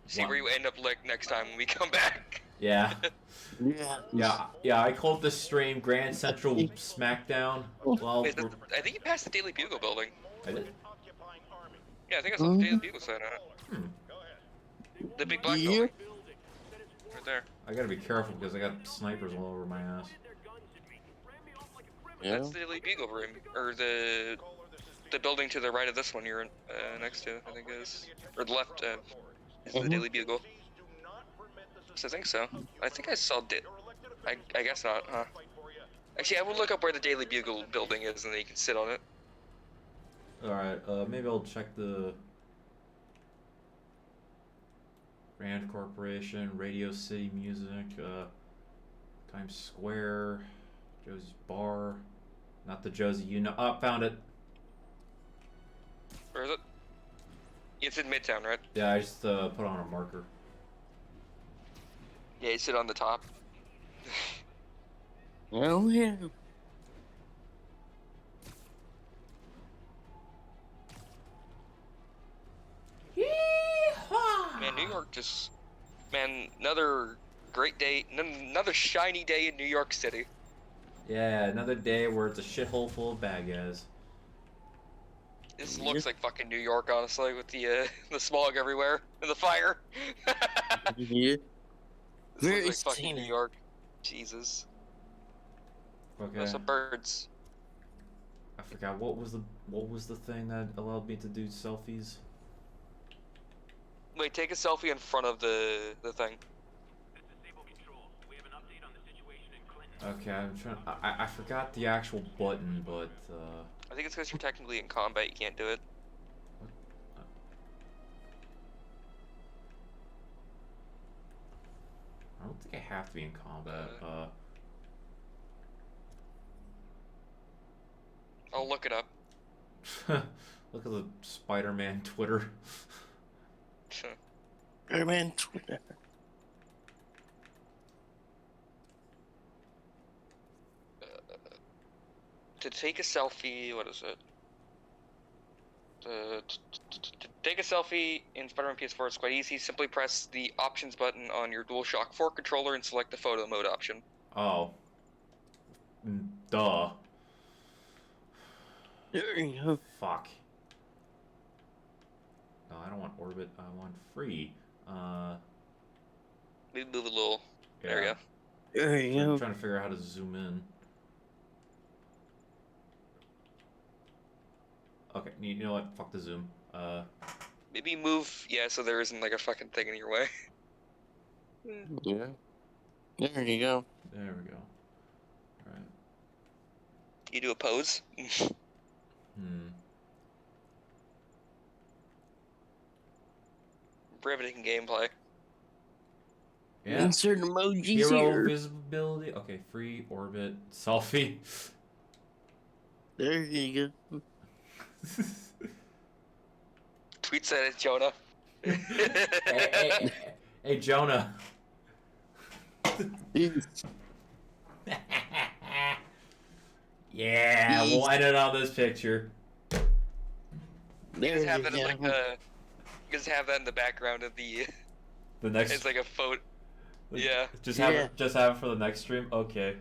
See where you end up like next time when we come back. Yeah. Yeah. Yeah, I called this stream Grand Central Smackdown. Well, I think you passed the Daily Bugle building. I did? Yeah, I think I saw the Daily Bugle sign on it. The big black building. Right there. I gotta be careful because I got snipers all over my ass. Yeah. That's the Daily Bugle room, or the building to the right of this one you're next to, I think it is. Or the left is the Daily Bugle. So I think so. I think I saw I guess not, huh? Actually, I will look up where the Daily Bugle building is, and then you can sit on it. Alright, maybe I'll check the... Grand Corporation, Radio City Music, Times Square, Josie's Bar, not the Josie you know. Oh, found it. Where is it? It's in Midtown, right? Yeah, I just put on a marker. Yeah, you sit on the top. Oh yeah. Man, New York just... Man, another great day, another shiny day in New York City. Yeah, another day where it's a shithole full of bad guys. This looks like fucking New York, honestly, with the smog everywhere and the fire. Yeah. This Very looks like fucking scenic. New York. Jesus. Okay. There's some birds. I forgot what was the thing that allowed me to do selfies. Wait, take a selfie in front of the thing. Okay, I'm trying. I forgot the actual button, but I think it's because you're technically in combat, you can't do it. I don't think I have to be in combat. I'll look it up. Look at the Spider-Man Twitter. Spider-Man Twitter. To take a selfie, what is it? To take a selfie in Spider-Man PS4 is quite easy. Simply press the options button on your DualShock 4 controller and select the photo mode option. Oh. Duh. There you go. Fuck. No, I don't want orbit. I want free. Maybe move a little. Yeah. There you go. There you I'm go. trying to figure out how to zoom in. Okay, you know what? Fuck the zoom. Maybe move, yeah, so there isn't like a fucking thing in your way. Yeah. There you go. There we go. Alright. You do a pose. Riveting gameplay. Yeah. Insert emojis Hero here. visibility. Okay, free orbit selfie. There you go. Tweet said it, Jonah. Hey, Jonah. Yeah, we'll edit on this picture. There Just have you that as like go. the. Just have that in the background of the. The next. It's like a photo. Yeah. Just have it for the next stream. Okay.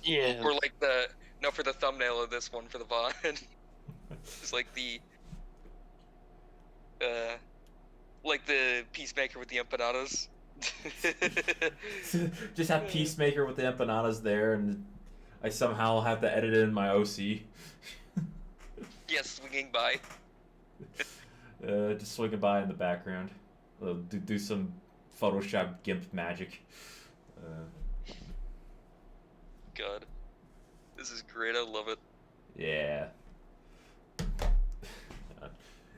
Yeah. Or like the. No, for the thumbnail of this one for the VOD. It's like the. Like the Peacemaker with the empanadas. Just have Peacemaker with the empanadas there, and I somehow have to edit it in my OC. Yes, swinging by. Just swinging by in the background. Do some Photoshop GIMP magic. God. This is great, I love it. Yeah.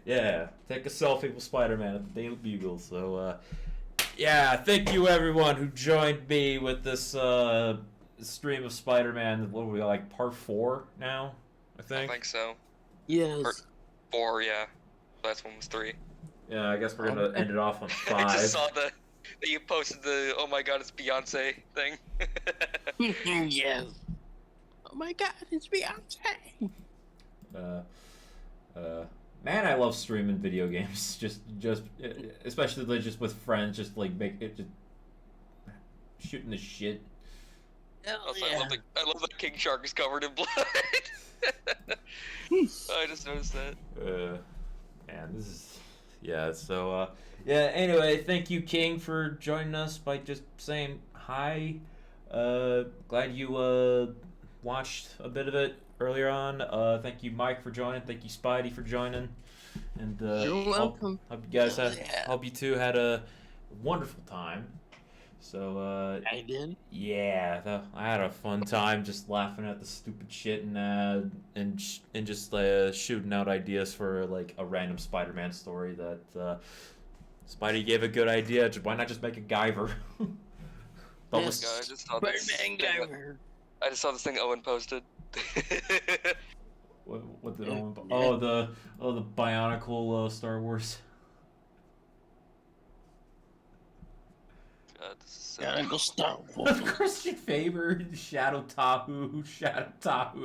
Yeah, take a selfie with Spider-Man at the Daily Bugle. So, yeah, thank you everyone who joined me with this stream of Spider-Man. What are we like, part 4 now? I think. I think so. Yes. Part 4, yeah. Last one was 3. Yeah, I guess we're gonna end it off on 5. I just saw that you posted the "Oh my God, it's Beyonce" thing. Yes. Oh my God, it's Beyonce. Man, I love streaming video games. Just especially just with friends. Just like make it, just shooting the shit. Hell Also, yeah. I love that King Shark is covered in blood. I just noticed that. Man, this is So yeah. Anyway, thank you, King, for joining us by just saying hi. Glad you watched a bit of it earlier on. Thank you, Mike, for joining. Thank you, Spidey, for joining. And You're welcome. Hope you guys Yeah. hope you two had a wonderful time. So I did. yeah, I had a fun time just laughing at the stupid shit and just shooting out ideas for like a random Spider-Man story that Spidey gave a good idea. Why not just make a Guyver? But Yes. God, I just saw this Spider-Man thing- Guyver. I just saw this thing Owen posted. what did Owen? The Bionicle Star Wars. God, this is so... Gotta go stop. Christian Faber, Shadow Tahu,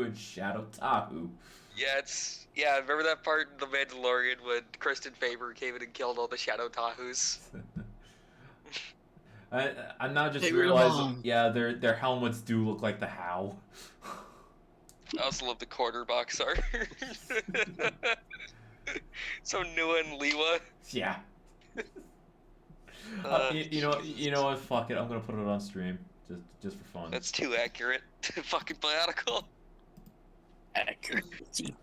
and Shadow Tahu. Yeah, remember that part in The Mandalorian when Kristen Faber came in and killed all the Shadow Tahus? I'm now just They were realizing, long. yeah, their helmets do look like the How. I also love the quarter box art. So Nua and Liwa. Yeah. You know what? Fuck it. I'm gonna put it on stream, just for fun. That's too accurate. Fucking Bionicle. Accuracy.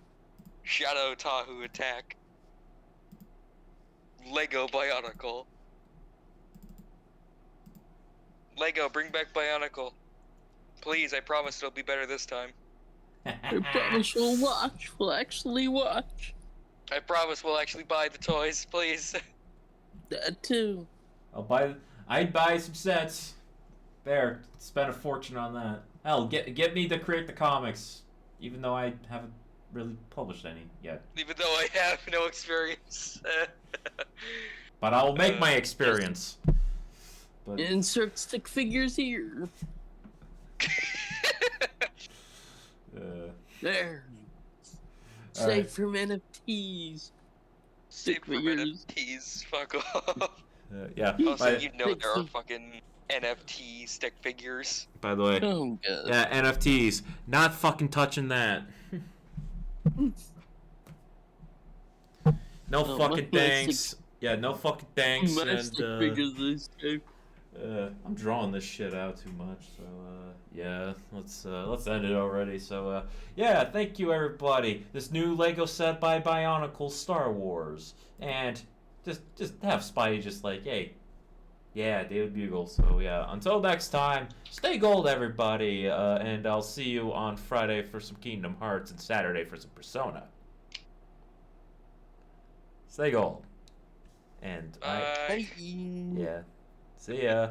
Shadow Tahu attack. Lego Bionicle. Lego, bring back Bionicle. Please, I promise it'll be better this time. I promise we'll watch. We'll actually watch. I promise we'll actually buy the toys, please. That too. I'd buy some sets. There, spend a fortune on that. Hell, get me to create the comics, even though I haven't really published any yet. Even though I have no experience. But I'll make my experience. But Insert stick figures here. There. Alright. Safe from NFTs. Save Stick for figures. NFTs, fuck off. yeah. Also, by- you know there are fucking NFT stick figures. By the way, Oh god. yeah, NFTs. Not fucking touching that. No Oh, fucking my thanks. Yeah, no fucking thanks. My And stick figures this game. I'm drawing this shit out too much, so yeah, let's end it already. So yeah, thank you everybody. This new Lego set by Bionicle Star Wars, and just have Spidey just like, hey, yeah, David Bugle. So yeah, until next time, stay gold everybody, and I'll see you on Friday for some Kingdom Hearts and Saturday for some Persona. Stay gold. And Bye. yeah, see ya.